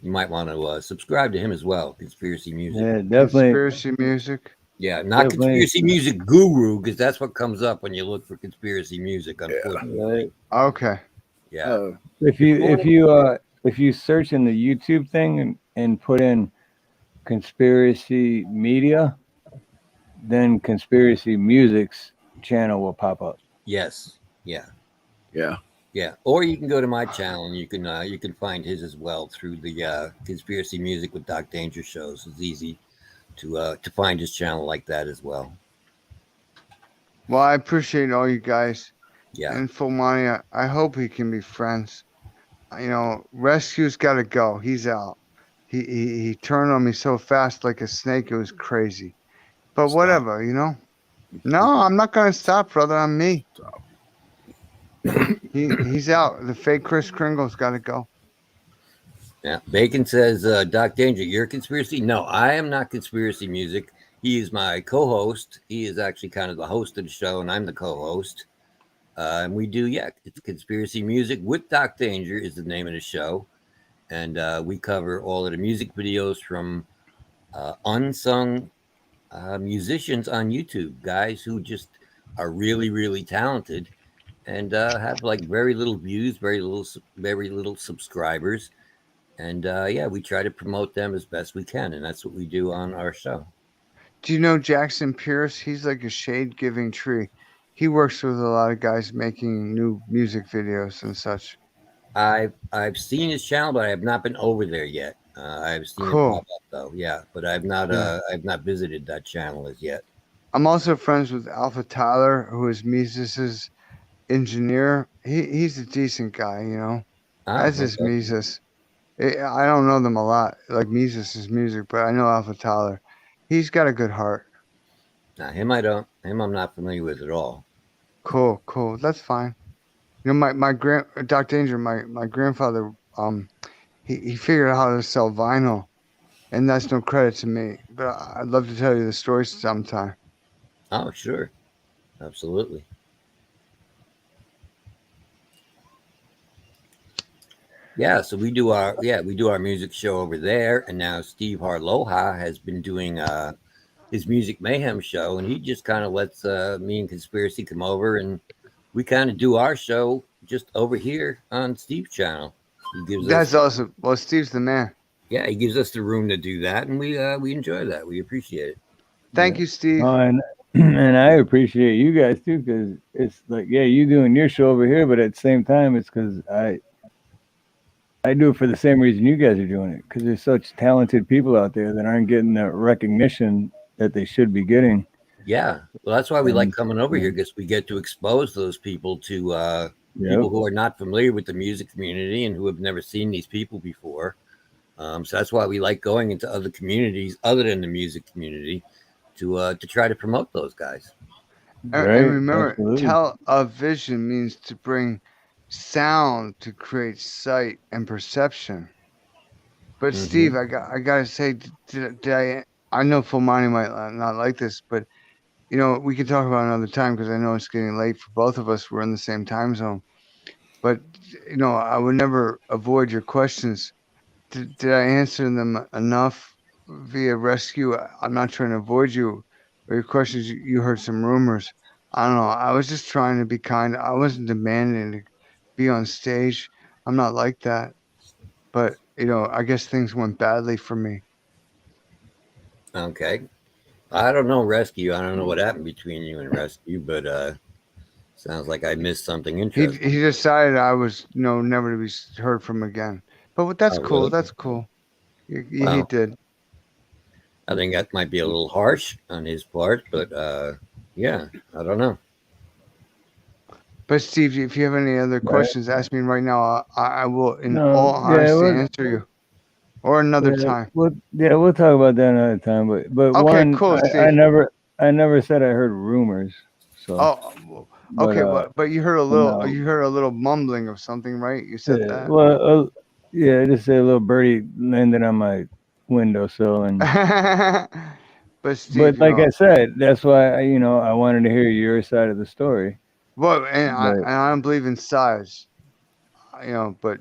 [SPEAKER 17] You might want to subscribe to him as well, Conspiracy Music.
[SPEAKER 2] Yeah, definitely.
[SPEAKER 12] Conspiracy Music.
[SPEAKER 17] Yeah, not
[SPEAKER 2] Definitely.
[SPEAKER 17] Conspiracy Music Guru, because that's what comes up when you look for Conspiracy Music. Unfortunately,
[SPEAKER 2] Right.
[SPEAKER 12] Okay.
[SPEAKER 17] yeah.
[SPEAKER 2] If you search in the YouTube thing and put in Conspiracy Media, then Conspiracy Music's channel will pop up.
[SPEAKER 17] Yes. Yeah.
[SPEAKER 4] Yeah.
[SPEAKER 17] Yeah. Or you can go to my channel and you can find his as well through the Conspiracy Music with Doc Danger shows. It's easy to find his channel like that as well.
[SPEAKER 12] Well, I appreciate all you guys.
[SPEAKER 17] Yeah.
[SPEAKER 12] And Fulmani, I hope he can be friends. You know, Rescue's got to go. He's out. He turned on me so fast like a snake. It was crazy. But whatever, you know. No, I'm not going to stop, brother. I'm me. He's out. The fake Chris Kringle's got to go.
[SPEAKER 17] Yeah. Bacon says, Doc Danger, you're Conspiracy? No, I am not Conspiracy Music. He is my co-host. He is actually kind of the host of the show, and I'm the co-host. And we do, it's Conspiracy Music with Doc Danger is the name of the show. And we cover all of the music videos from unsung musicians on YouTube, guys who just are really, really talented and have like very little views, very little subscribers. And we try to promote them as best we can. And that's what we do on our show.
[SPEAKER 12] Do you know Jackson Pierce? He's like a shade-giving tree. He works with a lot of guys making new music videos and such.
[SPEAKER 17] I've seen his channel, but I have not been over there yet. I've seen it pop up though, but I've not visited that channel as yet.
[SPEAKER 12] I'm also friends with Alpha Tyler, who is Mises's engineer. He's a decent guy, you know. As is Mises. I don't know them a lot, like Mises' music, but I know Alpha Tyler. He's got a good heart.
[SPEAKER 17] Now, him I'm not familiar with at all.
[SPEAKER 12] Cool. That's fine. You know, my Doc Danger, my grandfather, he figured out how to sell vinyl, and that's no credit to me. But I'd love to tell you the story sometime.
[SPEAKER 17] Oh, sure. Absolutely. Yeah, so we do our music show over there, and now Steve Harloha has been doing his Music Mayhem show, and he just kind of lets me and Conspiracy come over, and we kind of do our show just over here on Steve's channel. He gives
[SPEAKER 12] That's
[SPEAKER 17] us,
[SPEAKER 12] awesome. Well, Steve's the man.
[SPEAKER 17] yeah, he gives us the room to do that, and we enjoy that. We appreciate it.
[SPEAKER 12] Thank you, Steve.
[SPEAKER 2] Oh, and I appreciate you guys too, because it's like, yeah, you doing your show over here, but at the same time, it's because I do it for the same reason you guys are doing it, because there's such talented people out there that aren't getting the recognition that they should be getting.
[SPEAKER 17] Yeah, well, that's why we like coming over here, because we get to expose those people to people who are not familiar with the music community and who have never seen these people before. So that's why we like going into other communities other than the music community to try to promote those guys.
[SPEAKER 12] And remember, television means to bring sound to create sight and perception. But Steve, I gotta say, did I know Fulmani might not like this, but you know, we can talk about it another time because I know it's getting late for both of us. We're in the same time zone. But you know, I would never avoid your questions. Did I answer them enough via rescue? I'm not trying to avoid you or your questions. You heard some rumors. I don't know. I was just trying to be kind. I wasn't demanding to be on stage. I'm not like that. But you know, I guess things went badly for me.
[SPEAKER 17] Okay. I don't know, Rescue. I don't know what happened between you and Rescue, but sounds like I missed something interesting.
[SPEAKER 12] He decided I was, you know, never to be heard from again. But that's cool.
[SPEAKER 17] Really?
[SPEAKER 12] That's cool. He
[SPEAKER 17] Well,
[SPEAKER 12] did.
[SPEAKER 17] I think that might be a little harsh on his part, but yeah, I don't know.
[SPEAKER 12] But Steve, if you have any other questions, ask me right now. I will, in all honesty, answer you. Or another time.
[SPEAKER 2] We'll talk about that another time. But
[SPEAKER 12] Okay,
[SPEAKER 2] one,
[SPEAKER 12] cool,
[SPEAKER 2] I
[SPEAKER 12] Steve.
[SPEAKER 2] never said I heard rumors. So.
[SPEAKER 12] Oh, okay. But you heard a little.
[SPEAKER 2] No.
[SPEAKER 12] You heard a little mumbling of something, right? You said that.
[SPEAKER 2] Well, yeah, I just said a little birdie landed on my windowsill, and.
[SPEAKER 12] But Steve,
[SPEAKER 2] like I said, that's why I wanted to hear your side of the story.
[SPEAKER 12] Well, I don't believe in size, you know. But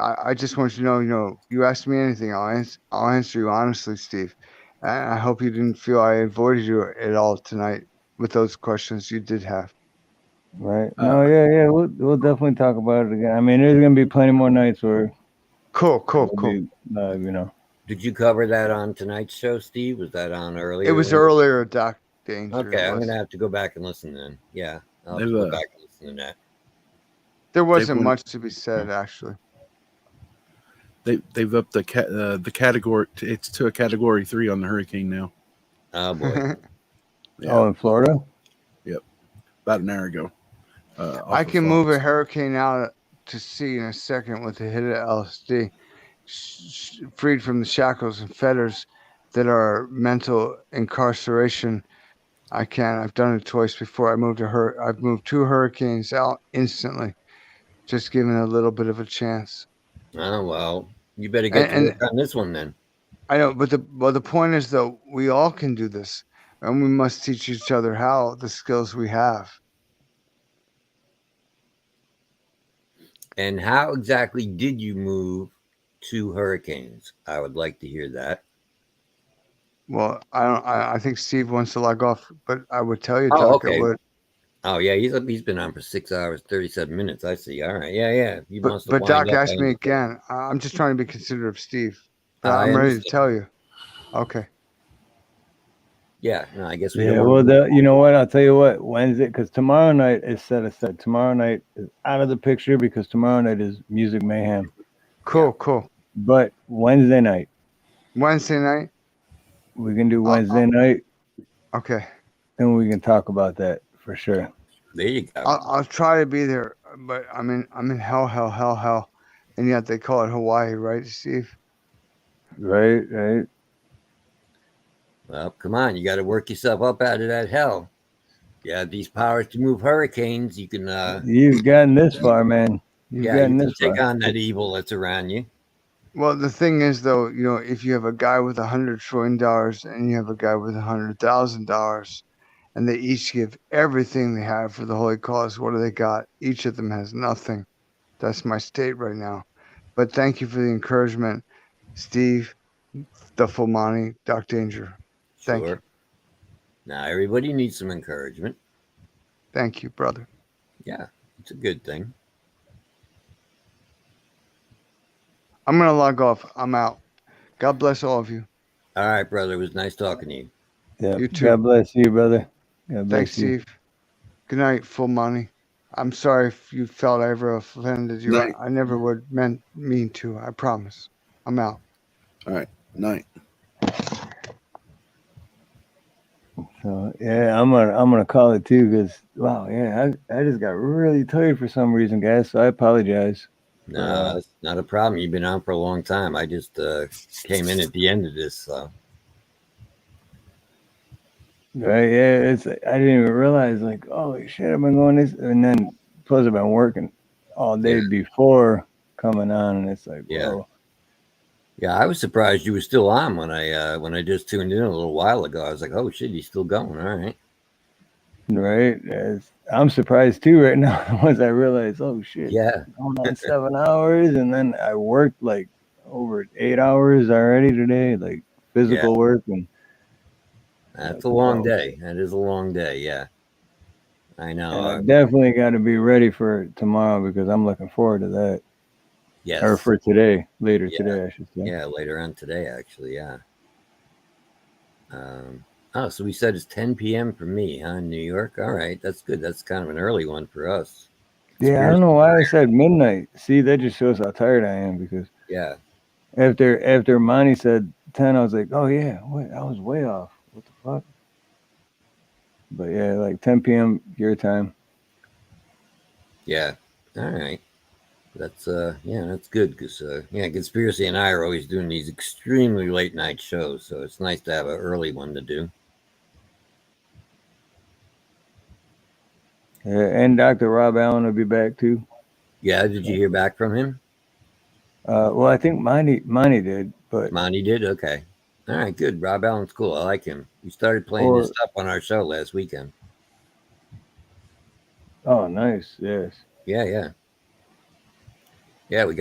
[SPEAKER 12] I just want you to know, you know, you ask me anything, I'll answer you honestly, Steve. And I hope you didn't feel I avoided you at all tonight with those questions you did have.
[SPEAKER 2] Right. No, yeah. We'll definitely talk about it again. I mean, there's gonna be plenty more nights where.
[SPEAKER 12] Cool.
[SPEAKER 2] You know.
[SPEAKER 17] Did you cover that on tonight's show, Steve? Was that on earlier?
[SPEAKER 12] It was earlier, Doc Danger.
[SPEAKER 17] Okay, I'm gonna have to go back and listen then. Yeah, I'll have to go back and listen to that.
[SPEAKER 12] There wasn't much to be said, actually.
[SPEAKER 4] They've upped the category. It's to a category 3 on the hurricane now.
[SPEAKER 17] Oh boy.
[SPEAKER 2] Yeah. Oh, in Florida.
[SPEAKER 4] Yep, about an hour ago.
[SPEAKER 12] I can move a hurricane out to sea in a second with a hit of LSD, freed from the shackles and fetters that are mental incarceration. I can. I've done it twice before. I've moved 2 hurricanes out instantly, just giving a little bit of a chance.
[SPEAKER 17] Oh well, you better get to work on this one then.
[SPEAKER 12] I know, but the point is though, we all can do this, and we must teach each other how the skills we have.
[SPEAKER 17] And how exactly did you move 2 hurricanes? I would like to hear that.
[SPEAKER 12] Well, I think Steve wants to log off, but I would tell you,
[SPEAKER 17] Oh,
[SPEAKER 12] Doc.
[SPEAKER 17] okay.
[SPEAKER 12] It would.
[SPEAKER 17] Oh yeah, he's been on for 6 hours 37 minutes. I see. All right, yeah. He wants to
[SPEAKER 12] But
[SPEAKER 17] wind
[SPEAKER 12] Doc
[SPEAKER 17] up
[SPEAKER 12] asked
[SPEAKER 17] and-
[SPEAKER 12] me again. I'm just trying to be considerate of Steve. But
[SPEAKER 17] I
[SPEAKER 12] I'm ready to
[SPEAKER 17] understand.
[SPEAKER 12] tell you. Okay.
[SPEAKER 17] Yeah, no, I guess we
[SPEAKER 2] Yeah,
[SPEAKER 17] don't
[SPEAKER 2] well,
[SPEAKER 17] want
[SPEAKER 2] you know what? I'll tell you what. Wednesday, because tomorrow night is set aside. Tomorrow night is out of the picture because tomorrow night is Music Mayhem.
[SPEAKER 12] Cool.
[SPEAKER 2] But Wednesday night.
[SPEAKER 12] Wednesday night?
[SPEAKER 2] We can do Wednesday night.
[SPEAKER 12] Okay.
[SPEAKER 2] And we can talk about that for sure.
[SPEAKER 17] There you go.
[SPEAKER 12] I'll try to be there, but I'm in hell. and yet they call it Hawaii, right, Steve?
[SPEAKER 2] Right, right.
[SPEAKER 17] Well, come on, you got to work yourself up out of that hell. You have these powers to move hurricanes. You can.
[SPEAKER 2] You've gotten this far, man. You've
[SPEAKER 17] Yeah, you
[SPEAKER 2] gotten
[SPEAKER 17] can
[SPEAKER 2] this
[SPEAKER 17] take
[SPEAKER 2] far.
[SPEAKER 17] on that evil that's around you.
[SPEAKER 12] Well, the thing is, though, if you have a guy with $100 trillion and you have a guy with $100,000, and they each give everything they have for the holy cause, what do they got? Each of them has nothing. That's my state right now. But thank you for the encouragement, Steve, the Fulmani, Doc Danger. Thank you.
[SPEAKER 17] Sure. Now everybody needs some encouragement.
[SPEAKER 12] Thank you, brother.
[SPEAKER 17] Yeah, it's a good thing.
[SPEAKER 12] I'm going to log off. I'm out. God bless all of you.
[SPEAKER 17] All right, brother. It was nice talking to you.
[SPEAKER 2] Yeah.
[SPEAKER 12] You too.
[SPEAKER 2] God bless you, brother. God bless
[SPEAKER 12] Thanks,
[SPEAKER 2] you.
[SPEAKER 12] Steve. Good night, Fulmani. I'm sorry if you felt I ever offended you.
[SPEAKER 4] Night.
[SPEAKER 12] I never would mean to. I promise. I'm out.
[SPEAKER 4] All right. Night.
[SPEAKER 2] So yeah, I'm gonna call it too, because wow, yeah, I just got really tired for some reason, guys. So I apologize.
[SPEAKER 17] No, that's not a problem. You've been on for a long time. I just came in at the end of this, so.
[SPEAKER 2] Right, yeah, I didn't even realize, like, holy shit, I've been going this, and then plus I've been working all day before coming on, and it's like,
[SPEAKER 17] Yeah.
[SPEAKER 2] whoa.
[SPEAKER 17] Yeah, I was surprised you were still on when I just tuned in a little while ago. I was like, oh shit, he's still going. All right.
[SPEAKER 2] Right, I'm surprised too right now once I realized, oh shit,
[SPEAKER 17] Yeah.
[SPEAKER 2] going on 7 hours, and then I worked like over 8 hours already today, like physical work, and
[SPEAKER 17] That's a long day. That is a long day. Yeah. I know.
[SPEAKER 2] and I definitely got to be ready for tomorrow because I'm looking forward to that.
[SPEAKER 17] Yes.
[SPEAKER 2] Or for today, later today, I should say.
[SPEAKER 17] Yeah, later on today, actually. Yeah. So we said it's 10 p.m. for me, huh, in New York. All right, that's good. That's kind of an early one for us.
[SPEAKER 2] Yeah, I don't know why I said midnight. See, that just shows how tired I am because after Monte said 10, I was like, oh yeah, wait, I was way off. What the fuck? But yeah, like 10 p.m. your time.
[SPEAKER 17] Yeah. All right. That's that's good because Conspiracy and I are always doing these extremely late night shows, so it's nice to have an early one to do.
[SPEAKER 2] Yeah, and Dr. Rob Allen will be back too.
[SPEAKER 17] Yeah, did you hear back from him?
[SPEAKER 2] Well, I think Monte did, but
[SPEAKER 17] Monte did. Okay. All right, good. Rob Allen's cool. I like him. We started playing his stuff on our show last weekend.
[SPEAKER 2] Oh, nice. Yes.
[SPEAKER 17] Yeah. Yeah, we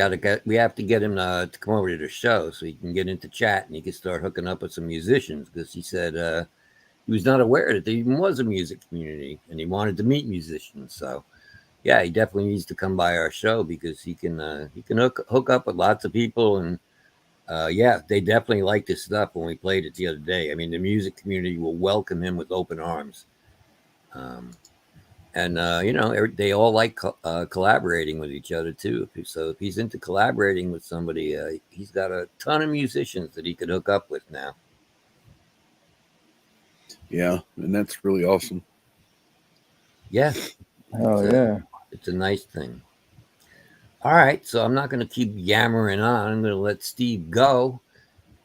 [SPEAKER 17] have to get him to come over to the show so he can get into chat and he can start hooking up with some musicians because he said he was not aware that there even was a music community and he wanted to meet musicians. So yeah, he definitely needs to come by our show because he can hook up with lots of people and they definitely liked his stuff when we played it the other day. I mean, the music community will welcome him with open arms. And they all like collaborating with each other too. So if he's into collaborating with somebody, he's got a ton of musicians that he could hook up with now.
[SPEAKER 4] Yeah, and that's really awesome.
[SPEAKER 17] Yeah. It's a nice thing. All right, so I'm not going to keep yammering on. I'm going to let Steve go.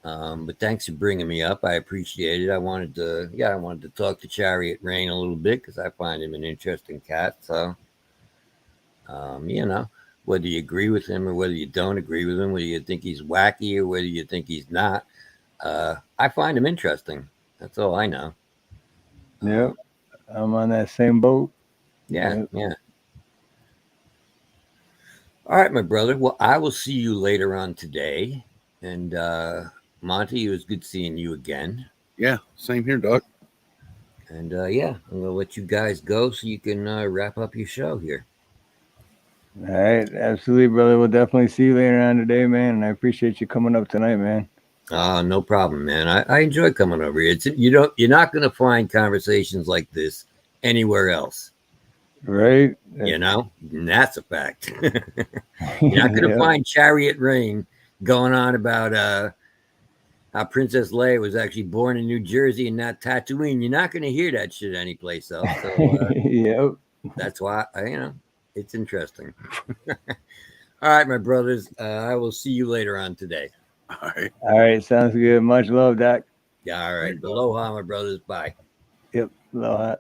[SPEAKER 17] But thanks for bringing me up. I appreciate it. I wanted to talk to Chariot Rain a little bit because I find him an interesting cat. So, whether you agree with him or whether you don't agree with him, whether you think he's wacky or whether you think he's not, I find him interesting. That's all I know.
[SPEAKER 2] Yep. I'm on that same boat.
[SPEAKER 17] Yeah. All right, my brother. Well, I will see you later on today. And Monte, it was good seeing you again.
[SPEAKER 4] Yeah, same here, Doc.
[SPEAKER 17] And I'm going to let you guys go so you can wrap up your show here.
[SPEAKER 2] All right, absolutely, brother. We'll definitely see you later on today, man. And I appreciate you coming up tonight, man.
[SPEAKER 17] No problem, man. I enjoy coming over here. You're not going to find conversations like this anywhere else.
[SPEAKER 2] Right.
[SPEAKER 17] And that's a fact. You're not going to find Chariot Rain going on about how Princess Leia was actually born in New Jersey and not Tatooine. You're not going to hear that shit anyplace else. So,
[SPEAKER 2] Yep.
[SPEAKER 17] That's why, it's interesting. All right, my brothers. I will see you later on today.
[SPEAKER 4] All right.
[SPEAKER 2] All right, sounds good. Much love, Doc.
[SPEAKER 17] Yeah, all right. Aloha, my brothers. Bye.
[SPEAKER 2] Yep, aloha.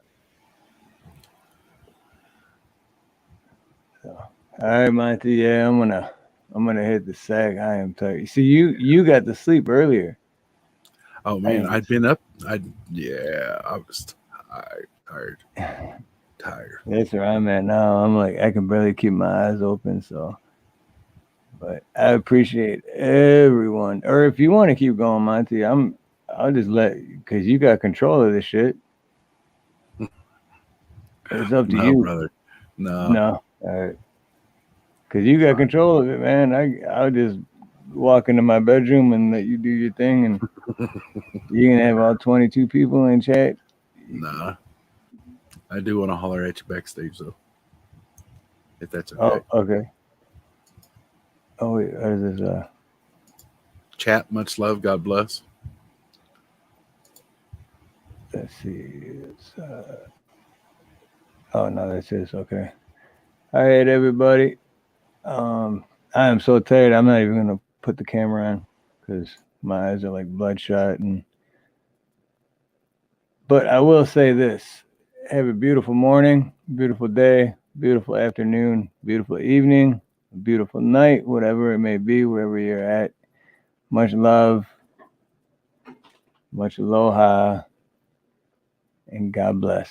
[SPEAKER 2] So, all right, Monte. Yeah, I'm gonna hit the sack. I am tired. See, you got to sleep earlier.
[SPEAKER 4] Oh man, I'd been up. I was tired.
[SPEAKER 2] That's where I'm at now. I'm like, I can barely keep my eyes open. So, but I appreciate everyone. Or if you want to keep going, Monte, I'll just because you got control of this shit. It's up to
[SPEAKER 4] No,
[SPEAKER 2] you,
[SPEAKER 4] brother. No.
[SPEAKER 2] No, all right. Because you got control of it, man. I'll just walk into my bedroom and let you do your thing, and you can have all 22 people in chat.
[SPEAKER 4] Nah. I do want to holler at you backstage though, if that's okay.
[SPEAKER 2] Oh, okay. Oh wait, what is this?
[SPEAKER 4] Chat. Much love. God bless.
[SPEAKER 2] Let's see. It's oh no, that's it. Okay. All right, everybody. I am so tired. I'm not even gonna put the camera on because my eyes are like bloodshot. But I will say this: have a beautiful morning, beautiful day, beautiful afternoon, beautiful evening, beautiful night, whatever it may be, wherever you're at. Much love, much aloha, and God bless.